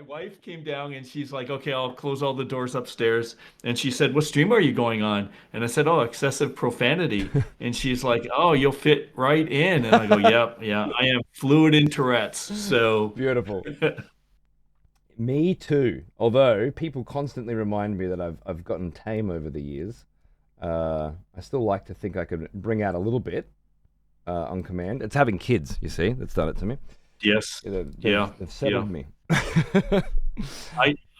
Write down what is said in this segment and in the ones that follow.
My wife came down and she's like, okay, I'll close all the doors upstairs. And she said, what stream are you going on? And I said, oh, excessive profanity. And she's like, oh, you'll fit right in. And I go, yep, yeah, I am fluid in Tourette's. So, Beautiful. Me too. Although people constantly remind me that I've gotten tame over the years. I still like to think I could bring out a little bit on command. It's having kids, you see, that's done it to me. yes, yeah, They've yeah. settled me.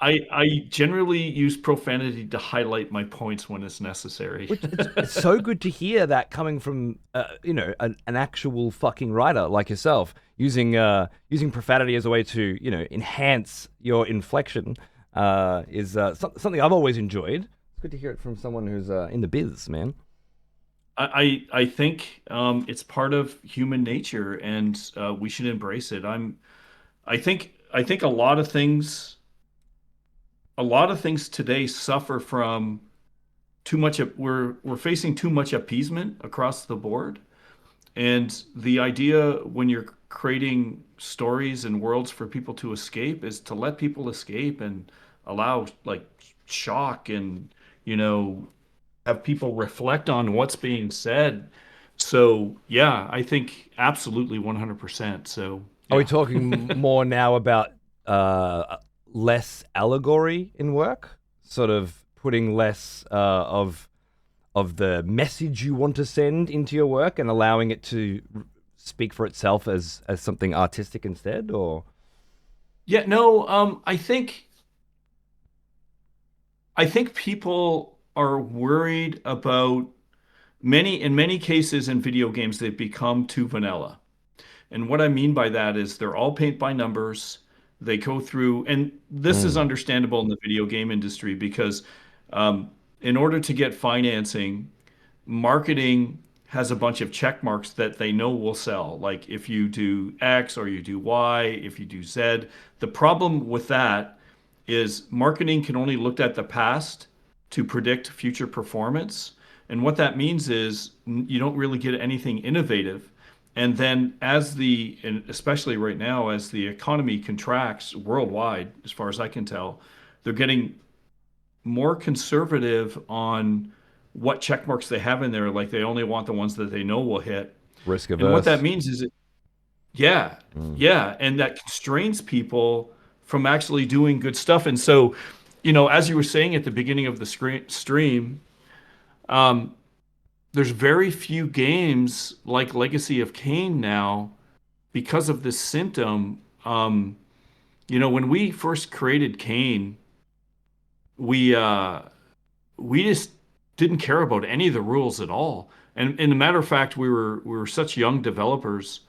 I generally use profanity to highlight my points when it's necessary. Which it's so good to hear that coming from an actual fucking writer like yourself, using profanity as a way to enhance your inflection is something I've always enjoyed. It's good to hear it from someone who's in the biz, man. I think it's part of human nature, and we should embrace it. I think a lot of things today suffer from too much. We're facing too much appeasement across the board, and the idea when you're creating stories and worlds for people to escape is to let people escape and allow like shock and you know have people reflect on what's being said. So yeah, I think absolutely 100%. So Are we yeah. talking more now about less allegory in work, sort of putting less of the message you want to send into your work and allowing it to speak for itself as something artistic instead, or Yeah, no, I think people are worried about in many cases in video games they've become too vanilla. And what I mean by that is they're all paint by numbers. They go through, and this is mm, understandable in the video game industry because in order to get financing, marketing has a bunch of check marks that they know will sell. Like if you do X or you do Y, if you do Z. The problem with that is marketing can only look at the past to predict future performance. And what that means is you don't really get anything innovative. And then and especially right now, as the economy contracts worldwide, as far as I can tell, they're getting more conservative on what check marks they have in there. Like they only want the ones that they know will hit. risk And what that averse. means is, yeah, Mm. yeah, and that constrains people from actually doing good stuff. And so, as you were saying at the beginning of the stream, um, there's very few games like Legacy of Kain now because of this symptom. When we first created Kain, we we just didn't care about any of the rules at all. And in a matter of fact, we were such young developers.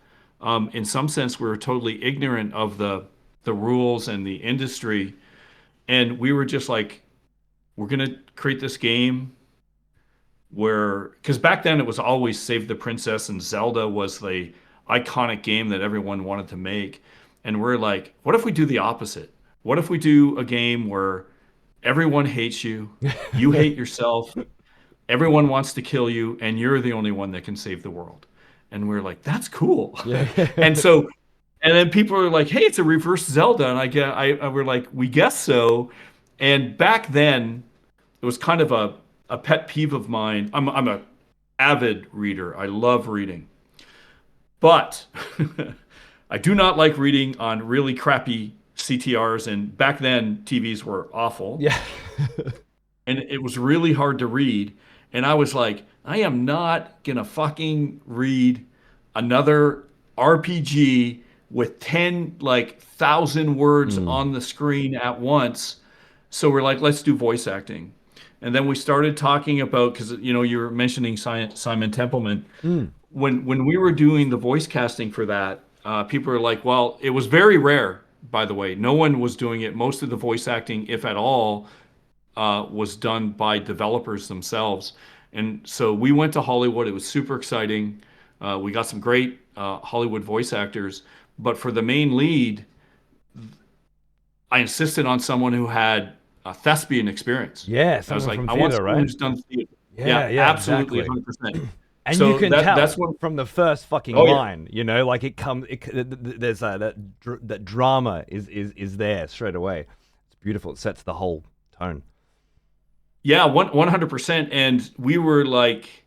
In some sense, we were totally ignorant of the rules and the industry, and we were just like, we're gonna create this game where, because back then it was always Save the Princess and Zelda was the iconic game that everyone wanted to make, and we're like, what if we do the opposite? What if we do a game where everyone hates you, you hate yourself, everyone wants to kill you, and you're the only one that can save the world. And we're like, that's cool. Yeah. And so, and then people are like, hey, it's a reverse Zelda. And we're like, we guess so. And back then, it was kind of a pet peeve of mine. I'm a avid reader. I love reading. But I do not like reading on really crappy CTRs. And back then, TVs were awful. Yeah. And it was really hard to read. And I was like, I am not gonna fucking read another RPG with 10 like thousand words Mm. on the screen at once. So we're like, let's do voice acting. And then we started talking about because you were mentioning Simon Templeman Mm. when we were doing the voice casting for that. People were like, well, it was very rare, by the way. No one was doing it. Most of the voice acting, if at all, was done by developers themselves. And so we went to Hollywood. It was super exciting. We got some great Hollywood voice actors. But for the main lead, I insisted on someone who had a thespian experience. Yeah, I was someone like, from I want theater, someone right? who's done theater. Yeah, Yeah, yeah, absolutely, exactly. 100%. And you So can that's tell what. from the first fucking Oh yeah. line, you know, like it comes. There's that drama is there straight away. It's beautiful. It sets the whole tone. Yeah, 100%. And we were like,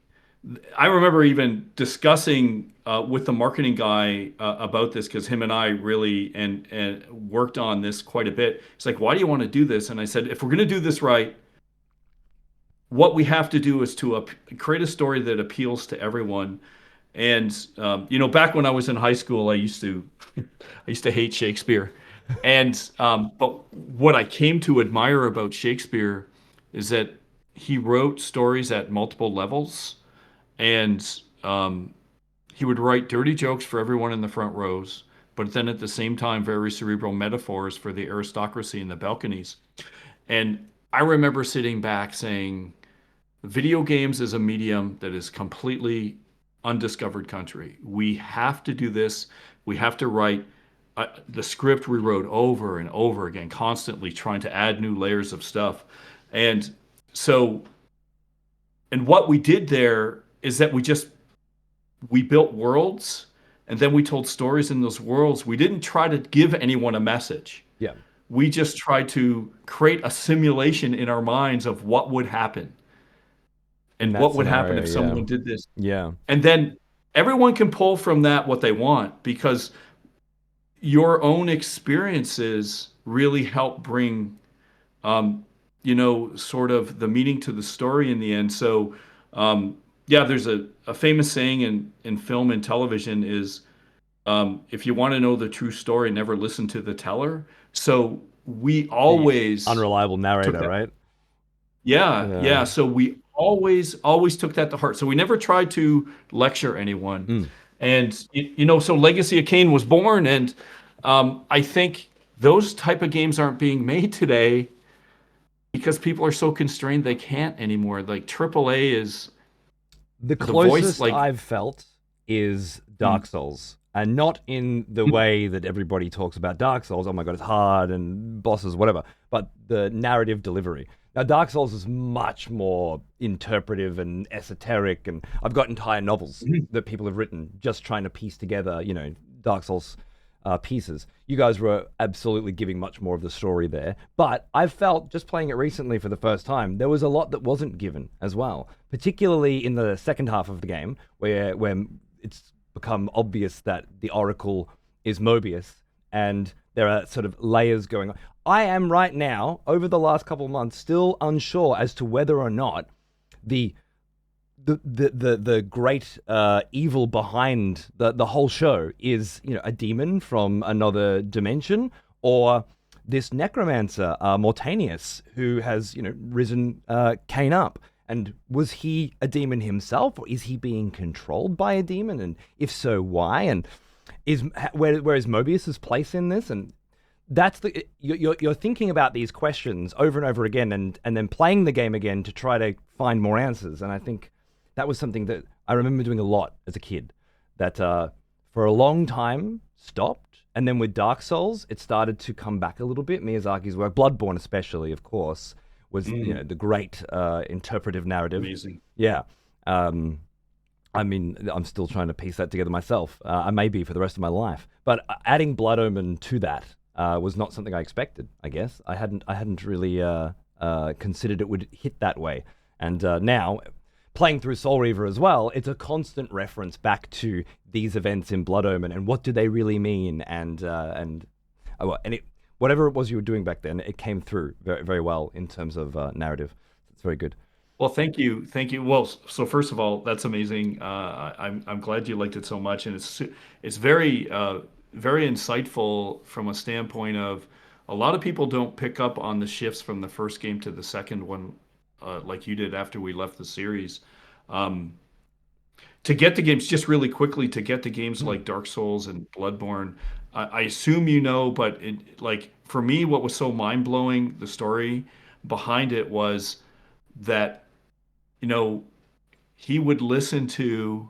I remember even discussing with the marketing guy about this because him and I really and worked on this quite a bit. He's like, "Why do you want to do this?" And I said, "If we're going to do this right, what we have to do is to create a story that appeals to everyone." And back when I was in high school, I used to hate Shakespeare. And but what I came to admire about Shakespeare is that he wrote stories at multiple levels, and he would write dirty jokes for everyone in the front rows, but then at the same time, very cerebral metaphors for the aristocracy in the balconies. And I remember sitting back saying, video games is a medium that is completely undiscovered country. We have to do this. We have to write the script we wrote over and over again, constantly trying to add new layers of stuff. And so, and what we did there is that we built worlds and then we told stories in those worlds. We didn't try to give anyone a message. Yeah, We just tried to create a simulation in our minds of what would happen in and that what would happen scenario, if yeah, someone did this. yeah, And then everyone can pull from that what they want because your own experiences really help bring, um, sort of the meaning to the story in the end. So, yeah, there's a famous saying in film and television is if you want to know the true story, never listen to the teller. So we the always unreliable took narrator, that. right? Yeah, Yeah. yeah. So we always took that to heart. So we never tried to lecture anyone. Mm. And so Legacy of Kain was born, and I think those type of games aren't being made today because people are so constrained they can't anymore. Like AAA is The the voice, closest like I've felt is mm, Dark Souls. And not in the way that everybody talks about Dark Souls. Oh my God, it's hard and bosses, whatever. But the narrative delivery. Now, Dark Souls is much more interpretive and esoteric. And I've got entire novels that people have written just trying to piece together, Dark Souls pieces. You guys were absolutely giving much more of the story there. But I've felt, just playing it recently for the first time, there was a lot that wasn't given as well, particularly in the second half of the game, where it's become obvious that the Oracle is Mobius and there are sort of layers going on. I am right now, over the last couple of months, still unsure as to whether or not the the great evil behind the whole show is a demon from another dimension, or this necromancer Mortanius who has risen Cain up. And was he a demon himself, or is he being controlled by a demon? And if so, why? And where is Mobius's place in this? And that's you're thinking about these questions over and over again, and then playing the game again to try to find more answers. And I think that was something that I remember doing a lot as a kid. That for a long time stopped, and then with Dark Souls, it started to come back a little bit. Miyazaki's work, Bloodborne especially, of course, was the great interpretive narrative. amazing. Yeah. I mean, I'm still trying to piece that together myself. I may be for the rest of my life, but adding Blood Omen to that was not something I expected. I guess I hadn't really considered it would hit that way. And now, playing through Soul Reaver as well, it's a constant reference back to these events in Blood Omen and what do they really mean, and whatever it was you were doing back then, it came through very very well in terms of narrative. It's very good. Well, thank you, thank you. Well, so first of all, that's amazing. I'm glad you liked it so much, and it's very very insightful from a standpoint of a lot of people don't pick up on the shifts from the first game to the second one, like you did after we left the series. Um, to get the games just really quickly, to get the games Mm. like Dark Souls and Bloodborne, I assume but like for me, what was so mind blowing, the story behind it was that you know he would listen to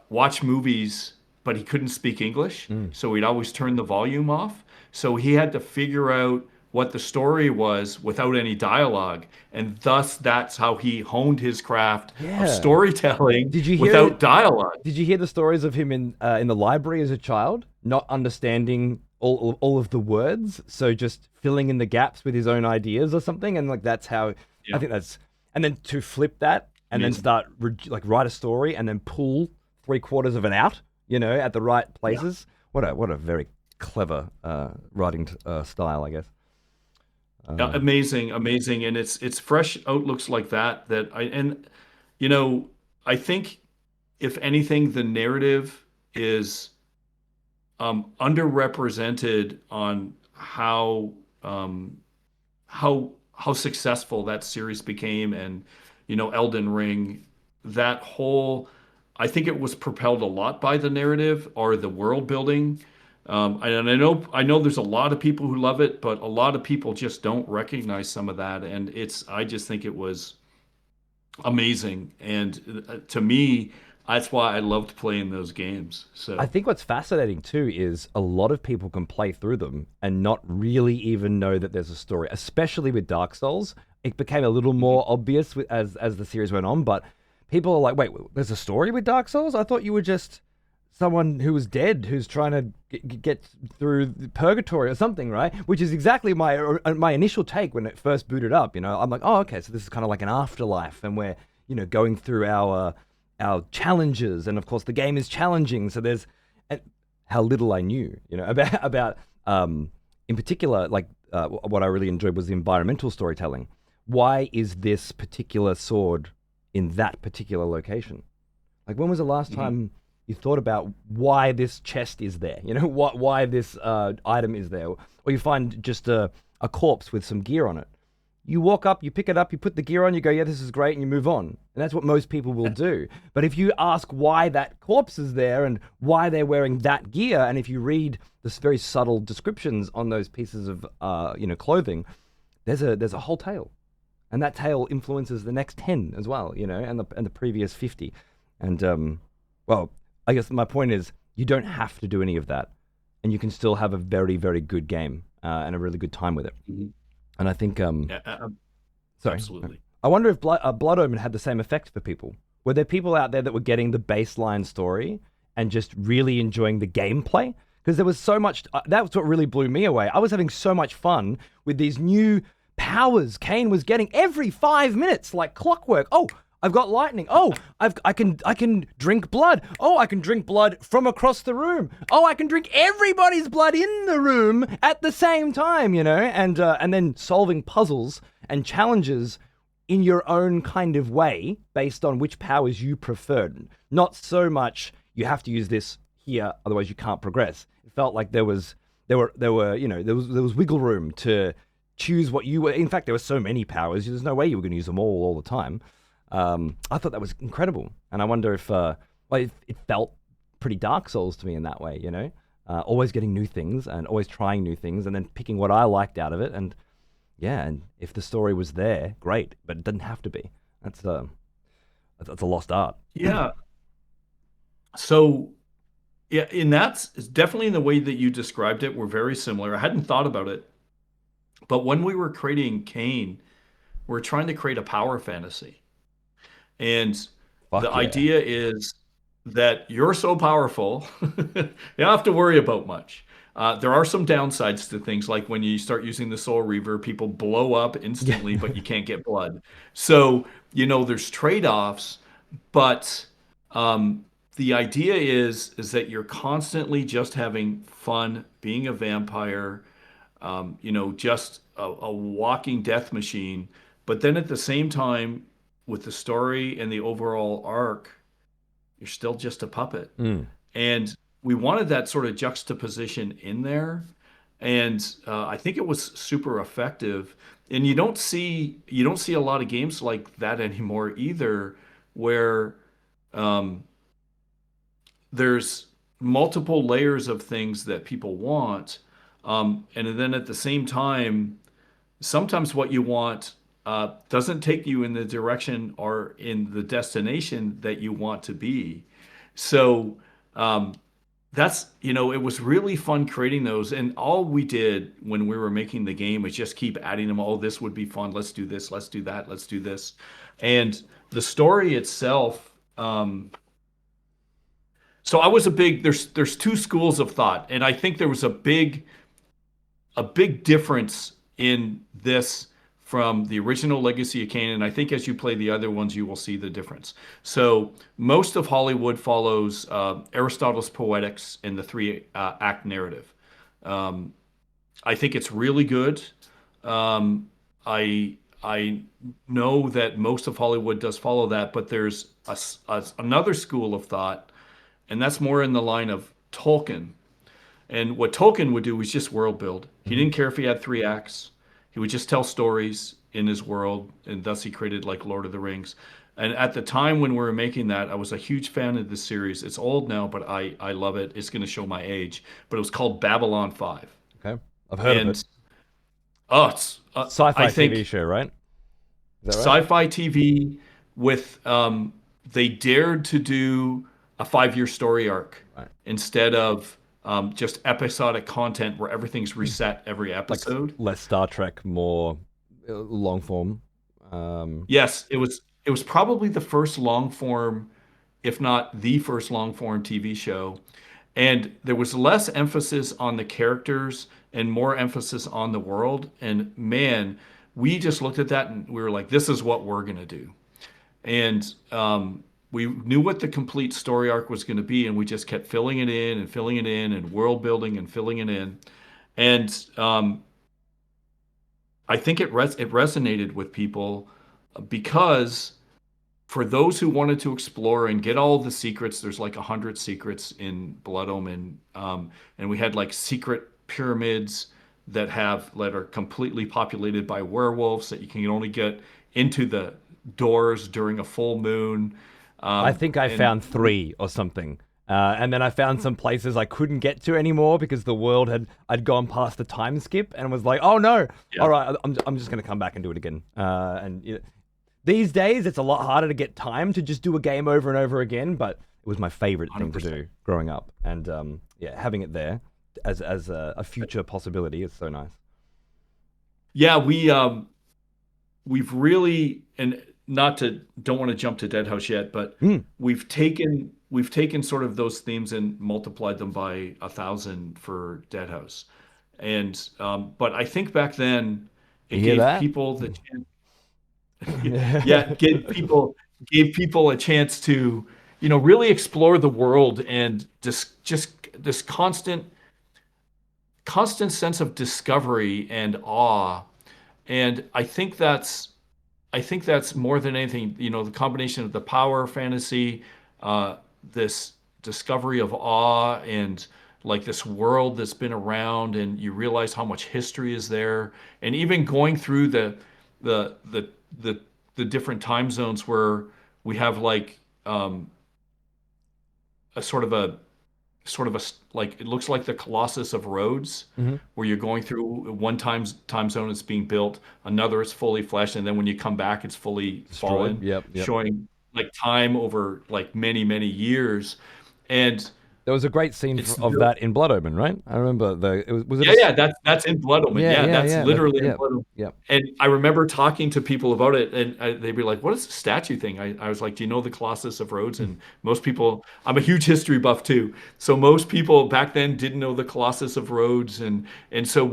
watch movies, but he couldn't speak English, Mm. so he'd always turn the volume off. So he had to figure out what the story was without any dialogue. And thus, that's how he honed his craft of Yeah. storytelling Did you hear without it? dialogue. Did you hear the stories of him in the library as a child, not understanding all of the words, so just filling in the gaps with his own ideas or something, and like that's how I Yeah, think that's, and then to flip that and then amazing. start like write a story and then pull three quarters of it out, at the right Yeah. places. What a very clever writing style, I guess. Yeah, Um, amazing, amazing, and it's fresh outlooks like that that I and you know I think if anything, the narrative is underrepresented on um, how successful that series became, and Elden Ring, that whole, I think it was propelled a lot by the narrative or the world building. And I know there's a lot of people who love it, but a lot of people just don't recognize some of that, and I just think it was amazing, and to me, that's why I loved playing those games. I So. think what's fascinating too is a lot of people can play through them and not really even know that there's a story, especially with Dark Souls. It became a little Mhm. more obvious as the series went on, but people are like, "Wait, there's a story with Dark Souls? I thought you were just someone who was dead who's trying to get through purgatory or something, right?" Which is exactly my initial take when it first booted up. I'm like, "Oh, okay, so this is kind of like an afterlife, and we're going through our challenges, and of course the game is challenging. So there's and how little I knew, about in particular, like what I really enjoyed was the environmental storytelling. Why is this particular sword in that particular location? Like, when was the last Mhm. time you thought about why this chest is there? Why this item is there, or you find just a corpse with some gear on it. You walk up, you pick it up, you put the gear on, you go, yeah, this is great, and you move on. And that's what most people will do. But if you ask why that corpse is there and why they're wearing that gear, and if you read this very subtle descriptions on those pieces of clothing, there's a whole tale, and that tale influences the next 10 as well, and the previous 50. And well, I guess my point is you don't have to do any of that, and you can still have a very, very good game and a really good time with it. Mhm. And I think Yeah, sorry. absolutely. I wonder if Blood Omen had the same effect for people. Were there people out there that were getting the baseline story and just really enjoying the gameplay? Because there was so much. That's what really blew me away. I was having so much fun with these new powers Kane was getting every 5 minutes, like clockwork. Oh, I've got lightning. Oh, I can drink blood. Oh, I can drink blood from across the room. Oh, I can drink everybody's blood in the room at the same time. And then solving puzzles and challenges in your own kind of way based on which powers you preferred. Not so much you have to use this here, otherwise you can't progress. It felt like there was wiggle room to choose what you were. In fact, there were so many powers. There's no way you were going to use them all the time. I thought that was incredible, and I wonder if it felt pretty Dark Souls to me in that way. Always getting new things and always trying new things, and then picking what I liked out of it. And yeah, and if the story was there, great, but it doesn't have to be. That's uh, that's a lost art. Yeah. So, yeah, in that's it's definitely in the way that you described it, we're very similar. I hadn't thought about it, but when we were creating Kane, we're trying to create a power fantasy. And the Fuck yeah. idea is that you're so powerful, you don't have to worry about much. There are some downsides to things, like when you start using the Soul Reaver, people blow up Yeah. instantly, but you can't get blood. So, there's trade-offs, but the idea is that you're constantly just having fun being a vampire, just a walking death machine. But then at the same time, with the story and the overall arc, you're still just a puppet. Mm. And we wanted that sort of juxtaposition in there. And I think it was super effective. And you don't see a lot of games like that anymore either, where um, there's multiple layers of things that people want. And then at the same time, sometimes what you want doesn't take you in the direction or in the destination that you want to be. So, um, that's, it was really fun creating those. And all we did when we were making the game was just keep adding them. Oh, this would be fun. Let's do this. Let's do that. Let's do this. And the story itself, so I was a big, there's two schools of thought. And I think there was a big difference in this from the original Legacy of Kain. And I think as you play the other ones, you will see the difference. So most of Hollywood follows Aristotle's Poetics and the three act narrative. Um, I think it's really good. Um, I know that most of Hollywood does follow that, but there's another school of thought, and that's more in the line of Tolkien. And what Tolkien would do was just world build. He Mhm. didn't care if he had three acts. He would just tell stories in his world, and thus he created like Lord of the Rings. And at the time when we were making that, I was a huge fan of this series. It's old now, but I love it. It's going to show my age. But it was called Babylon 5. Okay, I've heard of it. And oh, it's I Sci-fi TV think show, right? Is that right? sci-fi TV with they dared to do a 5-year story arc Right. instead of just episodic content where everything's reset every Like episode. less Star Trek, more long form. Um, Yes, it was probably the first long form, if not the first long form TV show. And there was less emphasis on the characters and more emphasis on the world. And man, we just looked at that and we were like, this is what we're going to do. And we knew what the complete story arc was going to be. And we just kept filling it in and filling it in and world building and filling it in. And I think it resonated with people because for those who wanted to explore and get all the secrets, there's like 100 secrets in Blood Omen, and we had like secret pyramids that are completely populated by werewolves that you can only get into the doors during a full moon. I think I And found three or something. And then I found some places I couldn't get to anymore because the world I'd gone past the time skip and was like, oh no, yeah, all right, I'm just gonna come back and do it again. And these days it's a lot harder to get time to just do a game over and over again, but it was my favorite thing to 100%. do growing up, and yeah, having it there as a future possibility is so nice. Yeah, we've really, and not to don't want to jump to Dead House yet, but Mm. we've taken sort of those themes and multiplied them by 1,000 for Dead House. And but I think back then it You hear gave that? people the chance, yeah, gave people a chance to, really explore the world and just this constant sense of discovery and awe. And I think that's more than anything, the combination of the power fantasy, uh, this discovery of awe, and like this world that's been around, and you realize how much history is there, and even going through the the the the different time zones where we have like a sort of a like it looks like the Colossus of Rhodes, Hmm. where you're going through one time zone it's being built, another is fully fleshed, and then when you come back it's fully Destroyed. fallen, Yep, yep. showing like time over like many, many years. And There was a great scene it's of really, that in Blood Omen, right? I remember was it yeah, yeah, that's in Blood Omen. yeah, Yeah, yeah, that's yeah. That's literally in yeah, Blood Omen. yeah. And I remember talking to people about it, and they'd be like, "What is the statue thing?" I was like, "Do you know the Colossus of Rhodes?" And most people, I'm a huge history buff too, so most people back then didn't know the Colossus of Rhodes, and so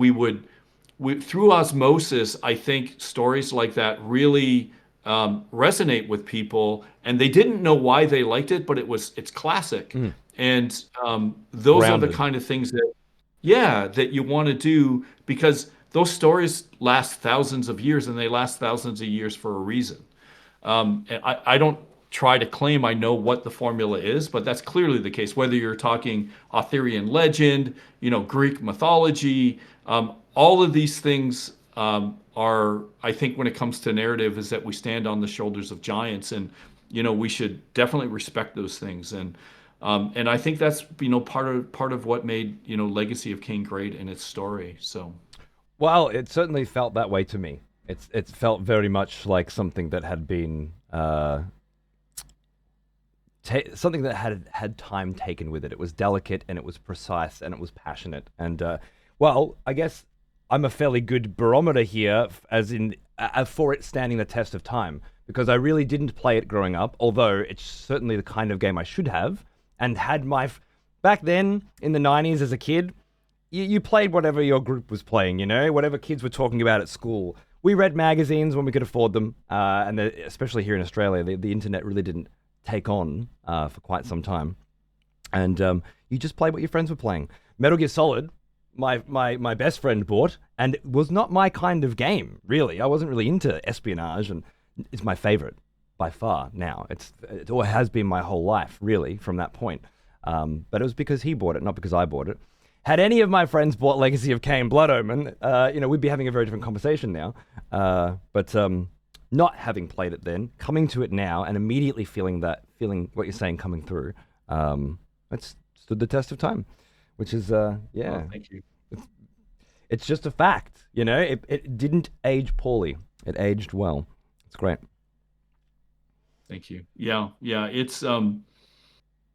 through osmosis, I think stories like that really resonate with people, and they didn't know why they liked it, but it's classic, Mm. and those are the Grounded. kind of things that, yeah, that you want to do because those stories last thousands of years, and they last thousands of years for a reason. And I don't try to claim I know what the formula is, but that's clearly the case. Whether you're talking Arthurian legend, Greek mythology, all of these things are, I think, when it comes to narrative, is that we stand on the shoulders of giants, and we should definitely respect those things. And I think that's part of what made Legacy of Kain great in its story. So Well, it certainly felt that way to me. It's felt very much like something that had been something that had time taken with it. It was delicate and it was precise and it was passionate. And well, I guess I'm a fairly good barometer here, as in for it standing the test of time, because I really didn't play it growing up. Although it's certainly the kind of game I should have, and had back then in the '90s as a kid. You played whatever your group was playing, whatever kids were talking about at school. We read magazines when we could afford them, and especially here in Australia, the internet really didn't take on for quite some time. And you just played what your friends were playing. Metal Gear Solid, my best friend bought, and it was not my kind of game, really. I wasn't really into espionage, and it's my favorite by far now. It always has been my whole life, really, from that point. But it was because he bought it, not because I bought it. Had any of my friends bought Legacy of Kain Blood Omen, we'd be having a very different conversation now. But not having played it then, coming to it now, and immediately feeling what you're saying coming through, it's stood the test of time, which is, yeah. Oh, thank you. It's just a fact, It didn't age poorly. It aged well. It's great. Thank you. Yeah, yeah. It's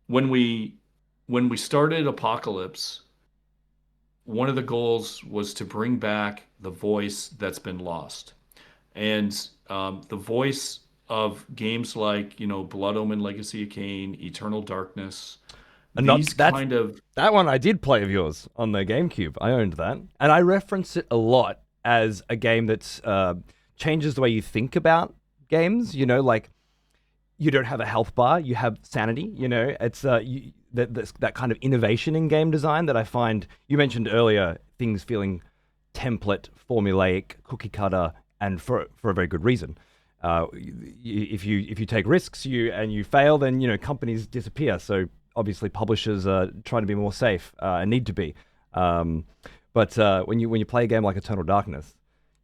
when we started Apocalypse, one of the goals was to bring back the voice that's been lost. And the voice of games like, Blood Omen, Legacy of Kain, Eternal Darkness, And not these kind of, that one I did play of yours on the GameCube. I owned that, and I reference it a lot as a game that changes the way you think about games. Like you don't have a health bar, you have sanity. It's that kind of innovation in game design that I find. You mentioned earlier things feeling template, formulaic, cookie cutter, and for a very good reason. If you take risks, you fail, then companies disappear. So obviously publishers are trying to be more safe and need to be. But when you play a game like Eternal Darkness,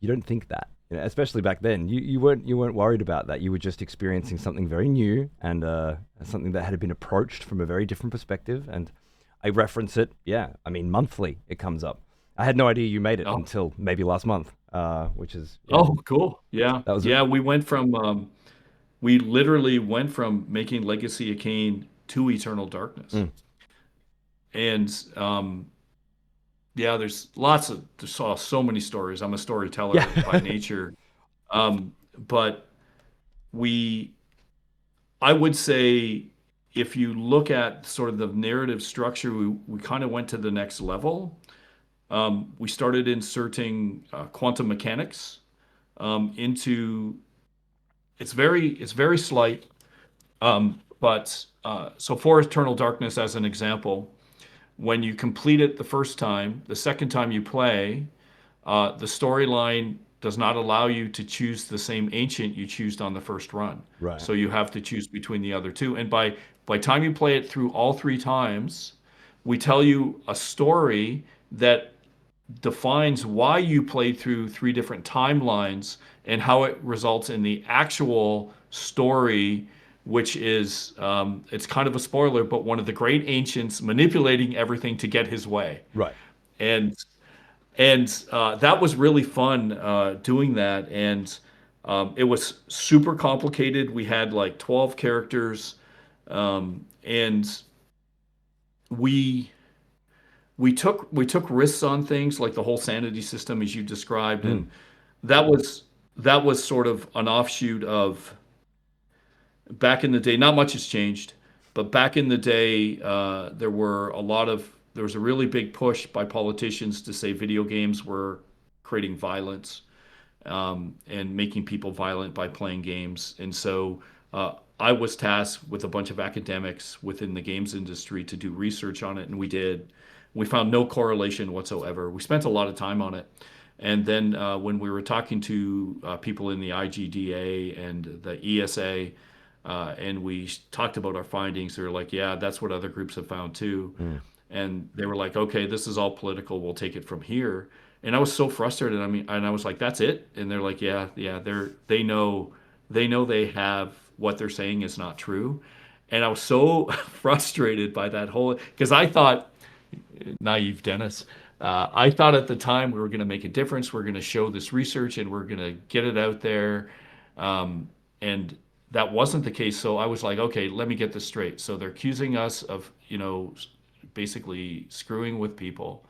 you don't think that. Especially back then, you weren't worried about that. You were just experiencing something very new and something that had been approached from a very different perspective. And I reference it, yeah. I mean, monthly it comes up. I had no idea you made it oh, until maybe last month, which is oh, cool. Yeah. that was Yeah. We literally went from making Legacy of Kain to Eternal Darkness. mm, And yeah, there's so many stories. I'm a yeah. storyteller by nature. But we, I would say, if you look at sort of the narrative structure, we kind of went to the next level. We started inserting quantum mechanics into it's very slight, but so for Eternal Darkness as an example, when you complete it the first time, the second time you play, the storyline does not allow you to choose the same ancient you choose on the first run. Right. So you have to choose between the other two. And by time you play it through all three times, we tell you a story that defines why you played through three different timelines and how it results in the actual story, which is it's kind of a spoiler, but one of the great ancients manipulating everything to get his way. Right. And that was really fun doing that. And it was super complicated. We had like 12 characters, and we we took risks on things like the whole sanity system as you described, Mm. and that was sort of an offshoot of back in the day. Not much has changed, but back in the day, there was a really big push by politicians to say video games were creating violence, and making people violent by playing games. And so I was tasked with a bunch of academics within the games industry to do research on it, and we did. We found no correlation whatsoever. We spent a lot of time on it. And then when we were talking to people in the IGDA and the ESA, and we talked about our findings, they were like, yeah, that's what other groups have found too. Mm. And they were like, okay, this is all political. We'll take it from here. And I was so frustrated. I mean, and I was like, that's it. And they're like, yeah, yeah, they know they have what they're saying is not true. And I was so frustrated by that whole, because I thought, naive Dennis, I thought at the time we were going to make a difference. We're going to show this research and we're going to get it out there. And that wasn't the case. So I was like, okay, let me get this straight. So they're accusing us of, basically screwing with people.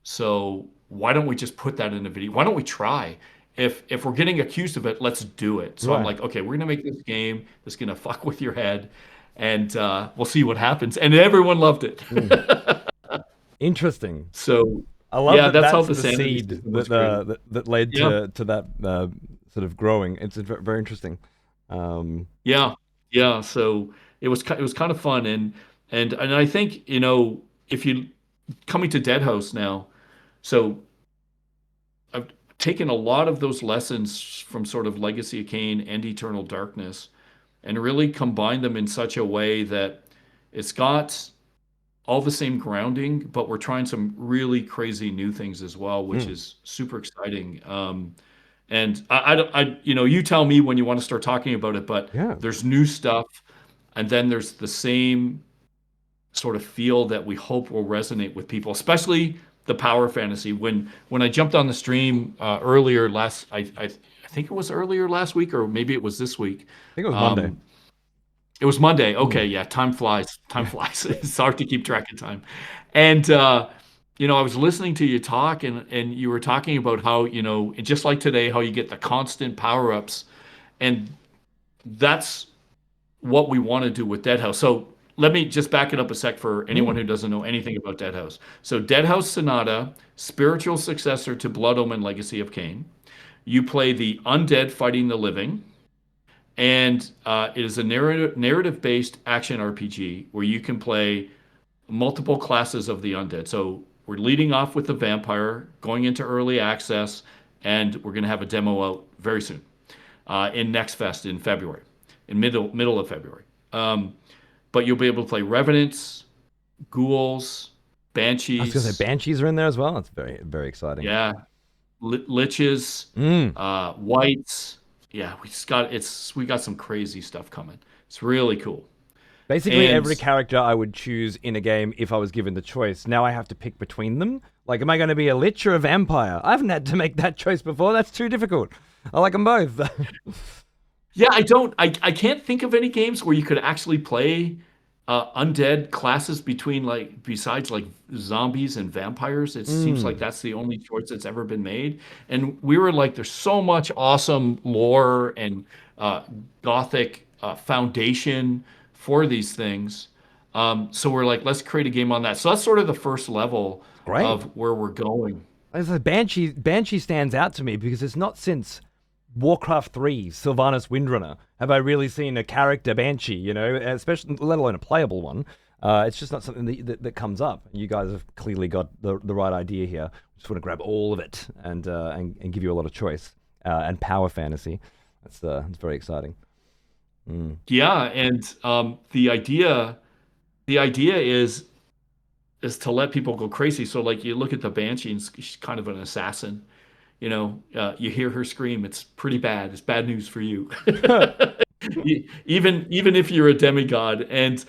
So why don't we just put that in a video? Why don't we try? If we're getting accused of it, let's do it. So I'm Right. like, okay, we're gonna make this game that's gonna fuck with your head, and we'll see what happens. And everyone loved it. Mm. Interesting. So I love yeah, that that's how that's the the sanity seed system was that created. that led Yeah, to that sort of growing. It's very interesting. Um, yeah, yeah. So it was kind of fun, and I think if you coming to Dead House now, so I've taken a lot of those lessons from sort of Legacy of Kain and Eternal Darkness and really combined them in such a way that it's got all the same grounding, but we're trying some really crazy new things as well, which mm, is super exciting. And you tell me when you want to start talking about it, but yeah. there's new stuff, and then there's the same sort of feel that we hope will resonate with people, especially the power fantasy. When I jumped on the stream earlier I think it was earlier last week or maybe it was this week. I think it was Monday. Um, it was Monday. Mm, Okay, yeah, time flies. Time yeah. flies. It's hard to keep track of time. And I was listening to you talk, and you were talking about how just like today, how you get the constant power ups, and that's what we want to do with Dead House. So let me just back it up a sec for anyone Mm. who doesn't know anything about Dead House. So Dead House Sonata, spiritual successor to Blood Omen Legacy of Kain. You play the undead fighting the living, and it is a narrative-based action RPG where you can play multiple classes of the undead. So we're leading off with the vampire, going into early access, and we're going to have a demo out very soon in Next Fest in February, in middle of February. Um, but you'll be able to play revenants, ghouls, I was gonna say banshees, banshees are in there as well. That's very exciting. yeah, liches, Mm. whites. Yeah, we got some crazy stuff coming. It's really cool. Basically, And every character I would choose in a game if I was given the choice. Now I have to pick between them. Like, am I going to be a lich or a vampire? I haven't had to make that choice before. That's too difficult. I like them both. yeah, I can't think of any games where you could actually play undead classes between like besides like zombies and vampires. It seems like Mm. that's the only choice that's ever been made. And we were like, there's so much awesome lore and uh, gothic foundation for these things. So we're like, let's create a game on that. So that's sort of the first level Great. of where we're going. As a Banshee stands out to me because it's not since Warcraft 3, Sylvanas Windrunner, have I really seen a character Banshee, especially let alone a playable one. It's just not something that comes up. You guys have clearly got the right idea here. Just want to grab all of it and give you a lot of choice and power fantasy. That's very exciting. Mm. Yeah, and the idea is to let people go crazy. So like you look at the Banshee, and she's kind of an assassin. You hear her scream, it's pretty bad. It's bad news for you. Even if you're a demigod. And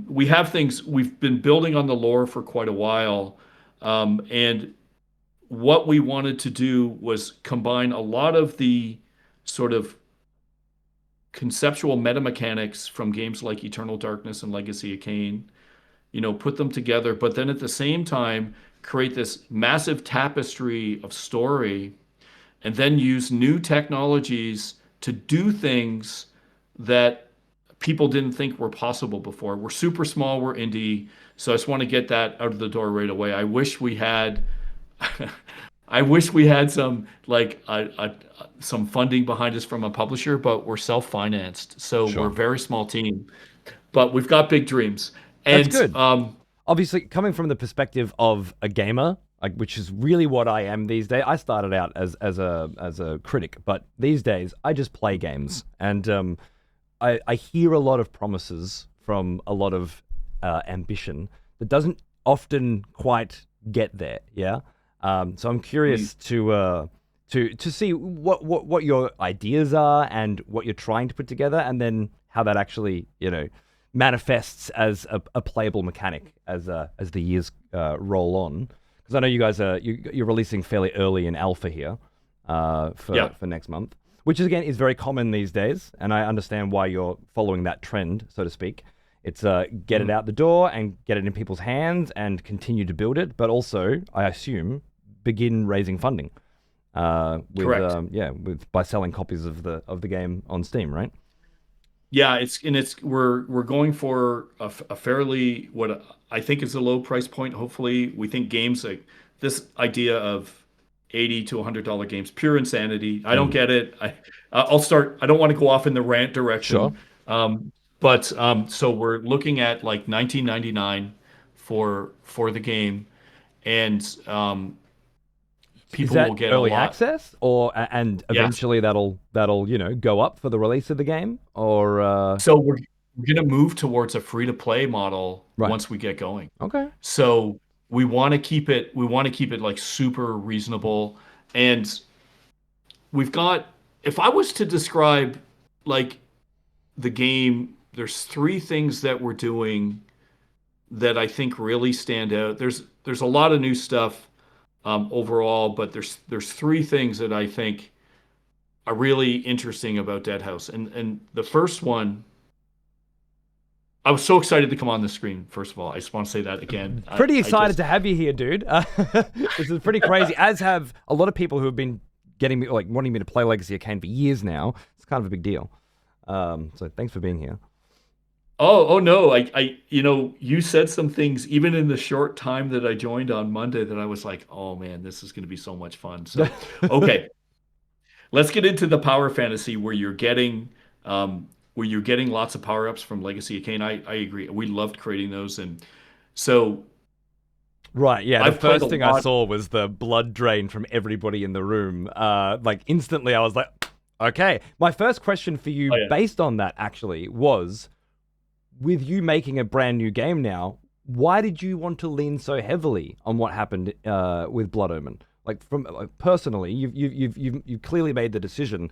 we have things we've been building on the lore for quite a while. And what we wanted to do was combine a lot of the sort of conceptual meta mechanics from games like Eternal Darkness and Legacy of Kain, put them together, but then at the same time create this massive tapestry of story and then use new technologies to do things that people didn't think were possible before. We're super small, we're indie, so I just want to get that out of the door right away. I wish we had I wish we had some some funding behind us from a publisher, but we're self-financed, so we're a Sure. very small team. But we've got big dreams, That's and good. Obviously, coming from the perspective of a gamer, like which is really what I am these days. I started out as a critic, but these days I just play games, and I hear a lot of promises from a lot of ambition that doesn't often quite get there. Yeah. So I'm we, curious to see what your ideas are and what you're trying to put together, and then how that actually manifests as a playable mechanic as the years roll on. Because I know you guys you're releasing fairly early in alpha here yeah, for next month. which is again is very common these days, and I understand why you're following that trend, so to speak. It's get it Mhm. out the door and get it in people's hands and continue to build it, but also, I assume, begin raising funding. With Correct. with by selling copies of the game on Steam, right? Yeah, we're going for a fairly what I think is a low price point. Hopefully, we think games like this idea of $80 to $100 games, pure insanity. I don't Mm. get it. I'll start. I don't want to go off in the rant Sure. direction. But so we're looking at like 1999 for the game, and Is people will that get a early lot. access, or and Yes. eventually that'll go up for the release of the game, or So we're gonna move towards a free to play model right? once we get going. Okay. So we want to keep it like super reasonable. And we've got, if I was to describe like the game, there's three things that we're doing that I think really stand out. There's a lot of new stuff overall, but there's three things that I think are really interesting about Dead House. And the first one, I was so excited to come on the screen. First of all, I just want to say that again. Pretty I excited just to have you here, dude. This is pretty crazy. As have a lot of people who have been getting me, like, wanting me to play Legacy of Kain for years now. It's kind of a big deal. So thanks for being here. Oh no, you said some things even in the short time that I joined on Monday that I was like, oh man, this is going to be so much fun. So, okay, let's get into the power fantasy where you're getting lots of power ups from Legacy of Kain. I agree. We loved creating those, and so Right, yeah. The I've played a first thing I lot. saw was the blood drain from everybody in the room. Like instantly, I was like, okay. My first question for you, Oh yeah. based on that, actually, was with you making a brand new game now. Why did you want to lean so heavily on what happened with Blood Omen? Like, from like, personally, you've clearly made the decision.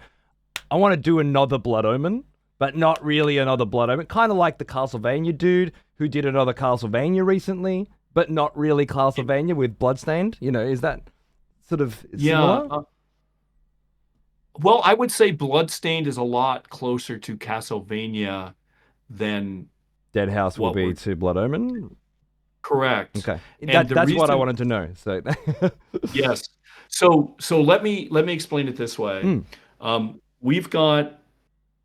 I want to do another Blood Omen, but not really another Blood Omen. Kind of like the Castlevania dude who did another Castlevania recently, but not really Castlevania with Bloodstained. Is that sort of Yeah. similar? Well, I would say Bloodstained is a lot closer to Castlevania than Dead House will what be we're to Blood Omen. correct. Okay, And the that's what I reason wanted to know. So, Yes. So let me explain it this way. Mm, We've got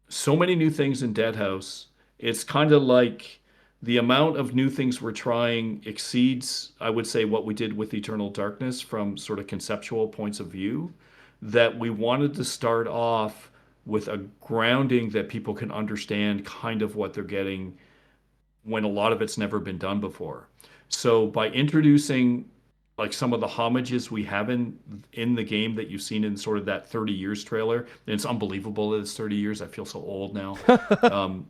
so many new things in Dead House. It's kind of like the amount of new things we're trying exceeds, I would say, what we did with Eternal Darkness from sort of conceptual points of view. That we wanted to start off with a grounding that people can understand kind of what they're getting when a lot of it's never been done before. So by introducing like some of the homages we have in the game that you've seen in sort of that 30 years trailer, and it's unbelievable that it's 30 years. I feel so old now. Um,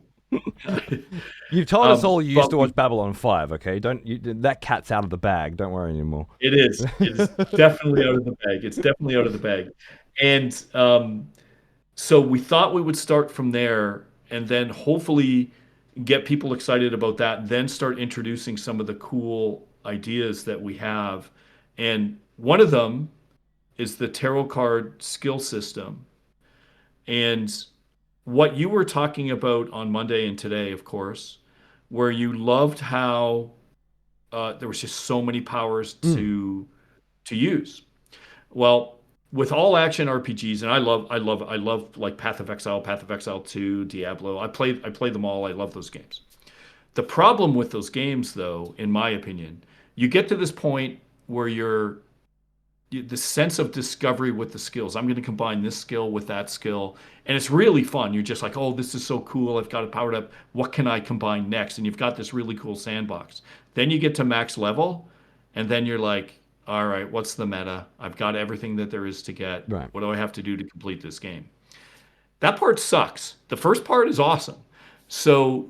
you've told us all you used but to watch Babylon 5. Okay, don't you? That cat's out of the bag. Don't worry anymore. it is definitely out of the bag. It's definitely out of the bag. And so we thought we would start from there and then hopefully get people excited about that, then start introducing some of the cool ideas that we have. And one of them is the tarot card skill system. And what you were talking about on Monday and today, of course, where you loved how there was just so many powers Mm, to use. Well, with all action RPGs, and I love like Path of Exile 2, Diablo. I play them all. I love those games. The problem with those games, though, in my opinion, you get to this point where the sense of discovery with the skills. I'm going to combine this skill with that skill, and it's really fun. You're just like, oh, this is so cool. I've got it powered up. What can I combine next? And you've got this really cool sandbox. Then you get to max level, and then you're like, all right, what's the meta? I've got everything that there is to get. right. What do I have to do to complete this game? That part sucks. The first part is awesome. So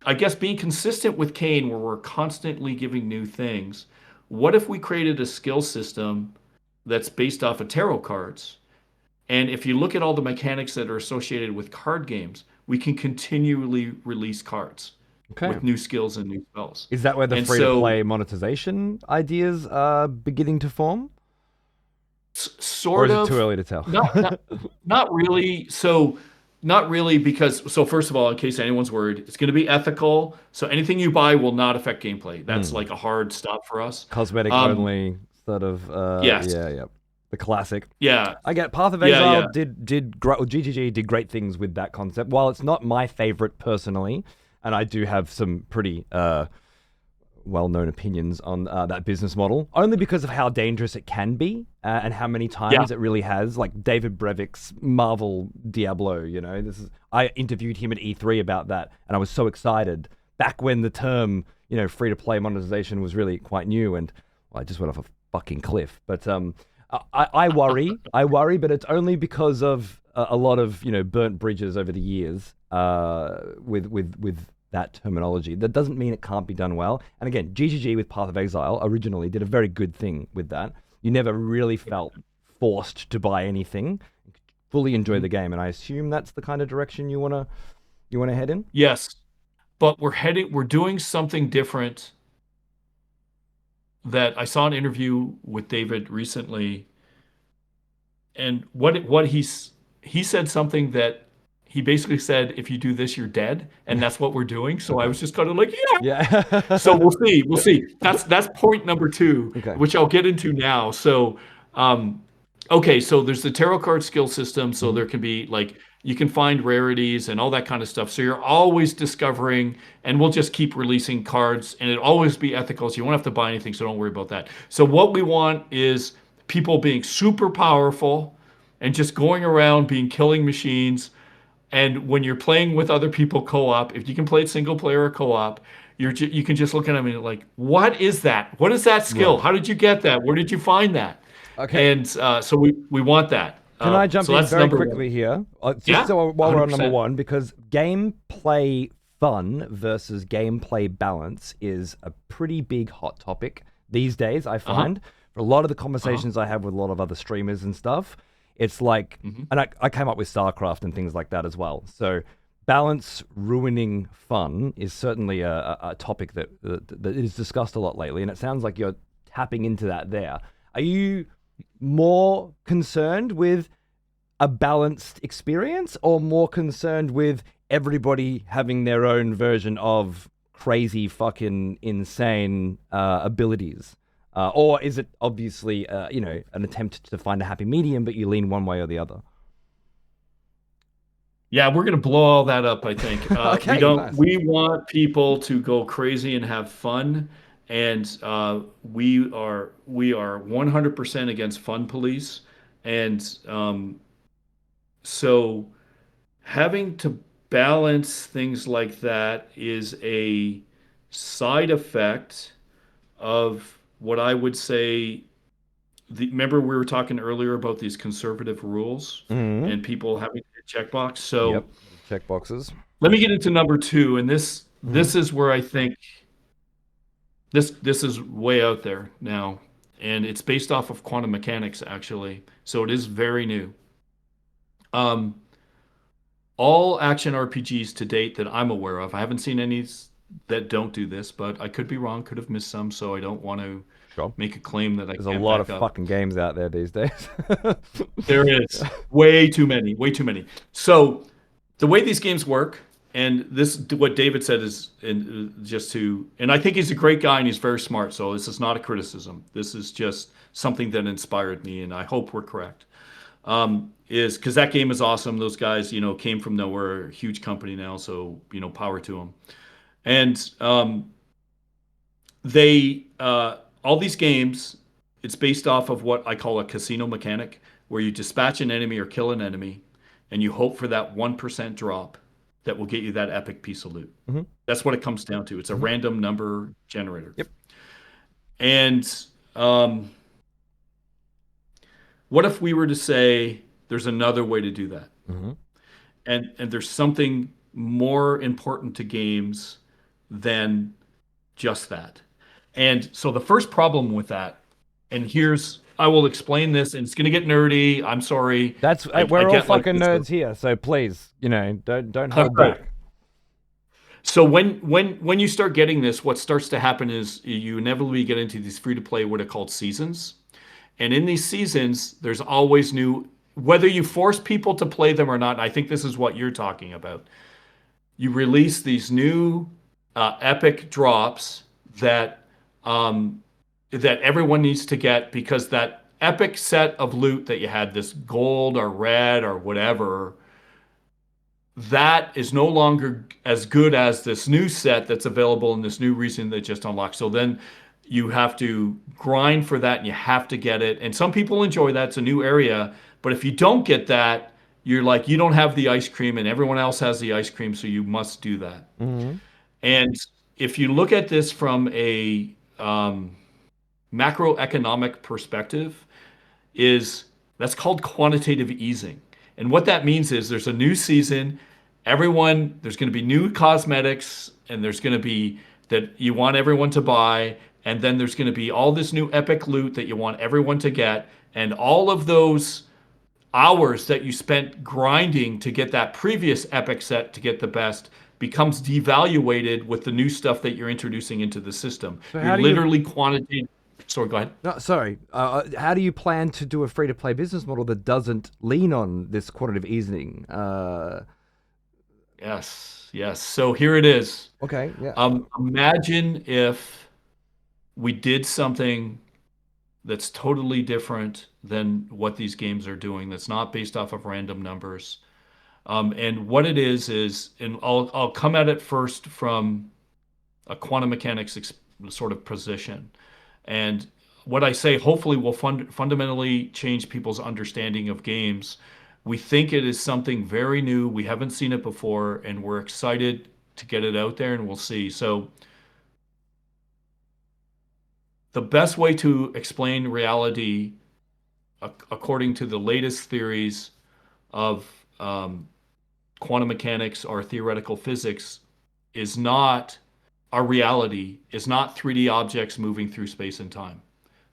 I guess being consistent with Kane, where we're constantly giving new things, what if we created a skill system that's based off of tarot cards? And if you look at all the mechanics that are associated with card games, we can continually release cards Okay. with new skills and new spells. Is that where the And free to so play monetization ideas are beginning to form? Or Sort is it too of. early to tell? Not not really. So not really because so first of all, in case anyone's worried, it's going to be ethical. So anything you buy will not affect gameplay. That's Hmm. like a hard stop for us. Cosmetic Um, only, sort of. yes. Yeah, yeah. The classic. Yeah. I get Path of Yeah. Exile Yeah. did great. Well, GGG did great things with that concept. While it's not my favorite personally, and I do have some pretty well-known opinions on that business model, only because of how dangerous it can be and how many Yeah. times it really has. Like David Brevik's Marvel Diablo, I interviewed him at E3 about that, and I was so excited back when the term free-to-play monetization was really quite new, and well, I just went off a fucking cliff. But I worry, but it's only because of a lot of burnt bridges over the years with that terminology. That doesn't mean it can't be done well. And again, GGG with Path of Exile originally did a very good thing with that. You never really felt forced to buy anything. You could fully enjoy Mhm. the game, and I assume that's the kind of direction you wanna head in. Yes. But we're doing something different that I saw an interview with David recently, and he said something that he basically said, if you do this, you're dead, and that's what we're doing. So I Okay. was just kind of like, yeah. So Yeah. we'll see. We'll see. That's point number two, Okay. which I'll get into now. So, okay, so there's the tarot card skill system. So Hmm. there can be like you can find rarities and all that kind of stuff. So you're always discovering, and we'll just keep releasing cards, and it always be ethical. So you won't have to buy anything. So don't worry about that. So what we want is people being super powerful and just going around being killing machines. And when you're playing with other people co-op, if you can play it single player or co-op, you can just look at them and like, what is that? What is that skill? Right. How did you get that? Where did you find that? Okay. And so we want that. Can I jump So in that's very number one. quickly here? Just Yeah, so while we're on number 100%. one, because gameplay fun versus gameplay balance is a pretty big hot topic these days, I Uh-huh. find. For a lot of the Uh-huh. conversations I have with a lot of other streamers and stuff, it's like, Hmm. and I came up with StarCraft and things like that as well. So balance ruining fun is certainly a topic that is discussed a lot lately, and it sounds like you're tapping into that there. Are you more concerned with a balanced experience or more concerned with everybody having their own version of crazy fucking insane abilities? Or is it obviously an attempt to find a happy medium, but you lean one way or the other? Yeah, we're gonna blow all that up, I think. We Okay, don't. nice. We want people to go crazy and have fun, and we are 100% against fun police, and so having to balance things like that is a side effect of what I would say. Remember, we were talking earlier about these conservative rules Hmm. and people having to checkbox. So Yep. Check boxes. let me get into number two, and this Hmm. this is where I think this is way out there now, and it's based off of quantum mechanics actually. So it is very new. Um, all action RPGs to date that I'm aware of, I haven't seen any that don't do this, but I could be wrong, could have missed some, so I don't want to Sure. make a claim that I There's a can't lot of back up. fucking games out there these days. There is way too many, way too many. So the way these games work, and this what David said is just to, and I think he's a great guy and he's very smart. So this is not a criticism. This is just something that inspired me, and I hope we're correct. Is because that game is awesome. Those guys, came from nowhere, huge company now, so power to them. And they all these games, it's based off of what I call a casino mechanic, where you dispatch an enemy or kill an enemy, and you hope for that 1% drop that will get you that epic piece of loot. Hmm. That's what it comes down to. It's a Hmm. random number generator. Yep. And what if we were to say there's another way to do that? Hmm. And there's something more important to games than just that. And so the first problem with that, and here's I will explain this, and it's gonna get nerdy. I'm sorry. That's I we're all get like fucking this. nerds here, so please, don't All hold right. back. So when you start getting this, what starts to happen is you inevitably get into these free to play what are called seasons. And in these seasons, there's always new, whether you force people to play them or not. I think this is what you're talking about. You release these new epic drops that um, that everyone needs to get because that epic set of loot that you had, this gold or red or whatever, that is no longer as good as this new set that's available in this new region that just unlocked. So then you have to grind for that and you have to get it. And some people enjoy that. It's a new area. But if you don't get that, you're like, you don't have the ice cream and everyone else has the ice cream. So you must do that. Hmm. And if you look at this from a macroeconomic perspective, is that's called quantitative easing. And what that means is there's a new season, there's going to be new cosmetics, and there's going to be that you want everyone to buy, and then there's going to be all this new epic loot that you want everyone to get, and all of those hours that you spent grinding to get that previous epic set to get the best becomes devaluated with the new stuff that you're introducing into the system. So You're how do you? literally quantitative. Sorry, go ahead. No, sorry. How do you plan to do a free-to-play business model that doesn't lean on this quantitative easing? Yes, yes. So here it is. Okay, yeah. Imagine if we did something that's totally different than what these games are doing, that's not based off of random numbers. And what it is, and I'll come at it first from a quantum mechanics sort of position. And what I say hopefully will fundamentally change people's understanding of games. We think it is something very new. We haven't seen it before, and we're excited to get it out there, and we'll see. So, the best way to explain reality, according to the latest theories of quantum mechanics or theoretical physics, is not our reality, is not 3D objects moving through space and time.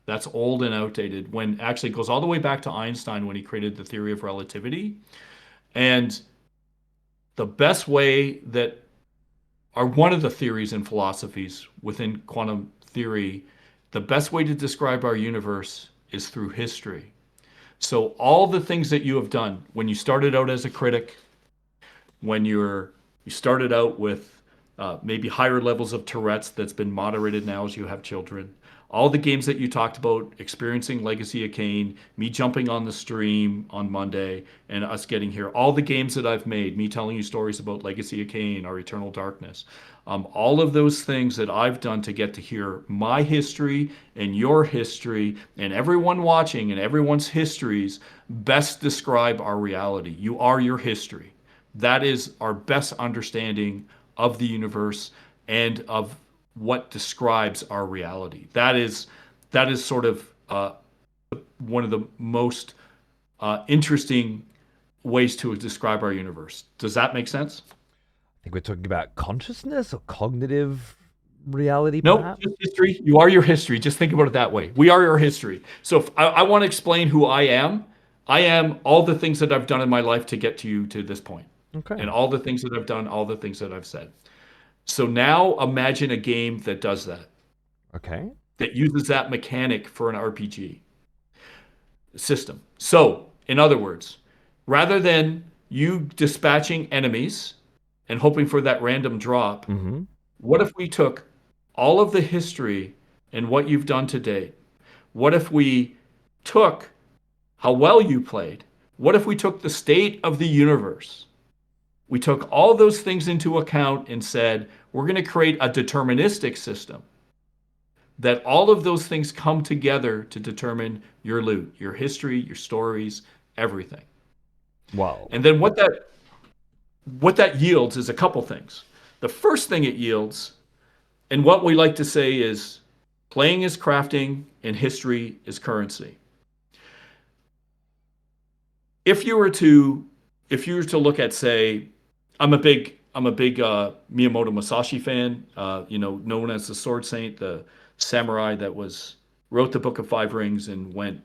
That's old and outdated. When actually it goes all the way back to Einstein when he created the theory of relativity. And the best way that are one of the theories and philosophies within quantum theory, the best way to describe our universe is through history. So all the things that you have done when you started out as a critic, when you started out with maybe higher levels of Tourette's that's been moderated now as you have children. All the games that you talked about, experiencing Legacy of Kain, me jumping on the stream on Monday, and us getting here. All the games that I've made, me telling you stories about Legacy of Kain or Eternal Darkness. All of those things that I've done to get to hear my history and your history and everyone watching and everyone's histories best describe our reality. You are your history. That is our best understanding of the universe and of what describes our reality. That is sort of one of the most interesting ways to describe our universe. Does that make sense? I think we're talking about consciousness or cognitive reality, Nope, perhaps. just history. You are your history. Just think about it that way. We are your history. So if I want to explain who I am all the things that I've done in my life to get to you to this point, Okay. and all the things that I've done, all the things that I've said. So now imagine a game that does that, Okay. that uses that mechanic for an RPG system. So, in other words, rather than you dispatching enemies and hoping for that random drop, Mm-hmm. what if we took all of the history and what you've done to date? What if we took how well you played? What if we took the state of the universe? We took all those things into account and said, we're going to create a deterministic system that all of those things come together to determine your loot, your history, your stories, everything. Wow. And then what that yields is a couple things. The first thing it yields, and what we like to say is playing is crafting and history is currency. If you were to look at, say, I'm a big Miyamoto Musashi fan. Known as the Sword Saint, the samurai that wrote the Book of Five Rings and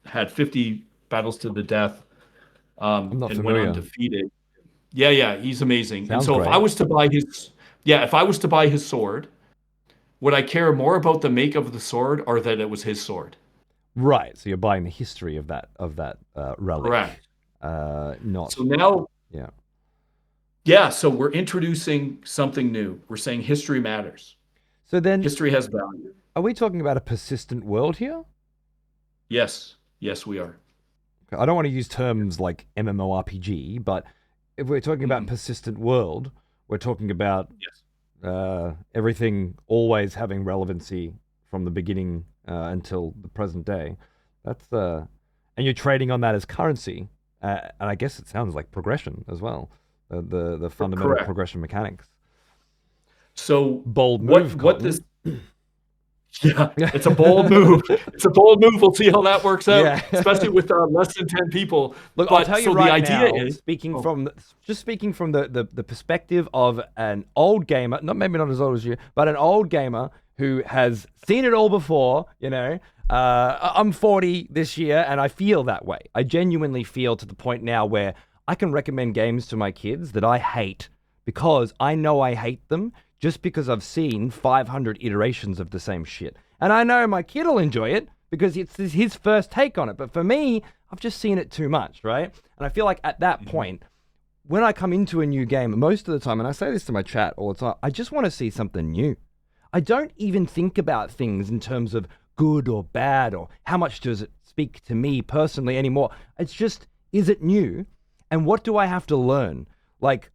had 50 battles to the death, I'm not and went familiar. undefeated. Yeah, yeah, he's amazing. And Sounds so great. if I was to buy his sword, would I care more about the make of the sword or that it was his sword? Right. So you're buying the history of that relic, Correct. not So now, yeah. yeah, so we're introducing something new. We're saying history matters. So then, History has value. are we talking about a persistent world here? Yes. Yes, we are. I don't want to use terms like MMORPG, but if we're talking about Mhm. persistent world, we're talking about Yes. everything always having relevancy from the beginning until the present day. That's and you're trading on that as currency, and I guess it sounds like progression as well. The fundamental Correct. progression mechanics. So Bold what move, what this Colton. yeah, it's a bold move. It's a bold move. We'll see how that works out, Yeah. especially with less than 10 people. Look, I'll But tell you so the right idea now, is, speaking oh, from speaking from the perspective of an old gamer, not maybe not as old as you, but an old gamer who has seen it all before. I'm 40 this year, and I feel that way. I genuinely feel to the point now where I can recommend games to my kids that I hate because I know I hate them just because I've seen 500 iterations of the same shit. And I know my kid will enjoy it because it's his first take on it. But for me, I've just seen it too much, right? And I feel like at that mhm. point, when I come into a new game, most of the time, and I say this to my chat all the time, I just want to see something new. I don't even think about things in terms of good or bad or how much does it speak to me personally anymore. It's just, is it new? And what do I have to learn? Like,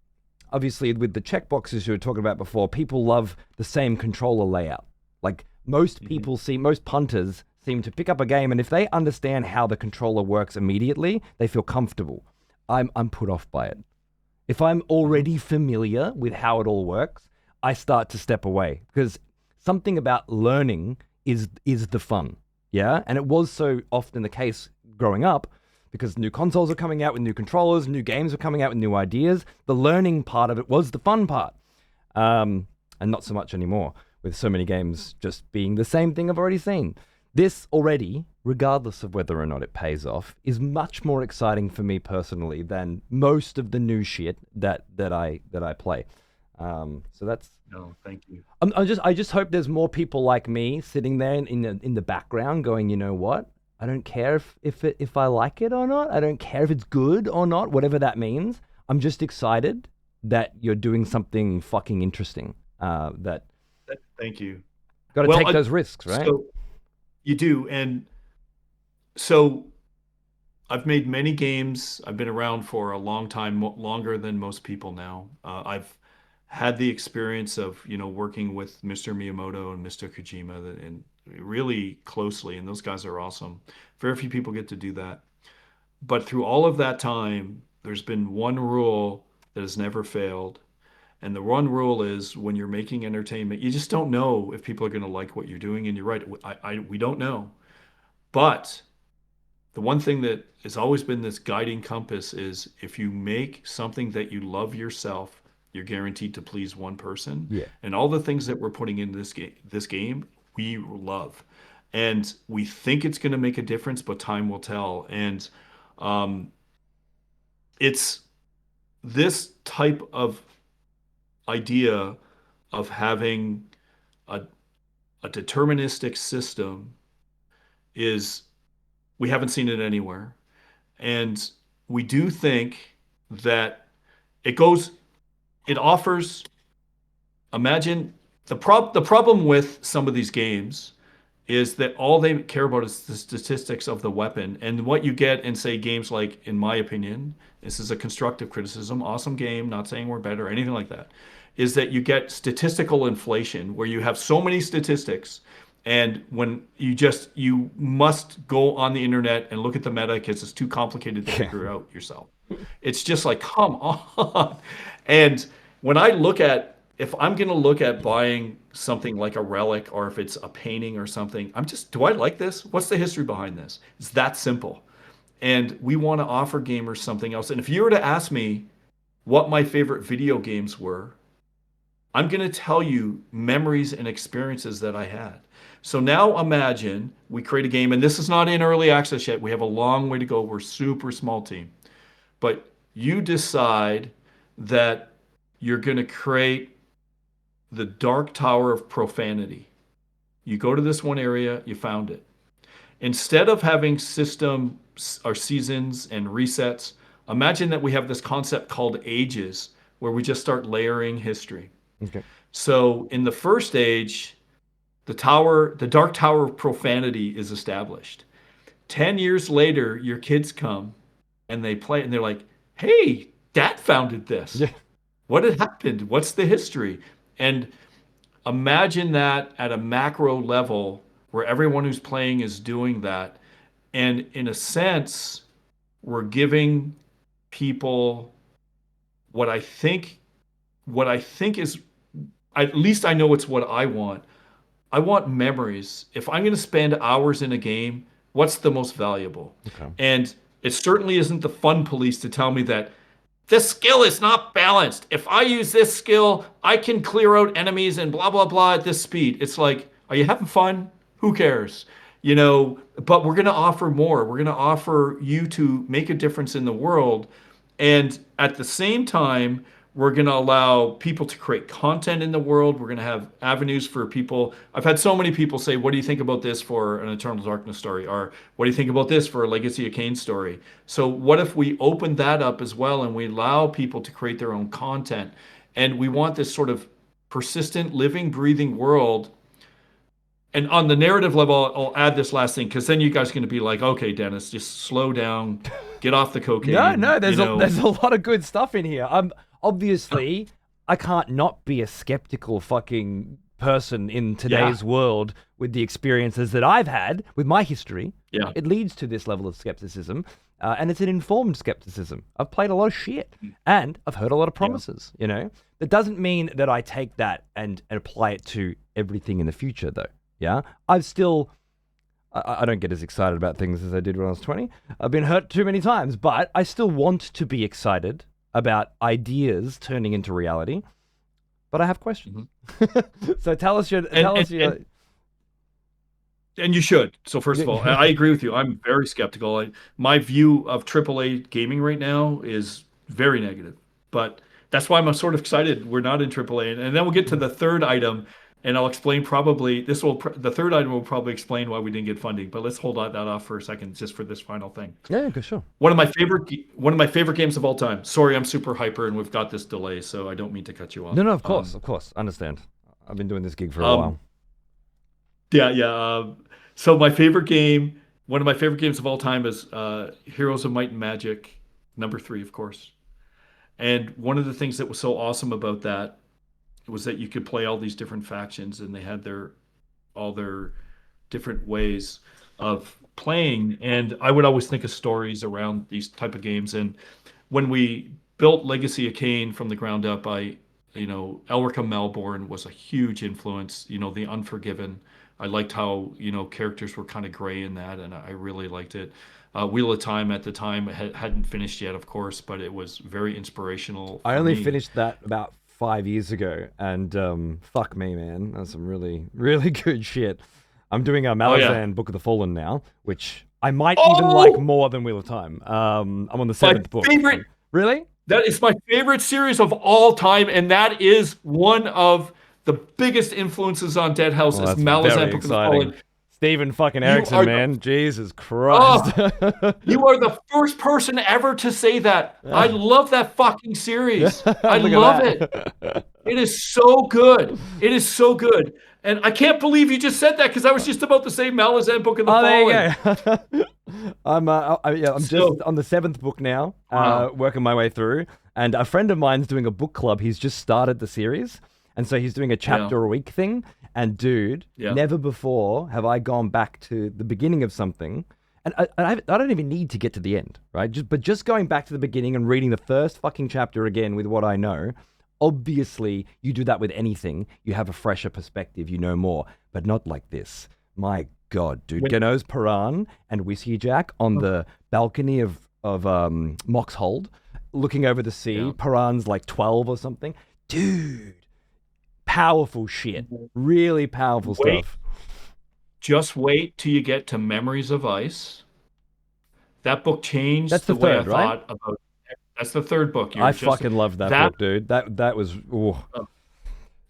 obviously, with the checkboxes you were talking about before, people love the same controller layout. Like, Mhm. most punters seem to pick up a game, and if they understand how the controller works immediately, they feel comfortable. I'm put off by it. If I'm Mhm. already familiar with how it all works, I start to step away because something about learning is the fun. Yeah, and it was so often the case growing up because new consoles are coming out with new controllers, new games are coming out with new ideas. The learning part of it was the fun part, and not so much anymore with so many games just being the same thing I've already seen. This already, regardless of whether or not it pays off, is much more exciting for me personally than most of the new shit that I play. So that's No, thank you. I just hope there's more people like me sitting there in the background going, you know what? I don't care if I like it or not. I don't care if it's good or not, whatever that means. I'm just excited that you're doing something fucking interesting. That Thank you. got to Well, take those risks, right? so you do. And so I've made many games. I've been around for a long time, longer than most people now. I've had the experience of, working with Mr. Miyamoto and Mr. Kojima and really closely, and those guys are awesome. Very few people get to do that. But through all of that time, there's been one rule that has never failed. And the one rule is when you're making entertainment, you just don't know if people are going to like what you're doing. And you're right, we don't know. But the one thing that has always been this guiding compass is if you make something that you love yourself, you're guaranteed to please one person. Yeah. And all the things that we're putting in this game, we love. And we think it's going to make a difference, but time will tell. And um, it's this type of idea of having a, a deterministic system is we haven't seen it anywhere. And we do think that it goes, it offers, imagine the problem with some of these games is that all they care about is the statistics of the weapon. And what you get in, say, games like, in my opinion, this is a constructive criticism, awesome game, not saying we're better or anything like that, is that you get statistical inflation where you have so many statistics. And when you must go on the internet and look at the meta because it's too complicated to Yeah. figure out yourself. It's just like, come on. And when I look at, if I'm going to look at buying something like a relic or if it's a painting or something, do I like this? What's the history behind this? It's that simple. And we want to offer gamers something else. And if you were to ask me what my favorite video games were, I'm going to tell you memories and experiences that I had. So now imagine we create a game, and this is not in early access yet. We have a long way to go. We're a super small team. But you decide that you're going to create the Dark Tower of Profanity. You go to this one area, you found it. Instead of having system or seasons and resets, imagine that we have this concept called ages where we just start layering history. Okay. So in the first age, the dark tower of profanity is established. 10 years later, your kids come and they play and they're like, "Hey, dad founded this. Yeah. What had happened? What's the history?" And imagine that at a macro level where everyone who's playing is doing that. And in a sense, we're giving people what I think what I think is, at least I know it's what I want. I want memories. If I'm going to spend hours in a game, what's the most valuable? Okay. And it certainly isn't the fun police to tell me that this skill is not balanced. If I use this skill, I can clear out enemies and blah, blah, blah at this speed. It's like, are you having fun? Who cares? But we're going to offer more. We're going to offer you to make a difference in the world. And at the same time, we're going to allow people to create content in the world. We're going to have avenues for people. I've had so many people say, "What do you think about this for an Eternal Darkness story?" Or, "What do you think about this for a Legacy of Kain story?" So, what if we open that up as well and we allow people to create their own content? And we want this sort of persistent, living, breathing world. And on the narrative level, I'll add this last thing because then you guys are going to be like, "Okay, Dennis, just slow down, get off the No, cocaine." no, there's a lot of good stuff in here. Obviously I can't not be a skeptical fucking person in Yeah, today's world with the experiences that I've had with my history. yeah, It leads to this level of skepticism, and it's an informed skepticism. I've played a lot of shit, and I've heard a lot of yeah. promises. That doesn't mean that I take that and apply it to everything in the future, though. Yeah, I've still. I don't get as excited about things as I did when I was 20. I've been hurt too many times, but I still want to be excited about ideas turning into reality. But I have questions. Mhm. So tell us your And, tell and us your. and you should. So first of all, I agree with you. I'm very skeptical. My view of AAA gaming right now is very negative, but that's why I'm sort of excited we're not in AAA. And then we'll get to the third item, and I'll explain probably the third item will probably explain why we didn't get funding. But let's hold that off for a second, just for this final thing. Yeah, okay, sure. One of my favorite games of all time. Sorry, I'm super hyper, and we've got this delay, so I don't mean to cut you No, off. no, of course, understand. I've been doing this gig for a Um, while. Yeah, yeah. So my favorite game, one of my favorite games of all time is Heroes of Might and Magic, number three, of course. And one of the things that was so awesome about that was that you could play all these different factions, and they had all their different ways of playing. And I would always think of stories around these type of games. And when we built Legacy of Kain from the ground up, Elrica Melbourne was a huge influence. The Unforgiven. I liked how, characters were kind of gray in that, and I really liked it. Wheel of Time at the time hadn't finished yet, of course, but it was very inspirational I for only me. finished that about 5 years ago, and fuck me, man, that's some really, really good shit. I'm doing a Oh yeah. Malazan Book of the Fallen now, which I might even like Oh, more than Wheel of Time. I'm on the my seventh book. favorite. Really? That is my favorite series of all time, and that is one of the biggest influences on Dead House Well, is that's Malazan very Book of the exciting. Fallen. Stephen fucking You Erickson, are the man. Jesus Christ. oh, you are the first person ever to say that. I love that fucking series. Look I love it. at that. It is so good. It is so good. And I can't believe you just said that because I was just about to say Malazan Book of the Oh, there Fallen. you go. I'm just So, on the seventh book now, wow. working my way through. And a friend of mine's doing a book club. He's just started the series, and so he's doing a Yeah. chapter a week thing. And dude, Yeah. never before have I gone back to the beginning of something, and I don't even need to get to the end, right? Just going back to the beginning and reading the first fucking chapter again with what I know. Obviously, you do that with anything. You have a fresher perspective. You know more, but not like this. My God, dude. When, Ganos Paran and Whiskey Jack on the balcony of Mox Hold, looking over the sea. yeah. Paran's like 12 or something. Dude, powerful shit. Really powerful Wait, stuff. just wait till you get to Memories of Ice. That book That's changed the the way I third, right? thought about. That's the third book. I You're just fucking loved that that. book, dude. That was ooh.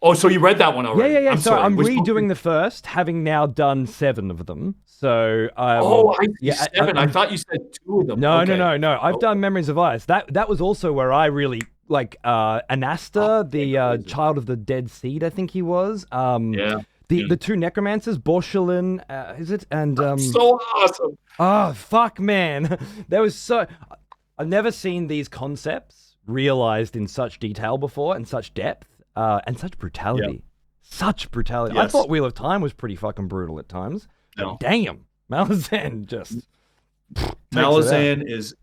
Oh, so you read that one Yeah, yeah, already? yeah. I'm So sorry. I'm Which book? redoing the first, having now done 7 of them. So Oh, I see yeah, seven. I I'm thought you said two of them. no, no, Okay. no, no. I've Okay. done Memories of Ice. That was also where I really like Oh, Anasta, okay, the crazy. child of the dead seed, I think he was. Yeah. Yeah. The two necromancers, Borshelin, is it? And So awesome. oh fuck, man, there was so I've never seen these concepts realized in such detail before, and such depth, and such Yeah. brutality. Such brutality. I Yes. thought Wheel of Time was pretty fucking brutal at times, but No. damn, Malazan just takes it out. Malazan is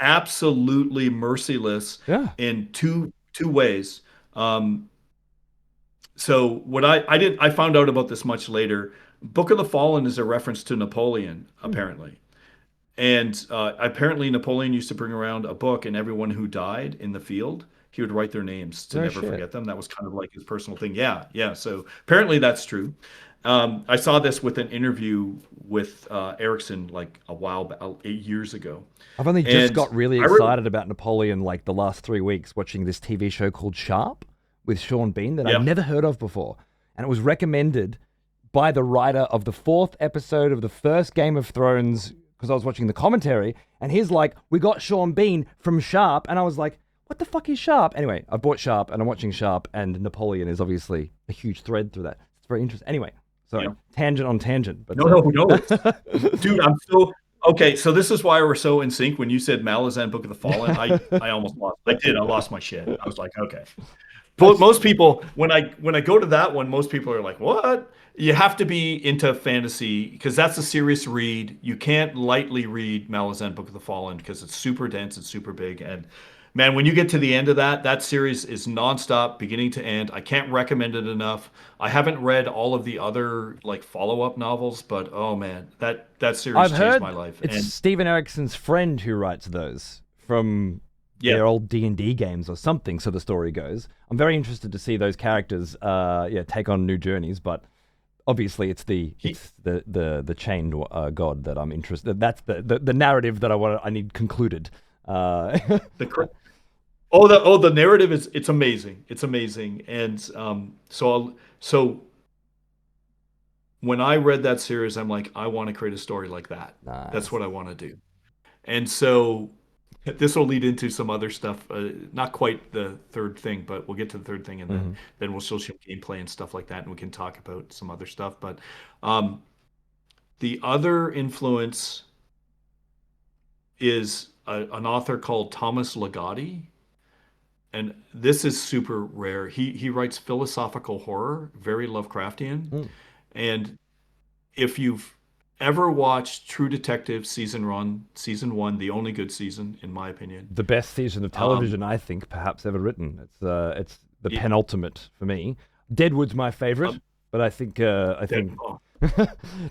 absolutely merciless Yeah. in two ways. Um, so what I found out about this much later. Book of the Fallen is a reference to Napoleon, Hmm. apparently. And apparently, Napoleon used to bring around a book, and everyone who died in the field, he would write their names to No never shit. forget them. That was kind of like his personal thing. Yeah, yeah. So apparently, that's true. I saw this with an interview with Erickson like a while back, 8 years ago, I've only just and got really I re excited about Napoleon like the last 3 weeks watching this TV show called Sharp with Sean Bean that I'd yeah, never heard of before. And it was recommended by the writer of the 4th episode of the first Game of Thrones because I was watching the commentary. And he's like, we got Sean Bean from Sharp. And I was like, what the fuck is Sharp? Anyway, I bought Sharp and I'm watching Sharp, and Napoleon is obviously a huge thread through that. It's very interesting. Anyway, sorry, yeah. tangent on tangent, but No, no, no. Dude, I'm so okay. So this is why we're so in sync. When you said Malazan Book of the Fallen, I almost lost. I did. I lost my shit. I was like, okay. But That's most people, when I go to that one, most people are like, "What?" You have to be into fantasy because that's a serious read. You can't lightly read Malazan Book of the Fallen because it's super dense, it's super big, and man, when you get to the end of that, that series is nonstop, beginning to end. I can't recommend it enough. I haven't read all of the other like follow-up novels, but oh man, that series I've changed my heard life. it's And Steven Erickson's friend who writes those from yeah, their old D&D games or something, so the story goes. I'm very interested to see those characters yeah, take on new journeys, but obviously he it's the chained god that I'm interested. That's the narrative that I need concluded. the the narrative is it's amazing. It's amazing. And so when I read that series, I'm like, I want to create a story like that. That's Nice. what I want to do. And so this will lead into some other stuff. Not quite the third thing, but we'll get to the third thing, and Hmm. then we'll show some gameplay and stuff like that, and we can talk about some other stuff. But um, the other influence is an author called Thomas Ligotti, and this is super rare. He writes philosophical horror, very Lovecraftian, Mm. and if you've ever watched True Detective season one, the only good season in my opinion. The best season of Um, television I think perhaps ever written. It's the it, penultimate for me. Deadwood's my favorite, um, but I that, think oh,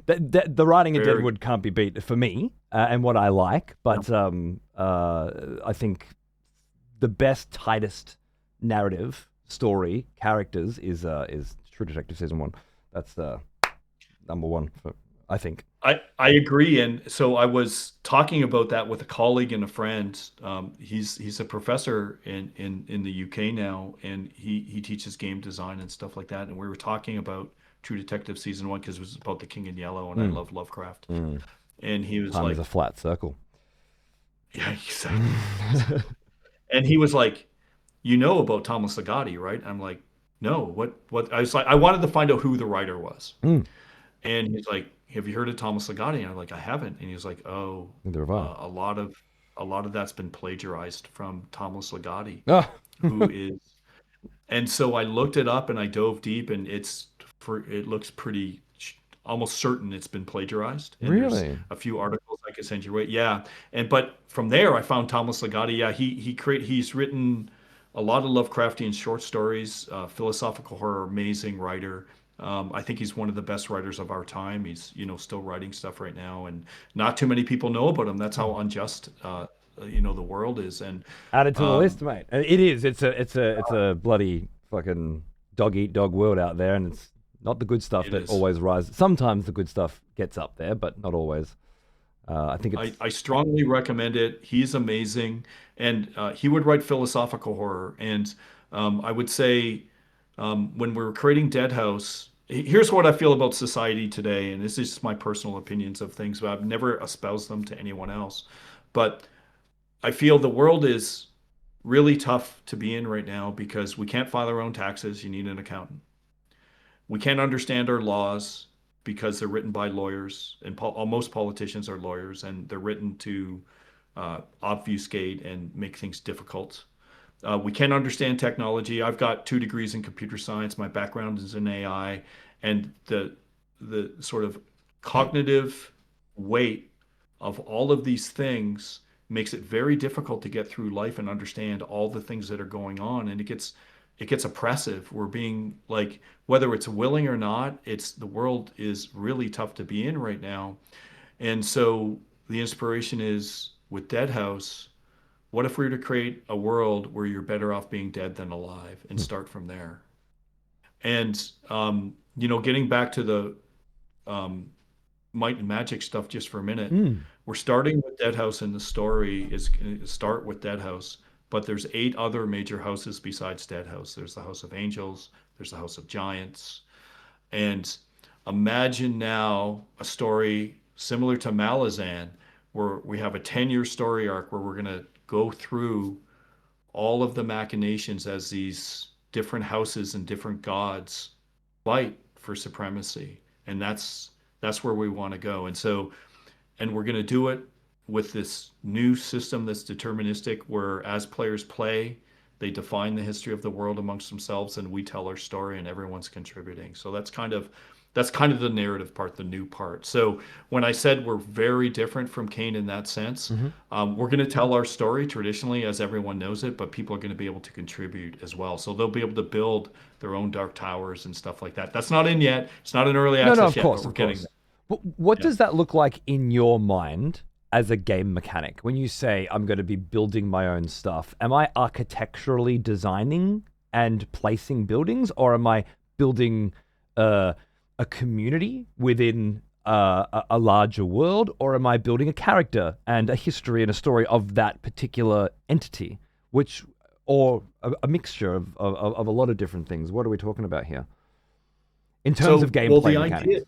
the writing of very Deadwood can't be beat for me and what I like. no, But I think the best, tightest narrative, story, characters is True Detective season 1. That's number one for, I think. I agree, and so I was talking about that with a colleague and a friend. He's a professor in the UK now, and he teaches game design and stuff like that. And we were talking about True Detective season one because it was about the King in Yellow, and I Mm, love Lovecraft. mm. And he was Time is like, a flat circle. "Yeah, exactly, exactly." And he was like, "You know about Thomas Ligotti, right?" I'm like, "No, what? What?" I was like, I wanted to find out who the writer was. Mm, And he's like, "Have you heard of Thomas Ligotti?" And I'm like, "I haven't." And he's like, "Oh, neither have I. a lot of that's been plagiarized from Thomas Ligotti, Oh, who is." And so I looked it up and I dove deep, and it looks pretty almost certain it's been plagiarized. And there's really? a few articles I could send you. Right? Yeah. And but from there I found Thomas Ligotti. Yeah, he's written a lot of Lovecraftian short stories, philosophical horror, amazing writer. I think he's one of the best writers of our time. He's still writing stuff right now, and not too many people know about him. That's how unjust the world is. And Added to the um, list, mate. It is. It's a bloody fucking dog eat dog world out there, and it's not the good stuff it that is. always rises. Sometimes the good stuff gets up there, but not always. I think I, it's I strongly recommend it. He's amazing, and he would write philosophical horror. And I would say when we're creating Dead House, here's what I feel about society today, and this is just my personal opinions of things, but I've never espoused them to anyone else. But I feel the world is really tough to be in right now because we can't file our own taxes. You need an accountant. We can't understand our laws because they're written by lawyers, and most politicians are lawyers, and they're written to obfuscate and make things difficult. We can't understand technology. I've got 2 degrees in computer science. My background is in AI, and the sort of cognitive weight of all of these things makes it very difficult to get through life and understand all the things that are going on. And it gets oppressive. We're being like, whether it's willing or not, it's the world is really tough to be in right now. And so the inspiration is with Dead House, what if we were to create a world where you're better off being dead than alive and start from there? And getting back to the might and magic stuff just for a minute, Mm. we're starting with Dead House, and the story is going to start with Dead House. But there's 8 other major houses besides Dead House. There's the House of Angels, there's the House of Giants, and imagine now a story similar to Malazan, where we have a 10-year story arc where we're going to go through all of the machinations as these different houses and different gods fight for supremacy. And that's where we want to go. And we're going to do it with this new system that's deterministic, where as players play, they define the history of the world amongst themselves, and we tell our story, and everyone's contributing. So that's kind of the narrative part, the new part. So when I said we're very different from Kane in that sense, Hmm. we're going to tell our story traditionally as everyone knows it, but people are going to be able to contribute as well. So they'll be able to build their own dark towers and stuff like that. That's not in yet. It's not in early No, no, access of yet, but course, we're of getting course. there. But what Yeah. does that look like in your mind as a game mechanic? When you say I'm going to be building my own stuff, am I architecturally designing and placing buildings, or am I building uh, a community within a larger world, or am I building a character and a history and a story of that particular entity, which, or a mixture of a lot of different things? What are we talking about here in terms of Well, gameplay the idea, mechanics?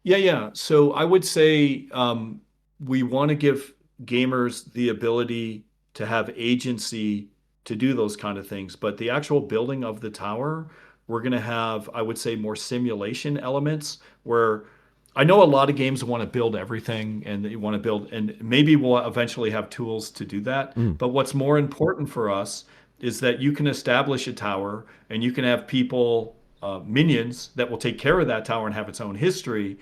yeah, yeah. So I would say we want to give gamers the ability to have agency to do those kind of things. But the actual building of the tower, we're going to have, I would say, more simulation elements where I know a lot of games want to build everything and they want to build, and maybe we'll eventually have tools to do that. Mm. But what's more important for us is that you can establish a tower and you can have people, minions that will take care of that tower and have its own history,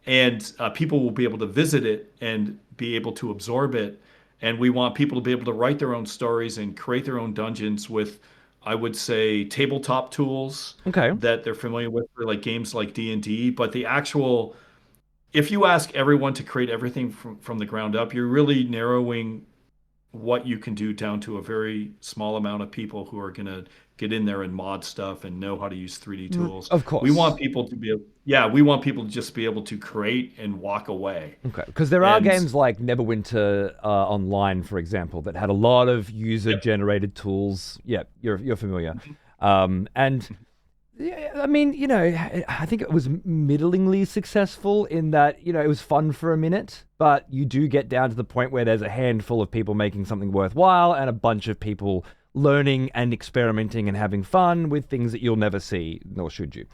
and people will be able to visit it and be able to absorb it. And we want people to be able to write their own stories and create their own dungeons with, I would say, tabletop tools Okay. that they're familiar with for like games like D&D. But the actual, if you ask everyone to create everything from the ground up, you're really narrowing what you can do down to a very small amount of people who are going to get in there and mod stuff and know how to use 3D tools. Of We want course. people to be, yeah, we want people to just be able to create and walk away. Okay. Because there are And games like Neverwinter Online, for example, that had a lot of user yep. generated tools. Yeah, you're familiar. And yeah, I mean, I think it was middlingly successful in that, it was fun for a minute, but you do get down to the point where there's a handful of people making something worthwhile and a bunch of people learning and experimenting and having fun with things that you'll never see, nor should you.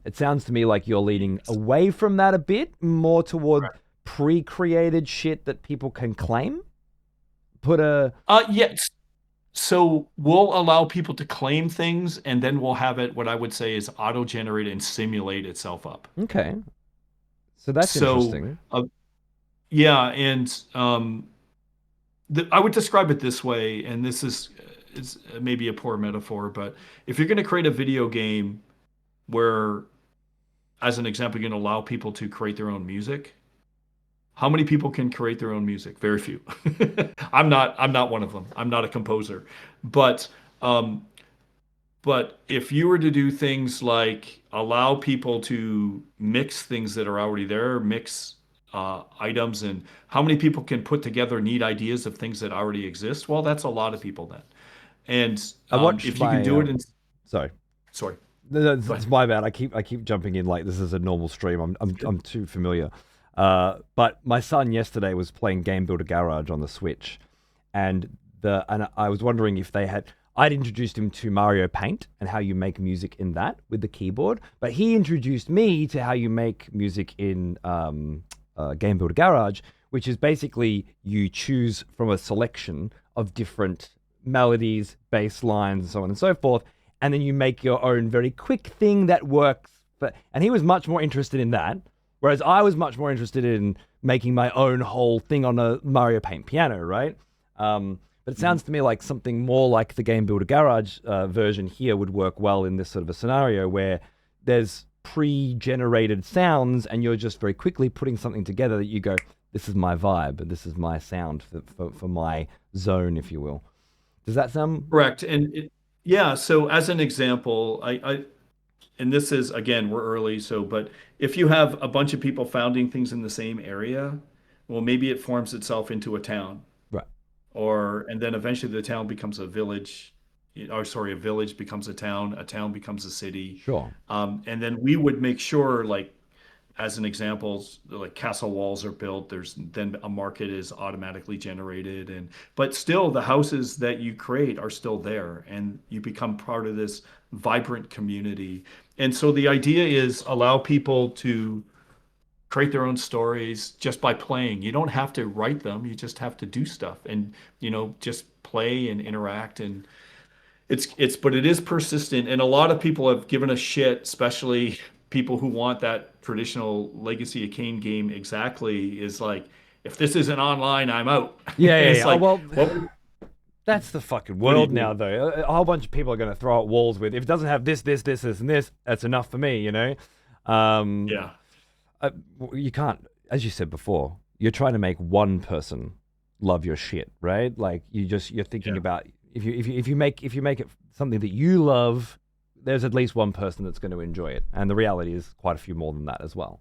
It sounds to me like you're leaning away from that a bit, more toward pre-created shit that people can claim. Put a Yes. So we'll allow people to claim things, and then we'll have it, what I would say is auto-generate and simulate itself up. Okay, so that's So, interesting. yeah, and I would describe it this way, and this is maybe a poor metaphor, but if you're going to create a video game where, as an example, you're going to allow people to create their own music, how many people can create their own music? Very few. I'm not one of them. I'm not a composer. But um, but if you were to do things like allow people to mix things that are already there, mix items, and how many people can put together neat ideas of things that already exist? Well, that's a lot of people then. And I watched if you can my do it in, sorry. Sorry, No, go it's ahead. my bad. I keep jumping in like this is a normal stream. I'm too familiar. But my son yesterday was playing Game Builder Garage on the Switch, and I was wondering if they had. I'd introduced him to Mario Paint and how you make music in that with the keyboard, but he introduced me to how you make music in Game Builder Garage, which is basically you choose from a selection of different melodies, bass lines, and so on and so forth, and then you make your own very quick thing that works. And he was much more interested in that, whereas I was much more interested in making my own whole thing on a Mario Paint piano, right? But it Mhm. sounds to me like something more like the Game Builder Garage version here would work well in this sort of a scenario where there's pre-generated sounds and you're just very quickly putting something together that you go, this is my vibe, and this is my sound for my zone, if you will. Does that sound Correct. Yeah, so as an example, and this is again, we're early, so but if you have a bunch of people founding things in the same area, well, maybe it forms itself into a town, right? or and then eventually the town becomes a village, or sorry, a village becomes a town becomes a city, Sure. and then we would make sure, like as an example, like castle walls are built. There's then a market is automatically generated, and but still the houses that you create are still there, and you become part of this vibrant community. And so the idea is allow people to create their own stories just by playing. You don't have to write them. You just have to do stuff and just play and interact. And but it is persistent, and a lot of people have given a shit, especially people who want that traditional Legacy of Kain game exactly. Is like, if this isn't online, I'm out. Yeah, yeah, It's yeah. Oh like, well, what that's the fucking what do you world do? now, though. A whole bunch of people are going to throw at walls with if it doesn't have this, and this, that's enough for me. Um, Yeah, uh, you can't, as you said before, you're trying to make one person love your shit, right? Like you're thinking yeah, about if you make it something that you love, there's at least one person that's going to enjoy it, and the reality is quite a few more than that as well.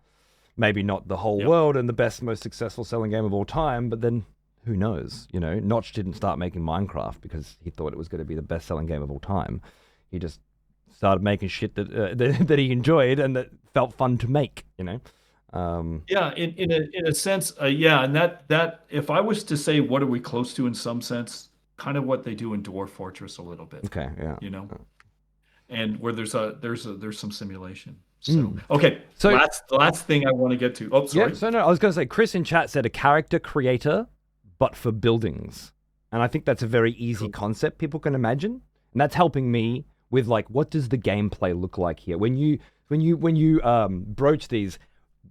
Maybe not the whole yeah, world and the best, most successful selling game of all time, but then who knows? Notch didn't start making Minecraft because he thought it was going to be the best selling game of all time. He just started making shit that he enjoyed and that felt fun to make. Um, yeah. In a sense, yeah. And that if I was to say what are we close to in some sense, kind of what they do in Dwarf Fortress a little bit, okay, yeah. you know, and where there's some simulation. So Mm. okay, So last thing I want to get to. Oh, yeah, sorry. so no, I was going to say Chris in chat said a character creator, but for buildings, and I think that's a very easy Cool. concept people can imagine, and that's helping me with like what does the gameplay look like here when you broach these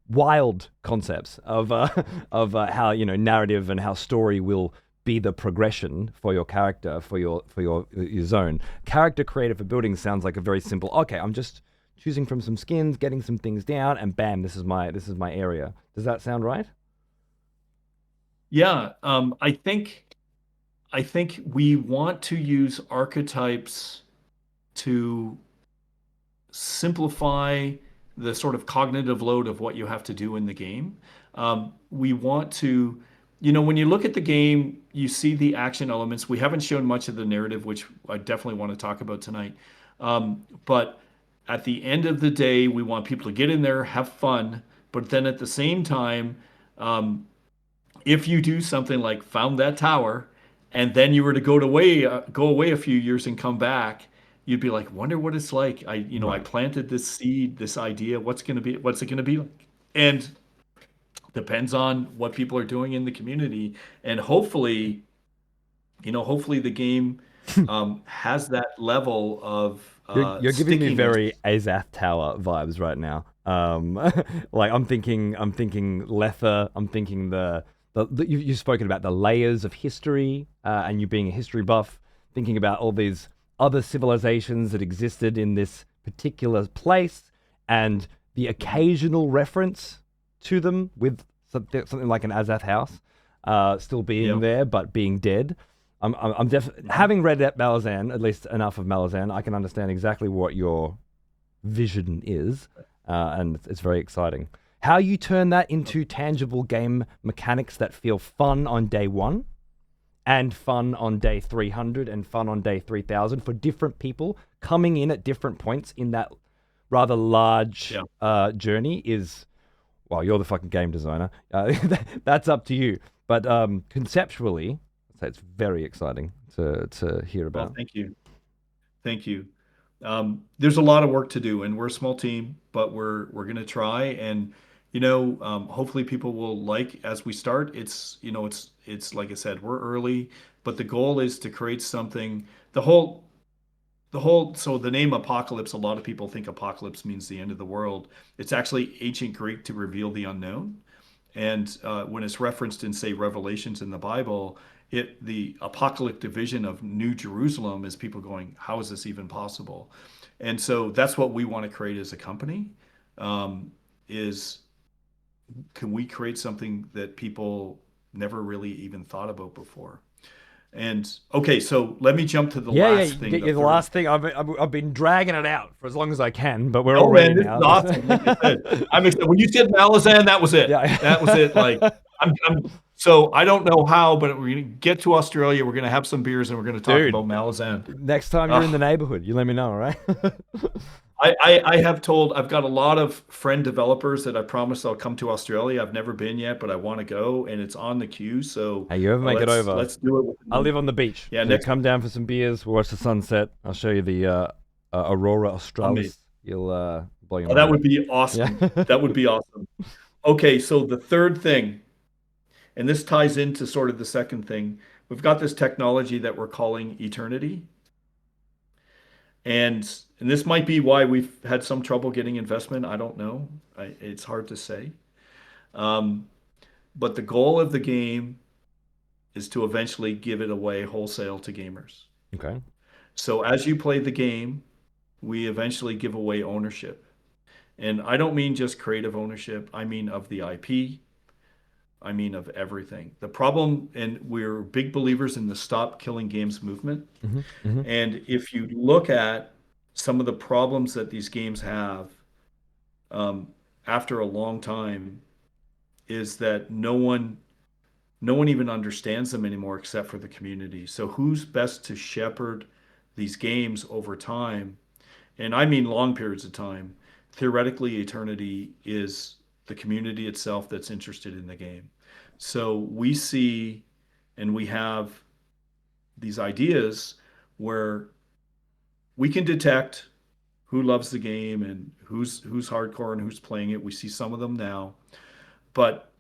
wild concepts of of how narrative and how story will be the progression for your character for your zone. Character creator for buildings sounds like a very simple. Okay, I'm just choosing from some skins, getting some things down, and bam, this is my area. Does that sound right? Yeah, I think we want to use archetypes to simplify the sort of cognitive load of what you have to do in the game. We want to, when you look at the game, you see the action elements. We haven't shown much of the narrative, which I definitely want to talk about tonight. But at the end of the day, we want people to get in there, have fun, but then at the same time, um, if you do something like found that tower and then you were to go away a few years and come back, you'd be like, wonder what it's like. I Right. planted this seed, this idea. What's it gonna be like? And depends on what people are doing in the community. And hopefully the game has that level of You're giving me stickiness. very Azath Tower vibes right now. Like I'm thinking Lether. I'm thinking you've spoken about the layers of history, and you being a history buff, thinking about all these other civilizations that existed in this particular place, and the occasional reference to them with something like an Azath house, still being Yeah. there but being dead. I'm definitely Mhm. having read at Malazan, at least enough of Malazan, I can understand exactly what your vision is, and it's very exciting. How you turn that into tangible game mechanics that feel fun on day one, and fun on day 300 and fun on day 3000 for different people coming in at different points in that rather large Yeah. journey is, well, you're the fucking game designer. That's up to you. But conceptually, I'd say it's very exciting to hear Well, about. thank you. Thank you. There's a lot of work to do, and we're a small team, but we're going to try. And hopefully people will like as we start. It's like I said, we're early, but the goal is to create something. So the name apocalypse, a lot of people think apocalypse means the end of the world. It's actually ancient Greek to reveal the unknown. And when it's referenced in, say, Revelations in the Bible, the apocalyptic vision of New Jerusalem is people going, "How is this even possible?" And so that's what we want to create as a company. Is can we create something that people never really even thought about before? And okay, so let me jump to the Yeah, yeah. last thing, the The third. last thing, I've been dragging it out for as long as I can, but we're all Oh ready man, this is now. awesome. Like I said, I'm excited. When you said Malazan, that was it. Yeah. That was it. Like so I don't know how, but we're gonna get to Australia. We're gonna have some beers and we're gonna talk Dude, about Malazan. next time you're in the Uh, neighborhood, you let me know, all right? I have told I've got a lot of friend developers that I promised I'll come to Australia. I've never been yet, but I want to go, and it's on the queue. So Hey, you ever make it over? let's do it. I live on the beach, Yeah, so next come down for some beers. We'll watch the sunset. I'll show you the aurora amazing. australis. You'll blow your Oh, that mind. would be Yeah. awesome. That would be awesome. Okay, so the third thing. And this ties into sort of the second thing. We've got this technology that we're calling eternity. And this might be why we've had some trouble getting investment. I don't know. It's hard to say. Um, but the goal of the game is to eventually give it away wholesale to gamers. Okay. So as you play the game, we eventually give away ownership. And I don't mean just creative ownership, I mean of the IP, I mean of everything. The problem, and we're big believers in the stop killing games movement. Hmm. Hmm. And if you look at some of the problems that these games have um, after a long time, is that no one even understands them anymore except for the community. So who's best to shepherd these games over time? And I mean long periods of time. Theoretically, eternity is the community itself that's interested in the game. So we see and we have these ideas where we can detect who loves the game and who's hardcore and who's playing it. We see some of them now, but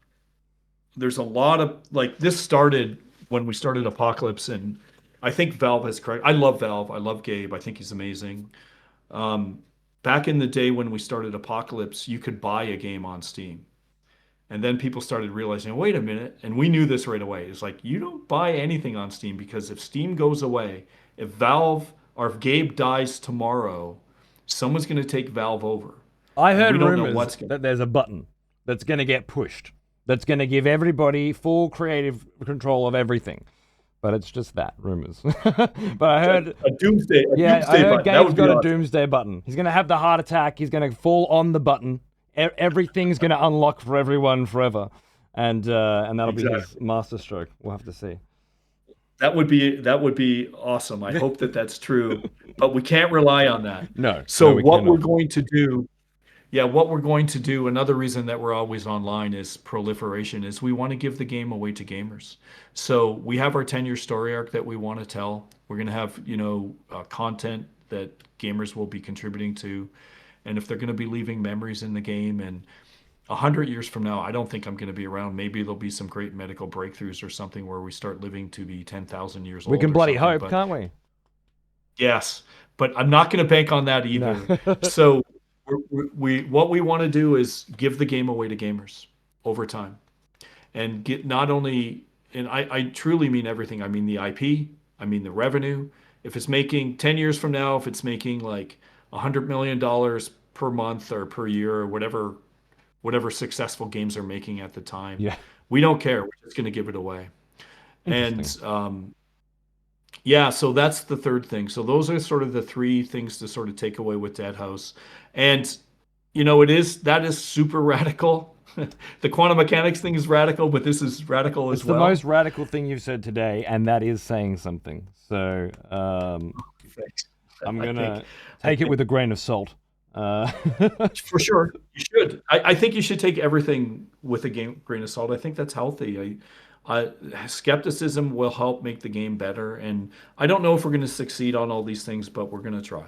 there's a lot of like this started when we started Apocalypse, and I think Valve has correct. I love Valve. I love Gabe. I think he's amazing. Um, Back in the day when we started Apocalypse, you could buy a game on Steam. And then people started realizing, wait a minute, and we knew this right away. It's like you don't buy anything on Steam because if Steam goes away, if Valve or if Gabe dies tomorrow, someone's going to take Valve over, I and heard we don't know rumors what's going. that there's a button that's going to get pushed that's going to give everybody full creative control of everything. But it's just that rumors. But I heard, A yeah, I doomsday heard button. That Gabe's would be got a awesome. doomsday button. He's going to have the heart attack. He's going to fall on the button. Everything's going to unlock for everyone forever, and that'll be his Exactly. master stroke. We'll have to see. That would be awesome. I hope that that's true, but we can't rely on that. No, So no, we what we're cannot. going to do, yeah, what we're going to do, another reason that we're always online is proliferation, is we want to give the game away to gamers. So we have our 10-year story arc that we want to tell. We're going to have, content that gamers will be contributing to. And if they're going to be leaving memories in the game, and 100 years from now, I don't think I'm going to be around. Maybe there'll be some great medical breakthroughs or something where we start living to be 10,000 years We old can or bloody something. hope, But can't we? yes, but I'm not going to bank on that No. either. So what we want to do is give the game away to gamers over time and get not only, and I truly mean everything. I mean the IP, I mean the revenue. If it's making 10 years from now, if it's making like $100 million per month or per year or whatever successful games are making at the time, Yeah. we don't care. We're just going to give it away. Interesting. And yeah, so that's the third thing. So those are sort of the three things to sort of take away with Dead House. And it is that is super radical. The quantum mechanics thing is radical, but this is radical It's as the most well. radical thing you've said today, and that is saying something. So Thanks. I'm I think, gonna I take it think with a grain of salt. Uh, for sure you should. I think you should take everything with a grain of salt. I think that's healthy. Skepticism will help make the game better, and I don't know if we're going to succeed on all these things, but we're going to try.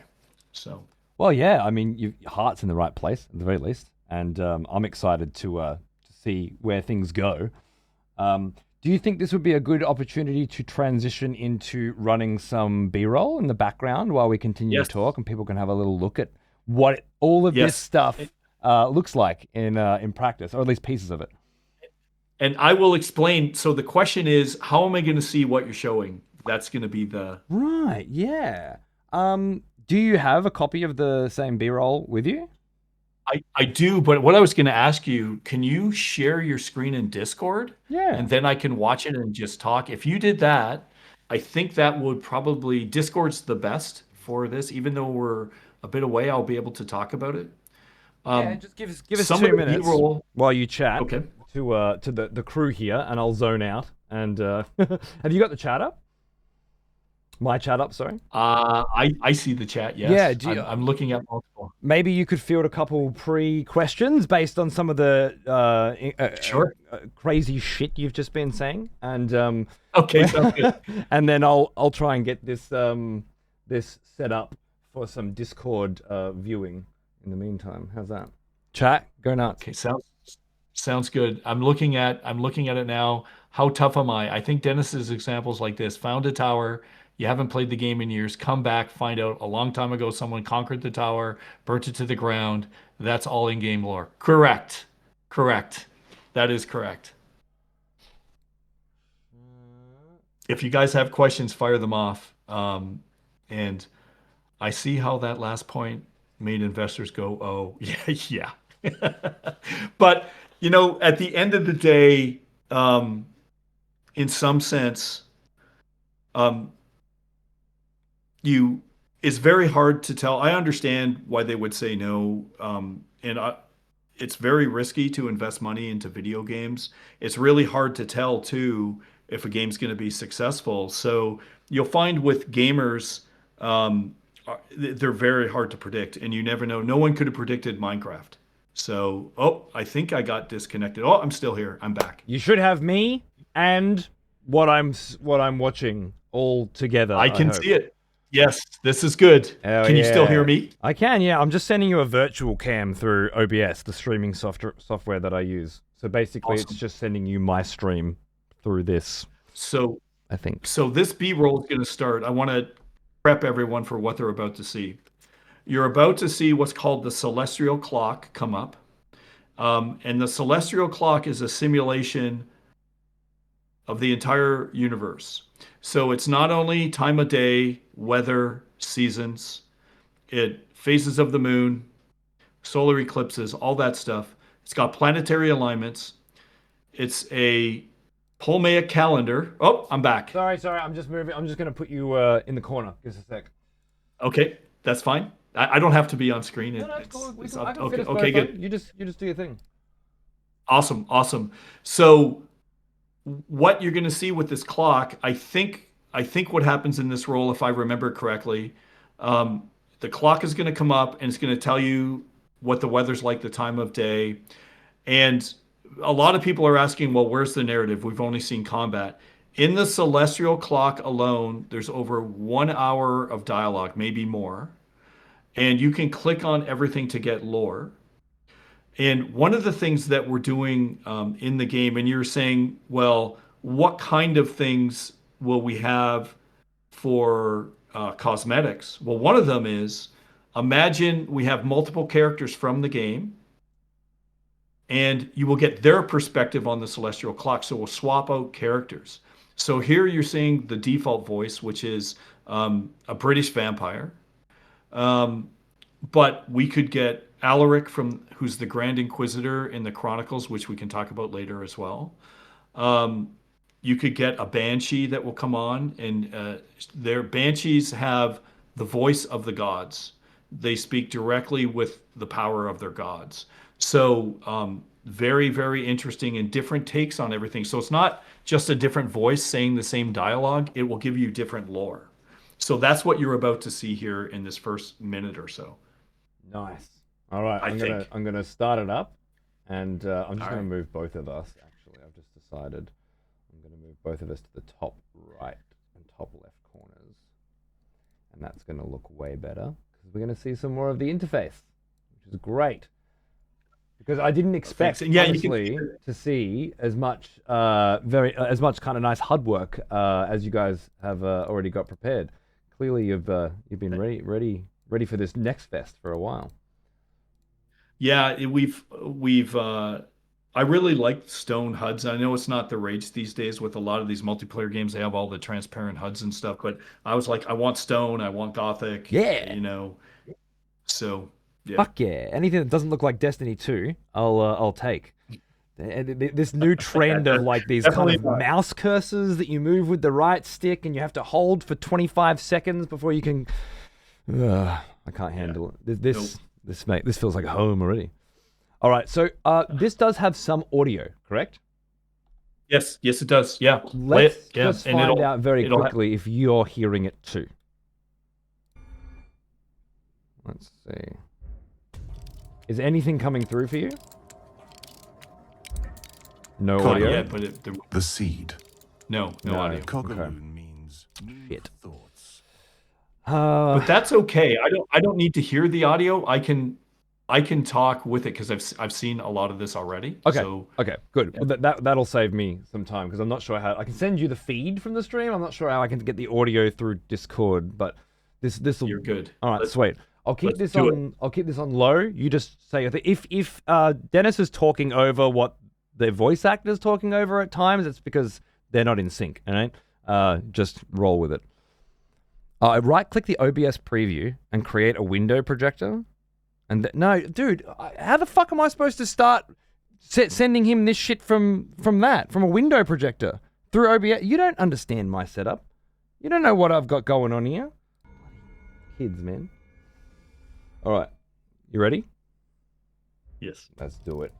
So well, yeah, I mean, your heart's in the right place at the very least, and I'm excited to see where things go. Do you think this would be a good opportunity to transition into running some B-roll in the background while we continue to yes, talk, and people can have a little look at what all of this yes. stuff looks like in practice, or at least pieces of it? And I will explain. So the question is, how am I going to see what you're showing? That's going to be the. Right, yeah. Do you have a copy of the same B-roll with you? I do, but what I was going to ask you, can you share your screen in Discord? And Yeah. then I can watch it and just talk. If you did that, I think that would probably, Discord's the best for this. Even though we're a bit away, I'll be able to talk about it. Yeah, Um, just give us some of two the minutes B-roll, while you chat okay. to the crew here, and I'll zone out. And have you got the chat up? My chat up, sorry. I see the chat. Yeah, Yes, I'm looking at multiple. maybe you could field a couple pre-questions based on some of the Sure. crazy shit you've just been saying, and Okay, sounds good. and then I'll try and get this set up for some Discord viewing in the meantime. How's that? Chat, go nuts. Okay, sounds good. I'm looking at it now. How tough am I? I think Dennis's examples like this: found a tower, you haven't played the game in years, come back, find out a long time ago someone conquered the tower, burnt it to the ground. That's all in-game lore. Correct. Correct. That is correct. If you guys have questions, fire them off. And I see how that last point made investors go, "Oh, yeah, yeah." But at the end of the day, um, in some sense, um, you it's very hard to tell. I understand why they would say no, it's very risky to invest money into video games. It's really hard to tell too if a game's going to be successful. So you'll find with gamers, they're very hard to predict, and you never know. No one could have predicted Minecraft. So, oh, I think I got disconnected. Oh, I'm still here. I'm back. You should have me and what I'm watching all together, I I can hope. see it. Yes, this is good. Oh Can you still hear yeah. me? I can, yeah. I'm just sending you a virtual cam through OBS, the streaming software that I use. So basically it's Awesome. just sending you my stream through this, So, I think. so this B-roll is going to start. I want to prep everyone for what they're about to see. You're about to see what's called the celestial clock come up. And the celestial clock is a simulation of the entire universe. So it's not only time of day, weather, seasons, it phases of the moon, solar eclipses, all that stuff. It's got planetary alignments. It's a Ptolemaic calendar. Oh, I'm back. Sorry, I'm just moving. I'm just gonna put you in the corner. Just a sec. Okay, that's fine. I don't have to be on screen. No, it's cool. It's I up. can fit Okay, us okay, both on. good. You just do your thing. Awesome, awesome. So what you're going to see with this clock, I think what happens in this role, if I remember correctly, the clock is going to come up and it's going to tell you what the weather's like, the time of day, and a lot of people are asking, well, where's the narrative? We've only seen combat. In the celestial clock alone, there's over 1 hour of dialogue, maybe more, and you can click on everything to get lore. And one of the things that we're doing in the game, and you're saying, well, what kind of things will we have for cosmetics? Well, one of them is imagine we have multiple characters from the game, and you will get their perspective on the celestial clock. So we'll swap out characters. So here you're seeing the default voice, which is a British vampire. Um, but we could get Alaric from who's the Grand Inquisitor in the Chronicles, which we can talk about later as well. Um, you could get a Banshee that will come on, and their Banshees have the voice of the gods. They speak directly with the power of their gods. So very, very interesting and different takes on everything. So it's not just a different voice saying the same dialogue, it will give you different lore. So that's what you're about to see here in this first minute or so, Nice. All right, I think. I'm gonna start it up, and I'm just All gonna right. move both of us. Actually, I've just decided I'm gonna move both of us to the top right and top left corners, and that's gonna look way better because we're gonna see some more of the interface, which is great. Because I didn't Thanks. expect, And yeah, you can see honestly, to see as much, as much kind of nice HUD work as you guys have already got prepared. Clearly, you've been ready for this next fest for a while. yeah, we've I really like stone HUDs. I know it's not the rage these days with a lot of these multiplayer games. They have all the transparent HUDs and stuff, but I was like, I want stone, I want gothic, Yeah, you know. So yeah, fuck yeah! Anything that doesn't look like Destiny 2, I'll take. This new trend of like these kind definitely of not. mouse cursors that you move with the right stick and you have to hold for 25 seconds before you can. I can't Yeah, handle it. nope. This feels like home already. All right, so this does have some audio, correct? Yes, yes, it does. Yeah, play Let's it. Yeah, just and find out very it'll have. quickly if you're hearing it too. Let's see. Is anything coming through for you? No Not audio? yet, but The seed. no No. audio. Okay. Cogaloon means moon Shit. of thoughts. Uh, But that's okay. I don't need to hear the audio. I can talk with it because I've seen a lot of this already. okay. So Okay, good. yeah, Well, that'll save me some time because I'm not sure how I can send you the feed from the stream. I'm not sure how I can get the audio through Discord, but this will. you're good. All right, sweet. Let's do it. I'll keep this on low. You just say if Dennis is talking over what the voice actor's talking over at times, it's because they're not in sync. All right. Just roll with it. Right click the OBS preview and create a window projector. And no, dude, how the fuck am I supposed to start sending him this shit from a window projector through OBS? You don't understand my setup. You don't know what I've got going on here. Kids, man. All right, you ready? Yes. Let's do it.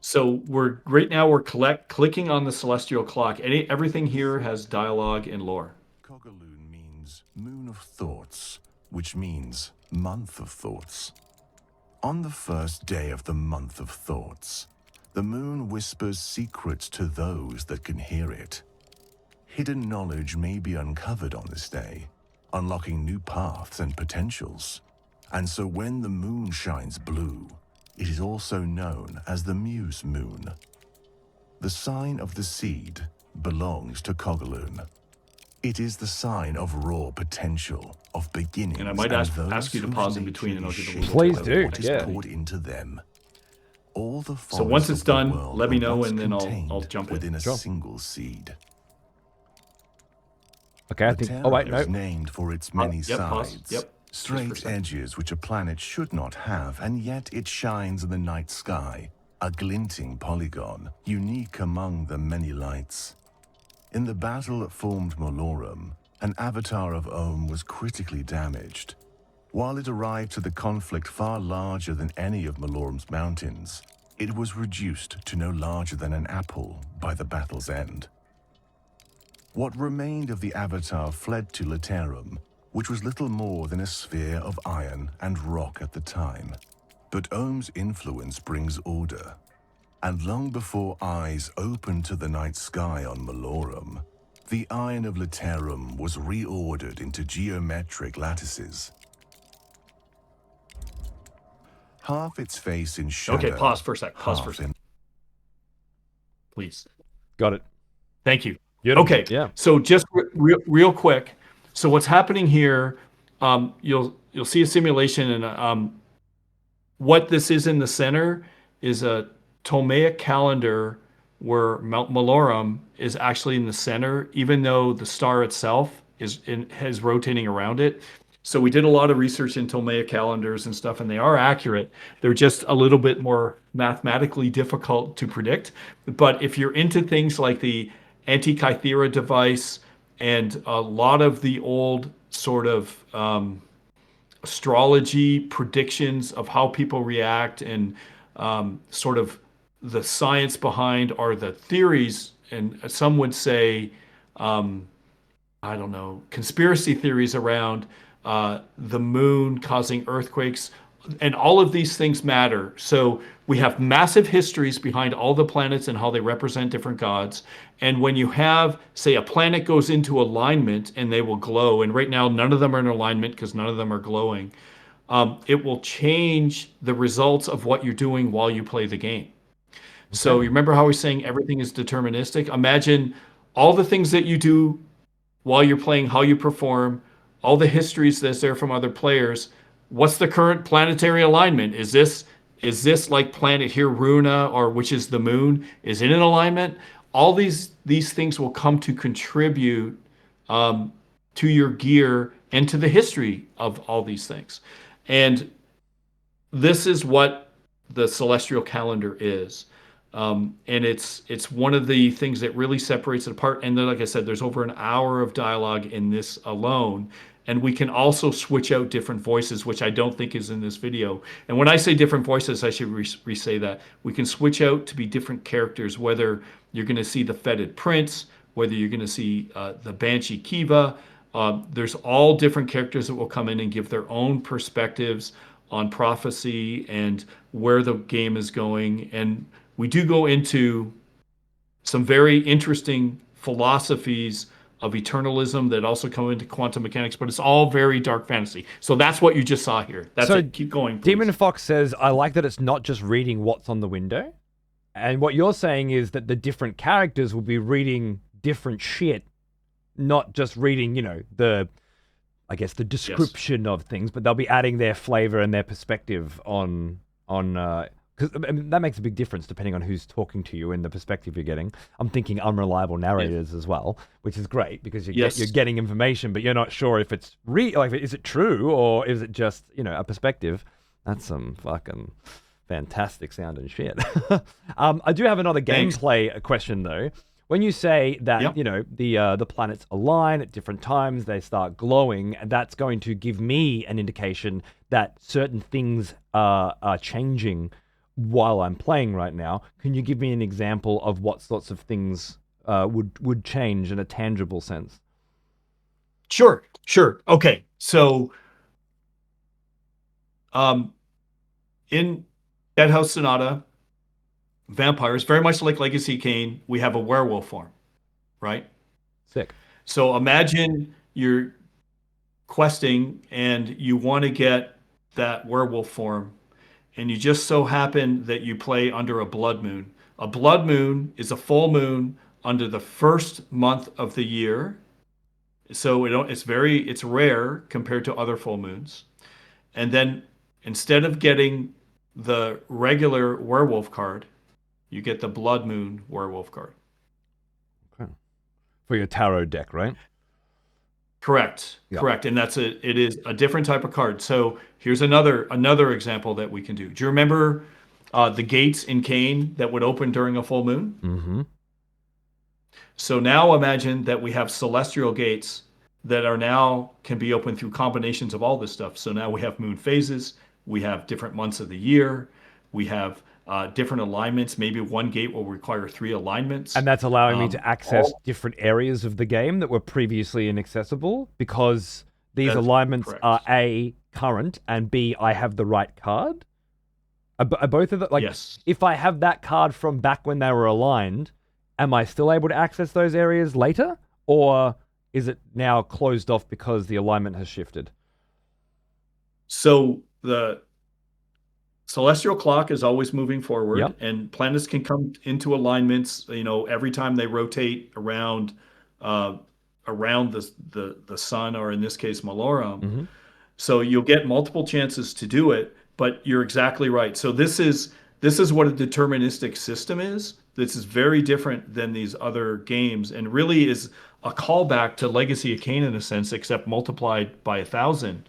So we're right now we're clicking on the celestial clock. Everything here has dialogue and lore. Cogaloon means moon of thoughts, which means month of thoughts. On the first day of the month of thoughts, the moon whispers secrets to those that can hear it. Hidden knowledge may be uncovered on this day, unlocking new paths and potentials. And so when the moon shines blue, it is also known as the Muse Moon. The sign of the seed belongs to Cogaloon. It is the sign of raw potential, of beginnings, And I might ask you to whose pause in nature between, and I'll is give a shaped little Please bit by do, what is yeah. poured into them. All the So once forests it's of the done, world let me were know, once and then I'll contained jump in. within a Sure. single seed. Okay, I The think. Oh wait, Terra no. is named for its many Yep, pause. sides, Yep. Just for a straight second. edges which a planet should not have, and yet it shines in the night sky, a glinting polygon, unique among the many lights. In the battle that formed Molorum, an avatar of Ohm was critically damaged. While it arrived to the conflict far larger than any of Malorum's mountains, it was reduced to no larger than an apple by the battle's end. What remained of the Avatar fled to Laterum, which was little more than a sphere of iron and rock at the time. But Ohm's influence brings order, and long before eyes opened to the night sky on Malorum, the iron of Laterum was reordered into geometric lattices. Half its face in shadow, Okay, pause for a sec. Pause for a half sec, in please. Got it. Thank you. Beautiful. Okay, Yeah. so just real quick. So what's happening here? You'll see a simulation, and what this is in the center is a Ptolemaic calendar where Mount Malorum is actually in the center, even though the star itself is rotating around it. So we did a lot of research in Ptolemaic calendars and stuff, and they are accurate. They're just a little bit more mathematically difficult to predict. But if you're into things like the Antikythera device and a lot of the old sort of astrology predictions of how people react and sort of the science behind or the theories, and some would say, I don't know, conspiracy theories around the moon causing earthquakes, and all of these things matter. So we have massive histories behind all the planets and how they represent different gods. And when you have, say, a planet goes into alignment and they will glow, and right now none of them are in alignment because none of them are glowing, it will change the results of what you're doing while you play the game. So Okay. you remember how we're saying everything is deterministic? Imagine all the things that you do while you're playing, how you perform, all the histories that's there from other players. What's the current planetary alignment? Is this like planet Hiruna, or which is the moon? Is it in alignment? All these things will come to contribute to your gear and to the history of all these things. And this is what the celestial calendar is. And it's one of the things that really separates it apart. And then, like I said, there's over an hour of dialogue in this alone. And we can also switch out different voices, which I don't think is in this video. And when I say different voices, I should re-say that. We can switch out to be different characters, whether you're going to see the Fetid Prince, whether you're going to see the Banshee Kiva. There's all different characters that will come in and give their own perspectives on prophecy and where the game is going. And we do go into some very interesting philosophies of eternalism that also come into quantum mechanics, but it's all very dark fantasy. So that's what you just saw here. That's So it. Keep going, please. Demon Fox says, I like that it's not just reading what's on the window. And what you're saying is that the different characters will be reading different shit, not just reading, I guess the description of things, but they'll be adding their flavor and their perspective because that makes a big difference depending on who's talking to you and the perspective you're getting. I'm thinking unreliable narrators as well, which is great because you're getting information, but you're not sure if it's is it true or is it just a perspective. That's some fucking fantastic sounding shit. I do have another gameplay question though. When you say that the planets align at different times, they start glowing, and that's going to give me an indication that certain things are changing while I'm playing right now. Can you give me an example of what sorts of things would change in a tangible sense? Sure. Okay, so in Dead House Sonata, vampires, very much like Legacy Kane, we have a werewolf form, right? Sick. So imagine you're questing and you want to get that werewolf form, and you just so happen that you play under a blood moon. A blood moon is a full moon under the first month of the year. So it's rare compared to other full moons. And then instead of getting the regular werewolf card, you get the Blood Moon werewolf card. Okay. For your tarot deck, right? Correct. Yep. Correct. And it is a different type of card. So here's another example that we can do. Do you remember the gates in Kane that would open during a full moon? Mm-hmm. So now imagine that we have celestial gates that can be opened through combinations of all this stuff. So now we have moon phases, we have different months of the year, we have different alignments. Maybe one gate will require 3 alignments. And that's allowing me to access different areas of the game that were previously inaccessible because these alignments correct. are A, current, and B, I have the right card. Are both of them? Yes. If I have that card from back when they were aligned, am I still able to access those areas later? Or is it now closed off because the alignment has shifted? So the celestial clock is always moving forward, Yep. and planets can come into alignments, every time they rotate around the sun, or in this case, Malorum. Mm-hmm. So you'll get multiple chances to do it, but you're exactly right. So this is what a deterministic system is. This is very different than these other games, and really is a callback to Legacy of Kain in a sense, except multiplied by 1,000.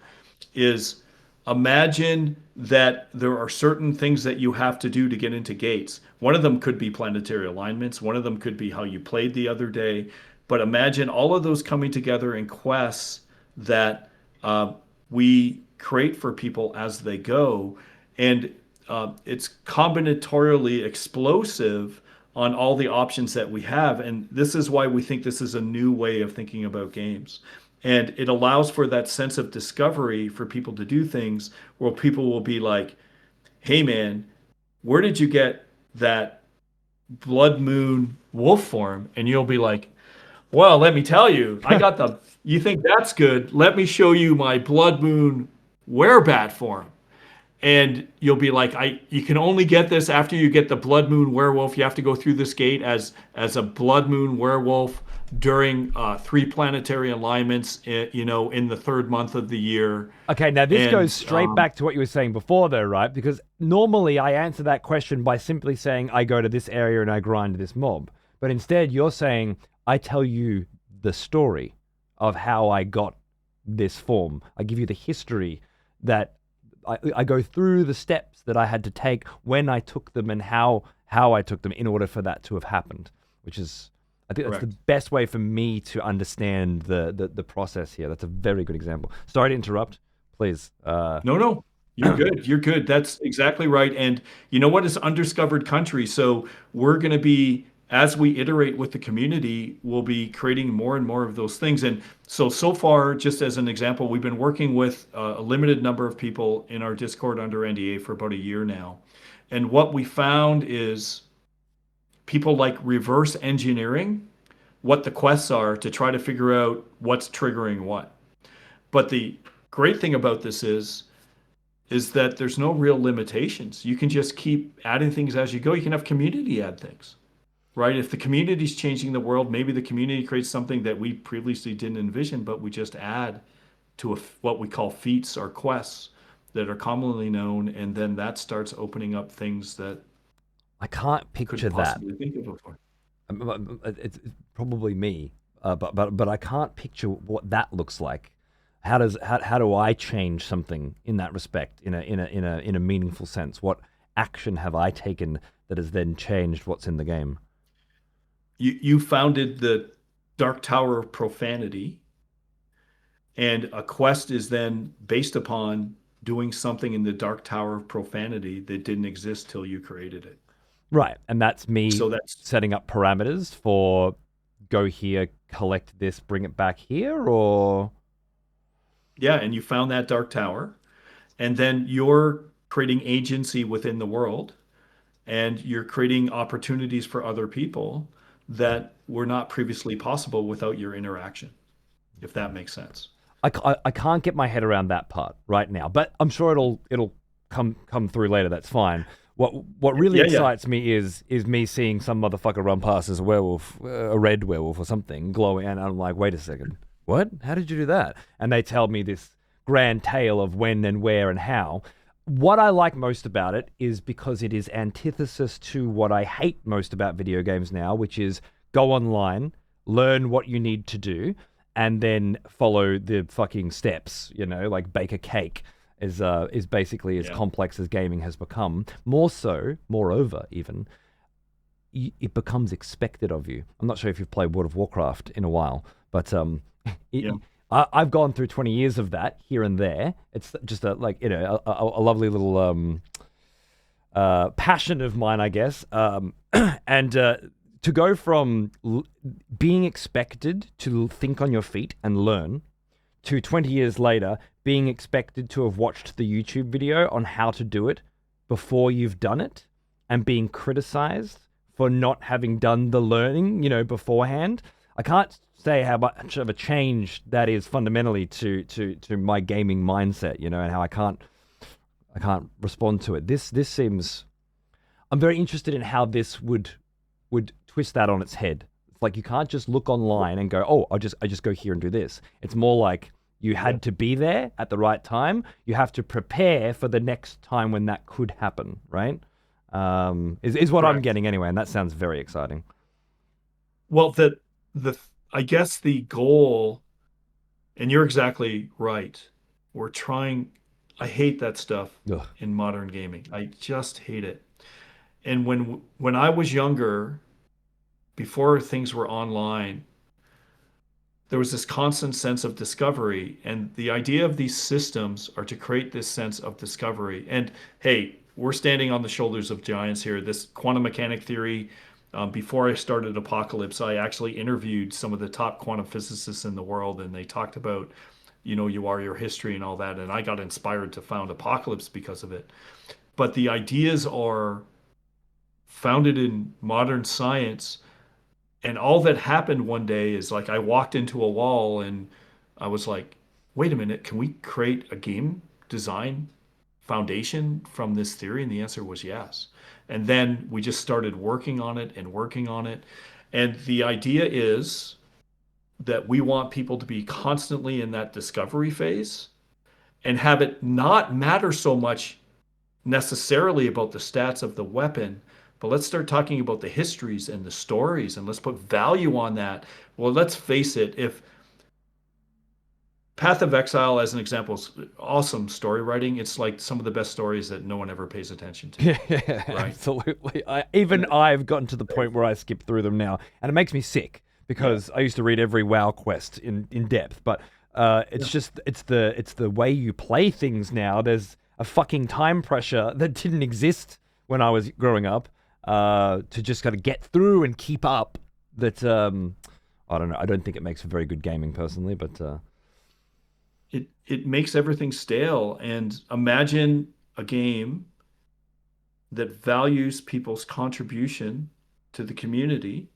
Is imagine that there are certain things that you have to do to get into gates. One of them could be planetary alignments. One of them could be how you played the other day. But imagine all of those coming together in quests that we create for people as they go. And it's combinatorially explosive on all the options that we have. And this is why we think this is a new way of thinking about games. And it allows for that sense of discovery for people to do things where people will be like, hey, man, where did you get that blood moon wolf form? And you'll be like, well, let me tell you, I got the, you think that's good? Let me show you my blood moon werebat form. And you'll be like, you can only get this after you get the blood moon werewolf. You have to go through this gate as a blood moon werewolf during three planetary alignments, in the third month of the year. Okay, now this goes And straight back to what you were saying before, though, right? Because normally I answer that question by simply saying I go to this area and I grind this mob. But instead, you're saying I tell you the story of how I got this form. I give you the history that I go through the steps that I had to take when I took them and how I took them in order for that to have happened, which is, I think that's the correct. best way for me to understand the process here. That's a very good example. Sorry to interrupt. Please. No, no, you're good. You're good. That's exactly right. And you know what? It's undiscovered country. So we're going to be, as we iterate with the community, we'll be creating more and more of those things. And so far, just as an example, we've been working with a limited number of people in our Discord under NDA for about a year now. And what we found is people like reverse engineering what the quests are to try to figure out what's triggering what. But the great thing about this is that there's no real limitations. You can just keep adding things as you go. You can have community add things, right? If the community's changing the world, maybe the community creates something that we previously didn't envision, but we just add to what we call feats or quests that are commonly known, and then that starts opening up things that I can't picture couldn't that. possibly think of before. It's probably me, but I can't picture what that looks like. How do I change something in that respect in a meaningful sense? What action have I taken that has then changed what's in the game? You founded the Dark Tower of Profanity, and a quest is then based upon doing something in the Dark Tower of Profanity that didn't exist till you created it. Right, and that's me So that's setting up parameters for go here, collect this, bring it back here, or yeah, and you found that Dark Tower, and then you're creating agency within the world, and you're creating opportunities for other people that were not previously possible without your interaction, if that makes sense. I can't get my head around that part right now, but I'm sure it'll come through later. That's fine. What really Yeah, yeah. excites me is me seeing some motherfucker run past as a werewolf, a red werewolf or something, glowing, and I'm like, wait a second, what? How did you do that? And they tell me this grand tale of when and where and how. What I like most about it is because it is antithesis to what I hate most about video games now, which is go online, learn what you need to do, and then follow the fucking steps, like bake a cake is basically as Yeah. complex as gaming has become. More so, moreover, even, it becomes expected of you. I'm not sure if you've played World of Warcraft in a while, but Yeah. I've gone through 20 years of that here and there. It's just a lovely little passion of mine, I guess. And to go from being expected to think on your feet and learn to 20 years later being expected to have watched the YouTube video on how to do it before you've done it and being criticized for not having done the learning, beforehand. I can't say how much of a change that is fundamentally to my gaming mindset, and how I can't respond to it. This seems, I'm very interested in how this would twist that on its head. It's like you can't just look online and go, "Oh, I just go here and do this." It's more like you had to be there at the right time. You have to prepare for the next time when that could happen, right? Is what I'm Correct. getting anyway, and that sounds very exciting. Well, the I guess the goal, and you're exactly right. We're trying. I hate that stuff Ugh. in modern gaming. I just hate it. And when I was younger, before things were online, there was this constant sense of discovery. And the idea of these systems are to create this sense of discovery. And hey, we're standing on the shoulders of giants here. This quantum mechanic theory, before I started Apocalypse, I actually interviewed some of the top quantum physicists in the world, and they talked about, you are your history and all that. And I got inspired to found Apocalypse because of it. But the ideas are founded in modern science. And all that happened one day is like I walked into a wall and I was like, wait a minute, can we create a game design foundation from this theory? And the answer was yes. And then we just started working on it and working on it. And the idea is that we want people to be constantly in that discovery phase and have it not matter so much necessarily about the stats of the weapon, but let's start talking about the histories and the stories and let's put value on that. Well, let's face it, if Path of Exile, as an example, is awesome story writing. It's like some of the best stories that no one ever pays attention to, Yeah, right? absolutely. I've gotten to the point where I skip through them now, and it makes me sick because I used to read every WoW quest in depth. But it's just it's the way you play things now. There's a fucking time pressure that didn't exist when I was growing up to just kind of get through and keep up. That I don't know. I don't think it makes for very good gaming personally, but. It makes everything stale. And imagine a game that values people's contribution to the community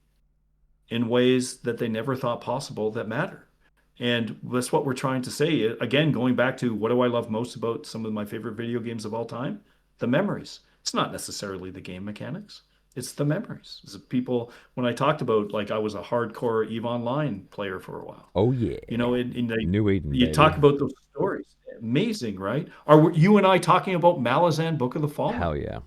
in ways that they never thought possible that matter. And that's what we're trying to say. Again, going back to what do I love most about some of my favorite video games of all time? The memories. It's not necessarily the game mechanics. It's the memories. It's the people, when I talked about, like, I was a hardcore EVE Online player for a while. Oh yeah, New Eden, You baby. talk about those stories. Amazing, right? Are you and I talking about Malazan Book of the Fallen? Hell yeah.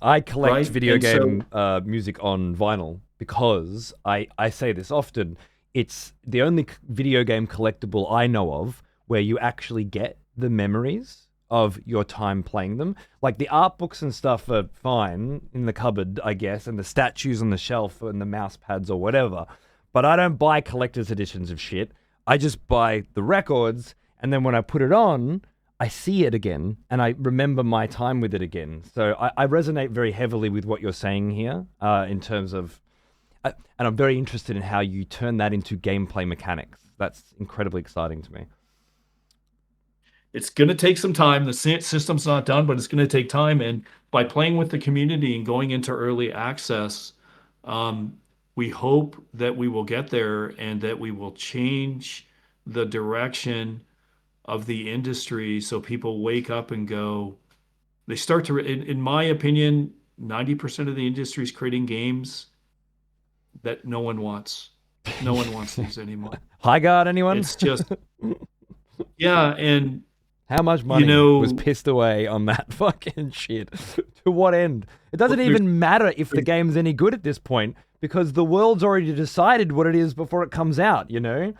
I collect Right? video And so game music on vinyl because I say this often. It's the only video game collectible I know of where you actually get the memories of your time playing them. Like the art books and stuff are fine in the cupboard, I guess, and the statues on the shelf and the mouse pads or whatever. But I don't buy collector's editions of shit. I just buy the records, and then when I put it on, I see it again and I remember my time with it again. So I resonate very heavily with what you're saying here in terms of, and I'm very interested in how you turn that into gameplay mechanics. That's incredibly exciting to me. it's going to take some time. The system's not done, but it's going to take time. And by playing with the community and going into early access, um, we hope that we will get there and that we will change the direction of the industry so people wake up and go, they start to, in my opinion, 90% of the industry is creating games that no one wants. No one wants these anymore. High guard, anyone? It's just, yeah. And, How much you money was know, pissed away on that fucking shit? To what end? It doesn't there's, even matter if the game's any good at this point because the world's already decided what it is before it comes out, you know?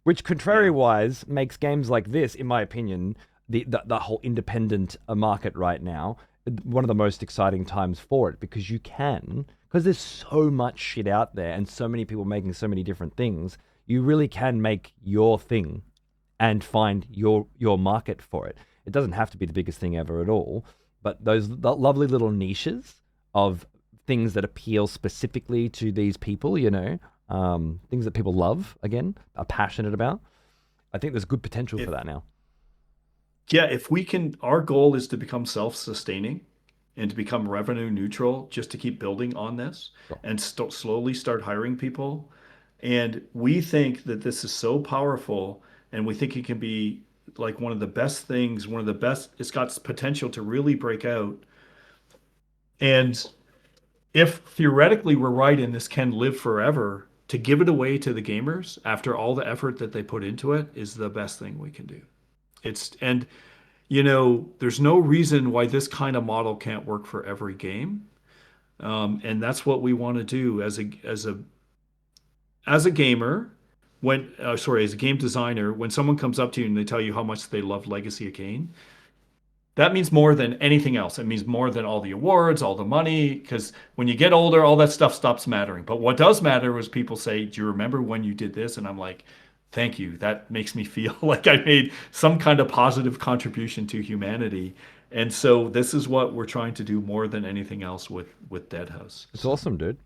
Which, yeah, contrary-wise, makes games like this, in my opinion, the whole independent market right now, one of the most exciting times for it because because there's so much shit out there and so many people making so many different things, you really can make your thing and find your market for it. It doesn't have to be the biggest thing ever at all, but those lovely little niches of things that appeal specifically to these people, you know, things that people love, again, are passionate about. I think there's good potential for if that now. yeah, if we can, our goal is to become self-sustaining and to become revenue neutral, just to keep building on this Sure. and slowly start hiring people. And we think that this is so powerful, and we think it can be like one of the best things, one of the best, it's got potential to really break out. And if theoretically we're right and this can live forever, to give it away to the gamers after all the effort that they put into it is the best thing we can do. And there's no reason why this kind of model can't work for every game. And that's what we want to do as a gamer. As a game designer, when someone comes up to you and they tell you how much they love Legacy of Kain, that means more than anything else. It means more than all the awards, all the money, because when you get older, all that stuff stops mattering. But what does matter is people say, do you remember when you did this? And I'm like, thank you. That makes me feel like I made some kind of positive contribution to humanity. And so this is what we're trying to do more than anything else with Dead House. It's awesome, dude.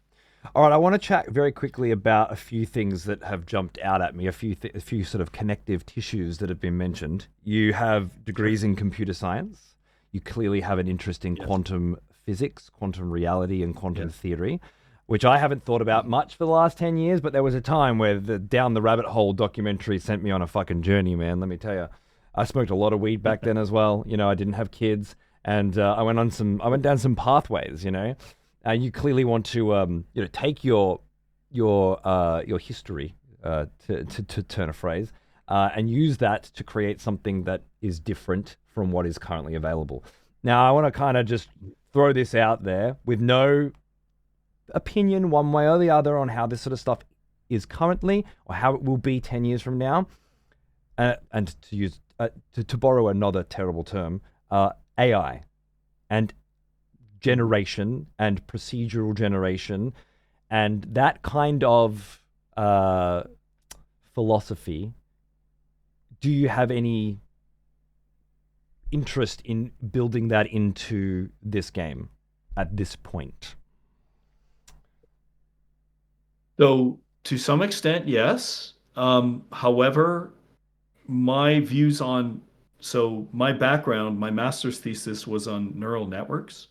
All right, I want to chat very quickly about a few things that have jumped out at me, a few sort of connective tissues that have been mentioned. You have degrees in computer science. You clearly have an interest in Yes. quantum physics, quantum reality, and quantum Yes. theory, which I haven't thought about much for the last 10 years, but there was a time where the Down the Rabbit Hole documentary sent me on a fucking journey, man, let me tell you. I smoked a lot of weed back then as well. You know, I didn't have kids, and I went down some pathways, you know. You clearly want to, take your history, to turn a phrase, and use that to create something that is different from what is currently available. Now, I want to kind of just throw this out there with no opinion one way or the other on how this sort of stuff is currently or how it will be 10 years from now. And to use to borrow another terrible term, AI and generation and procedural generation and that kind of philosophy. Do you have any interest in building that into this game at this point? So to some extent, yes. However, my views on my background, my master's thesis was on neural networks.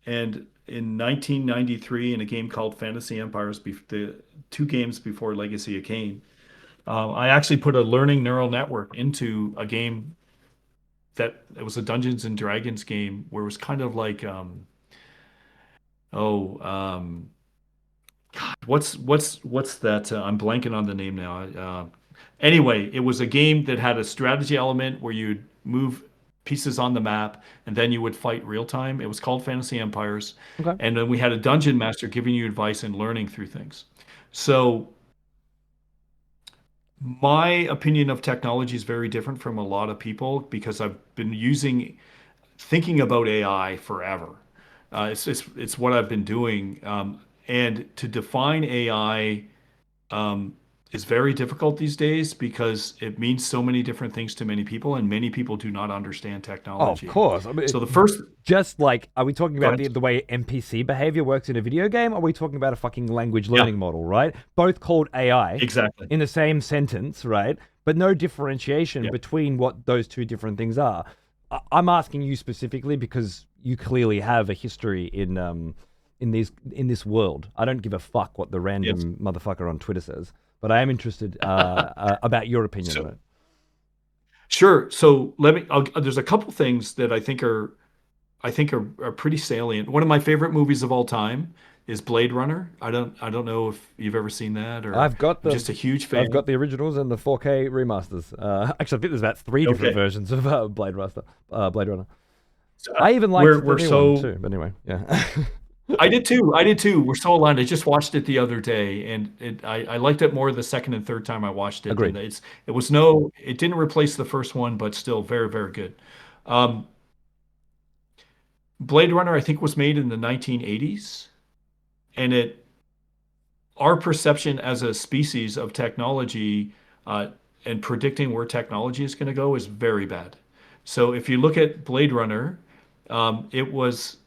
And in 1993, in a game called Fantasy Empires, the 2 games before Legacy of Kain, I actually put a learning neural network into a game that it was a Dungeons and Dragons game where it was kind of like, oh, God, what's that? I'm blanking on the name now. Anyway, it was a game that had a strategy element where you'd move pieces on the map and then you would fight real time. It was called Fantasy Empires. Okay. And then we had a dungeon master giving you advice and learning through things. So my opinion of technology is very different from a lot of people because I've been thinking about AI forever. It's what I've been doing. And to define AI is very difficult these days because it means so many different things to many people, and many people do not understand Oh, of technology. course. I mean, So the first, just like, are we talking go about ahead. the way NPC behavior works in a video game? Or are we talking about a fucking language Yeah, learning model, right? Both called AI exactly. in the same sentence, right? But no differentiation Yeah. between what those two different things are. I'm asking you specifically because you clearly have a history in this world. I don't give a fuck what the Yes. random motherfucker on Twitter says, but I am interested about your opinion on So it. sure. So there's a couple things that I think are pretty salient. One of my favorite movies of all time is Blade Runner. I don't know if you've ever seen that or I've got I'm the just a huge I've fan. got the originals and the 4K remasters. Actually, I think there's about three different Okay. versions of Blade Runner. So, I even we're liked the we're new one so too. But anyway, yeah. I did too. I did too. We're so aligned. I just watched it the other day, and I liked it more the second and third time I watched it. And Agreed. it didn't replace the first one, but still very, very good. Um, Blade Runner, I think, was made in the 1980s, and our perception as a species of technology uh, and predicting where technology is going to go is very bad. So if you look at Blade Runner, it was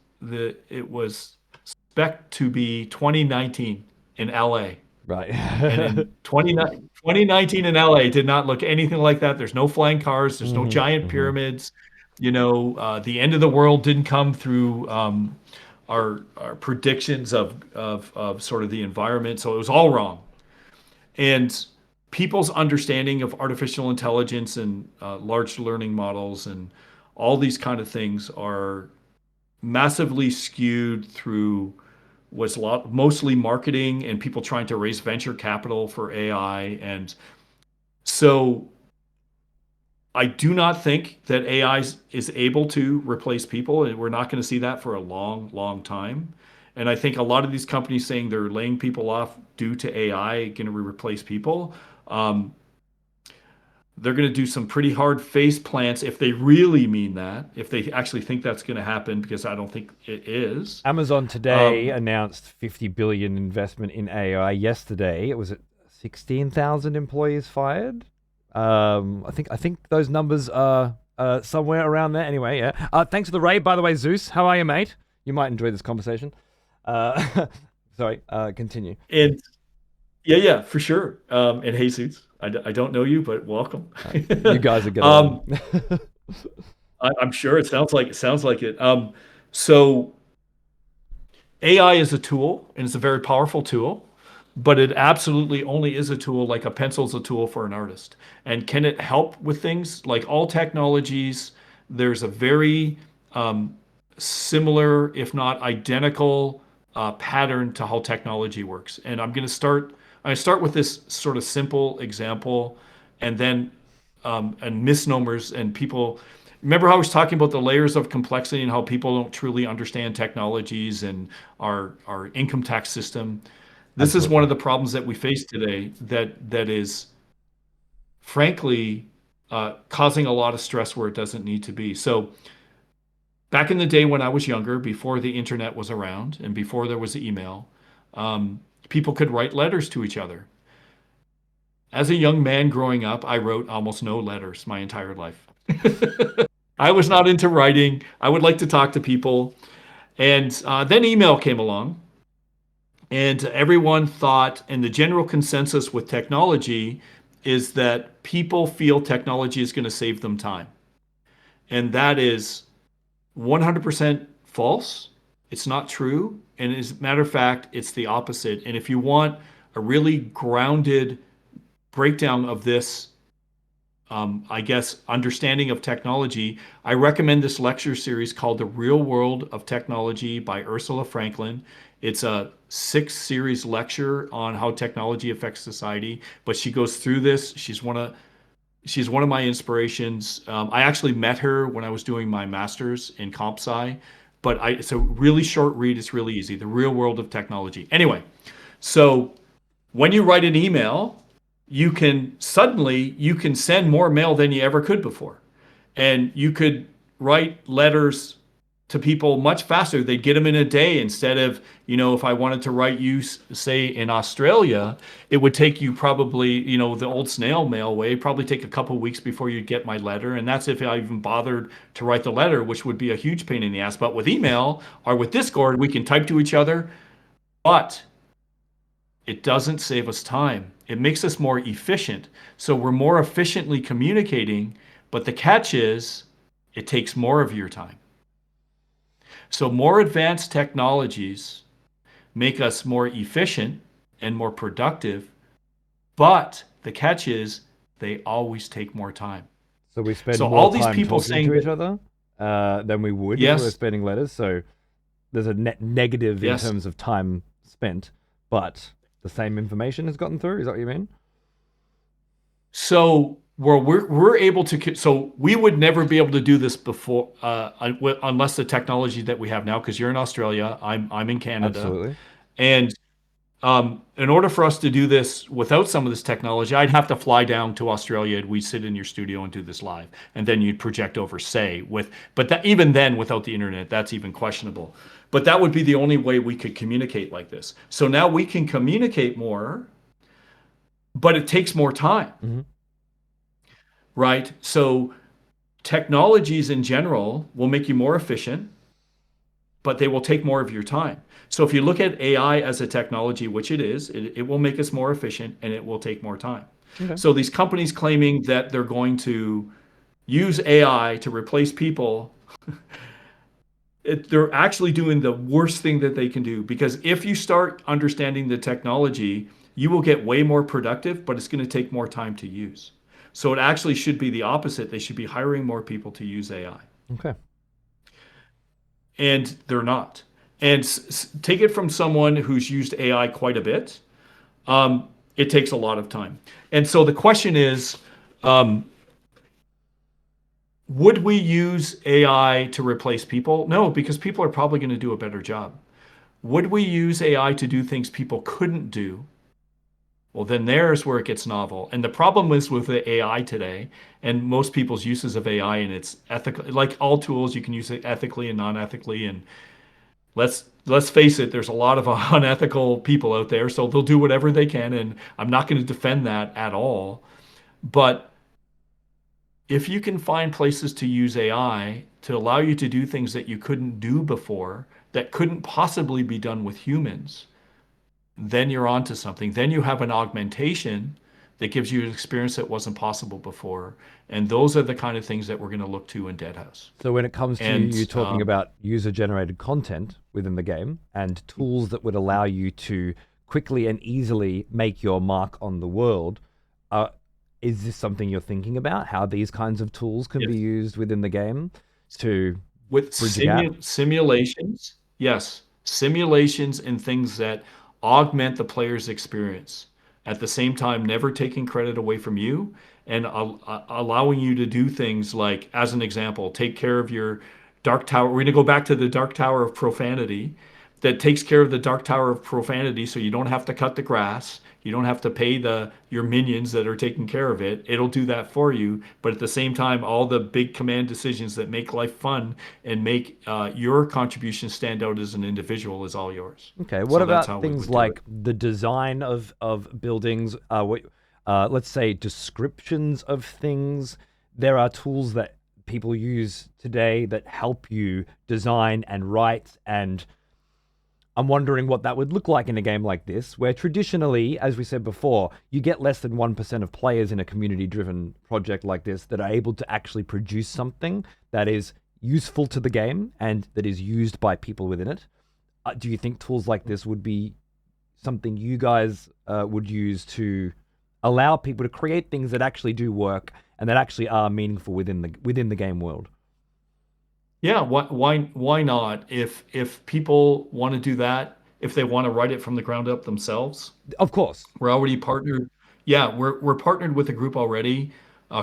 spec to be 2019 in LA. Right. And in 2019 in LA did not look anything like that. There's no flying cars. There's no hmm giant hmm pyramids. The end of the world didn't come through our predictions of sort of the environment. So it was all wrong. And people's understanding of artificial intelligence and large learning models and all these kind of things are massively skewed through mostly marketing and people trying to raise venture capital for AI. And so I do not think that AI is able to replace people, and we're not going to see that for a long, long time. And I think a lot of these companies saying they're laying people off due to AI going to replace people. Um, they're going to do some pretty hard face plants if they really mean that, if they actually think that's going to happen, because I don't think it is. Amazon today Um, announced 50 billion investment in AI. Yesterday, it was at 16,000 employees fired. I think those numbers are somewhere around there. Anyway, yeah. Thanks for the raid, by the way, Zeus. How are you, mate? You might enjoy this conversation. Sorry. Continue. And yeah, for sure. And Jesus, I don't know you, but welcome. You guys are get um, along. I'm sure it sounds like it. So AI is a tool, and it's a very powerful tool, but it absolutely only is a tool, like a pencil's a tool for an artist. And can it help with things? Like all technologies, there's a very similar, if not identical, pattern to how technology works. And I start with this sort of simple example, and then and misnomers and people. Remember how I was talking about the layers of complexity and how people don't truly understand technologies and our income tax system. This is one Absolutely. of the problems that we face today that is frankly causing a lot of stress where it doesn't need to be. So back in the day when I was younger, before the internet was around and before there was email, people could write letters to each other. As a young man growing up, I wrote almost no letters my entire life. I was not into writing. I would like to talk to people. And then email came along, and everyone thought, and the general consensus with technology is that people feel technology is going to save them time. And that is 100% false. It's not true. And as a matter of fact, it's the opposite. And if you want a really grounded breakdown of this, I guess, understanding of technology, I recommend this lecture series called The Real World of Technology by Ursula Franklin. It's a 6 series lecture on how technology affects society, but she goes through this. She's one of my inspirations. I actually met her when I was doing my master's in comp sci, but it's a really short read. It's really easy. The Real World of Technology. Anyway, so when you write an email, you can send more mail than you ever could before. And you could write letters to people much faster. They'd get them in a day instead of, if I wanted to write you, say in Australia, it would take you probably, the old snail mail way, probably take a couple of weeks before you'd get my letter. And that's if I even bothered to write the letter, which would be a huge pain in the ass. But with email or with Discord, we can type to each other. But it doesn't save us time. It makes us more efficient. So we're more efficiently communicating, but the catch is it takes more of your time. So more advanced technologies make us more efficient and more productive, but the catch is they always take more time. So we spend So more all these time people talking saying to each that, other than we would if we were yes, spending letters. So there's a net negative in yes. terms of time spent, but the same information has gotten through. Is that what you mean? So we're able to, so we would never be able to do this before unless the technology that we have now, because you're in Australia, I'm in Canada, Absolutely. and in order for us to do this without some of this technology, I'd have to fly down to Australia and we'd sit in your studio and do this live, and then you'd project over, say, but that even then without the internet, that's even questionable. But that would be the only way we could communicate like this. So now we can communicate more, but it takes more time. Mm-hmm. Right? So technologies in general will make you more efficient, but they will take more of your time. So if you look at AI as a technology, which it is, it will make us more efficient and it will take more time. Okay. So these companies claiming that they're going to use AI to replace people, they're actually doing the worst thing that they can do, because if you start understanding the technology, you will get way more productive, but it's going to take more time to use. So it actually should be the opposite. They should be hiring more people to use AI. Okay. And they're not. And take it from someone who's used AI quite a bit. It takes a lot of time. And so the question is, would we use AI to replace people? No, because people are probably going to do a better job. Would we use AI to do things people couldn't do? Well, then there's where it gets novel. And the problem is with the AI today, and most people's uses of AI, and it's ethical. Like all tools, you can use it ethically and non-ethically. And let's face it, there's a lot of unethical people out there, so they'll do whatever they can. And I'm not going to defend that at all. But if you can find places to use AI to allow you to do things that you couldn't do before, that couldn't possibly be done with humans, then you're onto something. Then you have an augmentation that gives you an experience that wasn't possible before. And those are the kind of things that we're going to look to in Deadhouse. So when it comes to And you talking about user-generated content within the game and tools that would allow you to quickly and easily make your mark on the world, is this something you're thinking about? How these kinds of tools can be yes, used within the game to with bridge a gap? simulations, yes, simulations and things that augment the player's experience. At the same time, never taking credit away from you and allowing you to do things like, as an example, take care of your Dark Tower. We're going to go back to the Dark Tower of Profanity that takes care of the Dark Tower of Profanity so you don't have to cut the grass. You don't have to pay your minions that are taking care of it. It'll do that for you. But at the same time, all the big command decisions that make life fun and make your contribution stand out as an individual is all yours. Okay, what So that's about how we things would do it. like the design of buildings? Let's say descriptions of things. There are tools that people use today that help you design and write, and I'm wondering what that would look like in a game like this, where traditionally, as we said before, you get less than 1% of players in a community-driven project like this that are able to actually produce something that is useful to the game and that is used by people within it. Do you think tools like this would be something you guys would use to allow people to create things that actually do work and that actually are meaningful within the game world? Yeah, why not? If people want to do that, if they want to write it from the ground up themselves, Of course. we're already partnered. Yeah, we're partnered with a group already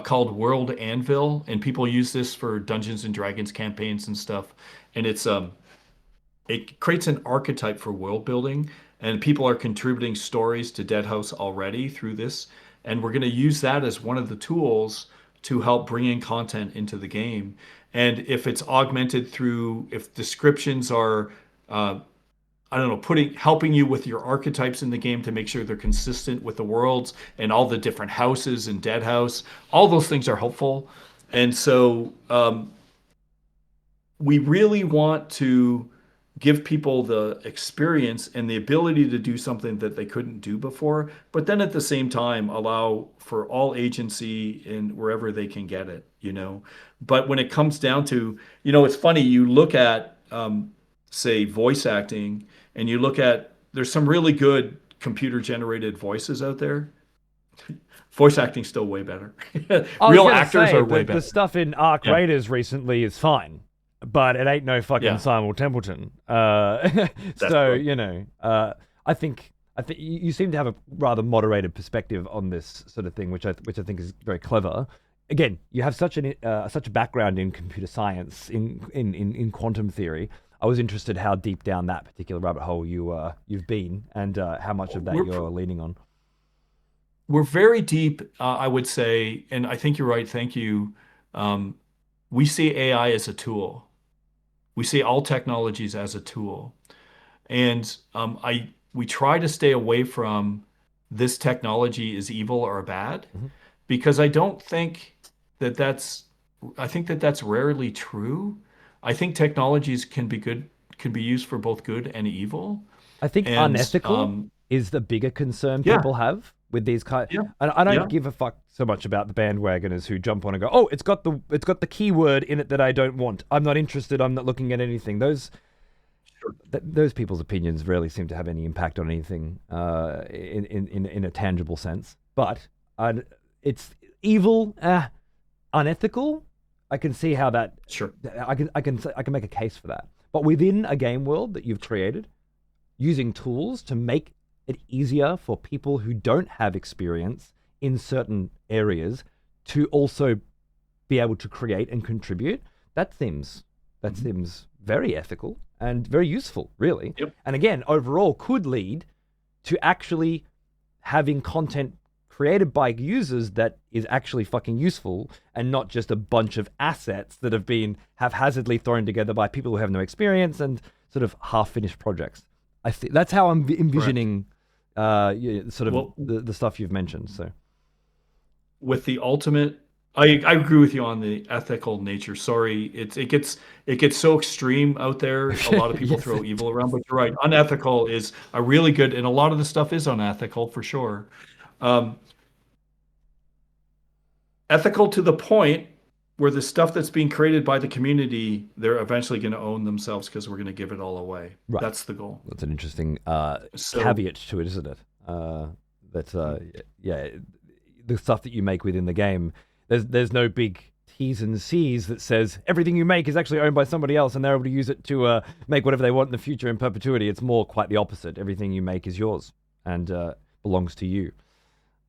called World Anvil, and people use this for Dungeons and Dragons campaigns and stuff. And it creates an archetype for world building, and people are contributing stories to Deadhouse already through this. And we're going to use that as one of the tools to help bring in content into the game. And if it's augmented through, if descriptions are, I don't know, helping you with your archetypes in the game to make sure they're consistent with the worlds and all the different houses in Deadhouse, all those things are helpful. And so we really want to give people the experience and the ability to do something that they couldn't do before, but then at the same time allow for all agency in wherever they can get it, you know. But when it comes down to, it's funny, you look at, say, voice acting, and you look at, there's some really good computer generated voices out there. Voice acting's still way better. I was Real gonna actors say are way the better. stuff in Arc Yeah. Raiders recently is fine, but it ain't no fucking Yeah. Simul Templeton. That's So true. I think you seem to have a rather moderated perspective on this sort of thing, which I think is very clever. Again, you have such a background in computer science, in quantum theory. I was interested how deep down that particular rabbit hole you've been, and how much of that We're you're leaning on. we're very deep, I would say, and I think you're right. Thank you. Um, we see AI as a tool. We see all technologies as a tool, and we try to stay away from this technology is evil or bad, Mhm. because I don't think that that's. I think that that's rarely true. I think technologies can be used for both good and evil, I think and unethical is the bigger concern yeah, people have with these kind. yeah, And I don't yeah. give a fuck so much about the bandwagoners who jump on and go, "Oh, it's got the keyword in it that I don't want. I'm not interested. I'm not looking at anything." Those people's opinions rarely seem to have any impact on anything in a tangible sense. But it's evil, unethical. I can see how that. Sure. I can make a case for that. But within a game world that you've created, using tools to make it easier for people who don't have experience in certain areas to also be able to create and contribute, that seems very ethical and very useful, really. Yep. And again, overall could lead to actually having content created by users that is actually fucking useful and not just a bunch of assets that have been haphazardly thrown together by people who have no experience and sort of half-finished projects. I think that's how I'm envisioning sort of Well, the stuff you've mentioned. So with the ultimate I agree with you on the ethical nature. Sorry, it gets so extreme out there. A lot of people Yes. throw evil around, but you're right. Unethical is a really good, and a lot of the stuff is unethical for sure. Um, Ethical to the point where the stuff that's being created by the community, they're eventually going to own themselves because we're going to give it all away. Right. That's the goal. That's an interesting So caveat to it, isn't it? That yeah, the stuff that you make within the game, there's no big T's and C's that says everything you make is actually owned by somebody else and they're able to use it to make whatever they want in the future in perpetuity. It's more quite the opposite. Everything you make is yours and belongs to you.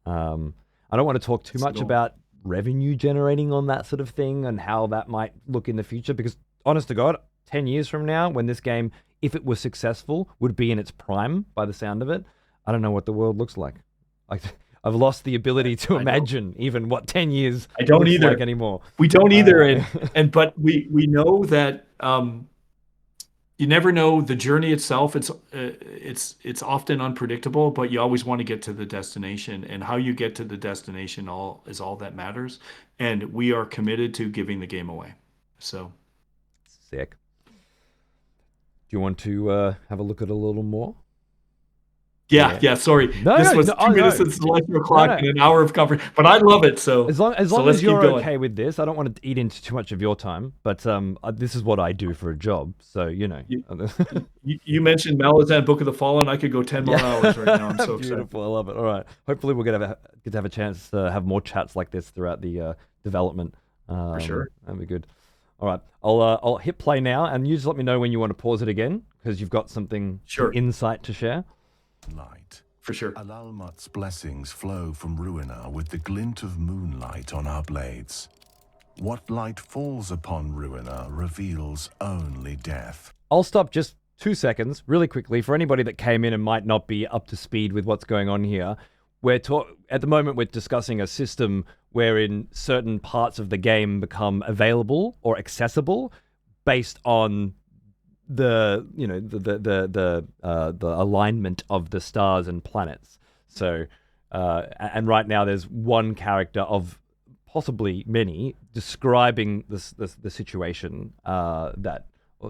I don't want to talk too That's the much goal. about revenue generating on that sort of thing and how that might look in the future because honest to God, 10 years from now when this game, if it was successful, would be in its prime by the sound of it, I don't know what the world looks like. Like I've lost the ability to I don't, imagine even what 10 years I don't looks like either. anymore. We don't either, Uh, but we know that you never know the journey itself. It's often unpredictable, but you always want to get to the destination, and how you get to the destination all that matters. And we are committed to giving the game away. So Sick. Do you want to have a look at a little more? yeah. Sorry, No, this no, was no, two oh, minutes no, since the electrical no, clock no. and an hour of conversation, but I love it. As So long let's as keep you're going. okay with this, I don't want to eat into too much of your time, but this is what I do for a job, so you know. You, you mentioned Malazan Book of the Fallen. I could go 10 more hours right now. I'm so excited. Beautiful. I love it. All right. Hopefully, we'll get to have a chance to have more chats like this throughout the development. For sure. That'd be good. All right. I'll hit play now, and you just let me know when you want to pause it again because you've got some Sure. insight to share. Light. For sure. Alalmut's blessings flow from Ruina with the glint of moonlight on our blades. What light falls upon Ruina reveals only death. I'll stop just 2 seconds, really quickly, for anybody that came in and might not be up to speed with what's going on here. At the moment, we're discussing a system wherein certain parts of the game become available or accessible based on the alignment of the stars and planets. So, and right now there's one character of possibly many describing the situation or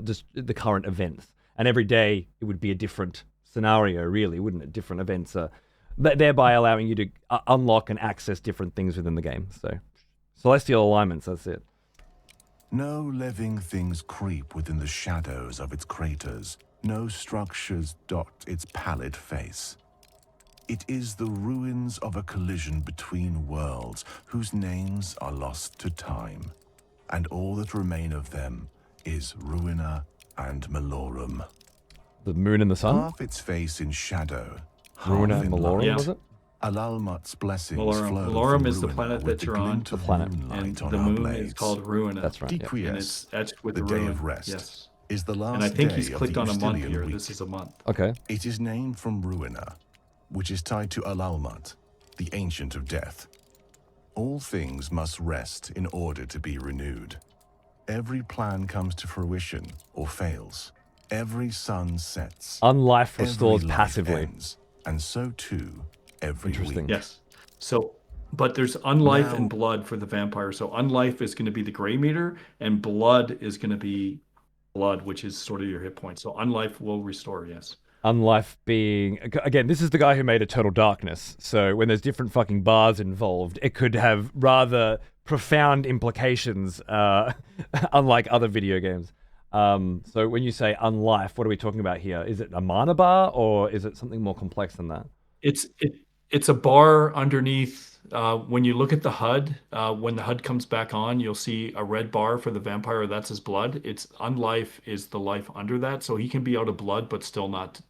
just the current events. And every day it would be a different scenario, really, wouldn't it? Different events, thereby allowing you to unlock and access different things within the game. So, celestial alignments, that's it. No living things creep within the shadows of its craters. No structures dot its pallid face. It is the ruins of a collision between worlds whose names are lost to time. And all that remain of them is Ruina and Malorum. The moon and the sun? Half its face in shadow, Ruina half and in Malorum, light. was it? Alalmut's blessings Malorum. flow Malorum from is the Ruina planet with that you're the on, glint of The planet. moonlight and on the our moon blades. is called Ruina. That's right. Yeah. Dequius, And it's etched with the the day ruin. of rest, Yes. is the last And I think day he's of clicked the on a month Eustilian here. week. This is a month. Okay. It is named from Ruina, which is tied to Alalmut, the Ancient of Death. All things must rest in order to be renewed. Every plan comes to fruition or fails. Every sun sets. Unlife Every restores life passively. ends, and so too every Interesting. week. Yes. So, but there's unlife Now- and blood for the vampire. So unlife is going to be the gray meter, and blood is going to be blood, which is sort of your hit point. So unlife will restore. Yes. Unlife being again, this is the guy who made Eternal Darkness. So when there's different fucking bars involved, it could have rather profound implications, unlike other video games. So when you say unlife, what are we talking about here? Is it a mana bar or is it something more complex than that? It's a bar underneath. When you look at the HUD, when the HUD comes back on, you'll see a red bar for the vampire. That's his blood. It's unlife is the life under that, so he can be out of blood, but still not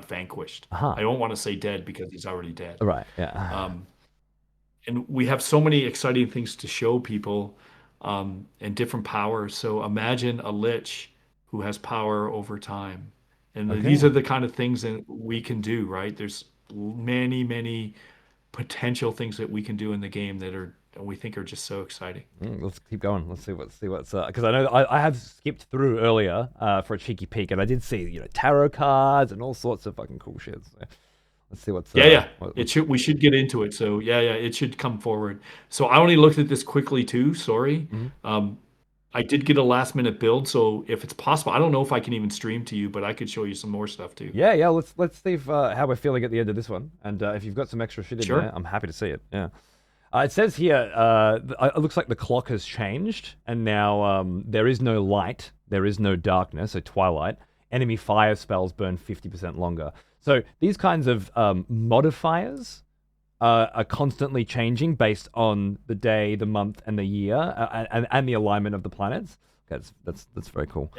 vanquished. Uh-huh. I don't want to say dead because he's already dead. Right. Yeah. And we have so many exciting things to show people, and different powers. So imagine a lich who has power over time, and these Okay. are the kind of things that we can do. Right? There's many potential things that we can do in the game that we think are just so exciting. Let's keep going. Let's see what's because I know I have skipped through earlier for a cheeky peek, and I did see tarot cards and all sorts of fucking cool shit. So Let's see what's Yeah, yeah. It what's should we should get into it. So yeah, yeah, it should come forward. So I only looked at this quickly too, sorry. Mhm. Um, I did get a last minute build, so if it's possible, I don't know if I can even stream to you, but I could show you some more stuff too. Yeah, yeah. Let's see if, how we're feeling at the end of this one, and if you've got some extra shit in there, Sure. I'm happy to see it. Yeah. It says here, it looks like the clock has changed, and now there is no light, there is no darkness, so twilight. Enemy fire spells burn 50% longer. So these kinds of modifiers are constantly changing based on the day, the month, and the year, and the alignment of the planets. That's very cool.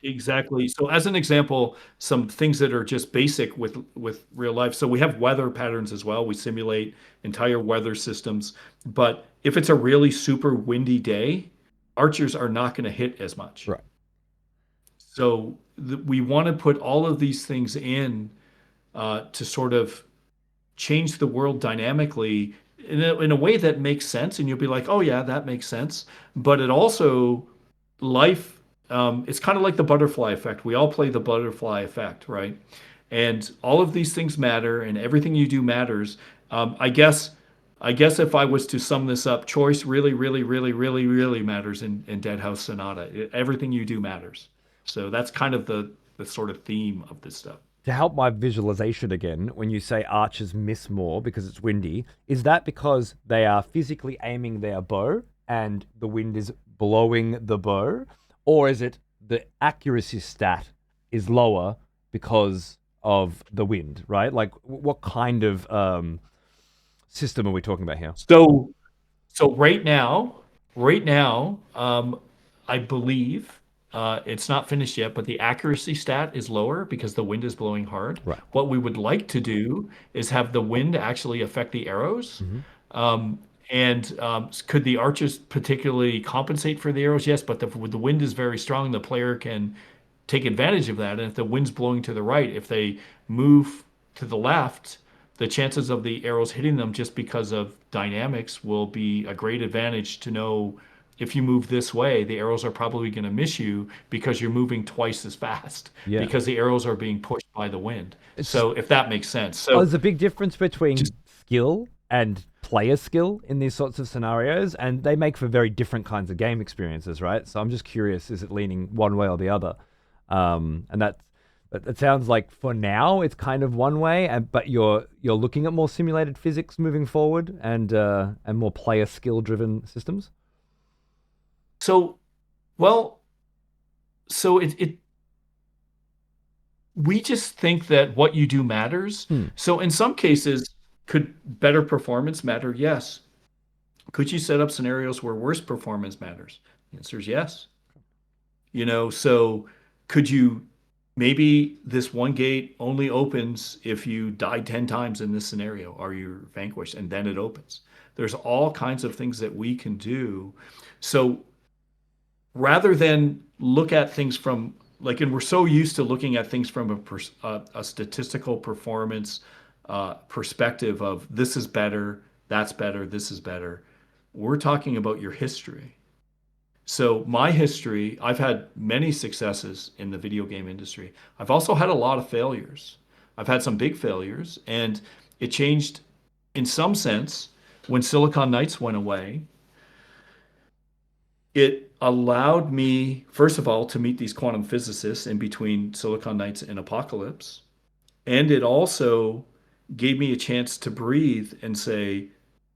Exactly. So as an example, some things that are just basic with real life. So we have weather patterns as well. We simulate entire weather systems. But if it's a really super windy day, archers are not going to hit as much. Right. So we want to put all of these things in to sort of change the world dynamically in a way that makes sense. And you'll be like, oh, yeah, that makes sense. But it also, life, it's kind of like the butterfly effect. We all play the butterfly effect, right? And all of these things matter and everything you do matters. I guess if I was to sum this up, choice really, really, really, really, really matters in Dead House Sonata. Everything you do matters. So that's kind of the sort of theme of this stuff. To help my visualization again, when you say archers miss more because it's windy, is that because they are physically aiming their bow and the wind is blowing the bow? Or is it the accuracy stat is lower because of the wind, right? Like, what kind of system are we talking about here? So so right now, I believe it's not finished yet, but the accuracy stat is lower because the wind is blowing hard. Right. What we would like to do is have the wind actually affect the arrows. Hmm. Um, and could the archers particularly compensate for the arrows? Yes, but the wind is very strong. The player can take advantage of that. And if the wind's blowing to the right, if they move to the left, the chances of the arrows hitting them just because of dynamics will be a great advantage to know if you move this way, the arrows are probably going to miss you because you're moving twice as fast Yeah. because the arrows are being pushed by the wind. It's So if that makes sense. Oh, So there's a big difference between just skill and player skill in these sorts of scenarios, and they make for very different kinds of game experiences, right? So I'm just curious, is it leaning one way or the other? And that sounds like for now it's kind of one way, but you're looking at more simulated physics moving forward and more player skill driven systems. so well, so it we just think that what you do matters. Hmm. So in some cases, could better performance matter? Yes. Could you set up scenarios where worse performance matters? The answer is yes. So could you maybe this one gate only opens if you die 10 times in this scenario or you're vanquished and then it opens. There's all kinds of things that we can do. So rather than look at things from like, and we're so used to looking at things from a statistical performance perspective of this is better, that's better, this is better. We're talking about your history. So my history, I've had many successes in the video game industry. I've also had a lot of failures. I've had some big failures, and it changed in some sense when Silicon Knights went away. It allowed me, first of all, to meet these quantum physicists in between Silicon Knights and Apocalypse. And it also gave me a chance to breathe and say,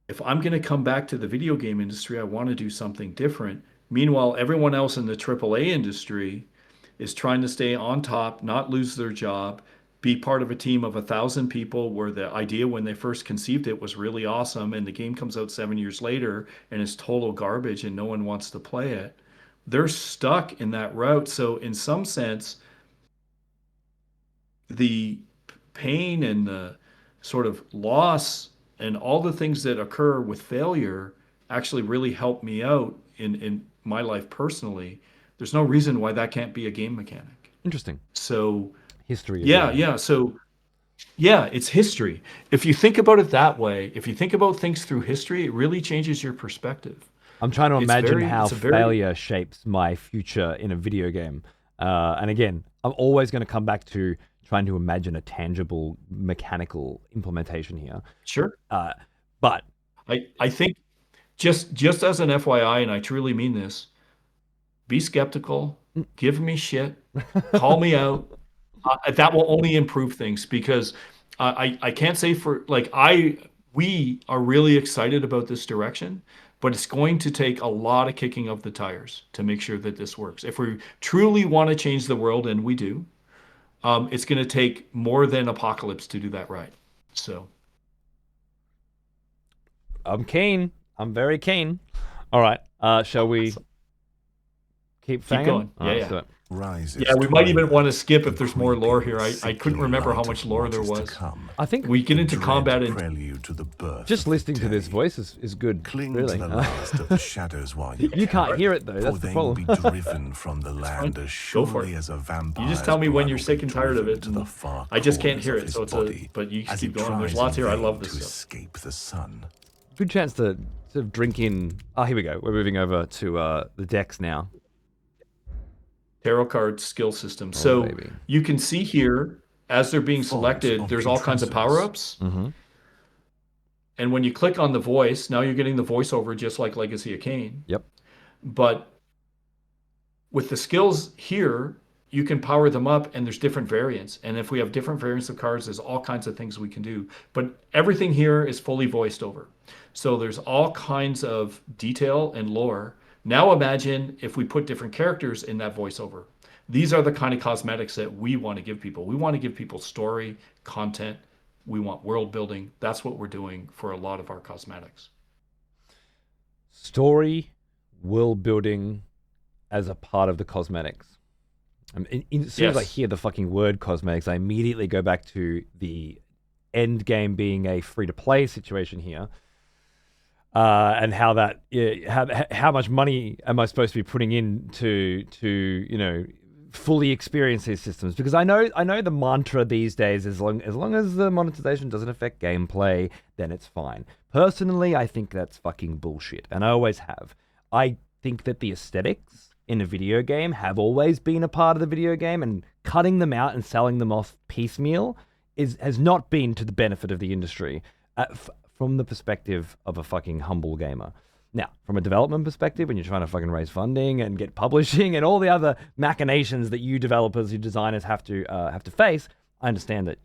if I'm going to come back to the video game industry, I want to do something different. Meanwhile, everyone else in the AAA industry is trying to stay on top, not lose their job, be part of a team of 1,000 people where the idea when they first conceived it was really awesome and the game comes out 7 years later and it's total garbage and no one wants to play it. They're stuck in that route. So in some sense, the pain and the sort of loss and all the things that occur with failure actually really help me out in my life personally. There's no reason why that can't be a game mechanic. Interesting. So History yeah, again. yeah. So yeah, it's history. If you think about it that way, if you think about things through history, it really changes your perspective. I'm trying to imagine how It's a very, failure shapes my future in a video game. And again, I'm always going to come back to trying to imagine a tangible mechanical implementation here. Sure. But I think just as an FYI, and I truly mean this, be skeptical, give me shit, call me out. That will only improve things because I can't say for like we are really excited about this direction, but it's going to take a lot of kicking of the tires to make sure that this works. If we truly want to change the world, and we do, it's going to take more than apocalypse to do that right. So I'm keen. I'm very keen. All right. Shall we keep fanging? going. All Yeah, right, yeah. so Rises Yeah, we might even want to twilight, skip the if there's more lore creeping, here. I couldn't sickly remember how light much of lore what there is to was. come. I think We get The into dread combat and prelude to the birth just of listening to this day. voice is good. Cling Really. to the last of the shadows while you You can't can, hear it though. for That's the they will problem. be driven from the fine. land as Go for surely it. as a vampire. You just tell me when you're sick and tired of it, To the and far I just can't corners hear of it. his So it's a body, but you as keep he going. There's tries lots in here. I vain love this to stuff. escape the sun. Good chance to drink in. Oh, here we go. We're moving over to the decks now. Tarot card skill system. Oh, So baby. you can see here as they're being Falls selected, of there's all kinds of intruders. power-ups. Mm-hmm. And when you click on the voice, now you're getting the voiceover just like Legacy of Kain. Yep. But with the skills here, you can power them up and there's different variants. And if we have different variants of cards, there's all kinds of things we can do. But everything here is fully voiced over. So there's all kinds of detail and lore. Now imagine if we put different characters in that voiceover. These are the kind of cosmetics that we want to give people. We want to give people story, content. We want world building. That's what we're doing for a lot of our cosmetics. Story, world building, as a part of the cosmetics. As soon as I Yes. hear the fucking word cosmetics, I immediately go back to the end game being a free to play situation here, and how that how much money am I supposed to be putting in to fully experience these systems? Because I know the mantra these days is as long as the monetization doesn't affect gameplay, then it's fine. Personally, I think that's fucking bullshit, and I always have. I think that the aesthetics in a video game have always been a part of the video game, and cutting them out and selling them off piecemeal has not been to the benefit of the industry from the perspective of a fucking humble gamer. Now, from a development perspective, when you're trying to fucking raise funding and get publishing and all the other machinations that you developers, you designers have to face, I understand that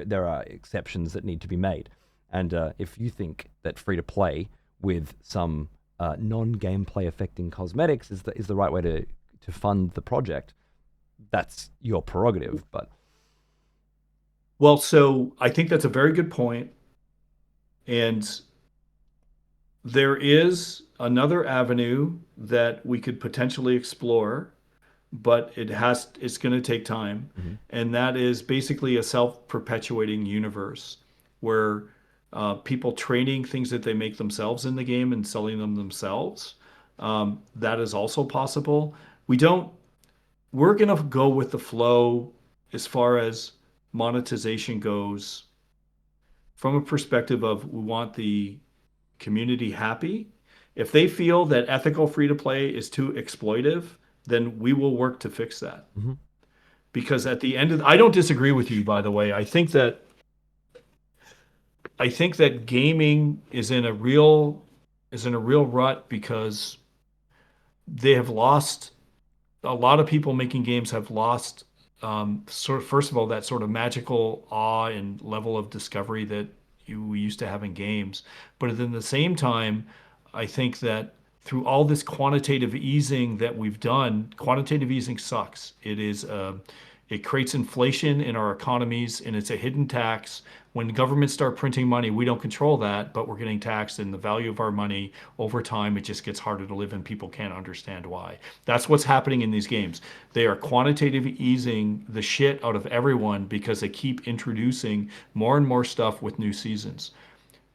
there are exceptions that need to be made. And if you think that free to play with some non-gameplay affecting cosmetics is the right way to fund the project, that's your prerogative. But Well, so I think that's a very good point. And there is another avenue that we could potentially explore, but it's going to take time. Mhm. And that is basically a self-perpetuating universe where people trading things that they make themselves in the game and selling them themselves. That is also possible. We're going to go with the flow as far as monetization goes from a perspective of we want the community happy. If they feel that ethical free to play is too exploitive, then we will work to fix that. Mhm. Because at the end of I don't disagree with you, by the way. I think that gaming is in a real rut because they have lost a lot of people making games have lost first of all that sort of magical awe and level of discovery that we used to have in games. But at the same time, I think that through all this quantitative easing that we've done, quantitative easing sucks. It creates inflation in our economies, and it's a hidden tax. When governments start printing money, we don't control that, but we're getting taxed, and the value of our money over time, it just gets harder to live, and people can't understand why. That's what's happening in these games. They are quantitative easing the shit out of everyone because they keep introducing more and more stuff with new seasons.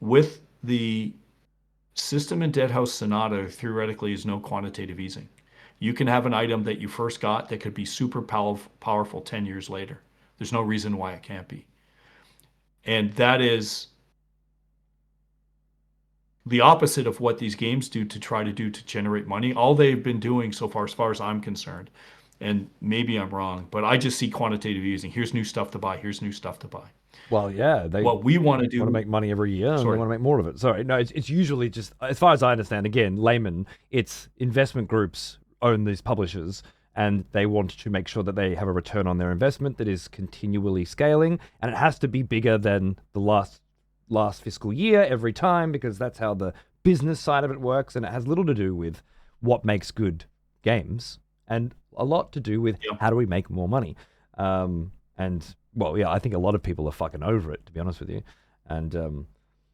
With the system in Dead House Sonata, theoretically, is no quantitative easing. You can have an item that you first got that could be super powerful 10 years later. There's no reason why it can't be. And that is the opposite of what these games do to try to do to generate money. All they've been doing so far as I'm concerned, And maybe I'm wrong, but I just see quantitative easing. Here's new stuff to buy. Here's new stuff to buy. Well, yeah, they What we want to want to do, make money every year and they sorry. want to make more of it. Sorry, no, it's usually just, as far as I understand, again, layman, it's investment groups own these publishers and they want to make sure that they have a return on their investment that is continually scaling, and it has to be bigger than the last fiscal year every time, because that's how the business side of it works, and it has little to do with what makes good games and a lot to do with Yeah. how do we make more money. And well, yeah, I think a lot of people are fucking over it, to be honest with you. And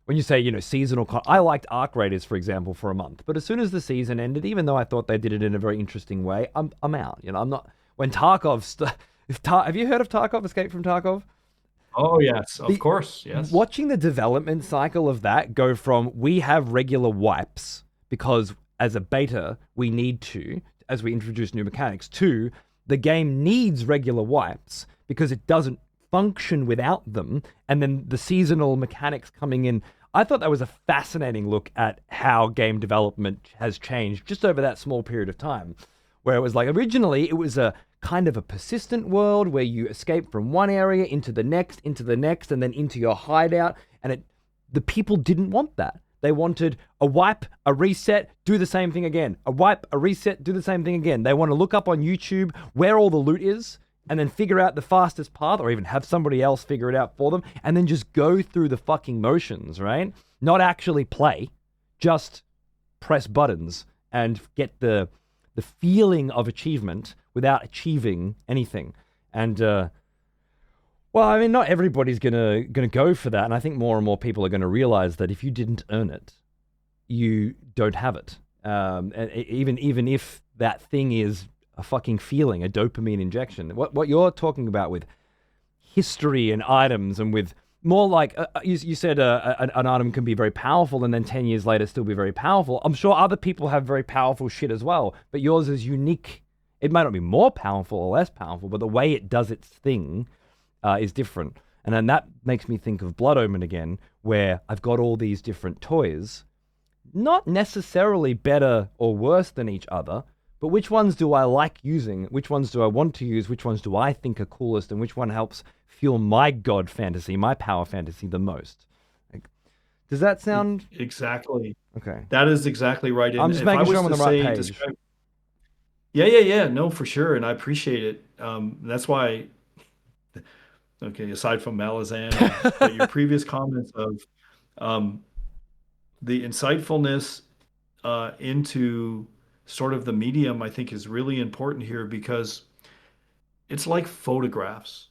when you say, seasonal, I liked Arc Raiders, for example, for a month, but as soon as the season ended, even though I thought they did it in a very interesting way, I'm out. I'm not. When have you heard of Tarkov? Escape from Tarkov? Oh, yes, of The course. Yes. Watching the development cycle of that go from we have regular wipes because as a beta we need to, as we introduce new mechanics, to the game needs regular wipes because it doesn't function without them, and then the seasonal mechanics coming in. I thought that was a fascinating look at how game development has changed just over that small period of time, where it was like originally it was a kind of a persistent world where you escape from one area into the next, and then into your hideout, and the people didn't want that. They wanted a wipe, a reset, do the same thing again. A wipe, a reset, do the same thing again. They want to look up on YouTube where all the loot is and then figure out the fastest path, or even have somebody else figure it out for them, and then just go through the fucking motions, right? Not actually play, just press buttons and get the feeling of achievement without achieving anything. And well, I mean, not everybody's gonna go for that, and I think more and more people are gonna realize that if you didn't earn it, you don't have it. And even if that thing is a fucking feeling, a dopamine injection, what you're talking about with history and items, and with more like you said, an item can be very powerful, and then 10 years later still be very powerful. I'm sure other people have very powerful shit as well, but yours is unique. It might not be more powerful or less powerful, but the way it does its thing is different. And then that makes me think of Blood Omen again, where I've got all these different toys, not necessarily better or worse than each other, but which ones do I like using? Which ones do I want to use? Which ones do I think are coolest? And which one helps fuel my god fantasy, my power fantasy the most? Like, does that sound Exactly. okay? That is exactly right. I'm And just if I making sure was I'm on to the right say, page. describe, yeah, no, for sure, and I appreciate it. That's why, okay, aside from Malazan, but your previous comments of um, the insightfulness into sort of the medium, I think is really important here because it's like photographs.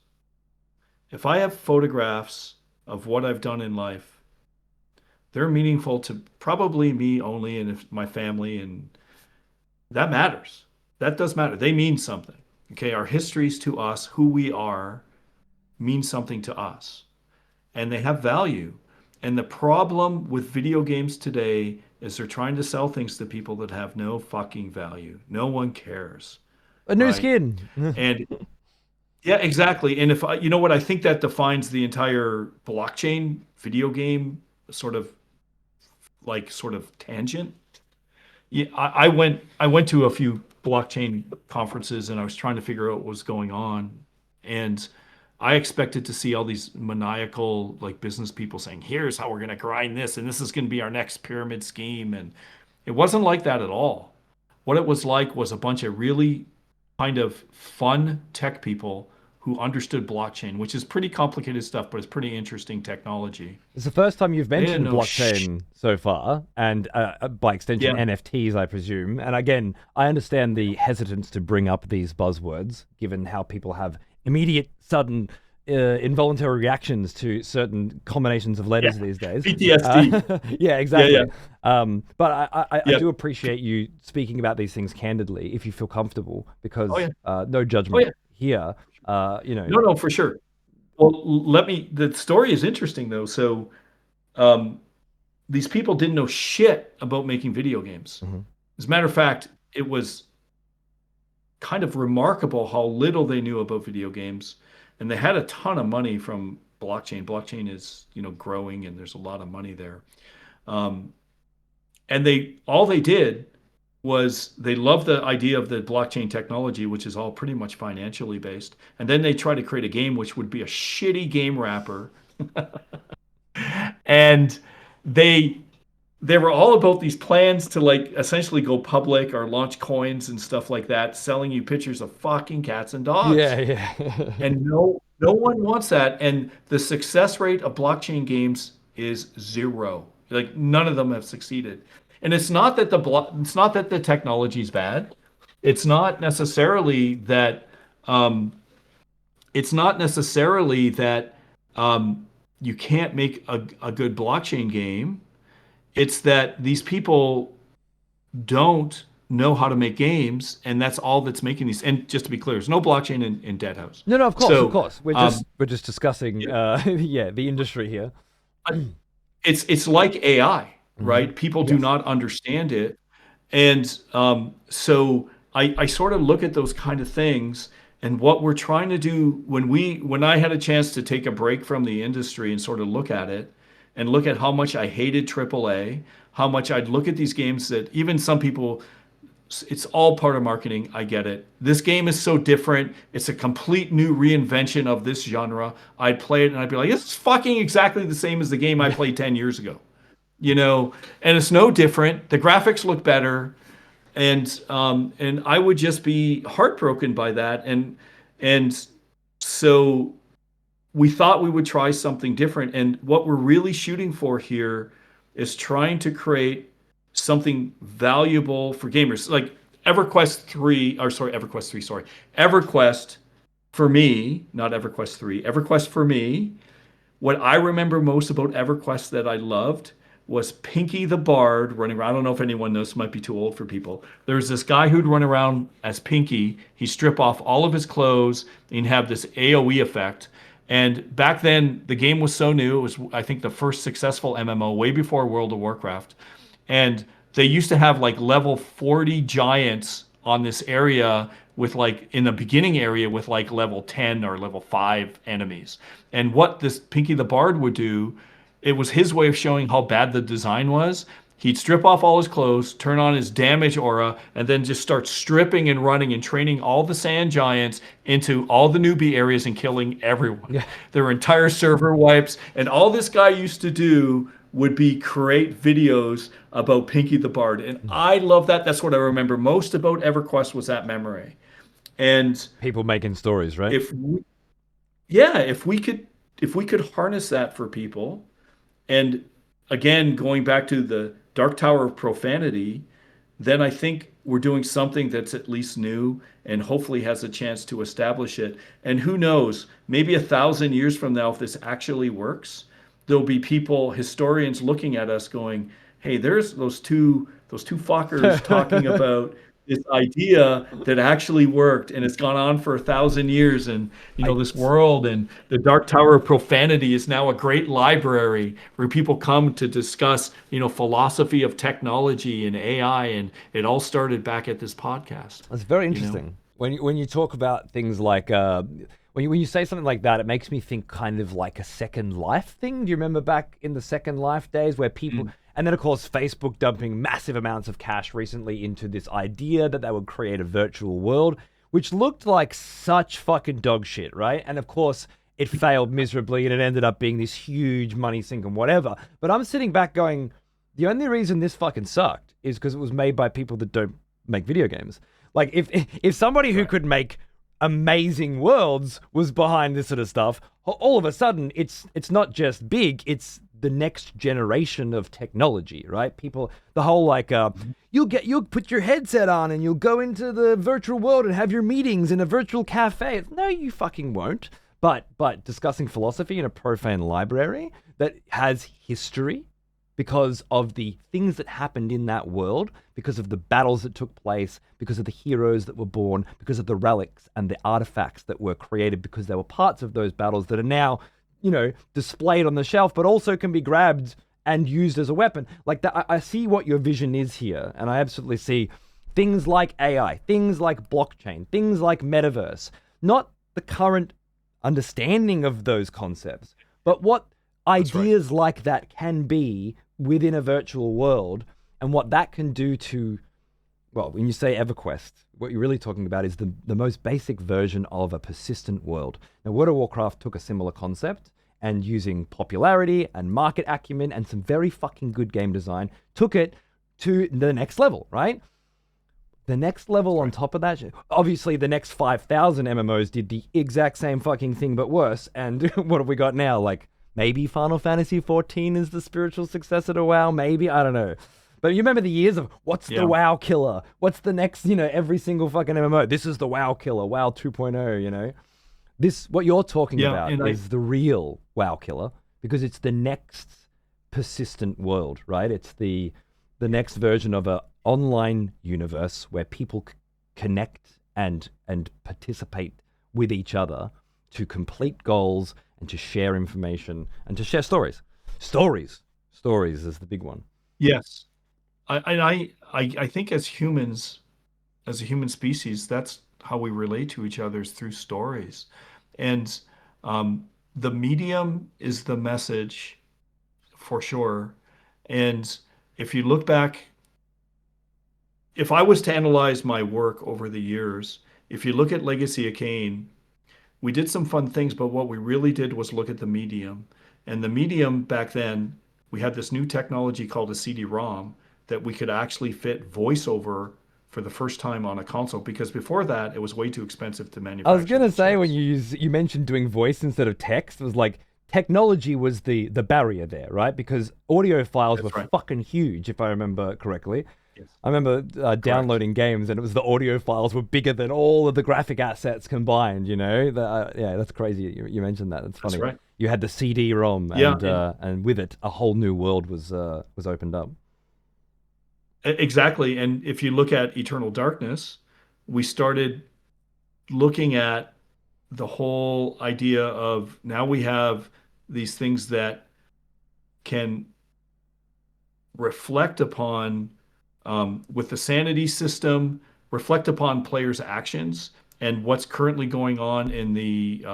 If I have photographs of what I've done in life, they're meaningful to probably me only and if my family, and that matters. That does matter. They mean something. Okay, our histories to us, who we are, mean something to us, and they have value. And the problem with video games today is they're trying to sell things to people that have no fucking value. No one cares, A new right? skin. And yeah, exactly. And if I, you know what, I think that defines the entire blockchain video game sort of sort of tangent. Yeah, I went to a few blockchain conferences and I was trying to figure out what was going on. And I expected to see all these maniacal business people saying, here's how we're going to grind this and this is going to be our next pyramid scheme. And it wasn't like that at all. What it was like was a bunch of really kind of fun tech people who understood blockchain, which is pretty complicated stuff, but it's pretty interesting technology. It's the first time you've They didn't mentioned know shit. blockchain so far, and by extension, Yeah. NFTs, I presume. And again, I understand the hesitance to bring up these buzzwords, given how people have immediate, sudden, involuntary reactions to certain combinations of Yeah. letters these days. PTSD. Yeah, Yeah, yeah. exactly. But I Yeah. do appreciate you speaking about these things candidly, if you feel comfortable, Oh because yeah. no Oh judgment yeah. here. No, no, for sure. Well, the story is interesting though. So, um, these people didn't know shit about making video games. Mhm. As a matter of fact, it was kind of remarkable how little they knew about video games. And they had a ton of money from blockchain. Blockchain is, growing and there's a lot of money there. Um, and all they did was they love the idea of the blockchain technology, which is all pretty much financially based. And then they try to create a game which would be a shitty game wrapper. And they they were all about these plans to like essentially go public or launch coins and stuff like that, selling you pictures of fucking cats and dogs. Yeah, yeah. And no one wants that. And the success rate of blockchain games is zero. Like none of them have succeeded. And it's not that the technology is bad. It's not necessarily that um, it's not necessarily that you can't make a good blockchain game. It's that these people don't know how to make games, and that's all that's making these. And just to be clear, there's no blockchain in Dead House. No, of course, of So course. We're just discussing, yeah, the industry here. it's like AI, Mhm. right? People do Yes. not understand it, and so I sort of look at those kind of things. And what we're trying to do when I had a chance to take a break from the industry and sort of look at it and look at how much I hated AAA, how much I'd look at these games that even some people, it's all part of marketing. I get it. This game is so different. It's a complete new reinvention of this genre. I'd play it and I'd be like, this is fucking exactly the same as the game I played 10 years ago. You know, and it's no different. The graphics look better, and I would just be heartbroken by that. And so we thought we would try something different. And what we're really shooting for here is trying to create something valuable for gamers. Like EverQuest 3, or sorry, EverQuest 3, sorry. EverQuest for me, not EverQuest 3, EverQuest for me, what I remember most about EverQuest that I loved was Pinky the Bard running around. I don't know if anyone knows, this might be too old for people. There was this guy who'd run around as Pinky. He'd strip off all of his clothes and have this AoE effect. And back then, the game was so new. It was, I think, the first successful MMO way before World of Warcraft. And they used to have like level 40 giants on this area with like in the beginning area with like level 10 or level 5 enemies. And what this Pinky the Bard would do, it was his way of showing how bad the design was. He'd strip off all his clothes, turn on his damage aura, and then just start stripping and running and training all the sand giants into all the newbie areas and killing everyone. Yeah. Their entire server wipes. And all this guy used to do would be create videos about Pinky the Bard. And I love that. That's what I remember most about EverQuest was that memory. And People making stories, right? if we, yeah, if we could harness that for people, and again, going back to the Dark Tower of Profanity, then I think we're doing something that's at least new and hopefully has a chance to establish it. And who knows, maybe 1,000 years from now, if this actually works, there'll be people, historians looking at us going, hey, there's those two fuckers talking about this idea that actually worked and it's gone on for 1,000 years. And I, this world and the Dark Tower of Profanity is now a great library where people come to discuss philosophy of technology and AI, and it all started back at this podcast. That's very you know interesting. When you talk about things like when you say something like that, it makes me think kind of like a Second Life thing. Do you remember back in the Second Life days where people, and then of course Facebook dumping massive amounts of cash recently into this idea that they would create a virtual world, which looked like such fucking dog shit, right? And of course it failed miserably and it ended up being this huge money sink and whatever. But I'm sitting back going, the only reason this fucking sucked is because it was made by people that don't make video games. Like if somebody who could make amazing worlds was behind this sort of stuff, all of a sudden it's not just big, it's the next generation of technology, right? People, the whole like you'll put your headset on and you'll go into the virtual world and have your meetings in a virtual cafe. No, you fucking won't. But discussing philosophy in a profane library that has history because of the things that happened in that world, because of the battles that took place, because of the heroes that were born, because of the relics and the artifacts that were created because they were parts of those battles that are now, displayed on the shelf, but also can be grabbed and used as a weapon. Like that, I see what your vision is here, and I absolutely see things like AI, things like blockchain, things like metaverse, not the current understanding of those concepts, but what ideas like that can be within a virtual world and what that can do to well, when you say EverQuest, what you're really talking about is the most basic version of a persistent world. Now, World of Warcraft took a similar concept and using popularity and market acumen and some very fucking good game design, took it to the next level, right? The next level on top of that, obviously the next 5,000 MMOs did the exact same fucking thing but worse. And what have we got now? Like, maybe Final Fantasy 14 is the spiritual successor to WoW? Maybe, I don't know. But you remember the years of what's the WoW killer? What's the next, every single fucking MMO? This is the WoW killer, WoW 2.0, This, what you're talking about is the real WoW killer because it's the next persistent world, right? It's the next version of a online universe where people connect and participate with each other to complete goals and to share information and to share stories. Stories is the big one. Yes. I think as humans, as a human species, that's how we relate to each other is through stories. And the medium is the message for sure. And if you look back, if I was to analyze my work over the years, if you look at Legacy of Kain, we did some fun things, but what we really did was look at the medium. And the medium back then, we had this new technology called a CD-ROM that we could actually fit voiceover for the first time on a console, because before that, it was way too expensive to manufacture. I was going to say, when you mentioned doing voice instead of text, it was like technology was the barrier there, right? Because audio files were fucking huge, if I remember correctly. Yes. I remember downloading games, and it was the audio files were bigger than all of the graphic assets combined. Yeah, that's crazy. You mentioned that. That's funny. That's right. You had the CD-ROM, and with it, a whole new world was opened up. Exactly. And if you look at Eternal Darkness, we started looking at the whole idea of now we have these things that can reflect upon with the sanity system, reflect upon players' actions and what's currently going on in the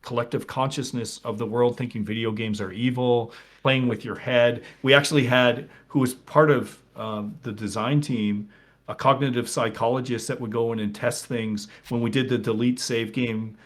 collective consciousness of the world, thinking video games are evil, playing with your head. We actually had, who was part of the design team, a cognitive psychologist that would go in and test things. When we did the delete save game,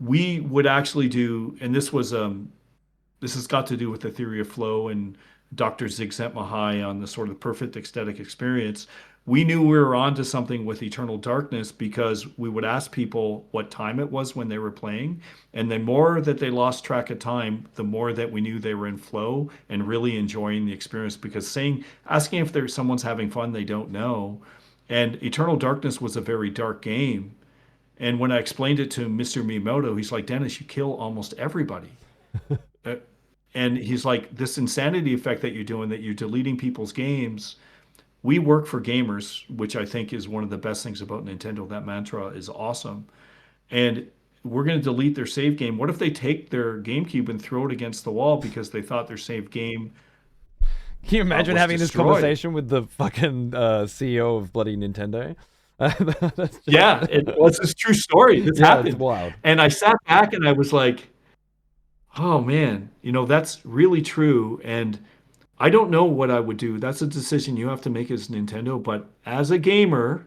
we would actually do, and this has got to do with the theory of flow and Dr. Csikszentmihalyi on the sort of perfect ecstatic experience. We knew we were onto something with Eternal Darkness because we would ask people what time it was when they were playing. And the more that they lost track of time, the more that we knew they were in flow and really enjoying the experience, because asking if someone's having fun, they don't know. And Eternal Darkness was a very dark game. And when I explained it to Mr. Miyamoto, he's like, Dennis, you kill almost everybody. And he's like, this insanity effect that you're doing, that you're deleting people's games. We work for gamers, which I think is one of the best things about Nintendo. That mantra is awesome. And we're going to delete their save game. What if they take their GameCube and throw it against the wall because they thought their save game Can you imagine having destroyed? This conversation with the fucking CEO of bloody Nintendo? Yeah, it's a true story. This happened. It's wild. And I sat back and I was like, oh man, that's really true. And I don't know what I would do. That's a decision you have to make as Nintendo. But as a gamer,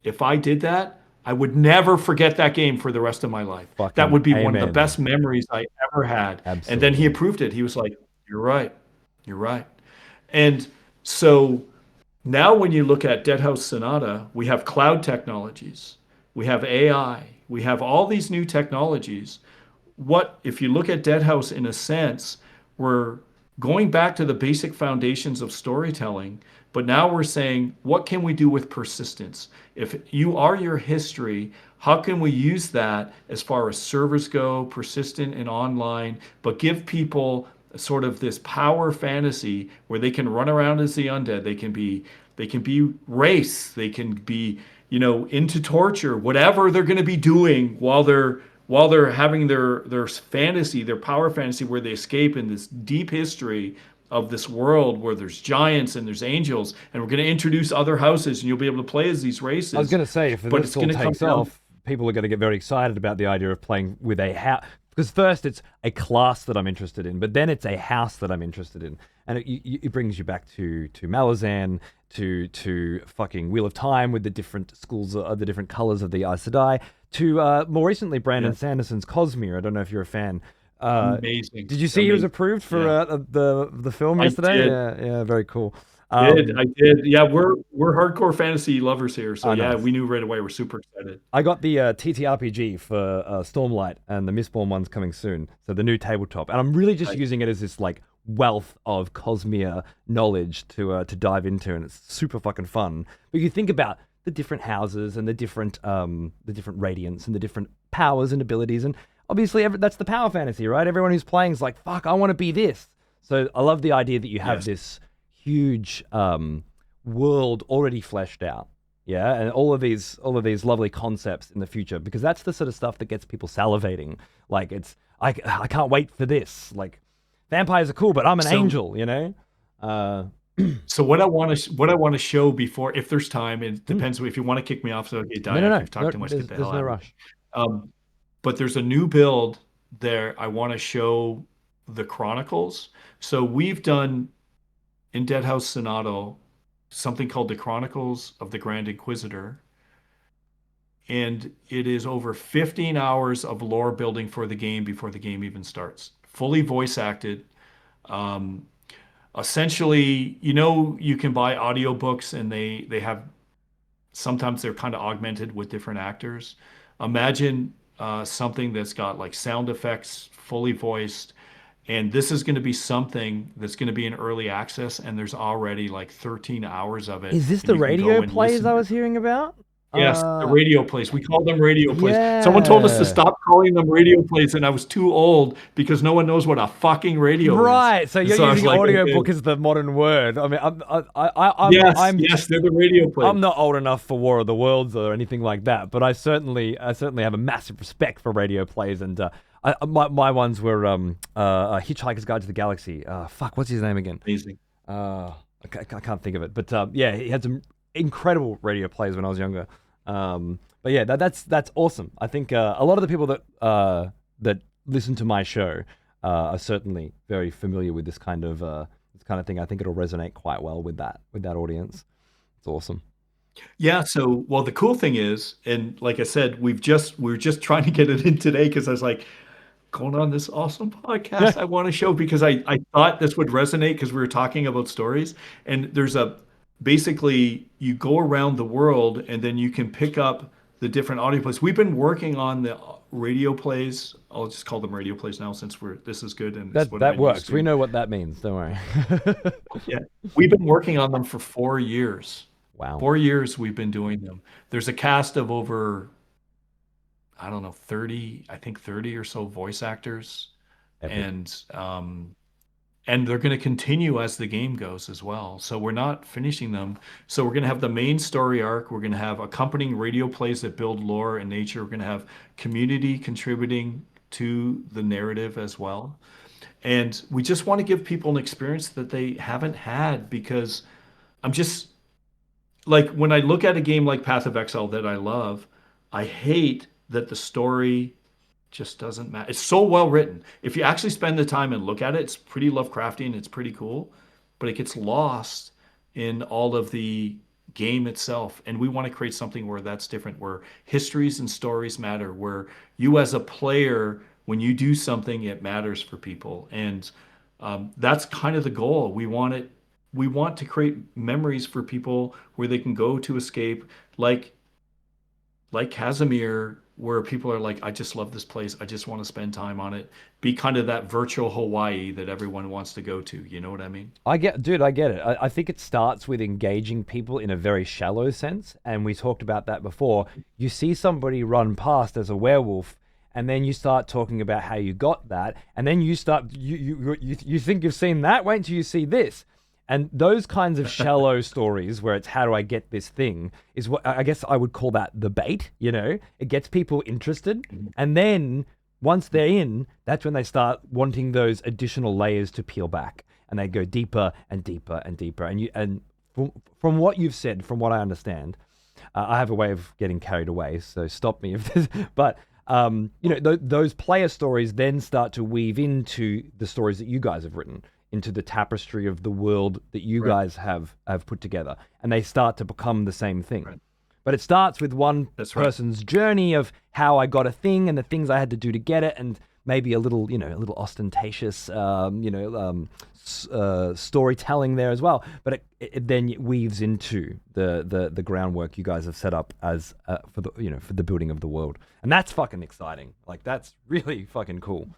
if I did that, I would never forget that game for the rest of my life. That would be one of the best memories I ever had. Absolutely. And then he approved it. He was like, you're right. You're right. And so now when you look at Dead House Sonata, we have cloud technologies. We have AI. We have all these new technologies. If you look at Dead House, in a sense, we're going back to the basic foundations of storytelling, but now we're saying, what can we do with persistence? If you are your history, how can we use that as far as servers go, persistent and online, but give people sort of this power fantasy where they can run around as the undead, they can be race, they can be, into torture, whatever they're going to be doing while they're having their fantasy, their power fantasy, where they escape in this deep history of this world where there's giants and there's angels, and we're going to introduce other houses, and you'll be able to play as these races. I was going to say, if this all takes off, people are going to get very excited about the idea of playing with Because first it's a class that I'm interested in, but then it's a house that I'm interested in, and it brings you back to Malazan, to fucking Wheel of Time with the different schools, the different colors of the Aes Sedai, to more recently Brandon Sanderson's Cosmere. I don't know if you're a fan. Amazing. Did you see he was approved for the film yesterday? Did. Yeah, very cool. I did. Yeah, we're hardcore fantasy lovers here, so nice. we knew right away. We're super excited. I got the TTRPG for Stormlight, and the Mistborn one's coming soon. So the new tabletop, and I'm really just using it as this like wealth of Cosmere knowledge to dive into, and it's super fucking fun. But you think about the different houses and the different radiants and the different powers and abilities, and obviously that's the power fantasy, right? Everyone who's playing is like, fuck, I want to be this. So I love the idea that you have this huge world already fleshed out, and all of these lovely concepts in the future, because that's the sort of stuff that gets people salivating. Like I can't wait for this. Like vampires are cool, but I'm an angel, you know. So what I want to show before, if there's time, it depends if you want to kick me off. So okay, no. If you've talked too much, get the hell out. There's no rush. But there's a new build there. I want to show the Chronicles. So we've done in Dead House Sonato something called the Chronicles of the Grand Inquisitor. And it is over 15 hours of lore building for the game before the game even starts. Fully voice acted. Essentially, you can buy audiobooks and they have, sometimes they're kind of augmented with different actors. Imagine something that's got like sound effects, fully voiced. And this is going to be something that's going to be in early access, and there's already like 13 hours of it. Is this the radio plays I was hearing about? Yes, the radio plays. We call them radio plays. Yeah. Someone told us to stop calling them radio plays, and I was too old because no one knows what a fucking radio is. Right, so you're using like, audiobook as the modern word. I mean, yes, they're the radio plays. I'm not old enough for War of the Worlds or anything like that, but I certainly have a massive respect for radio plays, and my ones were Hitchhiker's Guide to the Galaxy. What's his name again? Amazing. I can't think of it, but he had some incredible radio plays when I was younger. But yeah, that's awesome. I think a lot of the people that listen to my show are certainly very familiar with this kind of thing. I think it'll resonate quite well with that audience. It's awesome. Yeah. So, well, the cool thing is, and like I said, we were just trying to get it in today because I was like, going on this awesome podcast I want to show, because I thought this would resonate because we were talking about stories, and there's basically you go around the world and then you can pick up the different audio plays. We've been working on the radio plays. I'll just call them radio plays now since this is good. And that works. We know what that means. Don't worry. Yeah. We've been working on them for 4 years. Wow. 4 years we've been doing them. There's a cast of over, I don't know, 30 or so voice actors. Epic. And they're going to continue as the game goes as well. So we're not finishing them. So we're going to have the main story arc. We're going to have accompanying radio plays that build lore and nature. We're going to have community contributing to the narrative as well. And we just want to give people an experience that they haven't had, because I'm just like, when I look at a game like Path of Exile that I love, I hate that the story just doesn't matter. It's so well written. If you actually spend the time and look at it, it's pretty Lovecraftian. It's pretty cool, but it gets lost in all of the game itself. And we want to create something where that's different, where histories and stories matter, where you as a player, when you do something, it matters for people. And that's kind of the goal. We want to create memories for people where they can go to escape, like Casimir, where people are like, I just love this place. I just want to spend time on it. Be kind of that virtual Hawaii that everyone wants to go to. You know what I mean? I get it. I think it starts with engaging people in a very shallow sense. And we talked about that before. You see somebody run past as a werewolf, and then you start talking about how you got that. And then you think you've seen that. Wait until you see this. And those kinds of shallow stories where it's how do I get this thing is what I guess I would call that the bait, It gets people interested. And then once they're in, that's when they start wanting those additional layers to peel back. And they go deeper and deeper and deeper. And from what you've said, from what I understand, I have a way of getting carried away, so stop me if this, but those player stories then start to weave into the stories that you guys have written, into the tapestry of the world that you Right. guys have put together, and they start to become the same thing. Right. But it starts with one That's right. person's journey of how I got a thing and the things I had to do to get it, and maybe a little, a little ostentatious, storytelling there as well. But it then weaves into the groundwork you guys have set up as for the building of the world, and that's fucking exciting. Like that's really fucking cool.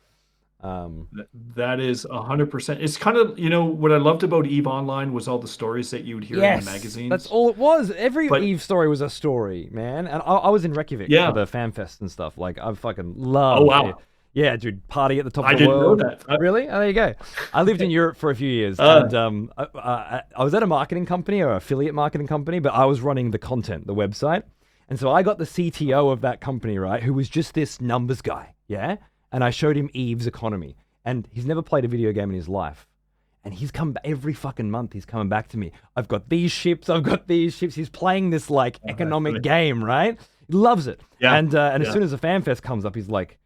That is 100%. It's kind of, what I loved about Eve Online was all the stories that you would hear in the Yes, magazines. that's all it was. Every But Eve story was a story, man. And I was in Reykjavik for yeah. the fan fest and stuff. Like I fucking Oh, love it. wow. Yeah, dude, party at the top I of the didn't know world. that. Really? Oh, there you go. I lived in Europe for a few years, Uh, and I was at a marketing company or affiliate marketing company, but I was running the content, the website, and so I got the CTO of that company, right, who was just this numbers guy, yeah, and I showed him Eve's economy, and he's never played a video game in his life. And he's come every fucking month. He's coming back to me. I've got these ships. I've got these ships. He's playing this like that's economic great. game, right? He loves it. Yeah. And as Yeah. soon as the fan fest comes up, he's like,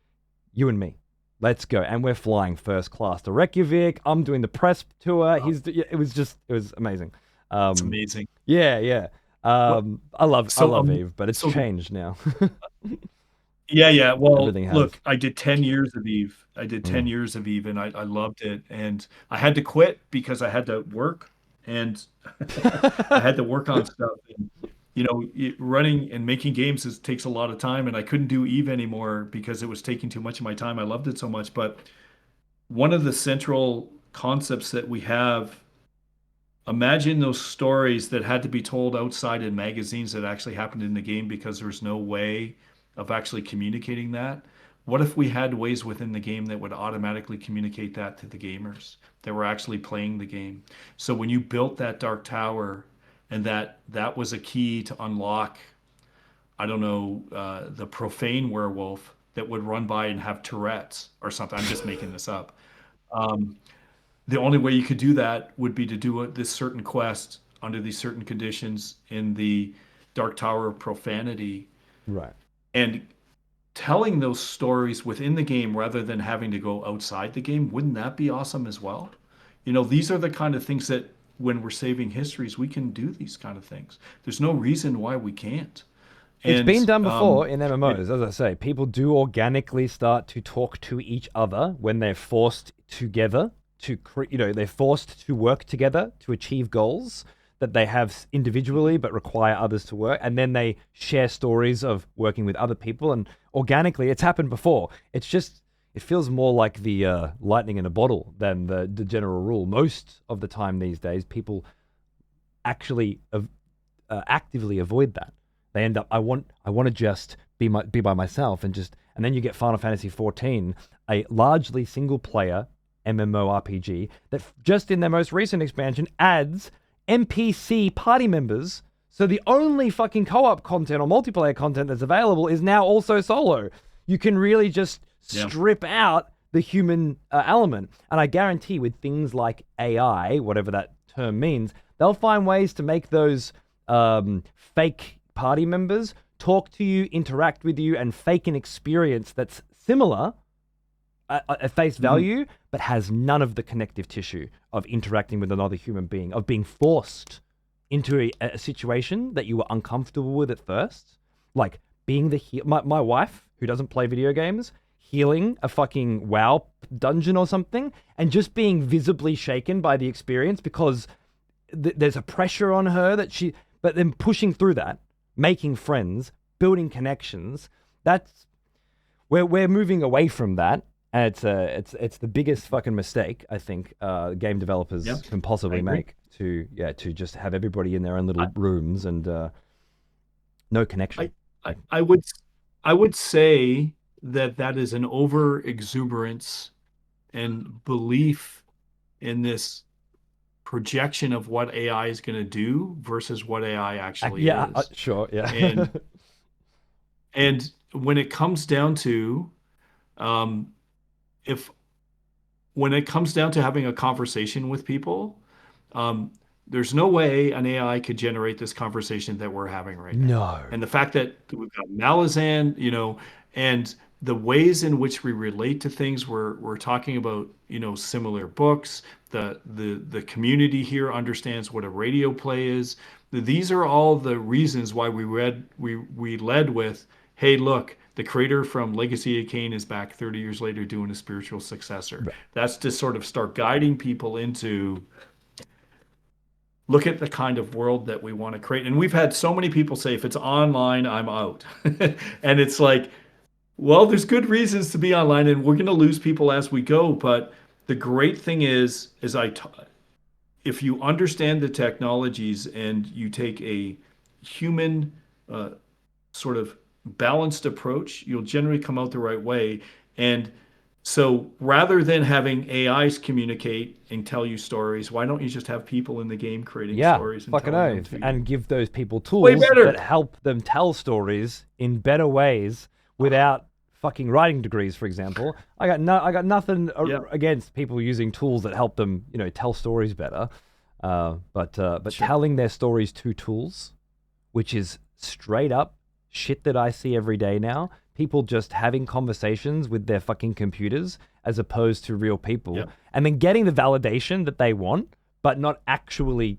"You and me, let's go." And we're flying first class to Reykjavik. I'm doing the press tour. It was amazing. It's amazing. Yeah. I love Eve, but it's so changed now. yeah. Well, Everything has. look, I did 10 years of Eve. I did 10 years of Eve, and I loved it. And I had to quit because I had to work, and I had to work on stuff. And, running and making games takes a lot of time, and I couldn't do Eve anymore because it was taking too much of my time. I loved it so much. But one of the central concepts that we have, imagine those stories that had to be told outside in magazines that actually happened in the game because there's no way of actually communicating that. What if we had ways within the game that would automatically communicate that to the gamers that were actually playing the game? So when you built that Dark Tower, and that was a key to unlock, I don't know, the profane werewolf that would run by and have Tourette's or something. I'm just making this up. Um, the only way you could do that would be to do this certain quest under these certain conditions in the Dark Tower of Profanity, Right. and telling those stories within the game rather than having to go outside the game. Wouldn't that be awesome as well? These are the kind of things that when we're saving histories, we can do these kind of things. There's no reason why we can't. It's And been done before in it, MMOs, as I say. People do organically start to talk to each other when they're forced together they're forced to work together to achieve goals that they have individually but require others to work, and then they share stories of working with other people, and organically it's happened before. It feels more like the lightning in a bottle than the general rule. Most of the time these days, people actually actively avoid that. They end up, I want to just be by myself, and then you get Final Fantasy 14, a largely single player MMORPG that just in their most recent expansion adds NPC party members. So the only fucking co-op content or multiplayer content that's available is now also solo. You can really just strip out the human element. And I guarantee with things like AI, whatever that term means, they'll find ways to make those fake party members talk to you, interact with you, and fake an experience that's similar at face value, but has none of the connective tissue of interacting with another human being, of being forced into a situation that you were uncomfortable with at first. Like being my wife, who doesn't play video games, healing a fucking WoW dungeon or something, and just being visibly shaken by the experience because there's a pressure on her but then pushing through that, making friends, building connections. We're moving away from that. And it's the biggest fucking mistake I think game developers can possibly make to just have everybody in their own little rooms and no connection. I would say that is an over exuberance and belief in this projection of what AI is going to do versus what AI actually is. Sure, yeah. And when it comes down to if when it comes down to having a conversation with people, there's no way an AI could generate this conversation that we're having right now. No. And the fact that we've got Malazan, and the ways in which we relate to things. We're talking about, similar books. The community here understands what a radio play is. These are all the reasons why we led with, hey, look, the creator from Legacy of Kain is back 30 years later doing a spiritual successor. That's to sort of start guiding people into look at the kind of world that we want to create. And we've had so many people say, if it's online, I'm out. And it's like, well, there's good reasons to be online, and we're going to lose people as we go. But the great thing is if you understand the technologies and you take a human uh, sort of balanced approach, you'll generally come out the right way. And so rather than having AIs communicate and tell you stories, why don't you just have people in the game creating Yeah, stories and fucking telling them oath. to you? And give those people Way tools better. that help them tell stories in better ways without fucking writing degrees, for example. I got nothing Yeah. against people using tools that help them, tell stories better. But Sure. telling their stories to tools, which is straight up shit that I see every day now. People just having conversations with their fucking computers as opposed to real people, Yep. and then getting the validation that they want, but not actually,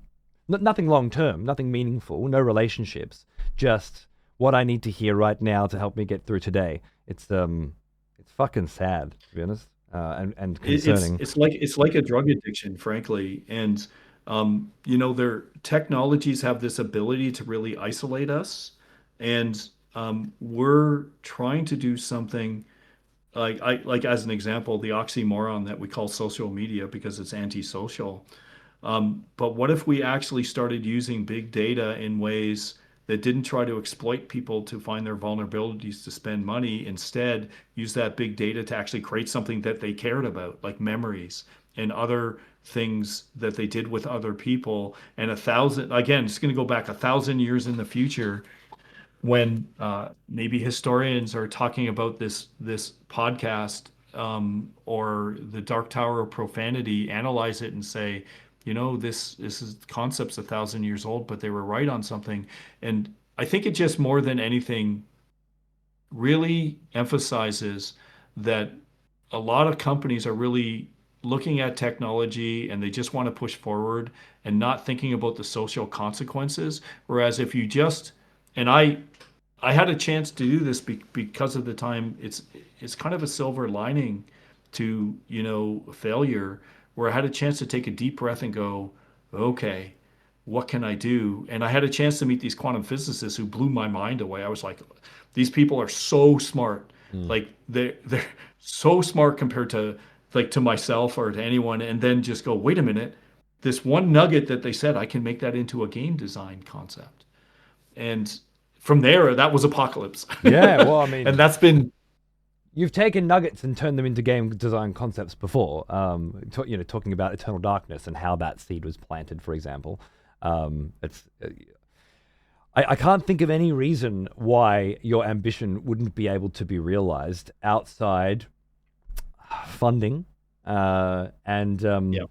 nothing long term, nothing meaningful, no relationships, just what I need to hear right now to help me get through today. It's fucking sad, to be honest, and concerning. It's like a drug addiction, frankly. And their technologies have this ability to really isolate us. And we're trying to do something like as an example, the oxymoron that we call social media because it's antisocial. But what if we actually started using big data in ways that didn't try to exploit people to find their vulnerabilities to spend money, instead use that big data to actually create something that they cared about, like memories and other things that they did with other people. And again, it's going to go back 1,000 years in the future when maybe historians are talking about this podcast or the Dark Tower of Profanity, analyze it and say, this is concepts 1,000 years old, but they were right on something. And I think it just more than anything really emphasizes that a lot of companies are really looking at technology and they just want to push forward and not thinking about the social consequences. Whereas if you just, and I had a chance to do this because of the time. It's kind of a silver lining to failure, where I had a chance to take a deep breath and go, okay, what can I do? And I had a chance to meet these quantum physicists who blew my mind away. I was like, these people are so smart. Mm. Like they're so smart compared to like to myself or to anyone. And then just go, wait a minute, this one nugget that they said, I can make that into a game design concept. And from there, that was apocalypse. Yeah, well, I mean, And that's been you've taken nuggets and turned them into game design concepts before. Talking about Eternal Darkness and how that seed was planted, for example. It's I can't think of any reason why your ambition wouldn't be able to be realized outside funding, and yeah.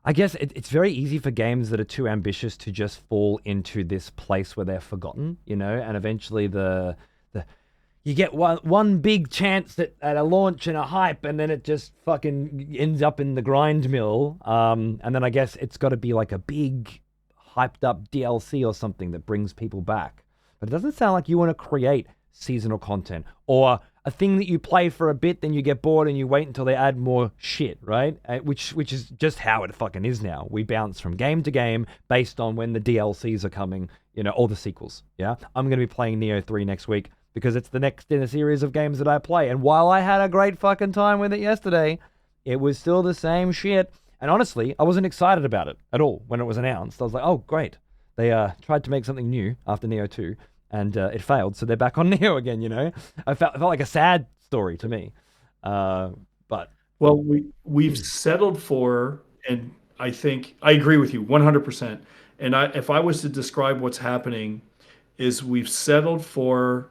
I guess it's very easy for games that are too ambitious to just fall into this place where they're forgotten, and eventually the you get one big chance at a launch and a hype, and then it just fucking ends up in the grind mill. And then I guess it's got to be like a big hyped up DLC or something that brings people back. But it doesn't sound like you want to create seasonal content or a thing that you play for a bit, then you get bored and you wait until they add more shit, right? Which is just how it fucking is now. We bounce from game to game based on when the DLCs are coming, or the sequels. Yeah, I'm going to be playing Neo 3 next week because it's the next in a series of games that I play. And while I had a great fucking time with it yesterday, it was still the same shit. And honestly, I wasn't excited about it at all when it was announced. I was like, oh, great. They tried to make something new after Neo 2, and it failed, so they're back on Neo again, I felt like a sad story to me. But Well, we've settled for, and I think I agree with you 100%. And if I was to describe what's happening, is we've settled for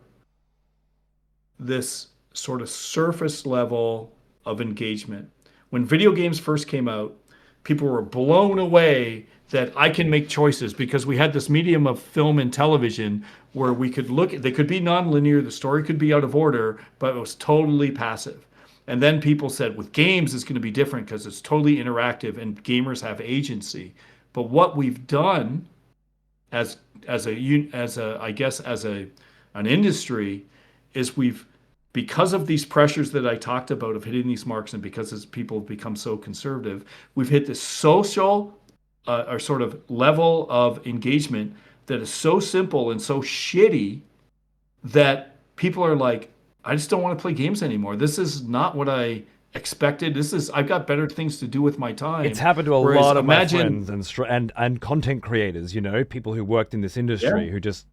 this sort of surface level of engagement. When video games first came out, people were blown away that I can make choices because we had this medium of film and television where we could look they could be nonlinear, the story could be out of order, but it was totally passive. And then people said with games it's going to be different because it's totally interactive and gamers have agency. But what we've done as as a I guess as a an industry is we've because of these pressures that I talked about of hitting these marks and because as people have become so conservative, we've hit this social or sort of level of engagement that is so simple and so shitty that people are like, I just don't want to play games anymore. This is not what I expected. This is I've got better things to do with my It's time. happened to a Whereas lot of my imagine, friends and content creators, you know, people who worked in this yeah, industry who just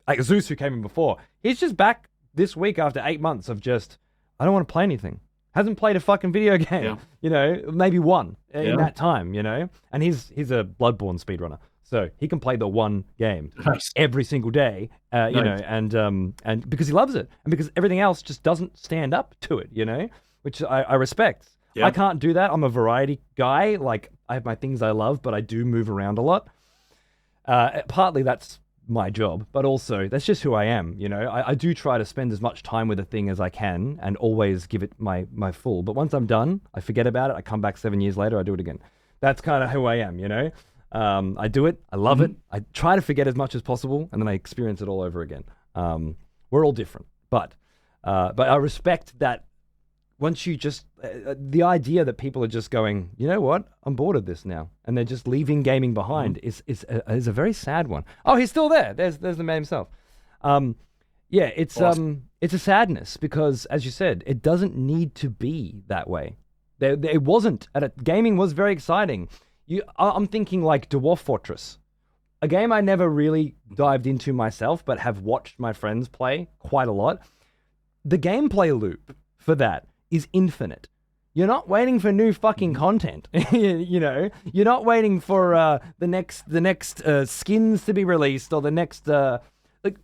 like Zeus who came in before. He's just back this week after 8 months of just I don't want to play anything. Hasn't played a fucking video game, yeah, you know, maybe one in yeah, that time, you know. And he's a Bloodborne speedrunner, so he can play the one game nice, every single day, you know, nice, and because he loves it, and because everything else just doesn't stand up to it, you know, which I respect. I yeah, can't do that. I'm a variety guy. Like I have my things I love, but I do move around a lot. Partly that's my job, but also that's just who I am. You know, I do try to spend as much time with a thing as I can and always give it my full. But once I'm done, I forget about it. I come back 7 years later, I do it again. That's kind of who I am, you know? I do it. I love it. mhm, I try to forget as much as possible, and then I experience it all over again. We're all different, but I respect that once you just the idea that people are just going, you know what, I'm bored of this now, and they're just leaving gaming mhm. behind is a very sad one. Oh, he's still there. There's the man himself. Um, yeah, Awesome. it's a sadness because, as you said, it doesn't need to be that way. It wasn't. Gaming was very exciting. I'm thinking like Dwarf Fortress, a game I never really dived into myself, but have watched my friends play quite a lot. The gameplay loop for that is infinite. You're not waiting for new fucking Mhm. content. You know, you're not waiting for the next skins to be released or the next like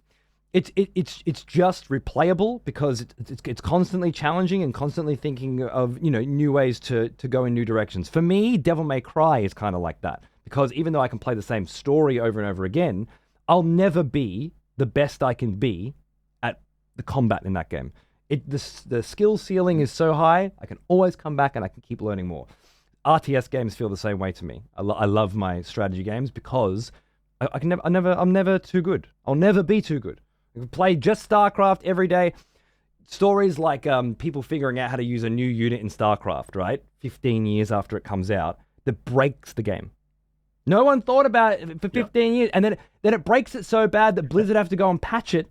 it's just replayable because it's constantly challenging and constantly thinking of new ways to go in new directions. For me, Devil May Cry is kind of like that because even though I can play the same story over and over again, I'll never be the best I can be at the combat in that game. The skill ceiling is so high, I can always come back and I can keep learning more. RTS games feel the same way to me. I love my strategy games because I'm never too good. I'll never be too good. I can play just StarCraft every day. Stories like people figuring out how to use a new unit in StarCraft, right? 15 years after it comes out, that breaks the game. No one thought about it for Yeah, 15 years, and then it breaks it so bad that Blizzard have to go and patch it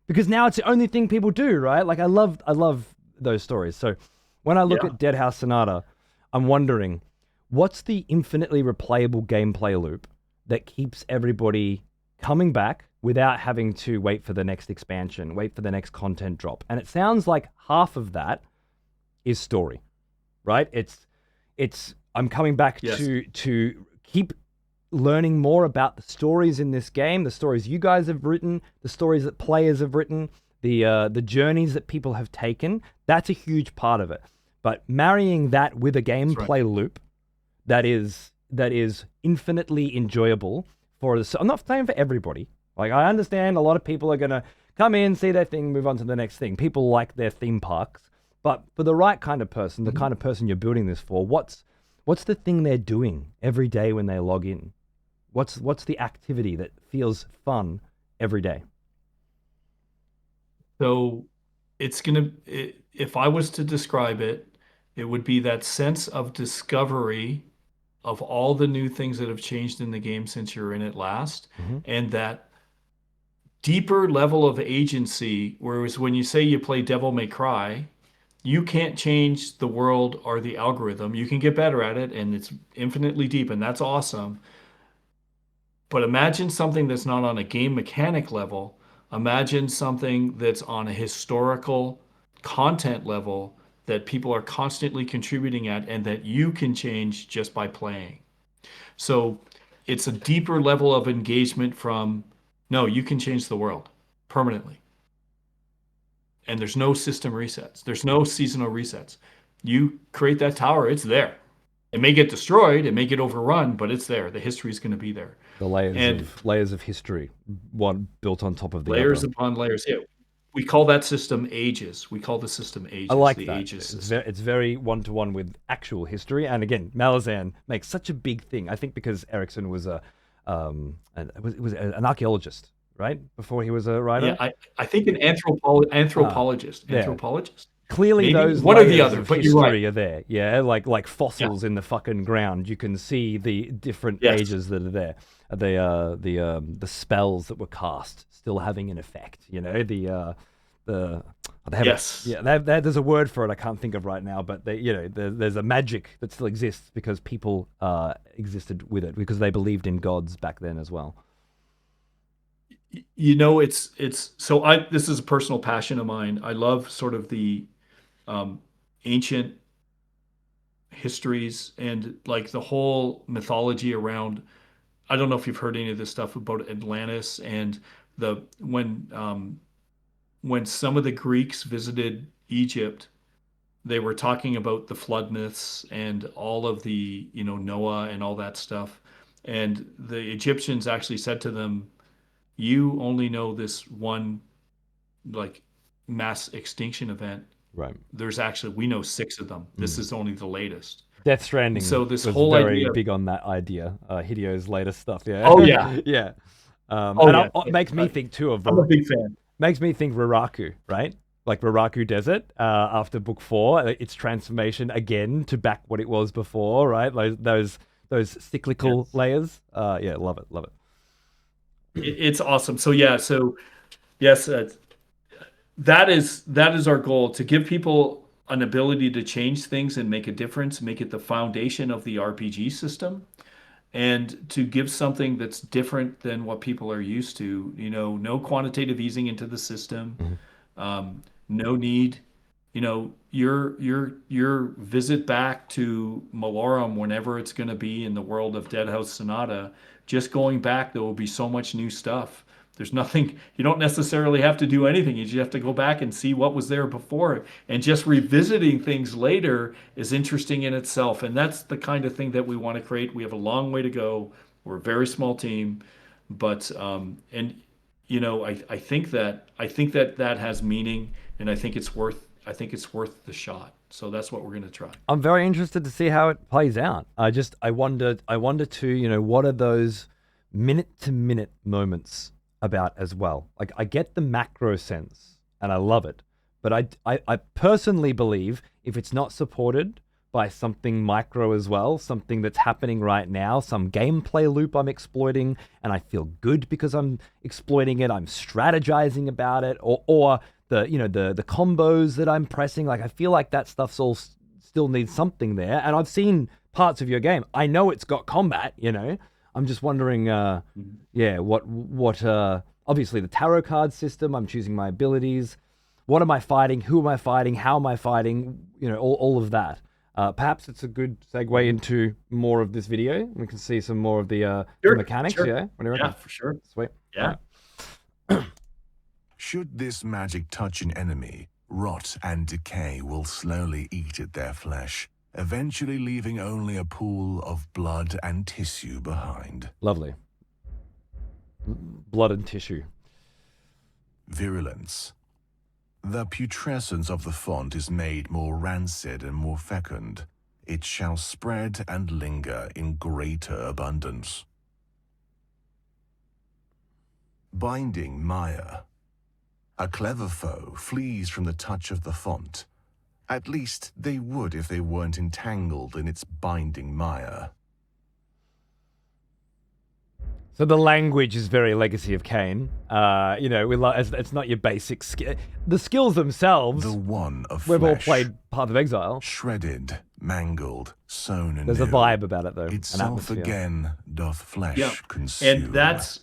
because now it's the only thing people do, right? Like I love those stories. So when I look yeah. at Dead House Sonata, I'm wondering what's the infinitely replayable gameplay loop that keeps everybody coming back without having to wait for the next expansion, wait for the next content drop. And it sounds like half of that is story, right? It's I'm coming back Yes. to keep learning more about the stories in this game, the stories you guys have written, the stories that players have written, the journeys that people have taken. That's a huge part of it. But marrying that with a That's right. gameplay loop that is infinitely enjoyable for the. I'm not saying for everybody. Like I understand a lot of people are gonna come in, see their thing, move on to the next thing. People like their theme parks, but for the right kind of person, the Mhm. kind of person you're building this for, what's the thing they're doing every day when they log in? What's the activity that feels fun every day? So if I was to describe it, it would be that sense of discovery of all the new things that have changed in the game since you're in it last, Hmm. and that deeper level of agency. Whereas when you say you play Devil May Cry, you can't change the world or the algorithm. You can get better at it, and it's infinitely deep, and that's awesome. But imagine something that's not on a game mechanic level. Imagine something that's on a historical content level that people are constantly contributing at and that you can change just by playing. So it's a deeper level of engagement from, no, you can change the world permanently. And there's no system resets, there's no seasonal resets. You create that tower, it's there. It may get destroyed, it may get overrun, but it's there. The history is going to be there. The And layers of history, one built on top of the layers other. upon layers. Yeah. We call that system ages. We call the system I ages, like the that. ages system. It's very one-to-one with actual history. And again, Malazan makes such a big thing. I think because Erickson was an archaeologist, right? Before he was a Yeah, writer. I think an anthropologist. Yeah. Anthropologist? Clearly, Maybe those one or the layers other, of but you're right. history are there. Yeah, like Yeah. fossils in the fucking ground. You can see the different Yes. ages that are there. The spells that were cast still having an effect. You know, they have Yes. there's a word for it I can't think of right now, but there's a magic that still exists because people existed with it because they believed in gods back then as well. You know, it's so this is a personal passion of mine. I love sort of the ancient histories and like the whole mythology around. I don't know if you've heard any of this stuff about Atlantis and the when some of the Greeks visited Egypt, they were talking about the flood myths and all of the, Noah and all that stuff. And the Egyptians actually said to them, "You only know this one like mass extinction event. Right. There's actually we know six of them. This is only the latest." Death And Stranding so this was whole very idea. big on that idea. Hideo's latest stuff. Yeah. Oh yeah. Yeah. Oh yeah. It makes me think too of I'm a big fan. makes me think Raraku, right? Like Raraku Desert after book 4, its transformation again to back what it was before, right? Those cyclical Yes. layers. Yeah, love it. It's awesome. So yeah. So yes, that is our goal, to give people an ability to change things and make a difference, make it the foundation of the RPG system, and to give something that's different than what people are used to. No quantitative easing into the system, Mhm. no need. Your visit back to Malorum, whenever it's going to be in the world of Dead House Sonata, just going back, there will be so much new stuff. There's nothing, you don't necessarily have to do anything. You just have to go back and see what was there before. And just revisiting things later is interesting in itself. And that's the kind of thing that we want to create. We have a long way to go. We're a very small team, but I think that that has meaning, and I think it's worth the shot. So that's what we're going to try. I'm very interested to see how it plays out. I wonder too, what are those minute to minute moments about as well? Like I get the macro sense and I love it, but I personally believe if it's not supported by something micro as well, something that's happening right now, some gameplay loop I'm exploiting, and I feel good because I'm exploiting it, I'm strategizing about it, or the combos that I'm pressing, like I feel like that stuff's all still needs something there. And I've seen parts of your game. I know it's got combat, I'm just wondering, what obviously the tarot card system, I'm choosing my abilities. What am I fighting? Who am I fighting? How am I fighting? All of that. Perhaps it's a good segue into more of this video. We can see some more of the mechanics. Sure. Yeah, what do you reckon? Yeah, for sure. Sweet. Yeah. Should this magic touch an enemy, rot and decay will slowly eat at their flesh, eventually leaving only a pool of blood and tissue behind. Lovely. Blood and tissue. Virulence. The putrescence of the font is made more rancid and more fecund. It shall spread and linger in greater abundance. Binding mire. A clever foe flees from the touch of the font. At least they would if they weren't entangled in its binding mire. So the language is very Legacy of Kain. It's not your basic skill. The skills themselves, The one of we've all flesh, played Path of Exile. shredded, mangled, sown anew. There's a vibe about it, though. An Itself atmosphere. again doth flesh Yeah. consume. And that's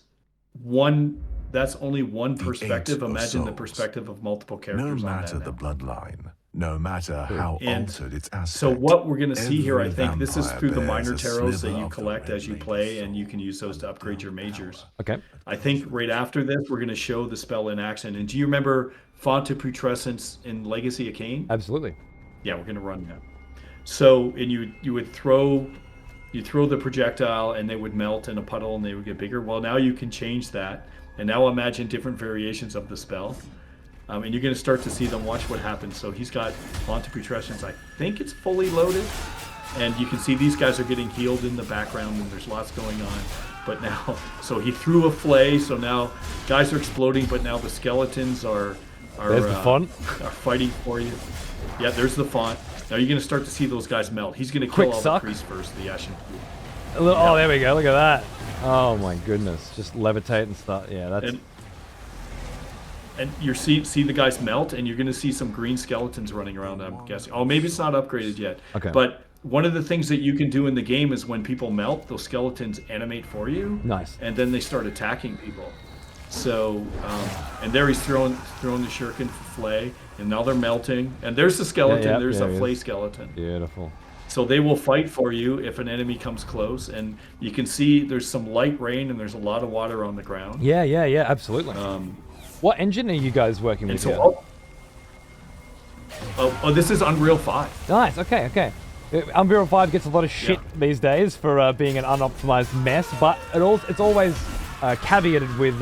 only one The perspective. eight of Imagine the souls. perspective of multiple No characters on matter that the now. bloodline, no matter how And altered its aspect. So what we're going to see here, I every think, this is vampire through the bears minor a tarots that sliver you of the collect red as you lady play, and you soul can use those to of upgrade your power. majors. Okay. I think right after this, we're going to show the spell in action. And do you remember Font of Putrescence in Legacy of Kain? Absolutely. Yeah, we're going to run that. So, and you would throw the projectile and they would melt in a puddle and they would get bigger. Well, now you can change that, and now imagine different variations of the spell. And you're going to start to see them. Watch what happens. So he's got Font of Putrescence. I think it's fully loaded. And you can see these guys are getting healed in the background, and there's lots going on. But now, so he threw a flay, so now guys are exploding, but now the skeletons are There's the font. are fighting for you. Yeah, there's the font. Now you're going to start to see those guys melt. He's going to kill Quick all suck. the priests first, the Ashen Cube. Oh, there we go. Look at that. Oh my goodness. Just levitate and start. Yeah, that's... And you see the guys melt, and you're going to see some green skeletons running around, I'm guessing. Oh, maybe it's not upgraded yet. Okay. But one of the things that you can do in the game is when people melt, those skeletons animate for you. Nice. And then they start attacking people. So, and there he's throwing the shuriken flay, and now they're melting. And there's the skeleton. There's a flay skeleton. Beautiful. So they will fight for you if an enemy comes close. And you can see there's some light rain, and there's a lot of water on the ground. Yeah, absolutely. What engine are you guys working with here? This is Unreal 5. Nice, okay. Unreal 5 gets a lot of shit these days for being an unoptimized mess, but it's always caveated with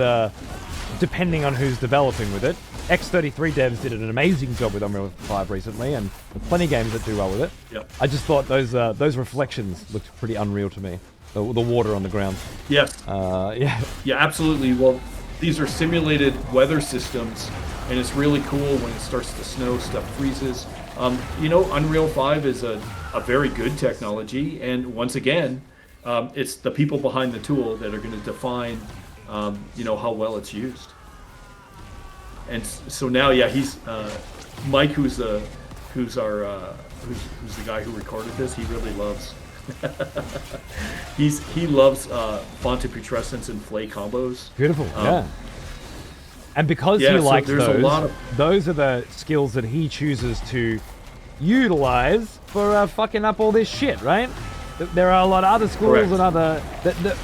depending on who's developing with it. X33 devs did an amazing job with Unreal 5 recently, and plenty of games that do well with it. Yep. I just thought those reflections looked pretty unreal to me. The water on the ground. Yes. Yeah, absolutely. Well, these are simulated weather systems, and it's really cool when it starts to snow, stuff freezes. Unreal 5 is a very good technology, and once again, it's the people behind the tool that are going to define, how well it's used. And so now, he's Mike, who's the guy who recorded this. He really loves. he loves Font of Putrescence and Flay combos. Beautiful, yeah. And because he likes those, those are the skills that he chooses to utilize for fucking up all this shit, right? There are a lot of other schools and other that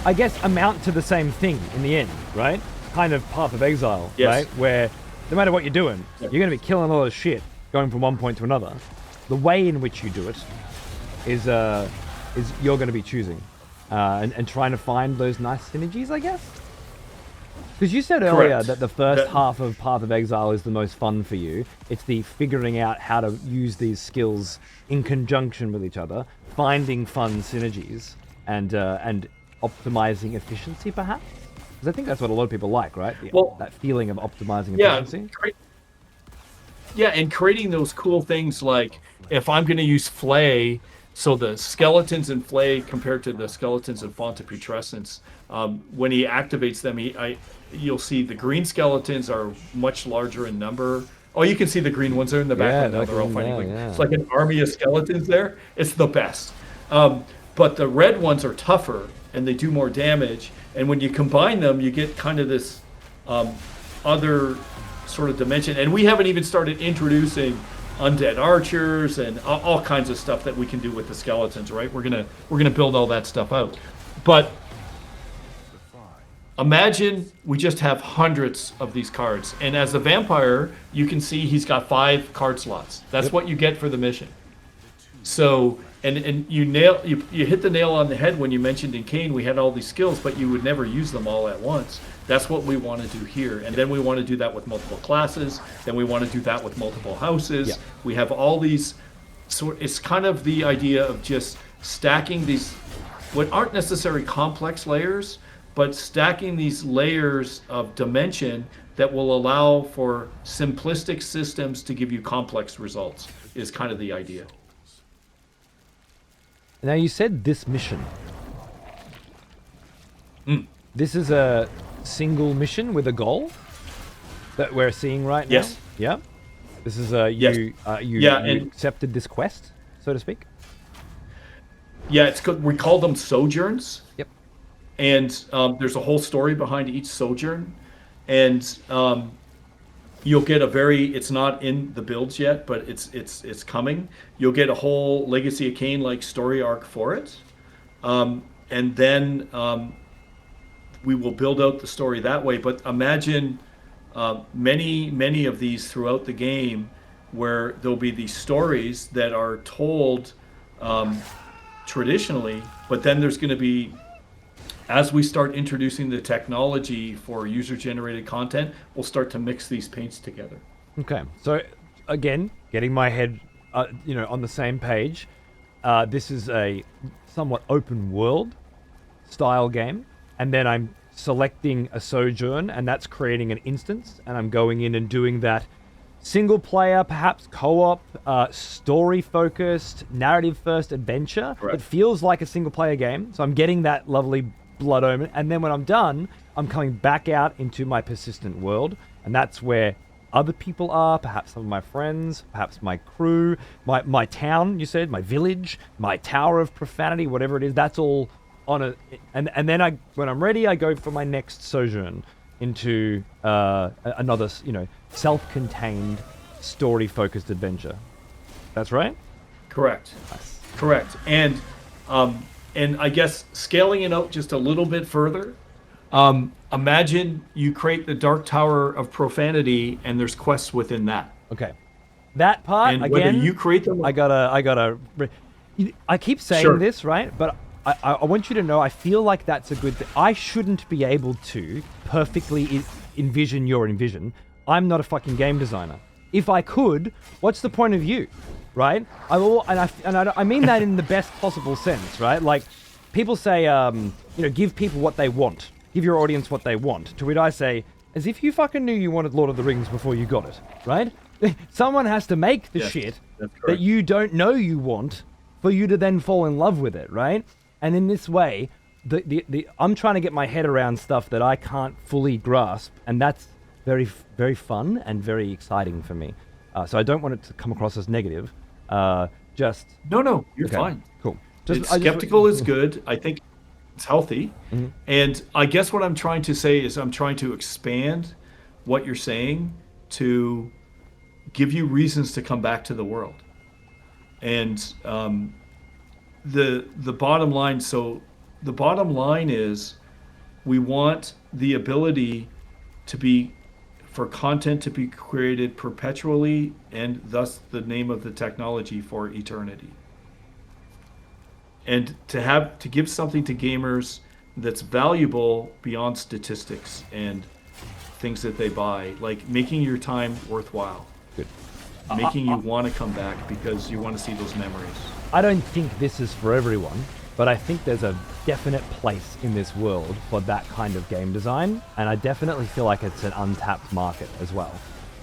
I guess amount to the same thing in the end, right? Kind of Path of Exile, right? Where no matter what you're doing, you're going to be killing a lot of shit going from one point to another. The way in which you do it is you're going to be choosing and trying to find those nice synergies, I guess. Because you said earlier that the first half of Path of Exile is the most fun for you. It's the figuring out how to use these skills in conjunction with each other, finding fun synergies, and optimizing efficiency, perhaps. Because I think that's what a lot of people like, right? That feeling of optimizing efficiency. And creating those cool things like if I'm going to use Flay. So the skeletons in Flay compared to the skeletons in Font of Putrescence, when he activates them, you'll see the green skeletons are much larger in number. Oh, you can see the green ones are in the background. Now they're all fighting. It's like an army of skeletons there. It's the best. But the red ones are tougher and they do more damage. And when you combine them, you get kind of this other sort of dimension. And we haven't even started introducing undead archers and all kinds of stuff that we can do with the skeletons, right? We're gonna build all that stuff out. But imagine we just have hundreds of these cards, and as a vampire, you can see he's got 5 card slots. That's what you get for the mission. So, and you hit the nail on the head when you mentioned in Kane we had all these skills, but you would never use them all at once. That's what we want to do here. And then we want to do that with multiple classes. Then we want to do that with multiple houses. Yeah. We have all these it's kind of the idea of just stacking these, what aren't necessarily complex layers, but stacking these layers of dimension that will allow for simplistic systems to give you complex results is kind of the idea. Now you said this mission. This is a single mission with a goal that we're seeing right now? Yes. Yeah. This is you accepted this quest, so to speak? Yeah, it's good. We call them sojourns. Yep. And there's a whole story behind each sojourn. And you'll get it's not in the builds yet, but it's coming. You'll get a whole Legacy of Kain like story arc for it. And then we will build out the story that way. But imagine many of these throughout the game where there'll be these stories that are told traditionally, but then there's going to be, as we start introducing the technology for user-generated content, we'll start to mix these paints together. Okay, so again, getting my head, on the same page. This is a somewhat open world style game, and then I'm selecting a sojourn, and that's creating an instance, and I'm going in and doing that single player, perhaps co-op, story focused, narrative first adventure. Correct. It feels like a single player game, so I'm getting that lovely blood omen, and then when I'm done, I'm coming back out into my persistent world, and that's where other people are, perhaps some of my friends, perhaps my crew, my town, you said, my village, my tower of profanity, whatever it is, that's all on a... And then when I'm ready, I go for my next sojourn into another, self-contained, story-focused adventure. That's right? Correct. Nice. Correct. And I guess scaling it out just a little bit further, imagine you create the Dark Tower of Profanity, and there's quests within that. Okay. That part, And again, whether you create them, I keep saying Sure. this, right? But I want you to know, I feel like that's a good thing. I shouldn't be able to perfectly envision your envision. I'm not a fucking game designer. If I could, what's the point of you, right? I mean that in the best possible sense, right? Like, people say, give people what they want. Give your audience what they want. To which I say, as if you fucking knew you wanted Lord of the Rings before you got it, right? Someone has to make the Yes, shit that's that correct. you don't know you want for you to then fall in love with it, right? And in this way, I'm trying to get my head around stuff that I can't fully grasp, and that's very, very fun and very exciting for me. So I don't want it to come across as negative. no, you're Okay, fine. Cool. Skeptical is good. I think it's healthy. Mm-hmm. And I guess what I'm trying to say is I'm trying to expand what you're saying to give you reasons to come back to the world. And the bottom line, the bottom line is we want the ability for content to be created perpetually, and thus the name of the technology, for eternity. And to give something to gamers that's valuable beyond statistics and things that they buy, like making your time worthwhile. Good. Making you want to come back because you want to see those memories. I don't think this is for everyone, but I think there's a definite place in this world for that kind of game design, and I definitely feel like it's an untapped market as well.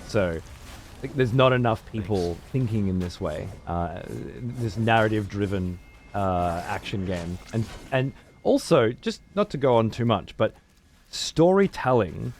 So there's not enough people thinking in this way, this narrative-driven action game. And also, just not to go on too much, but storytelling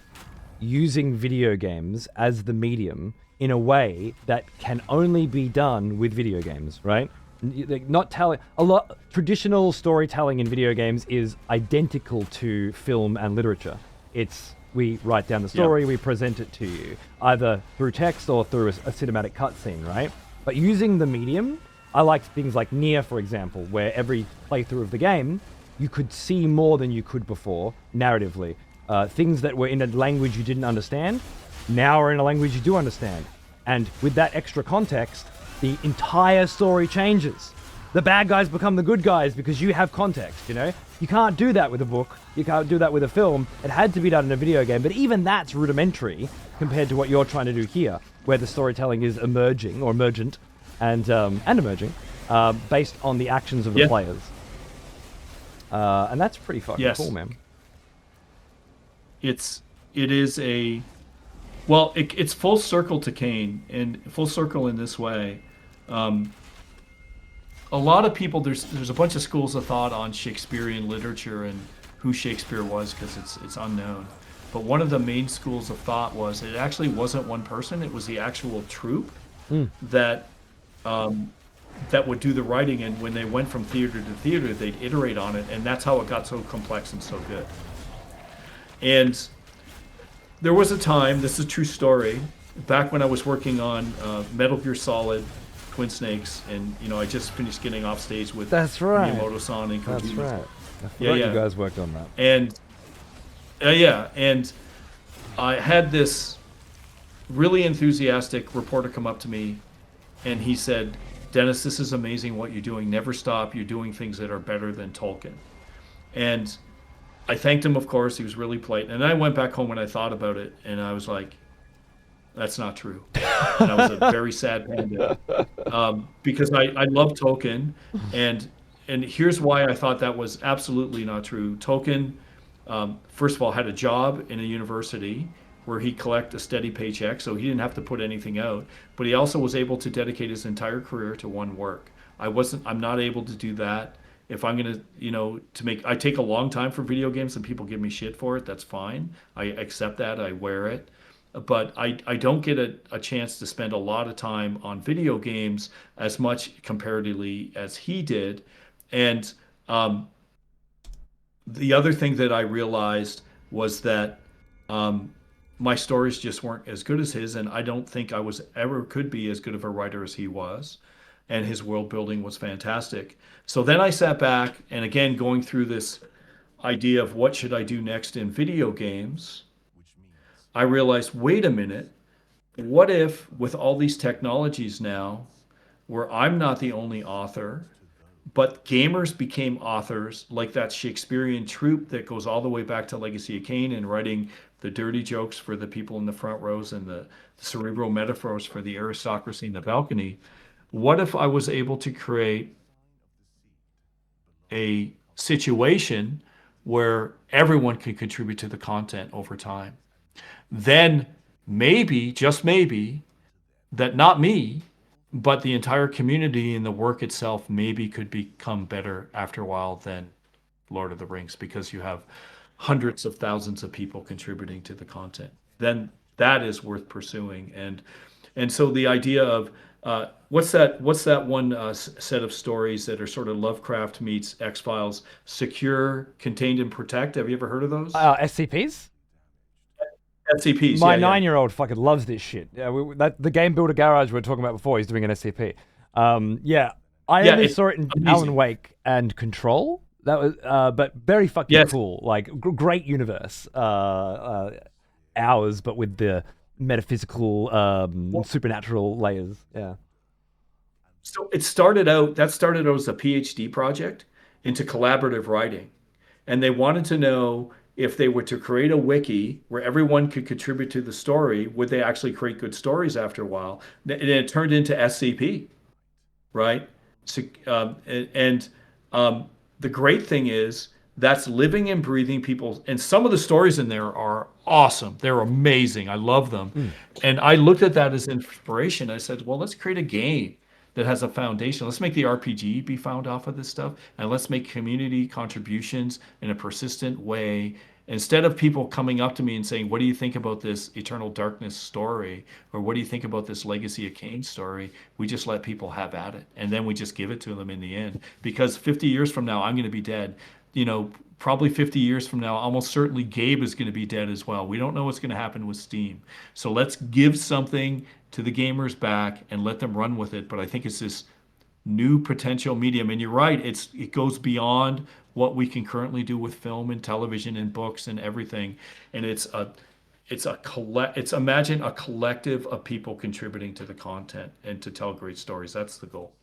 using video games as the medium in a way that can only be done with video games, right? Not telling a lot. Traditional storytelling in video games is identical to film and literature. It's we write down the story, we present it to you either through text or through a cinematic cutscene, right? But using the medium, I like things like Nier, for example, where every playthrough of the game you could see more than you could before narratively. Things that were in a language you didn't understand now are in a language you do understand, and with that extra context, the entire story changes. The bad guys become the good guys because you have context, You can't do that with a book. You can't do that with a film. It had to be done in a video game, but even that's rudimentary compared to what you're trying to do here, where the storytelling is emerging or emergent and emerging based on the actions of the players. And that's pretty fucking cool, man. It's full circle to Kane, and full circle in this way. A lot of people, there's a bunch of schools of thought on Shakespearean literature and who Shakespeare was, because it's unknown. But one of the main schools of thought was it actually wasn't one person; it was the actual troupe that would do the writing. And when they went from theater to theater, they'd iterate on it, and that's how it got so complex and so good. And there was a time, this is a true story, back when I was working on Metal Gear Solid, Twin Snakes, and I just finished getting off stage with Miyamoto-san and Kojima. That's right. I forgot you guys worked on that. And and I had this really enthusiastic reporter come up to me and he said, Dennis, this is amazing what you're doing. Never stop. You're doing things that are better than Tolkien. And I thanked him, of course. He was really polite. And I went back home and I thought about it and I was like, that's not true. And I was a very sad panda because I love Tolkien. And, and here's why I thought that was absolutely not true. Tolkien, first of all, had a job in a university where he collect a steady paycheck, so he didn't have to put anything out. But he also was able to dedicate his entire career to one work. I'm not able to do that. If I'm gonna, I take a long time for video games, and people give me shit for it. That's fine. I accept that. I wear it. But I don't get a chance to spend a lot of time on video games as much comparatively as he did. And the other thing that I realized was that my stories just weren't as good as his, and I don't think I was ever could be as good of a writer as he was. And his world building was fantastic. So then I sat back and again going through this idea of what should I do next in video games. I realized, wait a minute, what if with all these technologies now, where I'm not the only author, but gamers became authors like that Shakespearean troupe that goes all the way back to Legacy of Kain and writing the dirty jokes for the people in the front rows and the cerebral metaphors for the aristocracy in the balcony. What if I was able to create a situation where everyone could contribute to the content over time? Then maybe, just maybe, that not me, but the entire community and the work itself maybe could become better after a while than Lord of the Rings because you have hundreds of thousands of people contributing to the content. Then that is worth pursuing. And so the idea of what's that one set of stories that are sort of Lovecraft meets X-Files? Secure, Contained, and Protect. Have you ever heard of those? SCPs? SCPs. My Yeah, yeah. 9-year-old fucking loves this shit. Yeah, the game builder garage we were talking about before, he's doing an SCP. Yeah, I Yeah, only it's saw it in amazing. Alan Wake and Control. That was, but very fucking Yes. cool. Like great universe. Ours, but with the metaphysical, supernatural layers. Yeah. So that started out as a PhD project into collaborative writing. And they wanted to know if they were to create a wiki where everyone could contribute to the story, would they actually create good stories after a while? And it turned into SCP, right? So, and the great thing is that's living and breathing people. And some of the stories in there are awesome. They're amazing. I love them. And I looked at that as inspiration. I said, well, let's create a game that has a foundation. Let's make the RPG be found off of this stuff, and let's make community contributions in a persistent way. Instead of people coming up to me and saying, what do you think about this Eternal Darkness story? Or what do you think about this Legacy of Kain story? We just let people have at it. And then we just give it to them in the end. Because 50 years from now, I'm going to be dead. Probably 50 years from now, almost certainly Gabe is going to be dead as well. We don't know what's going to happen with Steam. So let's give something to the gamers back and let them run with it. But I think it's this new potential medium. And you're right, it goes beyond what we can currently do with film and television and books and everything. And imagine a collective of people contributing to the content and to tell great stories. That's the goal.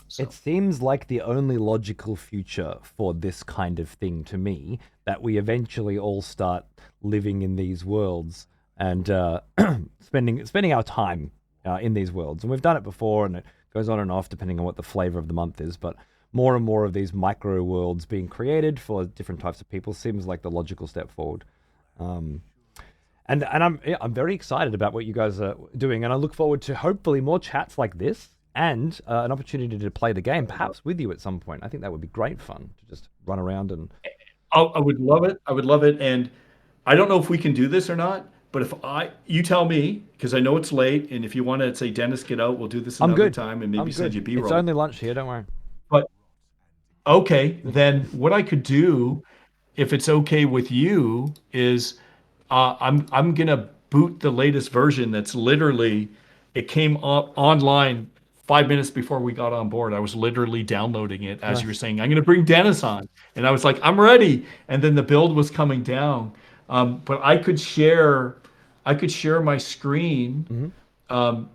So. It seems like the only logical future for this kind of thing to me, that we eventually all start living in these worlds and spending our time in these worlds. And we've done it before, and it goes on and off depending on what the flavor of the month is. But more and more of these micro worlds being created for different types of people seems like the logical step forward. And I'm very excited about what you guys are doing, and I look forward to hopefully more chats like this and an opportunity to play the game, perhaps with you at some point. I think that would be great fun to just run around and. I would love it. I would love it, and I don't know if we can do this or not. But you tell me, because I know it's late, and if you want to say, Dennis, get out, we'll do this another time, and maybe send you B-roll. It's only lunch here, don't worry. But okay, then what I could do, if it's okay with you, is I'm gonna boot the latest version. That's literally, it came up online 5 minutes before we got on board. I was literally downloading it as you were saying, I'm gonna bring Dennis on, and I was like, I'm ready. And then the build was coming down. But I could share I could share my screen Mhm.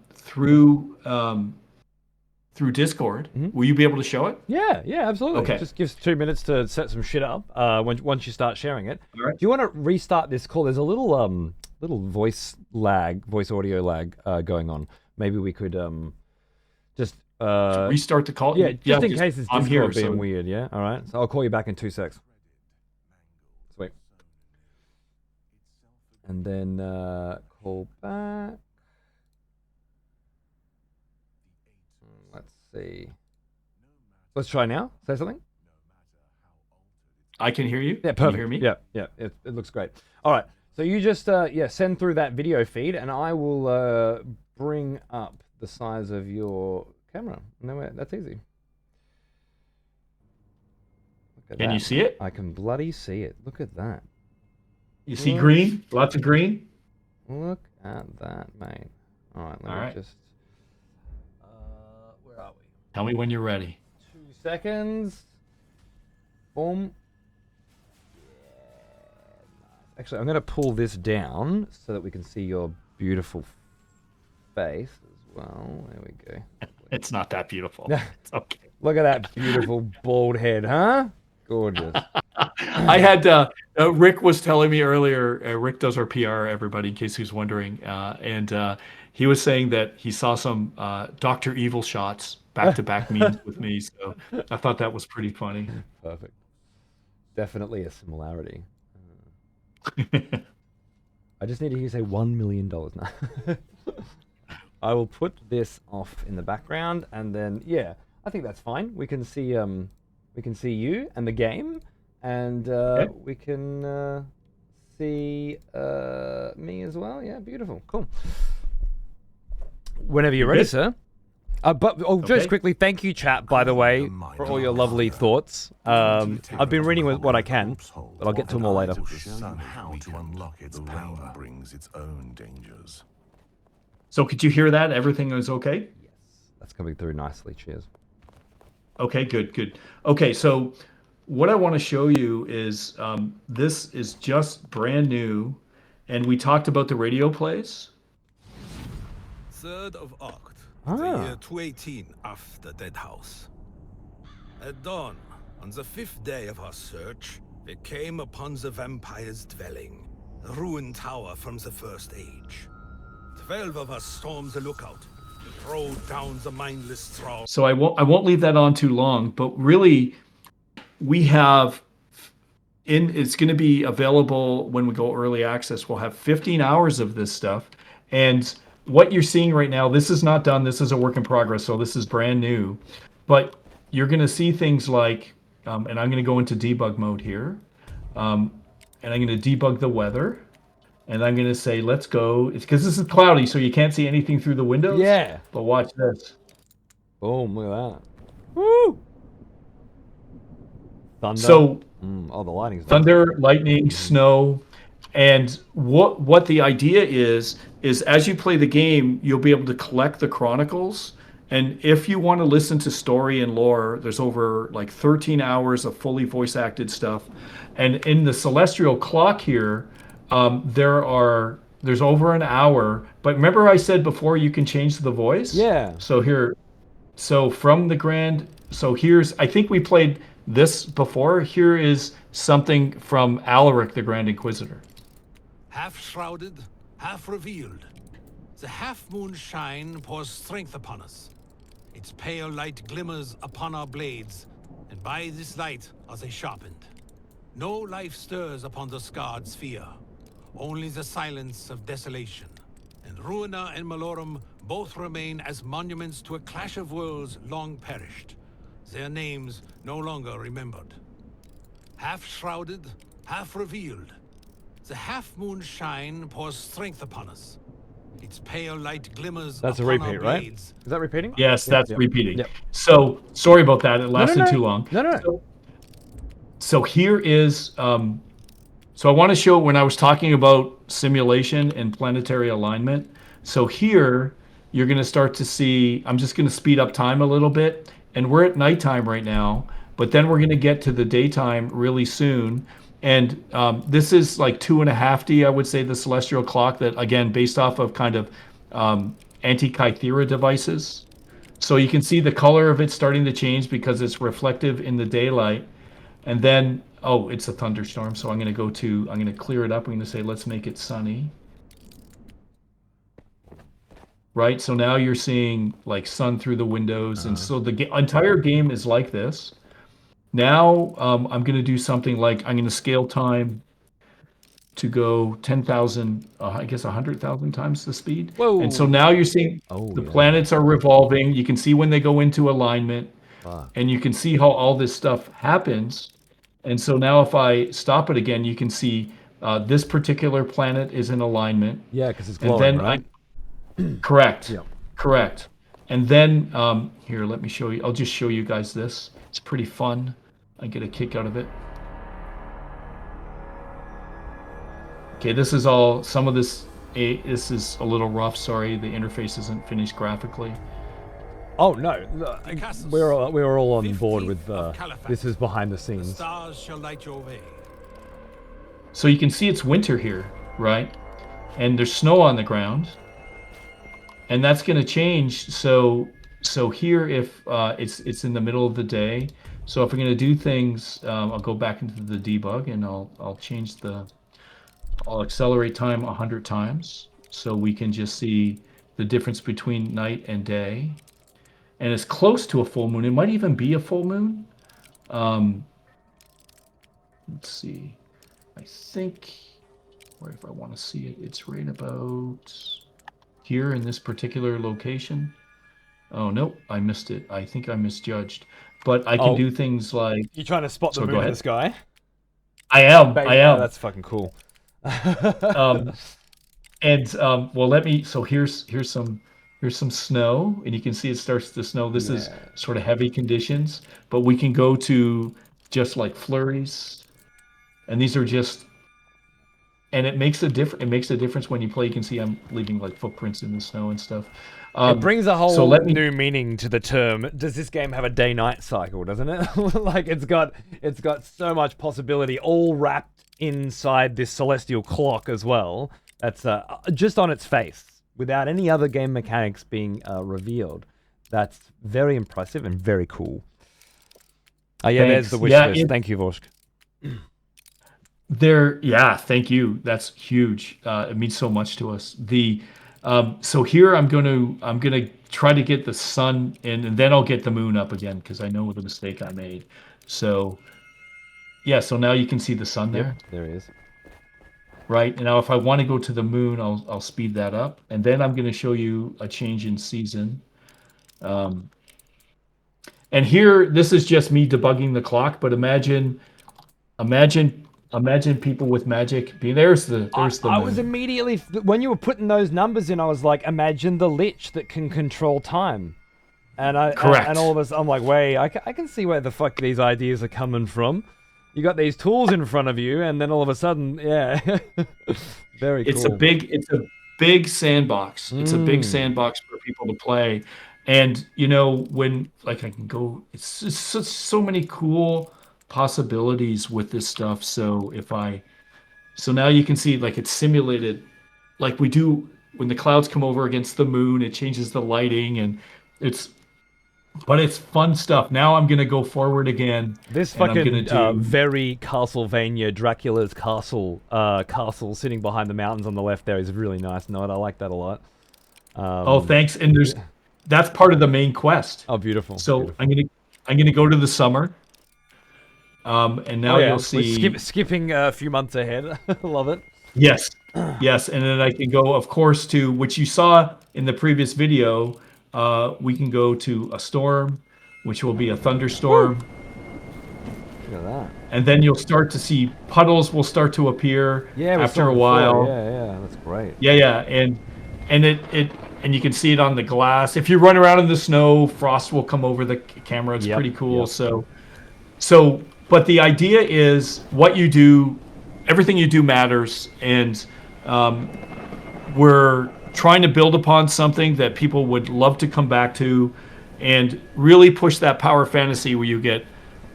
through Discord. Will you be able to show it? Yeah, yeah, absolutely. Okay. Just gives 2 minutes to set some shit up. Once you start sharing it, All right. do you want to restart this call? There's a little voice audio lag going on. Maybe we could just Restart the call. yeah, just in Just case it's I'm Discord here. being So weird. Yeah, all right. So I'll call you back in 2 secs. Sweet. And then call back. Let's see. Let's try now. Say something. I can hear you. Yeah, Can perfect. you hear me? Yeah, yeah, it looks great. All right, so you just send through that video feed, and I will bring up the size of your camera. No, that's easy. Look at Can that, you see mate. it? I can bloody see it. Look at that. You see green? Lots of green. Look at that, mate. All right, let All me right. just. Where are we? Tell me when you're ready. 2 seconds. Boom. Actually, I'm going to pull this down so that we can see your beautiful face as well. There we go. It's not that beautiful. It's okay. Look at that beautiful bald head, huh? Gorgeous. I had Rick was telling me earlier. Rick does our PR, everybody, in case who's wondering, and he was saying that he saw some Dr. Evil shots back-to-back memes with me. So I thought that was pretty funny. Perfect. Definitely a similarity. I just need to hear you say $1 million now. I will put this off in the background, and then yeah, I think that's fine. We can see you and the game, and Okay. we can see me as well. Yeah, beautiful, cool. Whenever you're ready, good? sir. But just Okay. quickly, thank you, chat, by the way, for all your lovely thoughts. I've been reading with what I can, but I'll get to them all later. The sun how to unlock its power brings its own dangers. So could you hear that? Everything is okay? Yes, that's coming through nicely. Cheers. Okay, good. Okay, so what I want to show you is this is just brand new, and we talked about the radio plays. 3rd of Oct, Ah. the year 218 after Dead House. At dawn, on the 5th day of our search, we came upon the vampire's dwelling, a ruined tower from the First Age. 12 of us stormed the lookout, throw down the mindless thrall. So I won't leave that on too long, but really we have it's going to be available when we go early access. We'll have 15 hours of this stuff, and what you're seeing right now, this is not done. This is a work in progress, so this is brand new. But you're going to see things like, and I'm going to go into debug mode here, and I'm going to debug the weather, and I'm going to say, let's go. It's because this is cloudy, so you can't see anything through the windows. Yeah. But watch this. Boom! Look at that. Woo! Thunder. So oh, the lighting's thunder, lightning, snow, and what the idea is as you play the game, you'll be able to collect the chronicles. And if you want to listen to story and lore, there's over like 13 hours of fully voice acted stuff. And in the celestial clock here, there's over an hour. But remember I said before you can change the voice? Yeah. So from the grand, so I think we played this before. Here is something from Alaric, the Grand Inquisitor. Half shrouded, half revealed. The half-moon shine pours strength upon us. Its pale light glimmers upon our blades, and by this light are they sharpened. No life stirs upon the scarred sphere, only the silence of desolation. And Ruina and Malorum both remain as monuments to a clash of worlds long perished, their names no longer remembered. Half shrouded, half revealed. The half-moon shine pours strength upon us. Its pale light glimmers That's a upon our repeat, right? blades. Is that repeating? Yes, that's Yep. repeating. Yep. So sorry about that. It lasted no. too long. No. So here is, so I want to show when I was talking about simulation and planetary alignment. So here you're going to start to see, I'm just going to speed up time a little bit, and we're at nighttime right now, but then we're going to get to the daytime really soon. And this is like 2.5D, I would say, the celestial clock that, again, based off of kind of anti-Kythera devices. So you can see the color of it starting to change because it's reflective in the daylight. And then, oh, it's a thunderstorm. So I'm going to clear it up. I'm going to say, let's make it sunny. Right? So now you're seeing like sun through the windows. And so the entire game is like this. Now I'm going to do something like I'm going to scale time to go 10,000, I guess 100,000 times the speed. Whoa. And so now you're seeing the planets are revolving. You can see when they go into alignment, and you can see how all this stuff happens. And so now if I stop it again, you can see this particular planet is in alignment. Yeah, because it's glowing, right? Correct. Yep. Correct. And then here, let me show you. I'll just show you guys this. It's pretty fun. I get a kick out of it. Okay, this is all, some of this is a little rough, sorry, the interface isn't finished graphically. Oh no, we're all on board with this is behind the scenes. The stars shall light your way. So you can see it's winter here, right? And there's snow on the ground. And that's going to change. So here, if it's in the middle of the day, so if we're going to do things, I'll go back into the debug and I'll accelerate time 100 times so we can just see the difference between night and day. And it's close to a full moon. It might even be a full moon. Let's see. I think, or if I want to see it, it's right about here in this particular location. Oh, no, I missed it. I think I misjudged. But I can do things like... You're trying to spot the moon in the sky? I am. Oh, that's fucking cool. Well, let me, so here's some snow, and you can see it starts to snow. This is sort of heavy conditions, but we can go to just like flurries, and these are just, and it makes a difference when you play. You can see I'm leaving like footprints in the snow and stuff. It brings a whole new meaning to the term. Does this game have a day-night cycle, doesn't it? Like it's got so much possibility all wrapped inside this celestial clock as well. That's just on its face, without any other game mechanics being revealed. That's very impressive and very cool. Oh yeah, Thanks. There's the wish list. Thank you, Vorsk. Thank you. That's huge. It means so much to us. So here I'm gonna try to get the sun in, and then I'll get the moon up again because I know the mistake I made. So yeah, so now you can see the sun there. Yep, there it is. Right, and now if I want to go to the moon, I'll speed that up, and then I'm going to show you a change in season. And here, this is just me debugging the clock, but imagine people with magic. There's the moon. I was immediately, when you were putting those numbers in, I was like, imagine the Lich that can control time. And Correct. And all of us, I'm like, wait, I can see where the fuck these ideas are coming from. You got these tools in front of you, and then all of a sudden, yeah, very cool. It's a big sandbox. It's a big sandbox for people to play, and when like I can go, it's just so many cool possibilities with this stuff. So now you can see like it's simulated, like we do when the clouds come over against the moon. It changes the lighting, and it's fun stuff. Now I'm gonna go forward again. This fucking very Castlevania Dracula's castle sitting behind the mountains on the left there is really nice. No, I like that a lot. Thanks. And that's part of the main quest. Oh, beautiful. So beautiful. I'm gonna go to the summer. And now you'll see. We're skipping a few months ahead. Love it. Yes, and then I can go, of course, to which you saw in the previous video. We can go to a storm, which will be a thunderstorm. Look at that. And then you'll start to see puddles will start to appear after a while. Yeah, that's great. Yeah, and you can see it on the glass. If you run around in the snow, frost will come over the camera. It's pretty cool. Yep. So, but the idea is what you do, everything you do matters, and we're trying to build upon something that people would love to come back to and really push that power fantasy where you get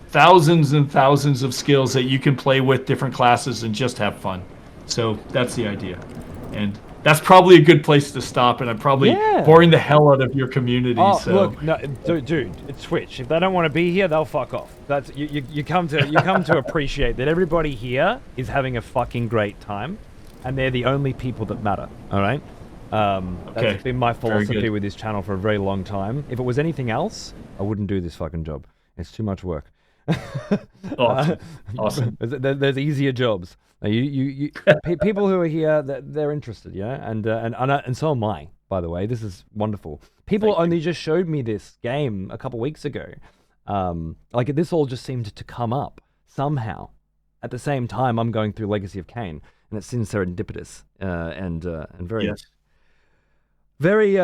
thousands and thousands of skills that you can play with different classes and just have fun. So that's the idea. And that's probably a good place to stop, and I'm probably Yeah. boring the hell out of your community. Oh, So look, no, dude, it's Twitch. If they don't want to be here, they'll fuck off. That's you come to appreciate that everybody here is having a fucking great time, and they're the only people that matter. All right. Okay. That's been my Very philosophy good. with this channel for a very long time. If it was anything else, I wouldn't do this fucking job. It's too much work. Awesome. There's easier jobs. Now, people who are here, they're interested, yeah, and so am I. By the way, this is wonderful. People only just showed me this game a couple weeks ago. Like this all just seemed to come up somehow. At the same time, I'm going through Legacy of Kain, and it seems serendipitous and very, Yes. very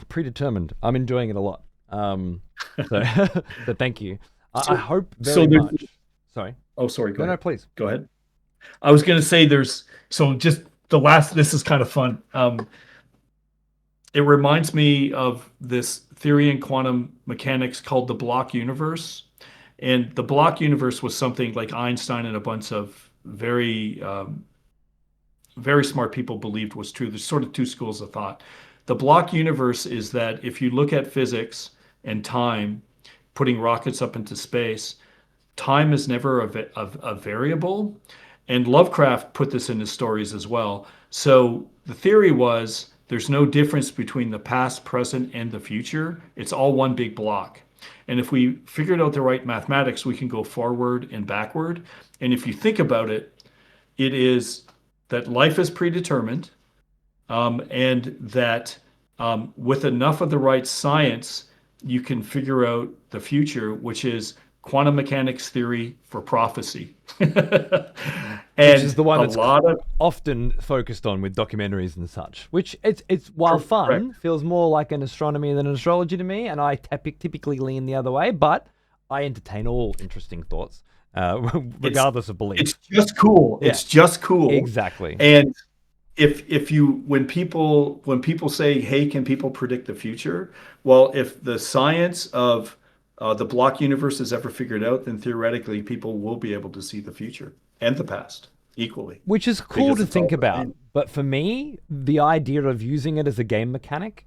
predetermined. I'm enjoying it a lot. So thank you. I hope very there's- much. Sorry. Oh, sorry. Go No, ahead. please. Go ahead. I was going to say just the last, this is kind of fun. It reminds me of this theory in quantum mechanics called the block universe. And the block universe was something like Einstein and a bunch of very, very smart people believed was true. There's sort of two schools of thought. The block universe is that if you look at physics and time, putting rockets up into space, time is never a variable. And Lovecraft put this in his stories as well. So the theory was there's no difference between the past, present, and the future. It's all one big block. And if we figured out the right mathematics, we can go forward and backward. And if you think about it, it is that life is predetermined, and that with enough of the right science, you can figure out the future, which is quantum mechanics theory for prophecy. Which is the one a that's lot of often focused on with documentaries and such. Which it's while fun, Correct. feels more like an astronomy than an astrology to me, and I typically lean the other way. But I entertain all interesting thoughts, regardless of belief. it's just cool. Yeah. It's just cool. Exactly. And if you when people say, hey, can people predict the future? Well, if the science of the block universe is ever figured out, then theoretically people will be able to see the future and the past equally. Which is cool Because to it's think all the about. same. But for me, the idea of using it as a game mechanic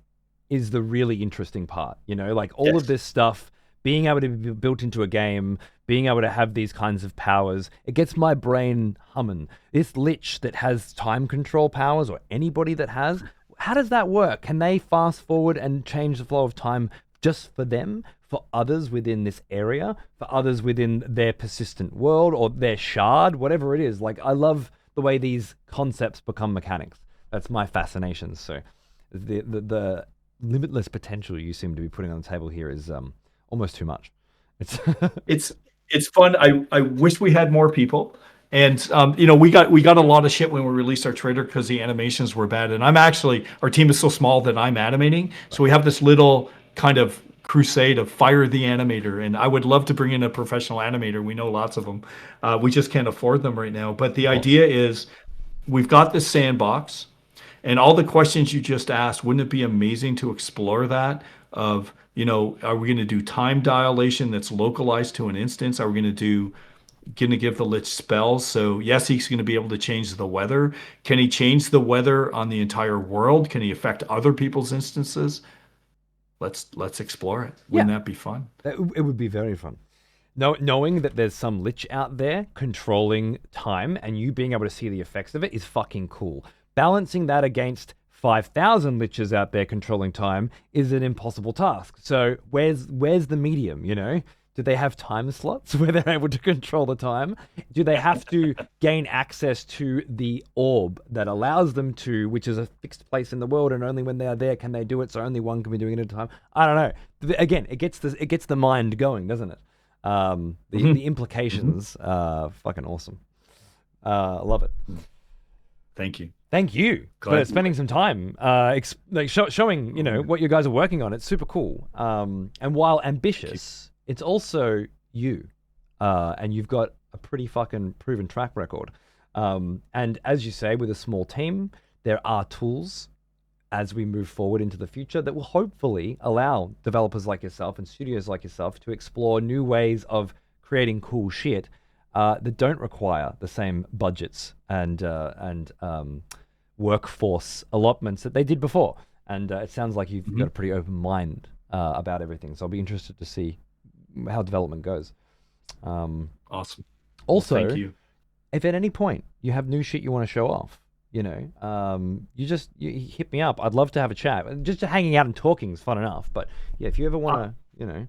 is the really interesting part. You know, like all Yes. of this stuff, being able to be built into a game, being able to have these kinds of powers, it gets my brain humming. This lich that has time control powers, or anybody that has, how does that work? Can they fast forward and change the flow of time just for them, for others within this area, for others within their persistent world or their shard, whatever it is? Like, I love the way these concepts become mechanics. That's my fascination. So the limitless potential you seem to be putting on the table here is almost too much. It's fun. I wish we had more people. And we got a lot of shit when we released our trailer because the animations were bad. And our team is so small that I'm animating. So we have this little kind of crusade of fire the animator. And I would love to bring in a professional animator. We know lots of them. We just can't afford them right now. But the idea is we've got this sandbox, and all the questions you just asked, wouldn't it be amazing to explore that? Of, are we going to do time dilation that's localized to an instance? Are we going to give the Lich spells? So yes, he's going to be able to change the weather. Can he change the weather on the entire world? Can he affect other people's instances? Let's explore it. Wouldn't that be fun? It would be very fun. Knowing that there's some lich out there controlling time and you being able to see the effects of it is fucking cool. Balancing that against 5,000 liches out there controlling time is an impossible task. So where's the medium, Do they have time slots where they're able to control the time? Do they have to gain access to the orb that allows them to, which is a fixed place in the world, and only when they are there can they do it, so only one can be doing it at a time? I don't know. Again, it gets the mind going, doesn't it? The implications are fucking awesome. Love it. Thank you. Thank you for spending some time showing, what you guys are working on. It's super cool. And while ambitious, it's also you. And you've got a pretty fucking proven track record. And as you say, with a small team, there are tools as we move forward into the future that will hopefully allow developers like yourself and studios like yourself to explore new ways of creating cool shit that don't require the same budgets and workforce allotments that they did before. And it sounds like you've got a pretty open mind about everything. So I'll be interested to see how development goes. Awesome. Also, well, thank you. If at any point you have new shit you want to show off, you hit me up. I'd love to have a chat. Just hanging out and talking is fun enough. But yeah, if you ever want to,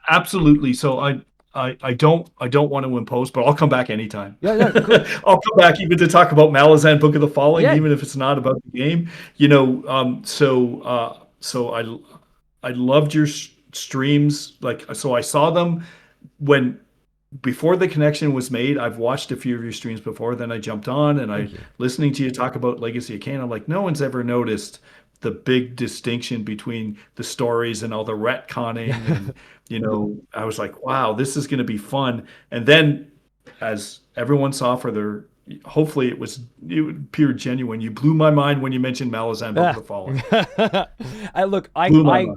Absolutely. So I don't want to impose, but I'll come back anytime. Yeah, cool. I'll come back even to talk about Malazan Book of the Falling, Yeah. even if it's not about the game. So I loved your streams. So I saw them before the connection was made. I've watched a few of your streams before. Then I jumped on and listening to you talk about Legacy of Kain. I'm like, no one's ever noticed the big distinction between the stories and all the retconning. And, I was like, wow, this is going to be fun. And then as everyone saw hopefully it appeared genuine. You blew my mind when you mentioned Malazan Book of the Fallen.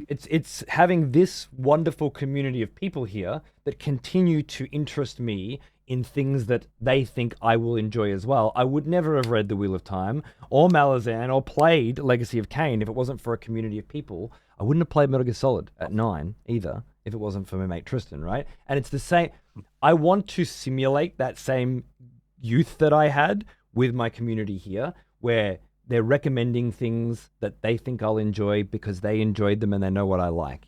It's having this wonderful community of people here that continue to interest me in things that they think I will enjoy as well. I would never have read The Wheel of Time or Malazan or played Legacy of Kain if it wasn't for a community of people. I wouldn't have played Metal Gear Solid at 9 either if it wasn't for my mate Tristan, right? And it's the same. I want to simulate that same youth that I had with my community here, where they're recommending things that they think I'll enjoy because they enjoyed them and they know what I like,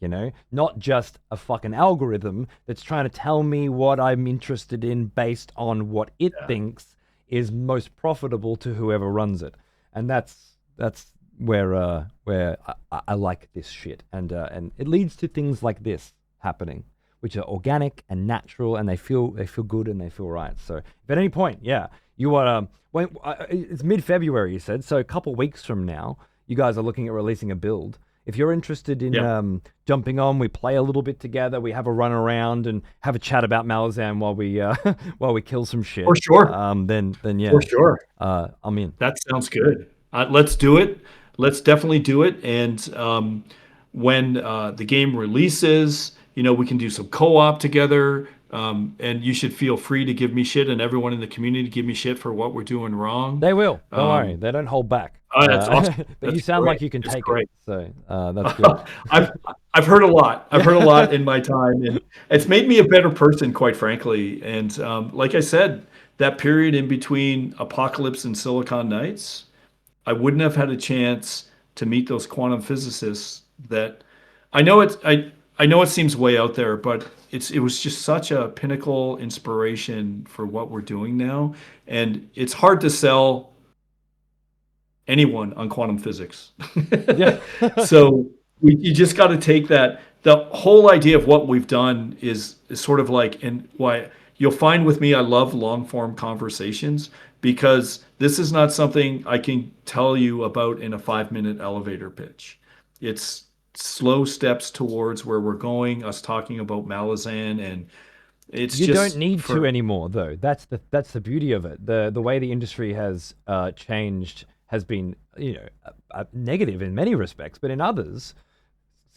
Not just a fucking algorithm that's trying to tell me what I'm interested in based on what it thinks is most profitable to whoever runs it. And that's where I like this shit. And it leads to things like this happening, which are organic and natural, and they feel good and they feel right. So if at any point, you want it's mid-February, you said, so a couple weeks from now, you guys are looking at releasing a build. If you're interested in jumping on, we play a little bit together, we have a run around and have a chat about Malazan while we kill some shit. For sure. Then yeah. For sure. I'm in. That sounds good. Let's do it. Let's definitely do it. And when the game releases, we can do some co-op together. And you should feel free to give me shit, and everyone in the community give me shit for what we're doing wrong. They will. Don't worry. They don't hold back. Oh, that's awesome. But That's you sound great. like you can That's take great. it. So that's good. I've heard a lot. I've heard a lot in my time, and it's made me a better person, quite frankly. And like I said, that period in between Apocalypse and Silicon Knights, I wouldn't have had a chance to meet those quantum physicists that I know it seems way out there, but it was just such a pinnacle inspiration for what we're doing now. And it's hard to sell anyone on quantum physics. Yeah. So you just got to take that. The whole idea of what we've done is sort of like, and why you'll find with me, I love long form conversations, because this is not something I can tell you about in a 5-minute elevator pitch. It's slow steps towards where we're going, us talking about Malazan, and you don't need to anymore, though. That's the beauty of it. The way the industry has changed has been negative in many respects, but in others,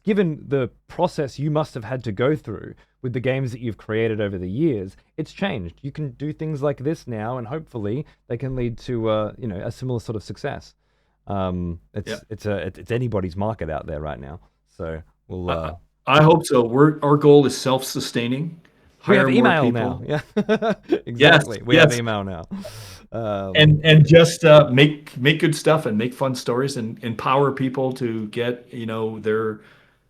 given the process you must have had to go through with the games that you've created over the years, it's changed. You can do things like this now, and hopefully they can lead to a similar sort of success. It's anybody's market out there right now. So we'll. I hope so. Our goal is self-sustaining. We have email now. Yeah, exactly. We have email now. And just make good stuff and make fun stories and empower people to get their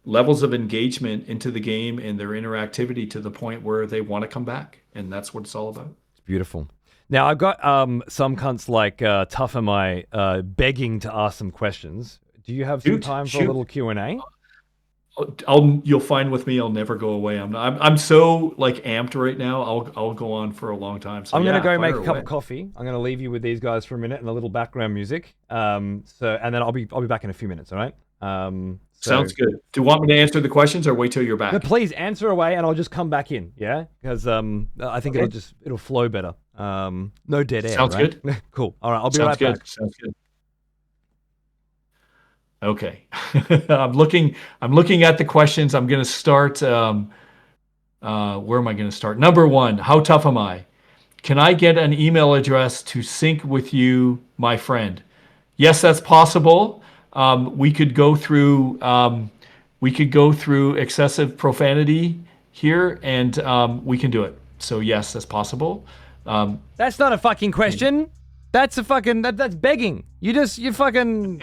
levels of engagement into the game and their interactivity to the point where they want to come back, and that's what it's all about. It's beautiful. Now I've got some cunts like Tough Am I begging to ask some questions. Do you have some time for a little Q&A? You'll find with me, I'll never go away. I'm so amped right now. I'll go on for a long time. So I'm gonna go make a cup of coffee. I'm gonna leave you with these guys for a minute and a little background music. And then I'll be back in a few minutes. All right. Sounds good. Do you want me to answer the questions or wait till you're back? No, please answer away, and I'll just come back in. Yeah, because I think it'll flow better. No dead air. Sounds right? good. Cool. All right, I'll be right back. Sounds good. Okay. I'm looking at the questions. I'm going to start Where am I going to start? Number one, how tough am I? Can I get an email address to sync with you, my friend? Yes, that's possible. We could go through excessive profanity here, and we can do it. So yes, that's possible. That's not a fucking question. That's a fucking that's begging. You fucking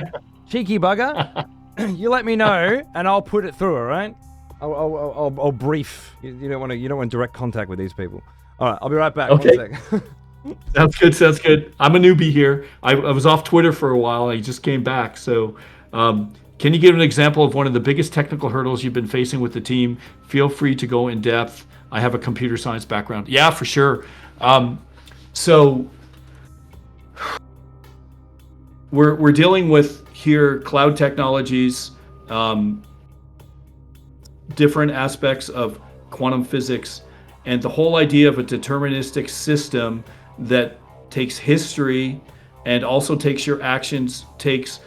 cheeky bugger. You let me know, and I'll put it through. All right. I'll brief. You don't want direct contact with these people. All right. I'll be right back. Okay. 1 sec. Sounds good. I'm a newbie here. I was off Twitter for a while. I just came back. So, can you give an example of one of the biggest technical hurdles you've been facing with the team? Feel free to go in depth. I have a computer science background. Yeah, for sure. So we're dealing with here cloud technologies, different aspects of quantum physics, and the whole idea of a deterministic system that takes history and also takes your actions, takes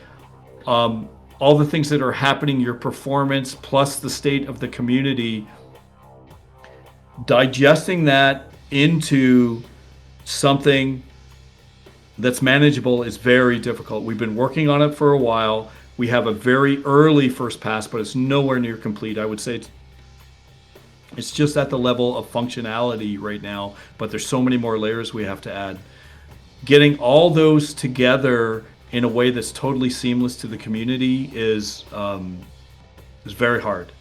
all the things that are happening, your performance, plus the state of the community, digesting that into something that's manageable is very difficult. We've been working on it for a while. We have a very early first pass, but it's nowhere near complete. I would say it's just at the level of functionality right now, but there's so many more layers we have to add. Getting all those together in a way that's totally seamless to the community is very hard.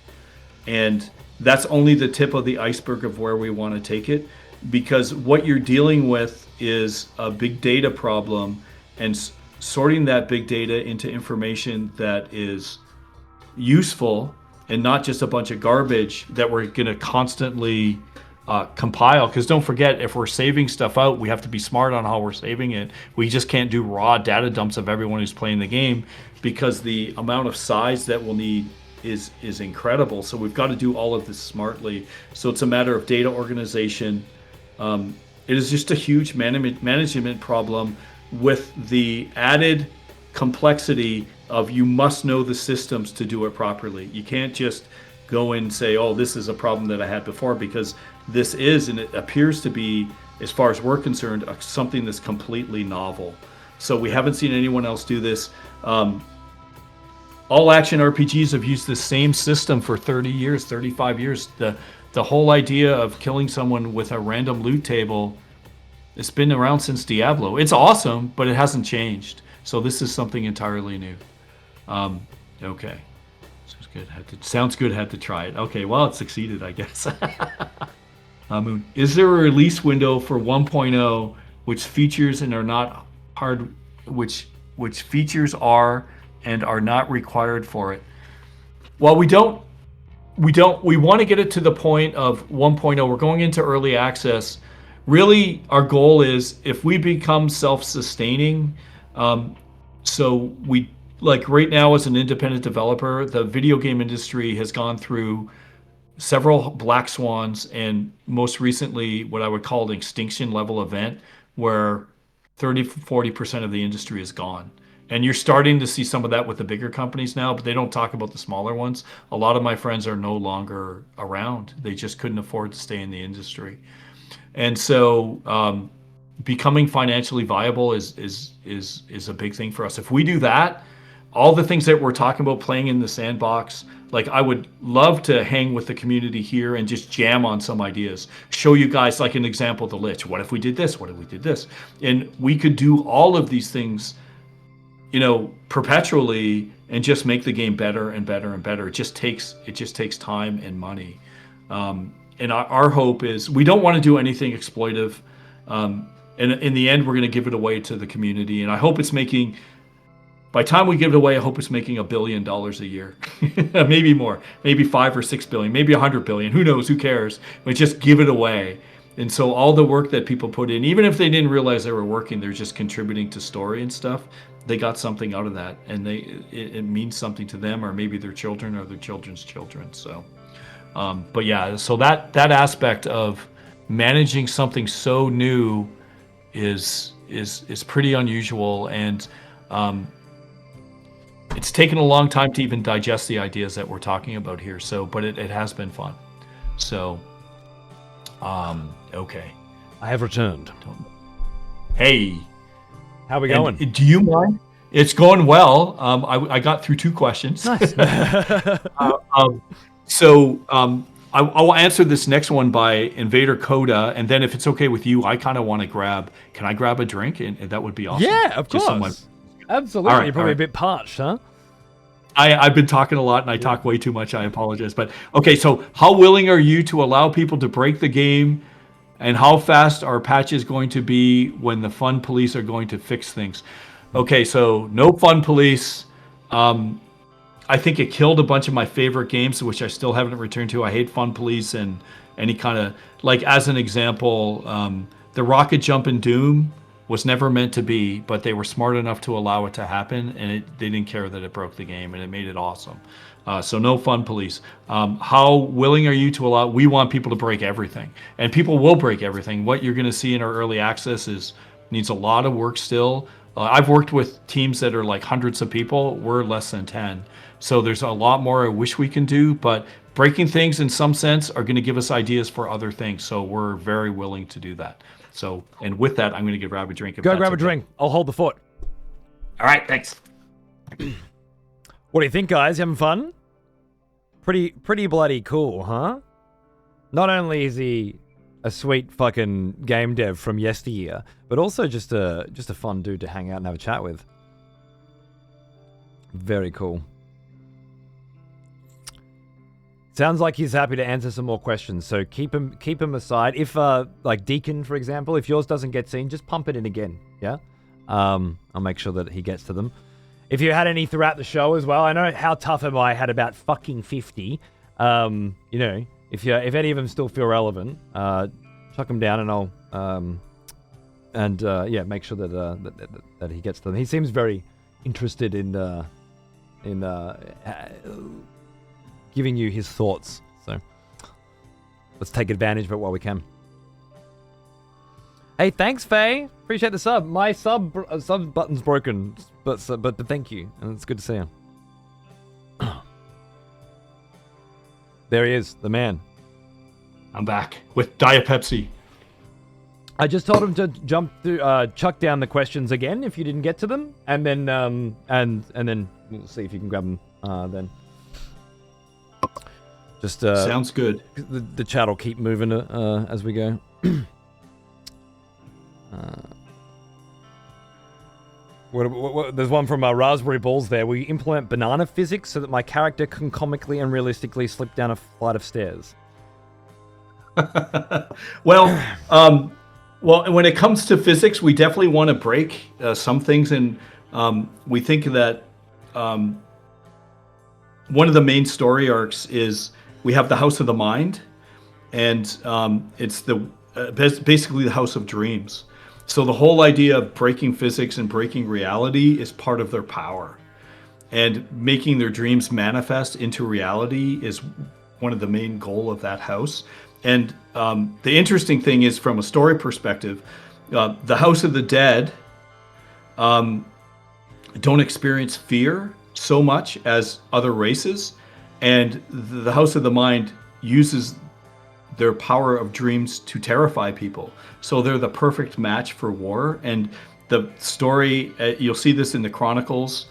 And that's only the tip of the iceberg of where we want to take it, because what you're dealing with is a big data problem, and sorting that big data into information that is useful and not just a bunch of garbage that we're going to constantly compile. Because don't forget, if we're saving stuff out, we have to be smart on how we're saving it. We just can't do raw data dumps of everyone who's playing the game, because the amount of size that we'll need is incredible. So we've got to do all of this smartly. So it's a matter of data organization. It is just a huge management problem, with the added complexity of you must know the systems to do it properly. You can't just go and say, oh, this is a problem that I had before, because this is, and it appears to be, as far as we're concerned, something that's completely novel. So we haven't seen anyone else do this. All action RPGs have used the same system for 30 years, 35 years. The whole idea of killing someone with a random loot table, it's been around since Diablo. It's awesome, but it hasn't changed. So this is something entirely new. Okay. Sounds good. Had to try it. Okay, well, it succeeded, I guess. Moon. Is there a release window for 1.0 which features and are not hard, which features are and are not required for it? Well, we want to get it to the point of 1.0. We're going into early access. Really, our goal is, if we become self-sustaining, so we, like right now as an independent developer, the video game industry has gone through several black swans, and most recently what I would call an extinction level event, where 30-40% of the industry is gone. And you're starting to see some of that with the bigger companies now, but they don't talk about the smaller ones. A lot of my friends are no longer around. They just couldn't afford to stay in the industry. And so becoming financially viable is a big thing for us. If we do that, all the things that we're talking about, playing in the sandbox, like I would love to hang with the community here and just jam on some ideas. Show you guys, like an example, the Lich. What if we did this? What if we did this? And we could do all of these things, perpetually, and just make the game better and better and better. It just takes time and money. And our hope is, we don't want to do anything exploitive. And in the end, we're going to give it away to the community. And I hope it's making, by the time we give it away, I hope it's making $1 billion a year. Maybe more, maybe 5 or 6 billion, maybe 100 billion. Who knows? Who cares? But just give it away. And so all the work that people put in, even if they didn't realize they were working, they're just contributing to story and stuff. They got something out of that, and it means something to them, or maybe their children or their children's children. So, but yeah, so that aspect of managing something so new is pretty unusual, and it's taken a long time to even digest the ideas that we're talking about here. So, but it has been fun. So, Okay. I have returned. Hey, How we and going? do you mind? It's going well. I got through 2 questions. Nice. I will answer this next one by Invader Coda, and then if it's okay with you, I kind of want to grab. Can I grab a drink? And that would be awesome. Yeah, of Just course. so Absolutely. All right, You're probably all a right. bit parched, huh? I've been talking a lot, and I talk way too much. I apologize. But okay, so how willing are you to allow people to break the game, and how fast are patches going to be when the fun police are going to fix things? Okay, so no fun police. I think it killed a bunch of my favorite games, which I still haven't returned to. I hate Fun Police and any kind of like, as an example, the rocket jump in Doom was never meant to be, but they were smart enough to allow it to happen, and they didn't care that it broke the game, and it made it awesome. So no Fun Police. How willing are you to allow? We want people to break everything, and people will break everything. What you're going to see in our early access is needs a lot of work still. I've worked with teams that are like hundreds of people. We're less than 10. So there's a lot more I wish we can do, but breaking things in some sense are going to give us ideas for other things. So we're very willing to do that. So, and with that, I'm going to give Rob a drink. If Go that's grab a okay. drink. I'll hold the fort. All right, thanks. What do you think, guys? Having fun? Pretty bloody cool, huh? Not only is he a sweet fucking game dev from yesteryear, but also just a fun dude to hang out and have a chat with. Very cool. Sounds like he's happy to answer some more questions, so keep him aside. If like Deacon, for example, if yours doesn't get seen, just pump it in again. Yeah, I'll make sure that he gets to them. If you had any throughout the show as well, I know How Tough Am I had about fucking 50. You know, if any of them still feel relevant, chuck them down and I'll yeah, make sure that he gets to them. He seems very interested in giving you his thoughts. So let's take advantage of it while we can. Hey, thanks, Faye. Appreciate the sub. My sub button's broken, but thank you, and it's good to see you. There he is, the man. I'm back with Diet Pepsi. I just told him to jump through, chuck down the questions again if you didn't get to them, and then and then we'll see if you can grab them then. Just Sounds good. the chat will keep moving as we go. There's one from Raspberry Balls there. We implement banana physics so that my character can comically and realistically slip down a flight of stairs. Well, when it comes to physics, we definitely want to break some things, and we think that one of the main story arcs is we have the House of the Mind, and it's basically the House of Dreams. So the whole idea of breaking physics and breaking reality is part of their power, and making their dreams manifest into reality is one of the main goal of that house. And the interesting thing is, from a story perspective, the House of the Dead don't experience fear so much as other races, and the House of the Mind uses their power of dreams to terrify people. So they're the perfect match for war. And the story, you'll see this in the Chronicles,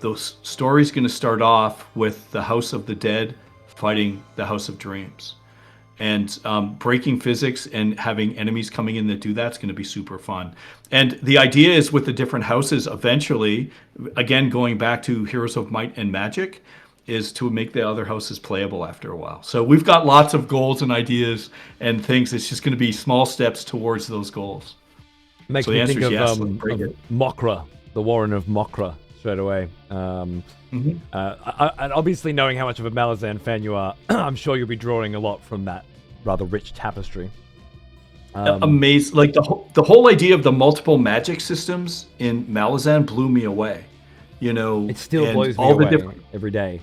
those stories going to start off with the House of the Dead fighting the House of Dreams. And breaking physics and having enemies coming in that do that's going to be super fun. And the idea is, with the different houses, eventually, again, going back to Heroes of Might and Magic, is to make the other houses playable after a while. So we've got lots of goals and ideas and things. It's just going to be small steps towards those goals. Makes So the me answer think is of, yes, let's break of it. Mokra, the Warren of Mokra, straight away. And obviously, knowing how much of a Malazan fan you are, I'm sure you'll be drawing a lot from that rather rich tapestry. Amazing. Like the whole idea of the multiple magic systems in Malazan blew me away. You know, It still and blows me all the away different every day.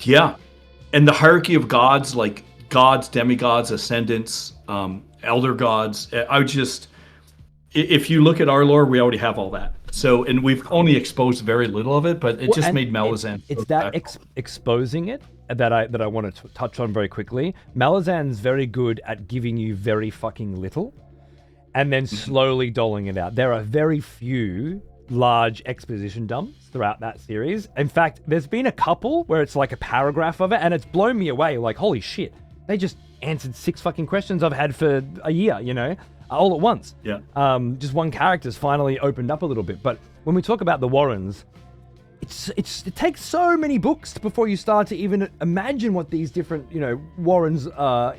Yeah. And the hierarchy of gods, like gods, demigods, ascendants, elder gods. If you look at our lore, we already have all that. So, and we've only exposed very little of it, but it just And made Malazan. It's so that special. exposing it that I want to touch on very quickly. Malazan's very good at giving you very fucking little, and then slowly doling it out. There are very few large exposition dumps throughout that series. In fact, there's been a couple where it's like a paragraph of it, and it's blown me away. Like, holy shit, they just answered 6 fucking questions I've had for a year, all at once. Yeah. Just one character's finally opened up a little bit. But when we talk about the Warrens, it takes so many books before you start to even imagine what these different, Warrens are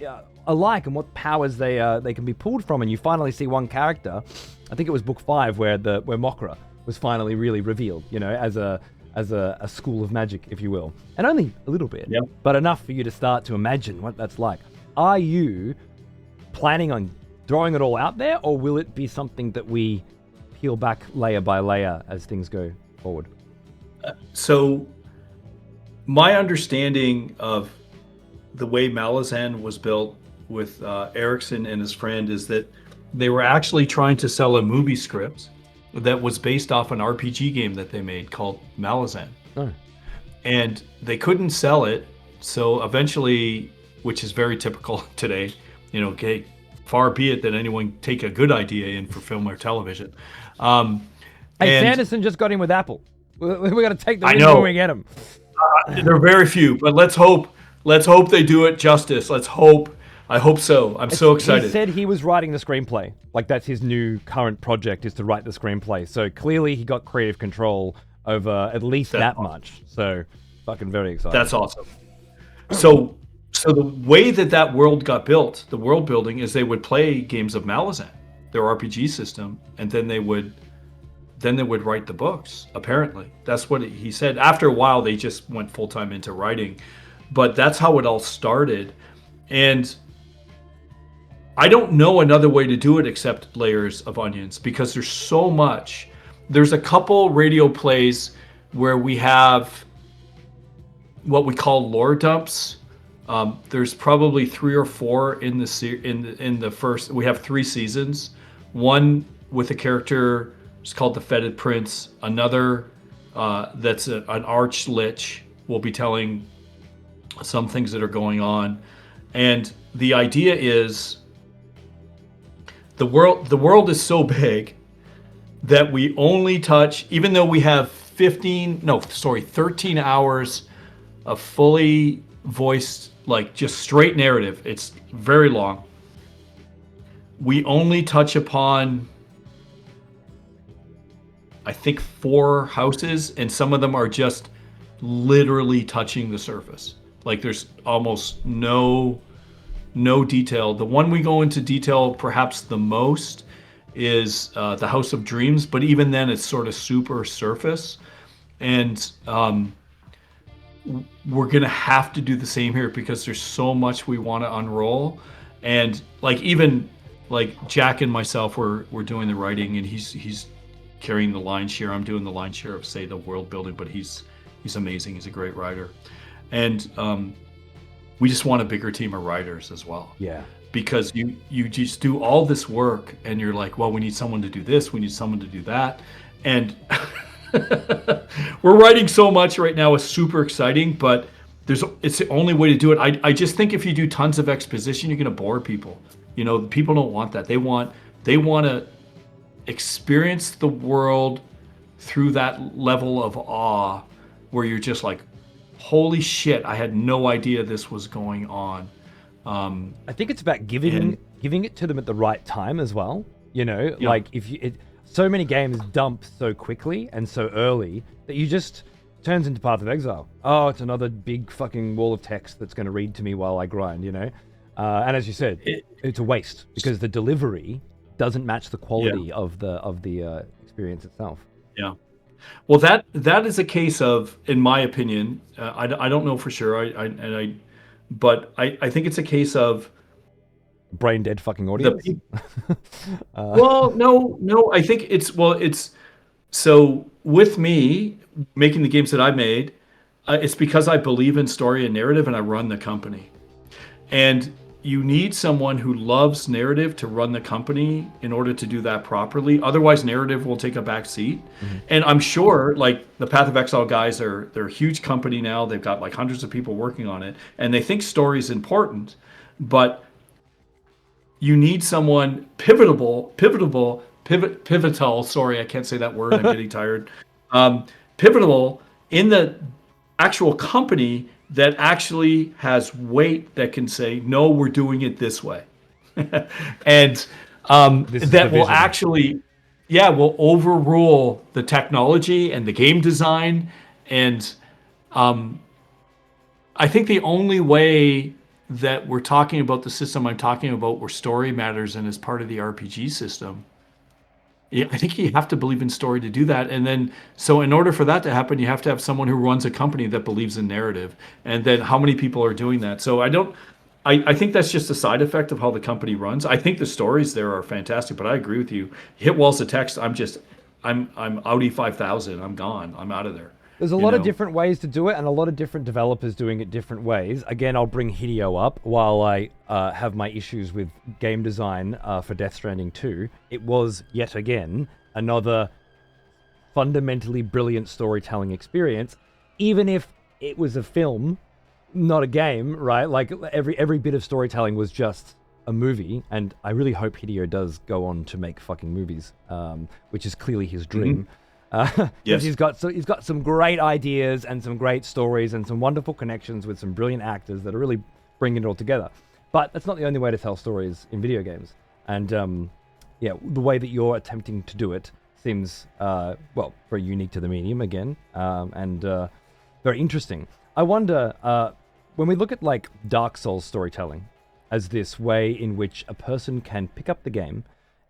like and what powers they can be pulled from. And you finally see one character. I think it was book 5 where Mokra was finally really revealed, as a school of magic, if you will, and only a little bit, Yep. but enough for you to start to imagine what that's like. Are you planning on throwing it all out there, or will it be something that we peel back layer by layer as things go forward? So, my understanding of the way Malazan was built with Erickson and his friend is that they were actually trying to sell a movie script that was based off an RPG game that they made called Malazan. Oh. And they couldn't sell it, so eventually, which is very typical today, okay, far be it that anyone take a good idea in for film or television. Hey, and Sanderson just got in with Apple. We got to take the I win know. when we get him. there are very few, but let's hope they do it justice. Let's hope. I hope so. I'm so excited. He said he was writing the screenplay. Like, that's his new current project, is to write the screenplay. So clearly he got creative control over at least that much. So fucking very excited. That's awesome. So the way that world got built, the world building, is they would play games of Malazan, their RPG system, and then they would write the books. Apparently, that's what he said. After a while, they just went full time into writing, but that's how it all started. And I don't know another way to do it except layers of onions, because there's so much. There's a couple radio plays where we have what we call lore dumps. There's probably 3 or 4 in the first. We have 3 seasons. One with a character is called the Fetid Prince. Another that's an arch lich will be telling some things that are going on, and the idea is the world is so big that we only touch, even though we have 13 hours of fully voiced, like just straight narrative. It's very long. We only touch upon, I think, 4 houses, and some of them are just literally touching the surface. Like, there's almost no detail. The one we go into detail perhaps the most is the House of Dreams, but even then it's sort of super surface. And we're gonna have to do the same here because there's so much we want to unroll. And like, even like Jack and myself, we're doing the writing, and he's carrying the lion's share. I'm doing the lion's share of, say, the world building, but he's amazing. He's a great writer. And we just want a bigger team of writers as well. Yeah. Because you just do all this work, and you're like, well, we need someone to do this, we need someone to do that. And we're writing so much right now. It's super exciting, but it's the only way to do it. I just think if you do tons of exposition, you're going to bore people. People don't want that. They want to experience the world through that level of awe where you're just like, holy shit, I had no idea this was going on. I think it's about giving it to them at the right time as well. Like, so many games dump so quickly and so early that you just turns into Path of Exile. Oh, it's another big fucking wall of text that's going to read to me while I grind. And as you said, it's a waste because the delivery doesn't match the quality of the experience itself. Yeah. Well, that is a case of, in my opinion, I don't know for sure. But I think it's a case of brain dead fucking audience. Well, no. I think it's so with me making the games that I made, it's because I believe in story and narrative, and I run the company. And you need someone who loves narrative to run the company in order to do that properly. Otherwise, narrative will take a back seat. And I'm sure, like the Path of Exile guys they're a huge company now. They've got like hundreds of people working on it, and they think story is important. But you need someone pivotal. Sorry, I can't say that word. I'm getting tired. Pivotal in the actual company that actually has weight that can say, no, we're doing it this way. And This is that the will vision. actually, yeah, will overrule the technology and the game design. And I think the only way that we're talking about the system I'm talking about where story matters and is part of the RPG system, yeah, I think you have to believe in story to do that. And then, so in order for that to happen, you have to have someone who runs a company that believes in narrative. And then how many people are doing that? So I think that's just a side effect of how the company runs. I think the stories there are fantastic, but I agree with you. Hit walls of text, I'm Audi 5000. I'm gone. I'm out of there. There's a You lot of know? different ways to do it, and a lot of different developers doing it different ways. Again, I'll bring Hideo up while I have my issues with game design for Death Stranding 2. It was, yet again, another fundamentally brilliant storytelling experience, even if it was a film, not a game, right? Like, every bit of storytelling was just a movie, and I really hope Hideo does go on to make fucking movies, which is clearly his dream. Because Yes. he's got some great ideas and some great stories and some wonderful connections with some brilliant actors that are really bringing it all together. But that's not the only way to tell stories in video games. And yeah, the way that you're attempting to do it seems well, very unique to the medium again, and very interesting. I wonder when we look at like Dark Souls storytelling as this way in which a person can pick up the game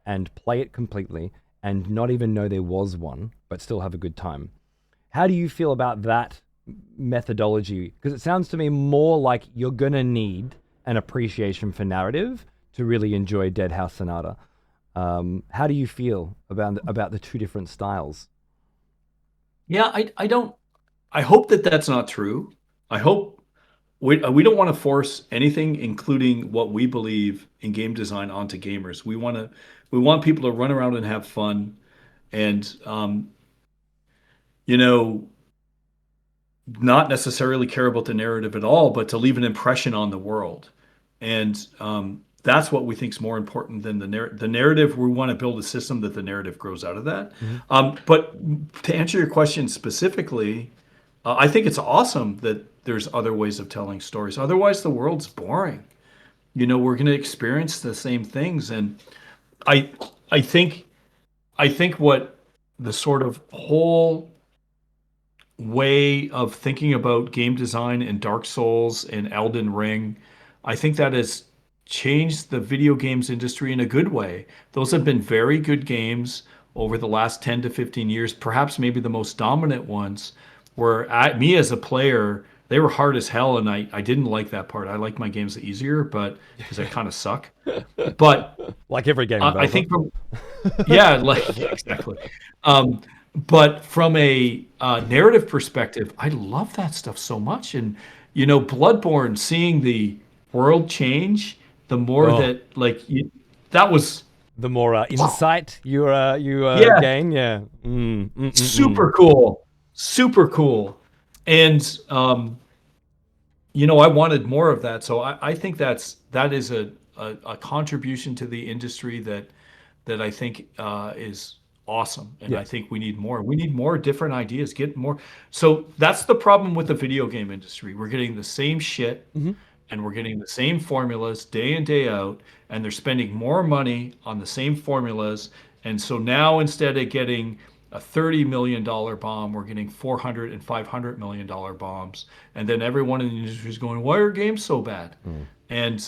and play it completely and not even know there was one, but still have a good time. How do you feel about that methodology? Because it sounds to me more like you're going to need an appreciation for narrative to really enjoy Dead House Sonata. How do you feel about the two different styles? Yeah, I hope that that's not true. I hope we don't want to force anything, including what we believe in game design, onto gamers. We want people to run around and have fun, and you know, not necessarily care about the narrative at all, but to leave an impression on the world. And that's what we think is more important than the narrative. We want to build a system that the narrative grows out of that. But to answer your question specifically, I think it's awesome that there's other ways of telling stories. Otherwise, the world's boring. We're going to experience the same things, and I I think I think what the sort of whole way of thinking about game design in Dark Souls and Elden Ring, I think that has changed the video games industry in a good way. Those have been very good games over the last 10 to 15 years, perhaps maybe the most dominant ones, where me as a player, they were hard as hell, and I didn't like that part. I like my games easier, but because I kind of suck. But Like every game I developer. think yeah, like yeah, exactly. But from a narrative perspective, I love that stuff so much. And Bloodborne, seeing the world change, the more Oh. that that was The more insight you yeah, gain, yeah. super cool, super cool. And I wanted more of that. So I think that is a contribution to the industry that I think is awesome, and I Yes. think we need more. We need more different ideas. Get more. So that's the problem with the video game industry. We're getting the same shit, and we're getting the same formulas day in day out, and they're spending more money on the same formulas. And so now instead of getting a $30 million bomb, we're getting 400 and $500 million bombs, and then everyone in the industry is going, "Why are games so bad?" And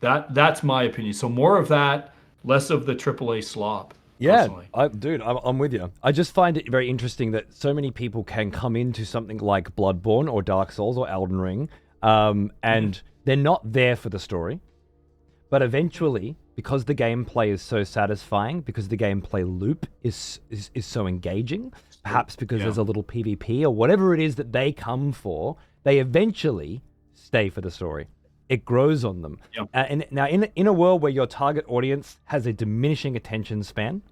that's my opinion. So more of that, less of the AAA slop, Yeah, personally. dude, I'm with you. I just find it very interesting that so many people can come into something like Bloodborne or Dark Souls or Elden Ring, and they're not there for the story. But eventually, because the gameplay is so satisfying, because the gameplay loop is so engaging, perhaps because Yeah. there's a little PvP or whatever it is that they come for, they eventually stay for the story. it grows on them. Yeah. And now, in a world where your target audience has a diminishing attention span,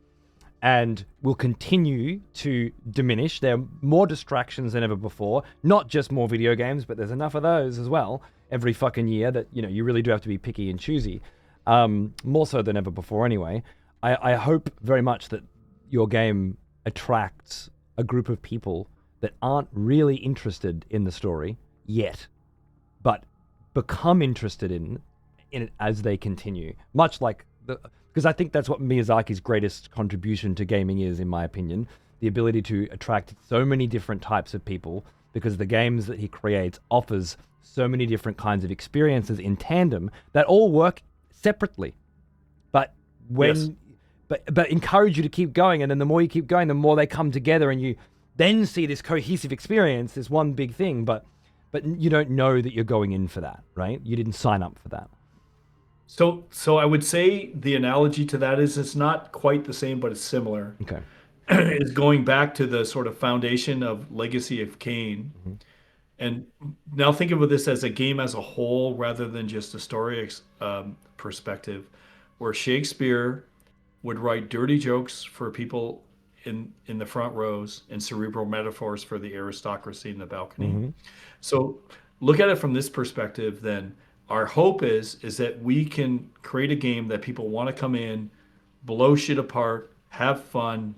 and will continue to diminish. There are more distractions than ever before. Not just more video games, but there's enough of those as well every fucking year that, you know, you really do have to be picky and choosy. More so than ever before anyway. I hope very much that your game attracts a group of people that aren't really interested in the story yet, but become interested in it as they continue. Much like because I think that's what Miyazaki's greatest contribution to gaming is, in my opinion, the ability to attract so many different types of people, because the games that he creates offers so many different kinds of experiences in tandem that all work separately, but but encourage you to keep going, and then the more you keep going, the more they come together, and you then see this cohesive experience, this one big thing, but you don't know that you're going in for that, right? You didn't sign up for that. So I would say the analogy to that is it's not quite the same, but it's similar. Okay. Is going back to the sort of foundation of Legacy of Kain. And now think of this as a game as a whole rather than just a story perspective, where Shakespeare would write dirty jokes for people in the front rows and cerebral metaphors for the aristocracy in the balcony. So look at it from this perspective then. Our hope is that we can create a game that people want to come in, blow shit apart, have fun,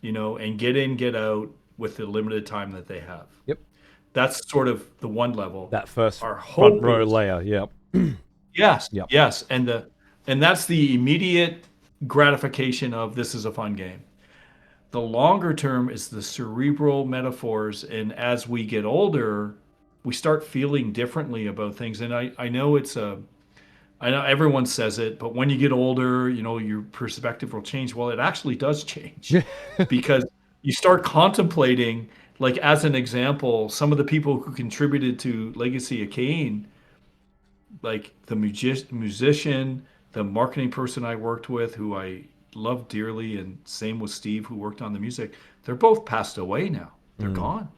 you know, and get in, get out with the limited time that they have. Yep. That's sort of the one level. That first Our front hope row is, layer. Yep. yes, Yep. yes, and that's the immediate gratification of this is a fun game. The longer term is the cerebral metaphors, and as we get older, we start feeling differently about things. And I know I know everyone says it, but when you get older, you know, your perspective will change. Well, it actually does change because you start contemplating, like, as an example, some of the people who contributed to Legacy of Kain, like the musician, the marketing person I worked with, who I love dearly, and same with Steve, who worked on the music. They're both passed away now. They're gone.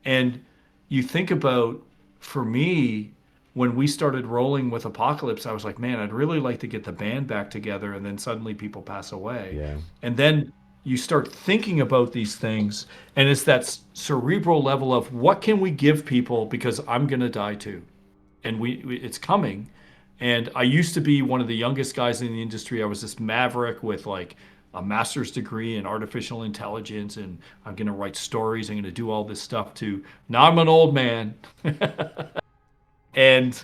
And you think about, for me, when we started rolling with Apocalypse, I was like, man, I'd really like to get the band back together, and then suddenly people pass away. Yeah. And then you start thinking about these things, and it's that cerebral level of what can we give people, because I'm going to die too. And it's coming. And I used to be one of the youngest guys in the industry. I was this maverick with like a master's degree in artificial intelligence, and I'm going to write stories. I'm going to do all this stuff too. Now I'm an old man. And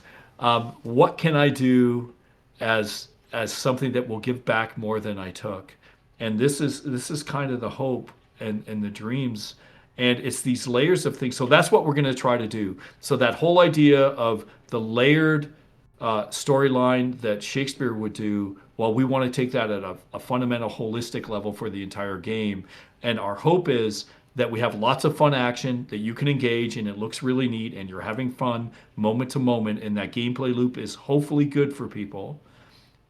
what can I do as something that will give back more than I took? And this is kind of the hope and the dreams. And it's these layers of things. So that's what we're going to try to do. So that whole idea of the layered storyline that Shakespeare would do, well, we want to take that at a fundamental holistic level for the entire game. And our hope is that we have lots of fun action that you can engage, and it looks really neat, and you're having fun moment to moment, and that gameplay loop is hopefully good for people.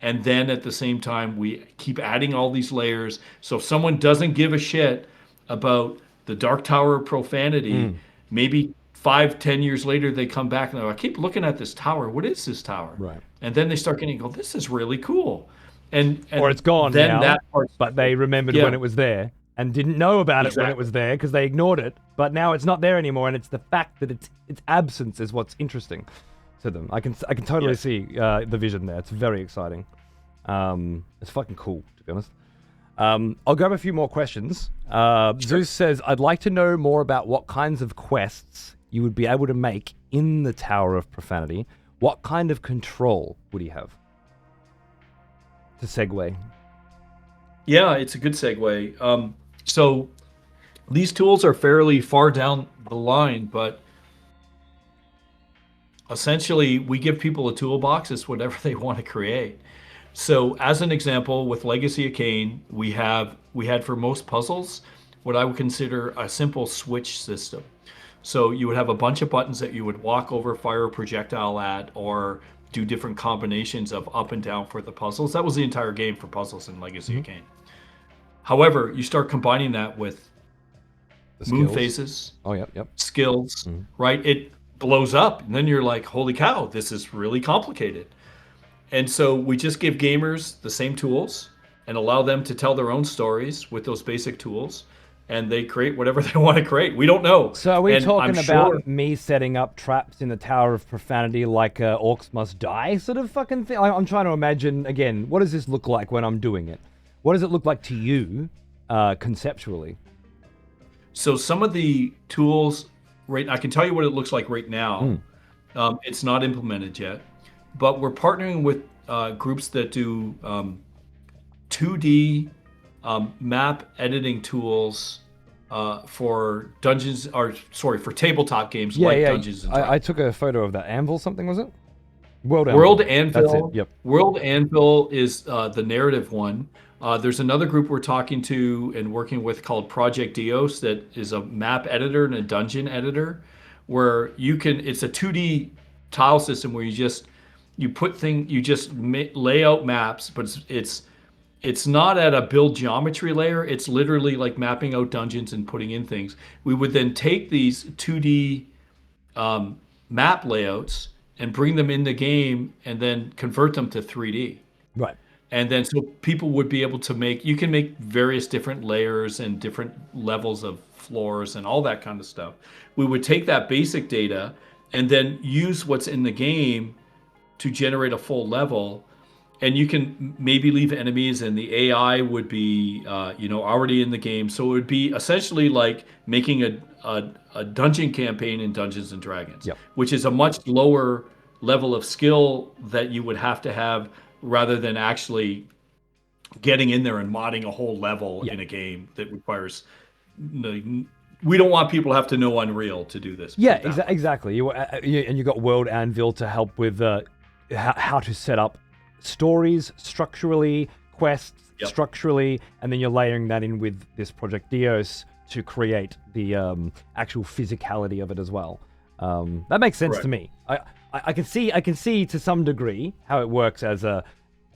And then at the same time, we keep adding all these layers. So if someone doesn't give a shit about the Dark Tower of Profanity, maybe 5-10 years later, they come back and they're like, I keep looking at this tower. What is this tower? Right. And then they start getting, go, this is really cool. And Or it's gone then now, that part's but they remembered when it was there and didn't know about it when it was there because they ignored it. But now it's not there anymore, and it's the fact that its absence is what's interesting to them. I can totally see the vision there. It's very exciting. It's fucking cool, to be honest. I'll grab a few more questions. Zeus says, I'd like to know more about what kinds of quests you would be able to make in the Tower of Profanity. What kind of control would he have? To segue. Yeah, it's a good segue. So these tools are fairly far down the line, but essentially we give people a toolbox. It's whatever they want to create. So as an example, with Legacy of Kain, we had for most puzzles what I would consider a simple switch system. So you would have a bunch of buttons that you would walk over, fire a projectile at, or do different combinations of up and down for the puzzles. That was the entire game for puzzles in Legacy of Kain. However, you start combining that with moon phases, yep, skills, right? blows up, and then you're like, holy cow, this is really complicated. And so we just give gamers the same tools and allow them to tell their own stories with those basic tools, and they create whatever they want to create. We don't know. So are we And I'm talking sure about me setting up traps in the Tower of Profanity like Orcs Must Die sort of fucking thing? I'm trying to imagine, again, what does this look like when I'm doing it? What does it look like to you conceptually? so some of the tools, right, I can tell you what it looks like right now. It's not implemented yet, but we're partnering with groups that do 2D map editing tools for dungeons, or sorry, for tabletop games like Dungeons and Dragons. I took a photo of that. Anvil something, was it? World World Anvil. That's it, Anvil. yep. World Anvil is the narrative one. There's another group we're talking to and working with called Project Dios that is a map editor and a dungeon editor, where you can. It's a 2D tile system where you just lay out maps, but it's not at a build geometry layer. It's literally like mapping out dungeons and putting in things. We would then take these 2D map layouts and bring them in the game and then convert them to 3D. Right. And then so people would be able to you can make various different layers and different levels of floors and all that kind of stuff. We would take that basic data and then use what's in the game to generate a full level. And you can maybe leave enemies, and the AI would be, already in the game. So it would be essentially like making a dungeon campaign in Dungeons and Dragons, Yep. which is a much lower level of skill that you would have to have rather than actually getting in there and modding a whole level in a game that requires. We don't want people to have to know Unreal to do this. Yeah, exactly. And you got World Anvil to help with how to set up stories structurally, quests structurally, and then you're layering that in with this Project Dios to create the actual physicality of it as well. That makes sense to me. I can see to some degree how it works as a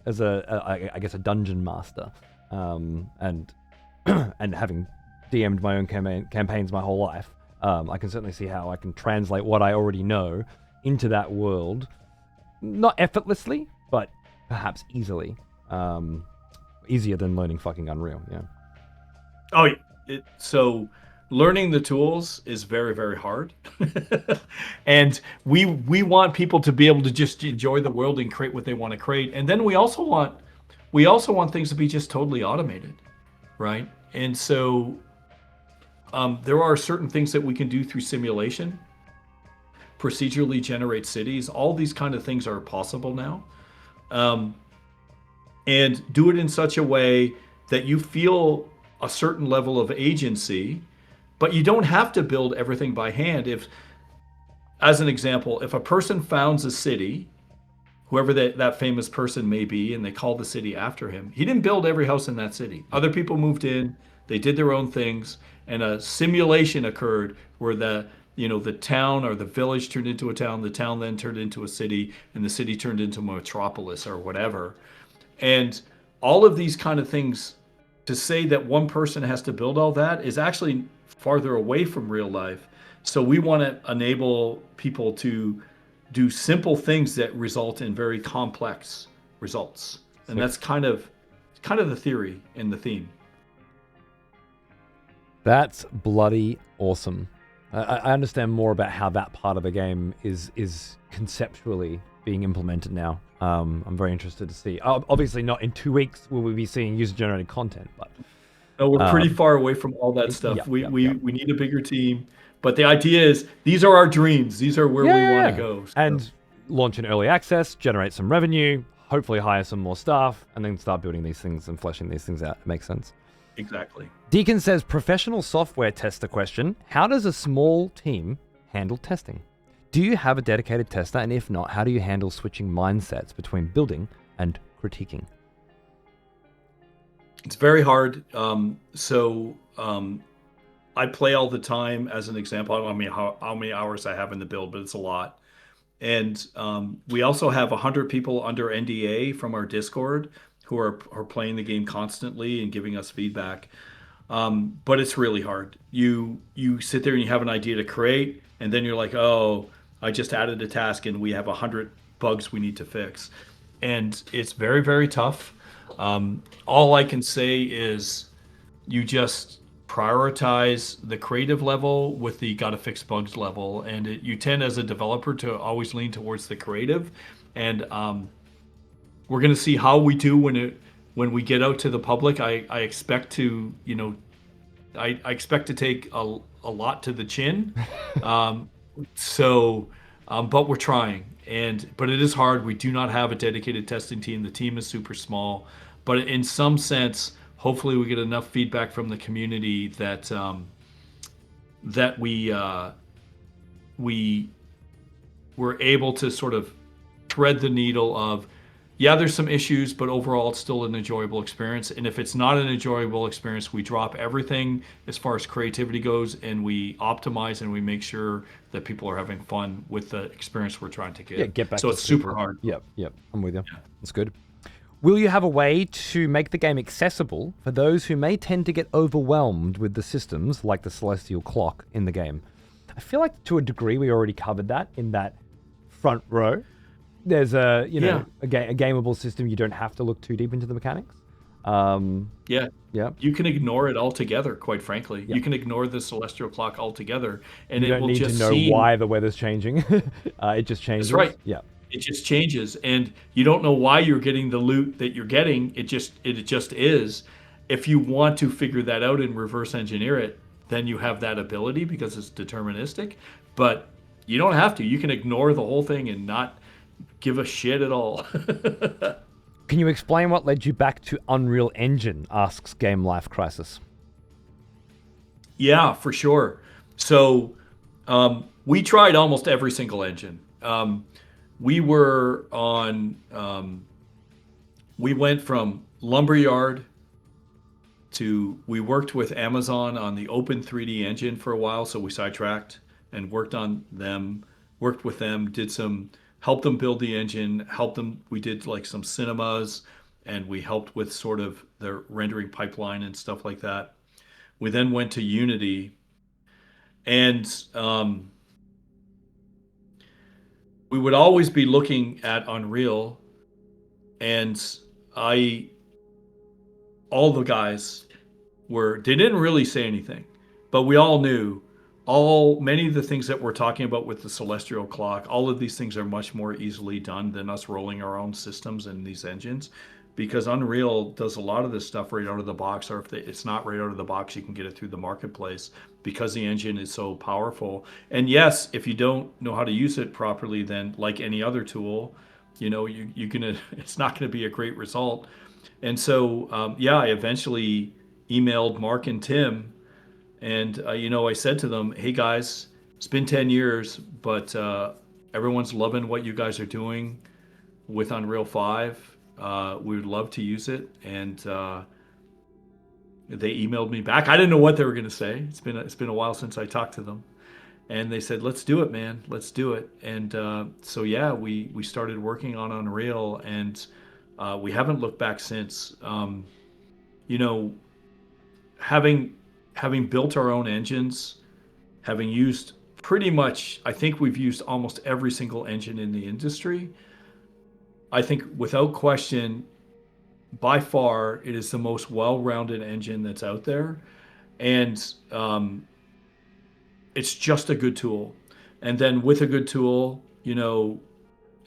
I guess a dungeon master, and and having DM'd my own campaigns my whole life. I can certainly see how I can translate what I already know into that world, not effortlessly, but perhaps easily. Easier than learning fucking Unreal, yeah. Oh, so learning the tools is very, very hard. And we want people to be able to just enjoy the world and create what they want to create. And then we also want things to be just totally automated, right? And so there are certain things that we can do through simulation, procedurally generate cities. All these kind of things are possible now. And do it in such a way that you feel a certain level of agency, but you don't have to build everything by hand. As an example, if a person founds a city, whoever that famous person may be, and they call the city after him, he didn't build every house in that city. Other people moved in, they did their own things, and a simulation occurred where the town or the village turned into a town, the town then turned into a city, and the city turned into a metropolis or whatever. And all of these kind of things, to say that one person has to build all that is actually farther away from real life. So we want to enable people to do simple things that result in very complex results. And that's kind of the theory and the theme. That's bloody awesome. I understand more about how that part of the game is conceptually being implemented now. I'm very interested to see. Obviously, not in 2 weeks will we be seeing user-generated content, but no, we're pretty far away from all that stuff. Yeah, we need a bigger team, but the idea is these are our dreams. These are where we want to go. So. And launch in early access, generate some revenue, hopefully hire some more staff, and then start building these things and fleshing these things out. It makes sense. Exactly. Deacon says, professional software tester question. How does a small team handle testing? Do you have a dedicated tester? And if not, how do you handle switching mindsets between building and critiquing? It's very hard. I play all the time as an example. I don't know how many hours I have in the build, but it's a lot. And we also have 100 people under NDA from our Discord who are playing the game constantly and giving us feedback. But it's really hard. You sit there and you have an idea to create, and then you're like, oh, I just added a task and we have 100 bugs we need to fix. And it's very, very tough. All I can say is you just prioritize the creative level with the gotta fix bugs level. And you tend as a developer to always lean towards the creative. And we're going to see how we do when we get out to the public. I expect to, I expect to take a lot to the chin. Um, but we're trying, but it is hard. We do not have a dedicated testing team. The team is super small, but in some sense, hopefully, we get enough feedback from the community that we were able to sort of thread the needle of, yeah, there's some issues, but overall it's still an enjoyable experience. And if it's not an enjoyable experience, we drop everything as far as creativity goes and we optimize and we make sure that people are having fun with the experience we're trying to give. Yeah, get back so to it's people. super hard. Yep, I'm with you. That's good. Will you have a way to make the game accessible for those who may tend to get overwhelmed with the systems like the celestial clock in the game? I feel like to a degree we already covered that in that front row. There's a gameable system. You don't have to look too deep into the mechanics. Yeah. Yeah. You can ignore it altogether, quite frankly. Yeah. You can ignore the celestial clock altogether, and You it don't will need just to know seem why the weather's changing. It just changes. That's right. Yeah. It just changes, and you don't know why you're getting the loot that you're getting. It just is. If you want to figure that out and reverse engineer it, then you have that ability because it's deterministic. But you don't have to. You can ignore the whole thing and not give a shit at all. Can you explain what led you back to Unreal Engine? Asks Game Life Crisis. Yeah, for sure. So we tried almost every single engine. We were on. We went from Lumberyard to. We worked with Amazon on the Open 3D engine for a while, so we sidetracked and worked on them. Worked with them, helped them build the engine. Helped them. We did like some cinemas, and we helped with sort of their rendering pipeline and stuff like that. We then went to Unity, and we would always be looking at Unreal, and all the guys they didn't really say anything, but we all knew many of the things that we're talking about with the celestial clock, all of these things are much more easily done than us rolling our own systems in these engines, because Unreal does a lot of this stuff right out of the box, or if it's not right out of the box, you can get it through the marketplace because the engine is so powerful. And yes, if you don't know how to use it properly, then like any other tool, it's not gonna be a great result. And so I eventually emailed Mark and Tim, and I said to them, "Hey guys, it's been 10 years, but everyone's loving what you guys are doing with Unreal 5. We would love to use it." And they emailed me back. I didn't know what they were going to say. It's been a while since I talked to them, and they said, "Let's do it, man. Let's do it." And we started working on Unreal, and we haven't looked back since. Having built our own engines, having used pretty much, I think we've used almost every single engine in the industry. I think without question, by far, it is the most well-rounded engine that's out there. And it's just a good tool. And then with a good tool,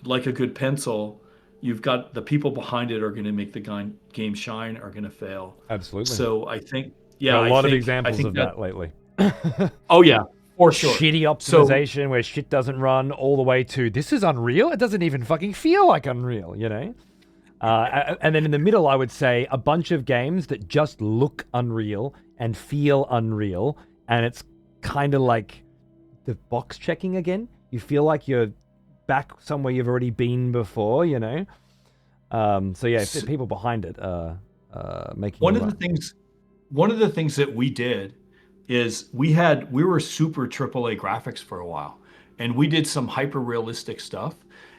like a good pencil, you've got the people behind it are going to make the game shine, are going to fail. Absolutely. So I think, a lot of examples of that lately. Oh yeah, for sure. Shitty optimization where shit doesn't run, all the way to this is Unreal. It doesn't even fucking feel like Unreal, And then in the middle, I would say a bunch of games that just look Unreal and feel Unreal, and it's kind of like the box checking again. You feel like you're back somewhere you've already been before, if people behind it making one of the things that we did is we were super AAA graphics for a while, and we did some hyper realistic stuff,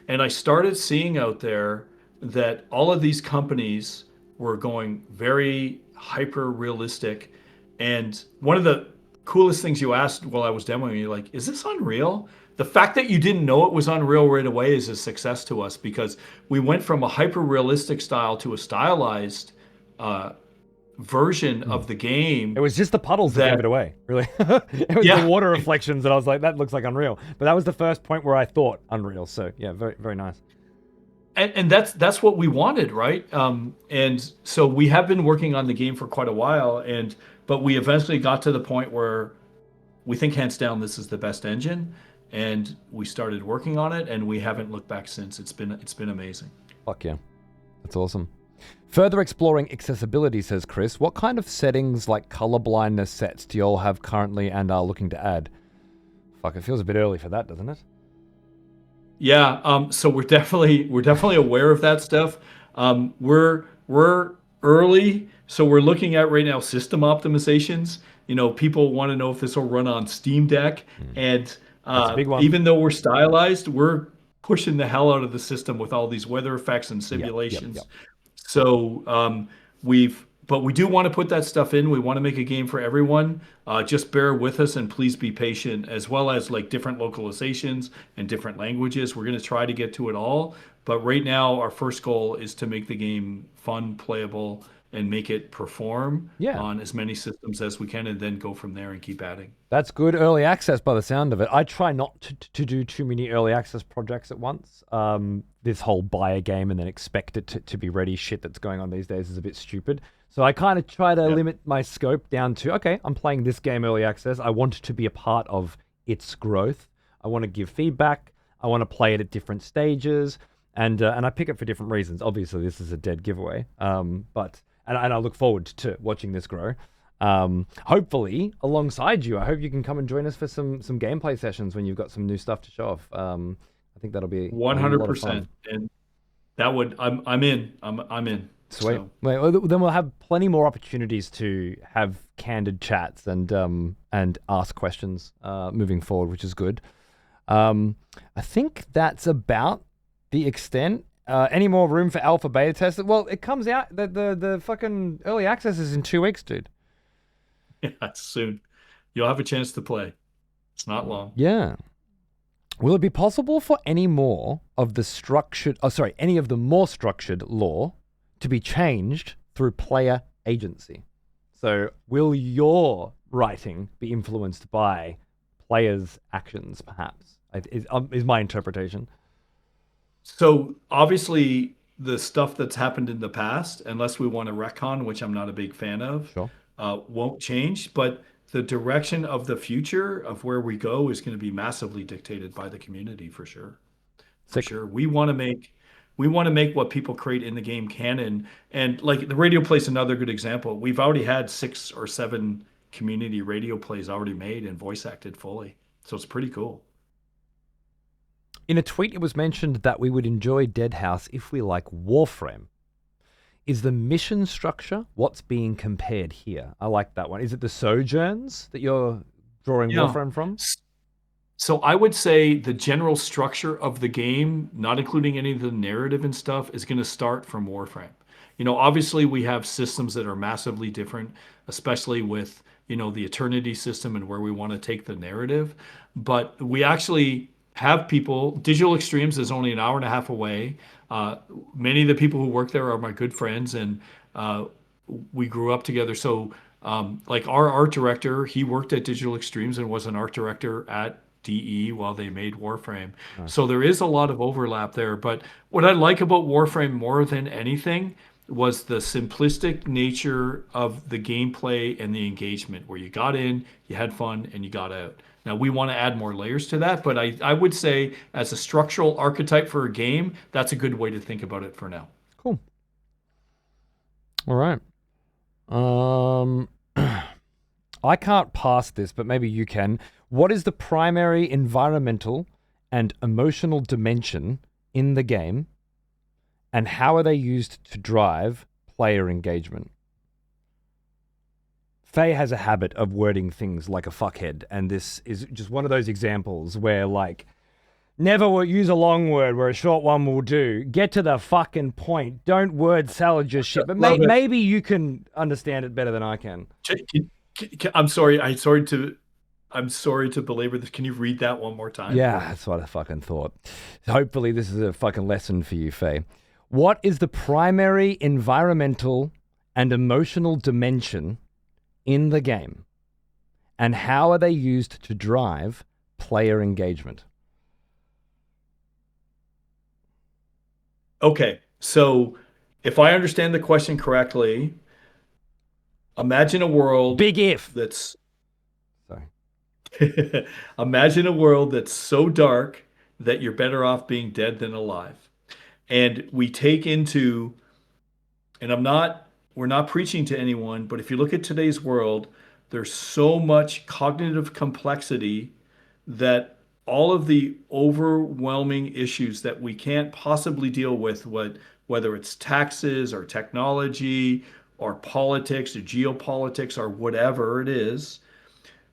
and I started seeing out there that all of these companies were going very hyper realistic. And one of the coolest things you asked while I was demoing, you're like, is this Unreal? The fact that you didn't know it was Unreal right away is a success to us because we went from a hyper realistic style to a stylized version of the game. It was just the puddles that gave it away, really. It was the water reflections that I was like, that looks like Unreal. But that was the first point where I thought Unreal. So yeah, very, very nice. And that's what we wanted, right? And so we have been working on the game for quite a while, but we eventually got to the point where we think hands down this is the best engine, and we started working on it, and we haven't looked back since. It's been amazing. Fuck yeah, that's awesome. Further exploring accessibility, says Chris. What kind of settings like color blindness sets do you all have currently and are looking to add? Fuck, it feels a bit early for that, doesn't it? Yeah, so we're definitely aware of that stuff. We're early, so we're looking at right now system optimizations. People want to know if this will run on Steam Deck, and That's a big one. even though we're stylized, we're pushing the hell out of the system with all these weather effects and simulations. Yep. So but we do want to put that stuff in. We want to make a game for everyone. Just bear with us and please be patient, as well as like different localizations and different languages. We're going to try to get to it all. But right now, our first goal is to make the game fun, playable, and make it perform on as many systems as we can, and then go from there and keep adding. That's good early access by the sound of it. I try not to do too many early access projects at once. This whole buy a game and then expect it to be ready shit that's going on these days is a bit stupid. So I kind of try to limit my scope down to, okay, I'm playing this game early access. I want to be a part of its growth. I want to give feedback. I want to play it at different stages. And I pick it for different reasons. Obviously, this is a dead giveaway. But I look forward to watching this grow. Hopefully, alongside you, I hope you can come and join us for some gameplay sessions when you've got some new stuff to show off. I think that'll be 100%. And that would I'm in. I'm in. Sweet. So. Well, then we'll have plenty more opportunities to have candid chats and ask questions moving forward, which is good. I think that's about the extent. Any more room for alpha beta tests? Well, it comes out that the fucking early access is in 2 weeks, dude. Yeah, soon. You'll have a chance to play. It's not long. Yeah. Will it be possible for any of the more structured lore to be changed through player agency? So will your writing be influenced by players' actions, perhaps? Is my interpretation. So obviously the stuff that's happened in the past, unless we want to retcon, which I'm not a big fan of, Sure. Won't change. But the direction of the future of where we go is going to be massively dictated by the community for sure. For sure. We want to make what people create in the game canon. And like the radio play is another good example. We've already had 6 or 7 community radio plays already made and voice acted fully. So it's pretty cool. In a tweet, it was mentioned that we would enjoy Dead House if we like Warframe. Is the mission structure what's being compared here? I like that one. Is it the Sojourns that you're drawing Warframe from? So I would say the general structure of the game, not including any of the narrative and stuff, is going to start from Warframe. Obviously we have systems that are massively different, especially with, the Eternity system and where we want to take the narrative. But we actually have people. Digital Extremes is only an hour and a half away. Many of the people who work there are my good friends, and we grew up together. So like our art director, he worked at Digital Extremes and was an art director at DE while they made Warframe. So there is a lot of overlap there. But what I like about Warframe more than anything was the simplistic nature of the gameplay and the engagement, where you got in, you had fun, and you got out. Now, we want to add more layers to that, but I would say as a structural archetype for a game, that's a good way to think about it for now. Cool. All right. I can't pass this, but maybe you can. What is the primary environmental and emotional dimension in the game, and how are they used to drive player engagement? Faye has a habit of wording things like a fuckhead, and this is just one of those examples where, like, never use a long word where a short one will do. Get to the fucking point. Don't word salad your shit. But maybe you can understand it better than I can. I'm sorry. I'm sorry to belabor this. Can you read that one more time? Yeah, that's what I fucking thought. Hopefully, this is a fucking lesson for you, Faye. What is the primary environmental and emotional dimension in the game? And how are they used to drive player engagement? Okay. So if I understand the question correctly, imagine a world Big if. that's Sorry. imagine a world that's so dark that you're better off being dead than alive. And we take into, and we're not preaching to anyone, but if you look at today's world, there's so much cognitive complexity that all of the overwhelming issues that we can't possibly deal with, whether it's taxes or technology or politics or geopolitics or whatever it is,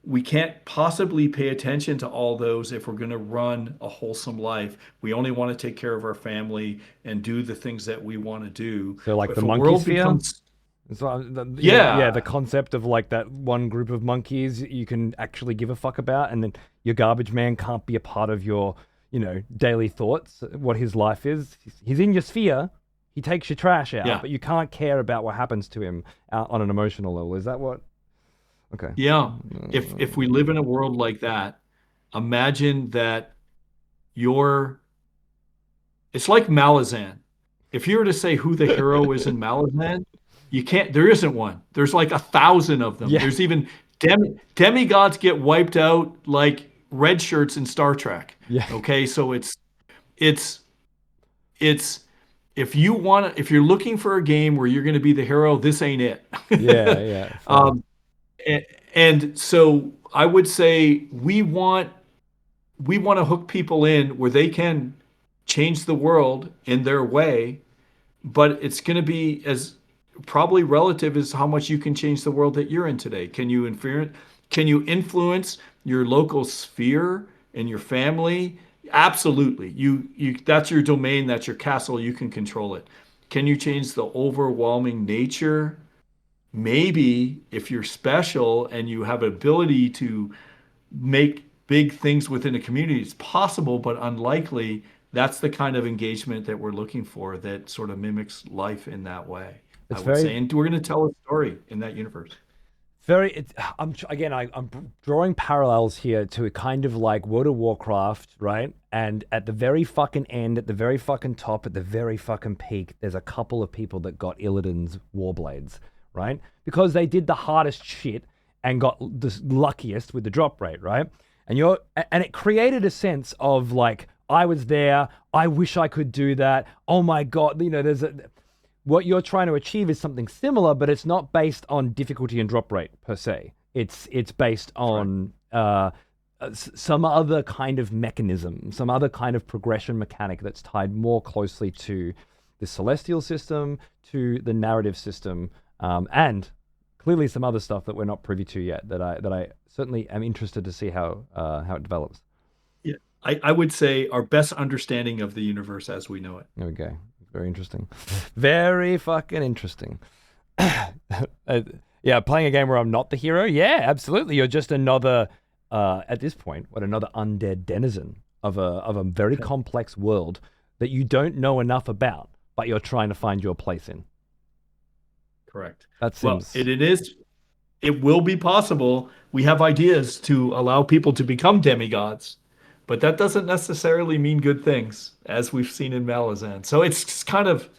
we can't possibly pay attention to all those if we're going to run a wholesome life. We only want to take care of our family and do the things that we want to do. So, like But the if a monkey world sphere? becomes, So, yeah, yeah, the concept of like that one group of monkeys you can actually give a fuck about, and then your garbage man can't be a part of your, daily thoughts, what his life is. He's in your sphere. He takes your trash out, yeah, but you can't care about what happens to him on an emotional level. Is that what? Okay. yeah. If we live in a world like that, imagine that you're it's like Malazan. If you were to say who the hero is in Malazan, you can't. There isn't one. There's like 1,000 of them. Yeah. There's even demigods get wiped out like red shirts in Star Trek. Yeah. Okay, so it's it's if you're looking for a game where you're going to be the hero, this ain't it. Yeah. Yeah. Fair. um, and so I would say we want to hook people in where they can change the world in their way, but it's going to be as probably relative as how much you can change the world that you're in today. Can you influence your local sphere and your family? Absolutely. You that's your domain, that's your castle, you can control it. Can you change the overwhelming nature? Maybe if you're special and you have ability to make big things within a community. It's possible, but unlikely. That's the kind of engagement that we're looking for that sort of mimics life in that way, I It's would very say. And we're going to tell a story in that universe. I'm drawing parallels here to a kind of like World of Warcraft, right? And at the very fucking end, at the very fucking top, at the very fucking peak, there's a couple of people that got Illidan's Warblades, right? Because they did the hardest shit and got the luckiest with the drop rate, right? And it created a sense of like, I was there, I wish I could do that. Oh my God, what you're trying to achieve is something similar, but it's not based on difficulty and drop rate per se. It's based on some other kind of mechanism, some other kind of progression mechanic that's tied more closely to the celestial system, to the narrative system, and clearly some other stuff that we're not privy to yet. That I certainly am interested to see how it develops. Yeah. I would say our best understanding of the universe as we know it. There we go. Very interesting. Very fucking interesting. Yeah, playing a game where I'm not the hero. Yeah, absolutely. You're just another, at this point, another undead denizen of a very complex world that you don't know enough about, but you're trying to find your place in. Correct. That seems. Well, it will be possible. We have ideas to allow people to become demigods, but that doesn't necessarily mean good things, as we've seen in Malazan. So it's kind of,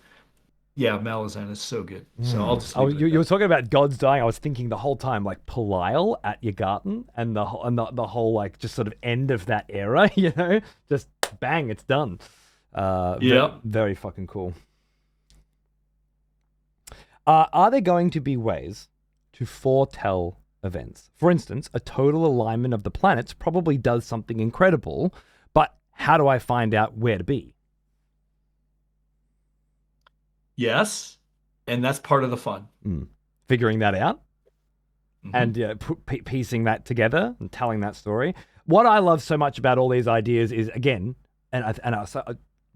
yeah, Malazan is so good. So I'll just leave it at You were that. talking about gods dying. I was thinking the whole time like Belial at Yagarten and the whole like just sort of end of that era. Just bang, it's done. Yeah. Very fucking cool. Are there going to be ways to foretell events? For instance, a total alignment of the planets probably does something incredible, but how do I find out where to be? Yes, and that's part of the fun. Figuring that out and piecing that together and telling that story. What I love so much about all these ideas is, again,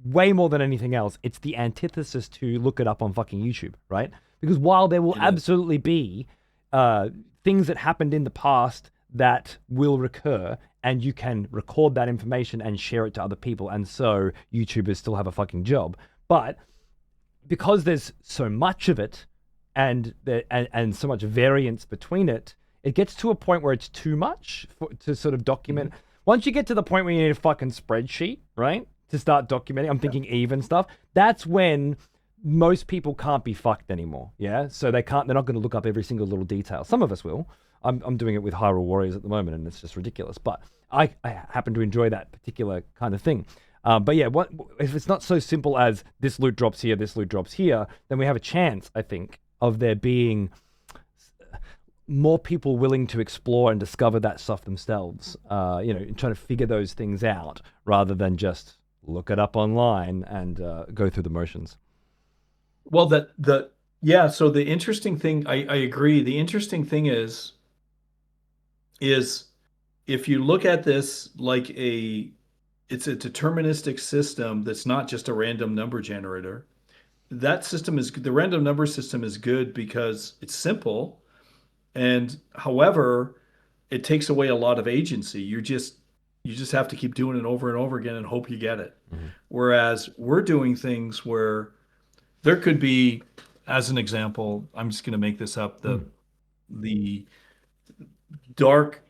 way more than anything else, it's the antithesis to look it up on fucking YouTube, right? Because while there will absolutely be things that happened in the past that will recur, and you can record that information and share it to other people, and so YouTubers still have a fucking job. But because there's so much of it and so much variance between it, it gets to a point where it's too much to sort of document. Once you get to the point where you need a fucking spreadsheet, right, to start documenting, I'm thinking even stuff, that's when most people can't be fucked anymore. Yeah, so they're not going to look up every single little detail. Some of us will. I'm doing it with Hyrule Warriors at the moment, and it's just ridiculous. But I happen to enjoy that particular kind of thing. But yeah, if it's not so simple as this loot drops here, this loot drops here, then we have a chance, I think, of there being more people willing to explore and discover that stuff themselves. Trying to figure those things out rather than just look it up online and go through the motions. Well, so the interesting thing, I agree. The interesting thing is if you look at this like it's a deterministic system that's not just a random number generator. The random number system is good because it's simple, and however, it takes away a lot of agency. You just have to keep doing it over and over again and hope you get it. Mm-hmm. Whereas we're doing things where there could be, as an example, I'm just going to make this up, the dark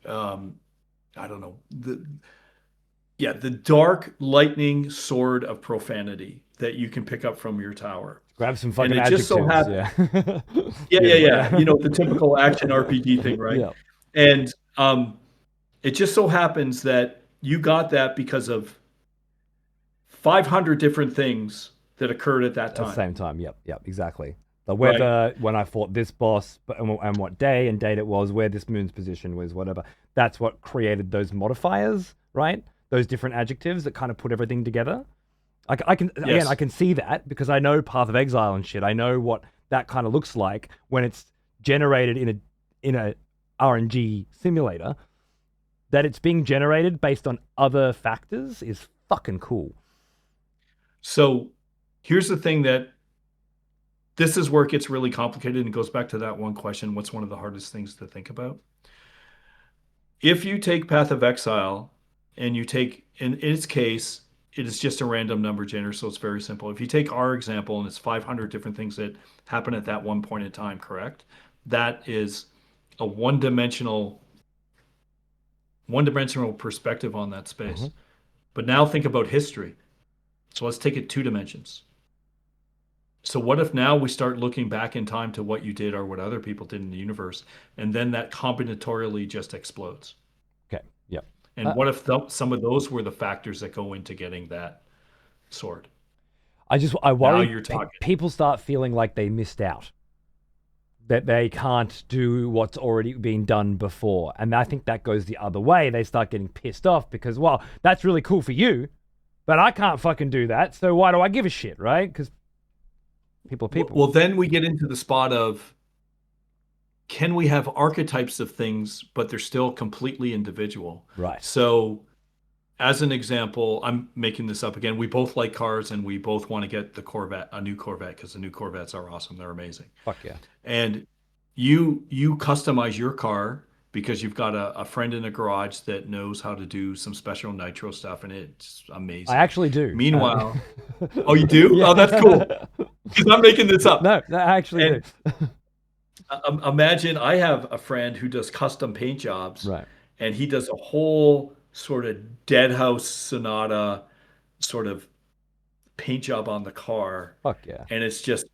I don't know, the dark lightning sword of profanity that you can pick up from your tower. Grab some fucking and it adjectives. Just so happens, yeah. yeah. The typical action RPG thing, right? Yeah. And it just so happens that you got that because of 500 different things that occurred at that time. At the same time, yep, exactly. The weather, when I fought this boss, and what day and date it was, where this moon's position was, whatever. That's what created those modifiers, right? Those different adjectives that kind of put everything together. I can see that because I know Path of Exile and shit. I know what that kind of looks like when it's generated in a RNG simulator. That it's being generated based on other factors is fucking cool. So here's the thing this is where it gets really complicated, and it goes back to that one question, what's one of the hardest things to think about? If you take Path of Exile and you take, in its case, it is just a random number generator, so it's very simple. If you take our example and it's 500 different things that happen at that one point in time, correct? That is a one-dimensional perspective on that space. Mm-hmm. But now think about history. So let's take it 2 dimensions. So what if now we start looking back in time to what you did or what other people did in the universe, and then that combinatorially just explodes? Okay, yep. And what if some of those were the factors that go into getting that sword? I worry people start feeling like they missed out, that they can't do what's already been done before. And I think that goes the other way. They start getting pissed off because, well, that's really cool for you, but I can't fucking do that, so why do I give a shit, right? Because people. Well, then we get into the spot of, can we have archetypes of things, but they're still completely individual? Right. So, as an example, I'm making this up again. We both like cars, and we both want to get a new Corvette, because the new Corvettes are awesome. They're amazing. Fuck yeah. And you customize your car because you've got a friend in a garage that knows how to do some special nitro stuff, and it's amazing. I actually do. Meanwhile, oh, you do? Yeah. Oh, that's cool. Because I'm making this up. No, I actually do. Imagine I have a friend who does custom paint jobs, right? And he does a whole sort of Deadhouse Sonata sort of paint job on the car. Fuck yeah! And it's just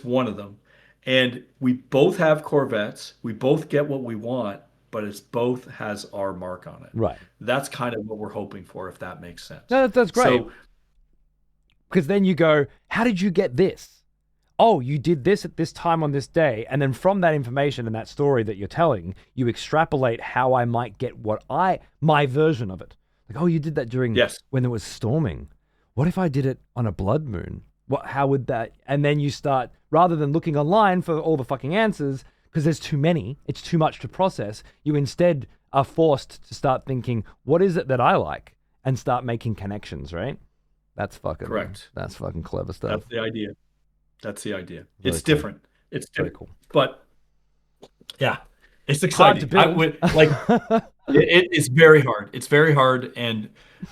one of them. And we both have Corvettes. We both get what we want, but it's both has our mark on it. Right. That's kind of what we're hoping for, if that makes sense. No, that's great. Because then you go, how did you get this? Oh, you did this at this time on this day. And then from that information and that story that you're telling, you extrapolate how I might get my version of it. Like, oh, you did that during when it was storming. What if I did it on a blood moon? How would that? And then you start, rather than looking online for all the fucking answers, because there's too many, it's too much to process, you instead are forced to start thinking, what is it that I like? And start making connections, right? That's fucking correct. That's fucking clever stuff. That's the idea. Really it's different. It's Very different, cool. but yeah, it's Hard to exciting. I build. would like it's very hard. It's very hard, and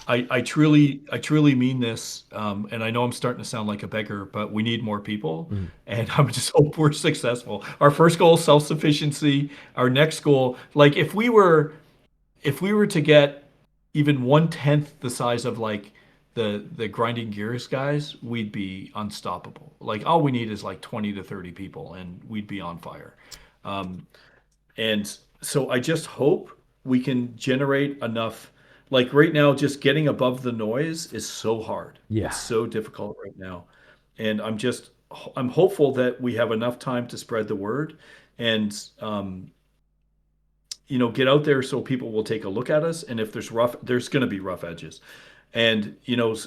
I truly mean this. And I know I'm starting to sound like a beggar, but we need more people, Mm. and I just hope we're successful. Our first goal is self-sufficiency. Our next goal, like if we were to get even 1/10 the size of like the grinding gears guys, we'd be unstoppable. Like all we need is like 20 to 30 people, and we'd be on fire. Um, and so I just hope we can generate enough. Like right now, just getting above the noise is so hard. Yeah. It's so difficult right now. And I'm hopeful that we have enough time to spread the word and, get out there so people will take a look at us. And if there's going to be rough edges. And,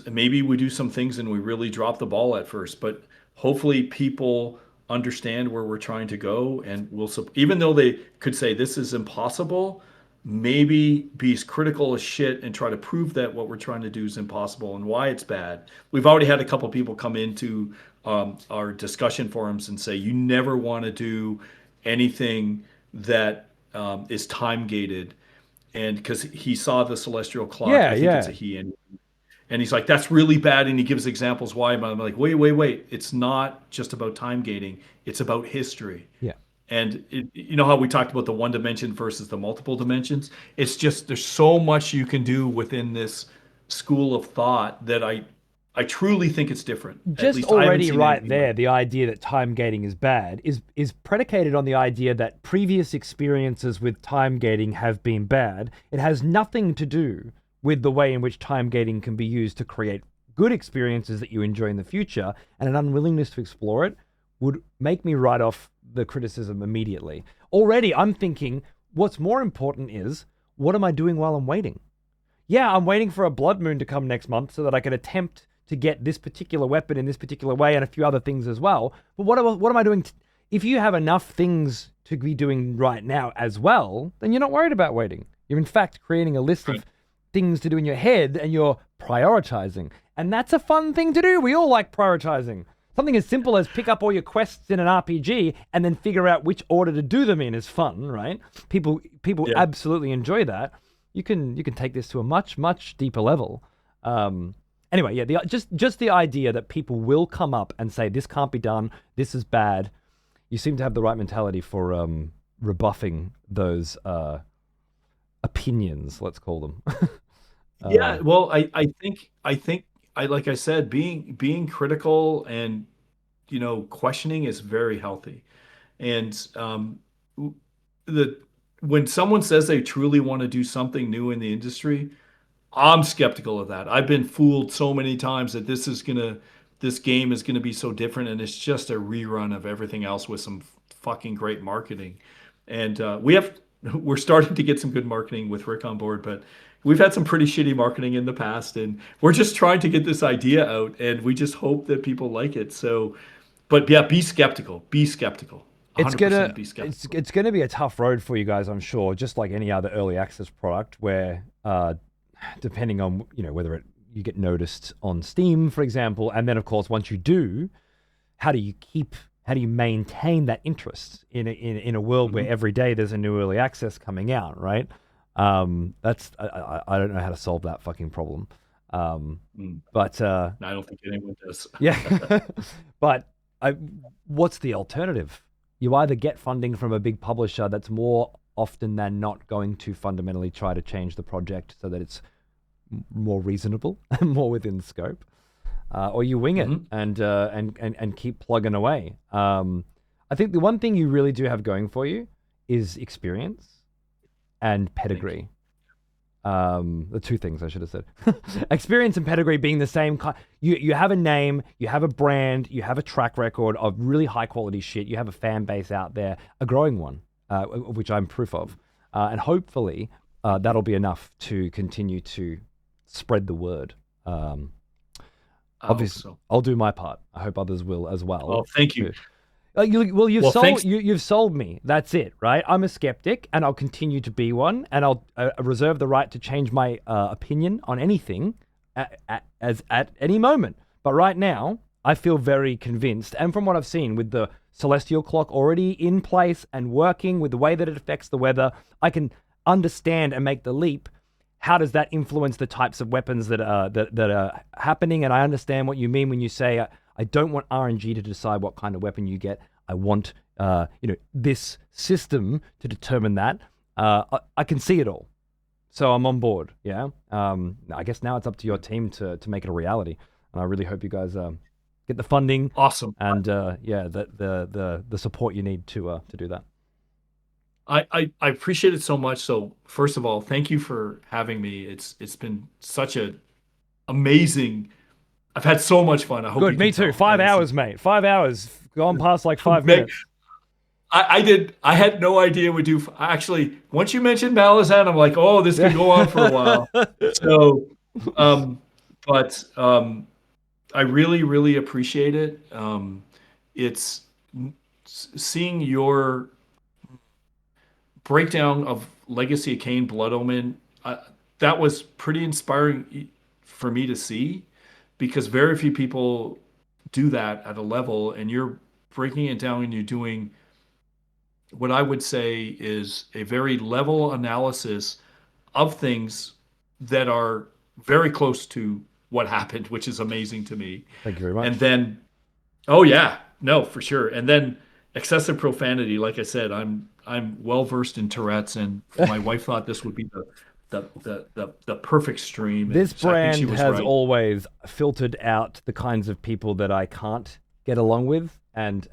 maybe we do some things and we really drop the ball at first, but hopefully people understand where we're trying to go and even though they could say this is impossible, maybe be as critical as shit and try to prove that what we're trying to do is impossible and why it's bad. We've already had a couple people come into our discussion forums and say, you never want to do anything that is time gated. And because he saw the celestial clock, Yeah, I think it's a yeah. he, and he's like, that's really bad. And he gives examples why. But I'm like, wait. It's not just about time gating. It's about history. Yeah. And you know how we talked about the one dimension versus the multiple dimensions? It's just there's so much you can do within this school of thought that I truly think it's different. At Just least I haven't already seen right anything like there, the idea that time gating is bad is predicated on the idea that previous experiences with time gating have been bad. It has nothing to do with the way in which time gating can be used to create good experiences that you enjoy in the future, and an unwillingness to explore it would make me write off the criticism immediately. Already, I'm thinking, what's more important is, what am I doing while I'm waiting? Yeah, I'm waiting for a blood moon to come next month so that I can attempt to get this particular weapon in this particular way and a few other things as well. But what am I doing? If you have enough things to be doing right now as well, then you're not worried about waiting. You're in fact creating a list of things to do in your head and you're prioritizing. And that's a fun thing to do. We all like prioritizing. Something as simple as pick up all your quests in an RPG and then figure out which order to do them in is fun, right? People Yeah. absolutely enjoy that. You can take this to a much deeper level. Anyway, yeah, just the idea that people will come up and say this can't be done, this is bad. You seem to have the right mentality for rebuffing those opinions, let's call them. Yeah, well, I think like I said, being critical and questioning is very healthy. And the when someone says they truly want to do something new in the industry, I'm skeptical of that. I've been fooled so many times that this game is gonna be so different, and it's just a rerun of everything else with some fucking great marketing. And we're starting to get some good marketing with Rick on board, but we've had some pretty shitty marketing in the past, and we're just trying to get this idea out, and we just hope that people like it. So, but yeah, be skeptical. Be skeptical. It's 100% be skeptical. it's gonna be a tough road for you guys, I'm sure, just like any other early access product where depending on whether you get noticed on Steam, for example, and then of course once you do, how do you maintain that interest in a world where every day there's a new early access coming out, right? That's I don't know how to solve that fucking problem. But I don't think anyone does. yeah, but what's the alternative? You either get funding from a big publisher that's more often than not going to fundamentally try to change the project so that it's more reasonable and more within scope, or you wing it and keep plugging away. I think the one thing you really do have going for you is experience and pedigree. The two things I should have said. Experience and pedigree being the same kind. You have a name, you have a brand, you have a track record of really high quality shit. You have a fan base out there, a growing one, which I'm proof of, and hopefully that'll be enough to continue to spread the word. Obviously, so. I'll do my part. I hope others will as well. Oh, thank you. You've sold me. That's it, right? I'm a skeptic, and I'll continue to be one, and I'll reserve the right to change my opinion on anything at any moment. But right now, I feel very convinced, and from what I've seen with the celestial clock already in place and working with the way that it affects the weather, I can understand and make the leap. How does that influence the types of weapons that are happening? And I understand what you mean when you say I don't want RNG to decide what kind of weapon you get. I want this system to determine that. I can see it all, so I'm on board. Yeah. I guess now it's up to your team to make it a reality, and I really hope you guys get the funding. Awesome. And the support you need to do that. I appreciate it so much. So first of all, thank you for having me. It's been such a amazing. I've had so much fun. I hope. Good, me too. 5 hours, mate. 5 hours gone past like 5 minutes. I had no idea we do. Actually, once you mentioned Malazan, I'm like, oh, this could go on for a while. So, I really, really appreciate it. It's seeing your breakdown of Legacy of Kain, Blood Omen. That was pretty inspiring for me to see, because very few people do that at a level, and you're breaking it down and you're doing what I would say is a very level analysis of things that are very close to what happened, which is amazing to me. Thank you very much. And then, oh yeah, no, for sure. And then excessive profanity. Like I said, I'm well versed in Tourette's, and my wife thought this would be the perfect stream. This brand has right. always filtered out the kinds of people that I can't get along with, and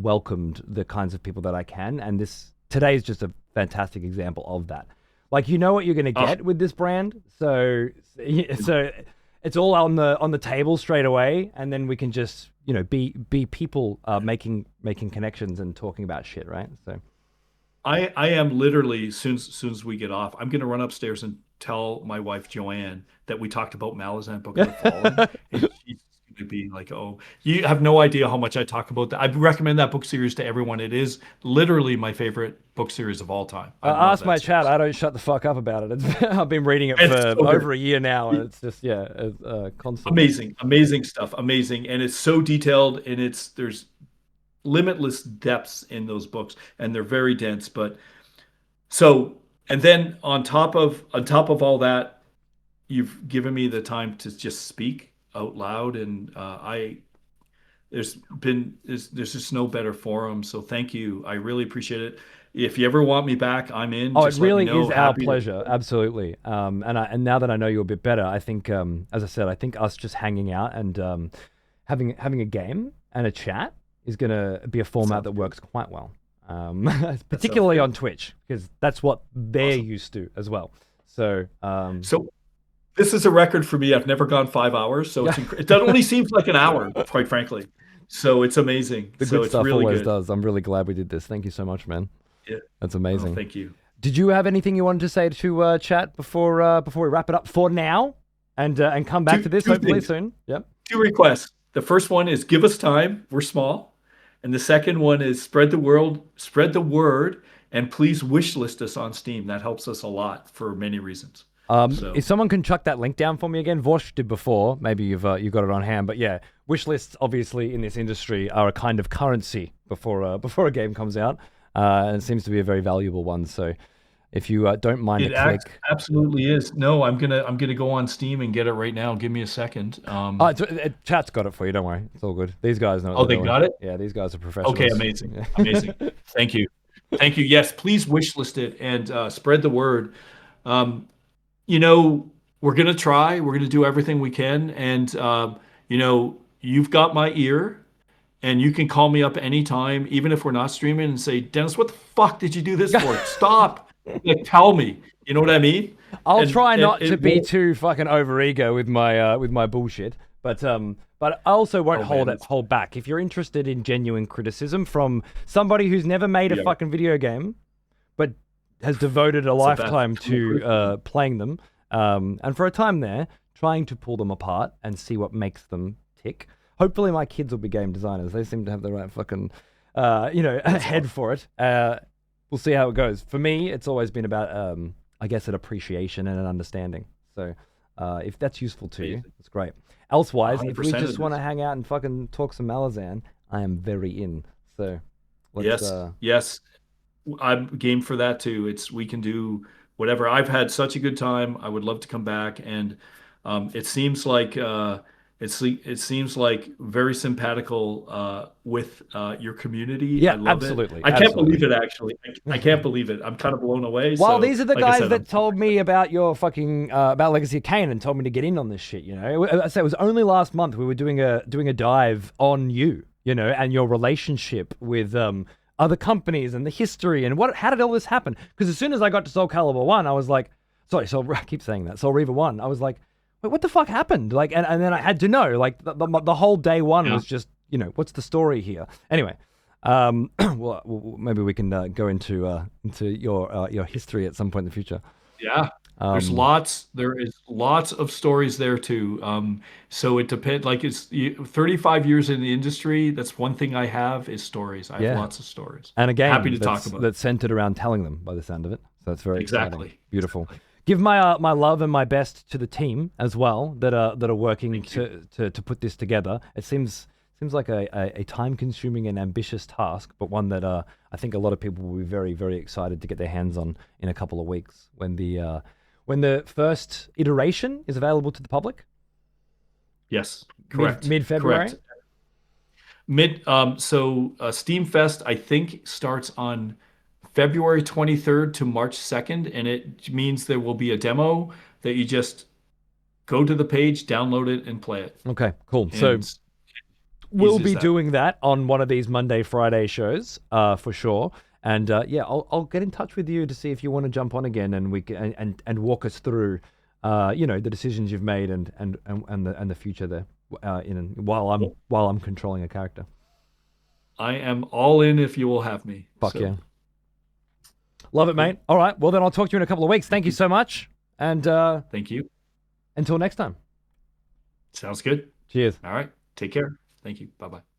welcomed the kinds of people that I can. And today is just a fantastic example of that. Like, you know what you're going to get with this brand, so it's all on the table straight away, and then we can just be people making connections and talking about shit, right? So I am literally, soon as we get off, I'm going to run upstairs and tell my wife Joanne that we talked about Malazan Book of the Fallen. And she's going to be like, oh, you have no idea how much I talk about that. I recommend that book series to everyone. It is literally my favorite book series of all time. Ask my chat. I don't shut the fuck up about it. I've been reading it for over a year now, and it's just constant. Amazing stuff. Amazing, and it's so detailed, and there's limitless depths in those books, and they're very dense. But so, and then on top of all that, you've given me the time to just speak out loud, and there's just no better forum. So thank you. I really appreciate it. If you ever want me back, I'm in. Oh, just it really is our Happy pleasure. Absolutely. And now that I know you a bit better, I think, as I said, I think us just hanging out and having a game and a chat is going to be a format that works quite well, particularly on Twitch, because that's what they're used to as well. So, so this is a record for me. I've never gone 5 hours, so it only seems like an hour, quite frankly. So it's amazing. The good stuff really always does. I'm really glad we did this. Thank you so much, man. Yeah, that's amazing. Oh, thank you. Did you have anything you wanted to say to chat before we wrap it up for now, and come back to this hopefully soon? Yep. 2 requests. The first one is give us time. We're small. And the second one is spread the word, and please wish list us on Steam. That helps us a lot for many reasons. If someone can chuck that link down for me again, Vosh did before. Maybe you've got it on hand. But yeah, wish lists obviously in this industry are a kind of currency before a game comes out, and it seems to be a very valuable one. So if you don't mind a click, absolutely is. No, I'm gonna go on Steam and get it right now. Give me a second. Chat's got it for you. Don't worry, it's all good. These guys know. Oh, they got it. Yeah, these guys are professionals. Okay, amazing. Thank you. Yes, please wish list it and spread the word. We're gonna try. We're gonna do everything we can, and you've got my ear. And you can call me up anytime, even if we're not streaming, and say, Dennis, what the fuck did you do this for? Stop. Like, tell me. You know what I mean? I'll try not to be too fucking overego with my bullshit, but I also won't hold back. If you're interested in genuine criticism from somebody who's never made a fucking video game, but has devoted a lifetime to playing them, and for a time there, trying to pull them apart and see what makes them tick. Hopefully my kids will be game designers. They seem to have the right fucking, head for it. We'll see how it goes. For me, it's always been about, I guess, an appreciation and an understanding. So if that's useful to you, it's great. Elsewise, if we just want to hang out and fucking talk some Malazan, I am very in. So let's Yes, yes. I'm game for that too. We can do whatever. I've had such a good time. I would love to come back, and it seems like it seems like very simpatical with your community. I yeah, love it. absolutely, I can't absolutely. believe it actually. I can't believe it. I'm kind of blown away. Well, So, these are the like I guys said, that told me about your fucking about Legacy of Kain and told me to get in on this shit. You know, I say it was only last month we were doing a dive on you. You know, and your relationship with other companies and the history and how did all this happen? Because as soon as I got to Soul Calibur 1, I was like, sorry, I keep saying that, Soul Reaver 1, I was like, wait, what the fuck happened? Like, and then I had to know, like, the whole day one was just, you know, what's the story here? Anyway, well, maybe we can go into your history at some point in the future. yeah. There is lots of stories there too. So it depends, like 35 years in the industry. That's one thing I have is stories. I have Yeah. lots of stories. And Happy again, to talk about it. that's centered around telling them by the sound of it. So that's very exciting. Exactly. Beautiful. Exactly. Give my love and my best to the team as well that are working to put this together. It seems like a time consuming and ambitious task, but one that I think a lot of people will be very, very excited to get their hands on in a couple of weeks when the first iteration is available to the public. Yes, correct. Mid-February? Correct. Steam Fest, I think, starts on February 23rd to March 2nd, and it means there will be a demo that you just go to the page, download it, and play it. Okay, cool. And So we'll easy as be that. doing that on one of these Monday, Friday shows, for sure. And I'll get in touch with you to see if you want to jump on again, and we can and walk us through, the decisions you've made and the future there, while I'm controlling a character. I am all in if you will have me. Fuck yeah. Love it, mate. All right. Well, then I'll talk to you in a couple of weeks. Thank you so much. And Thank you. until next time. Sounds good. Cheers. All right. Take care. Thank you. Bye-bye.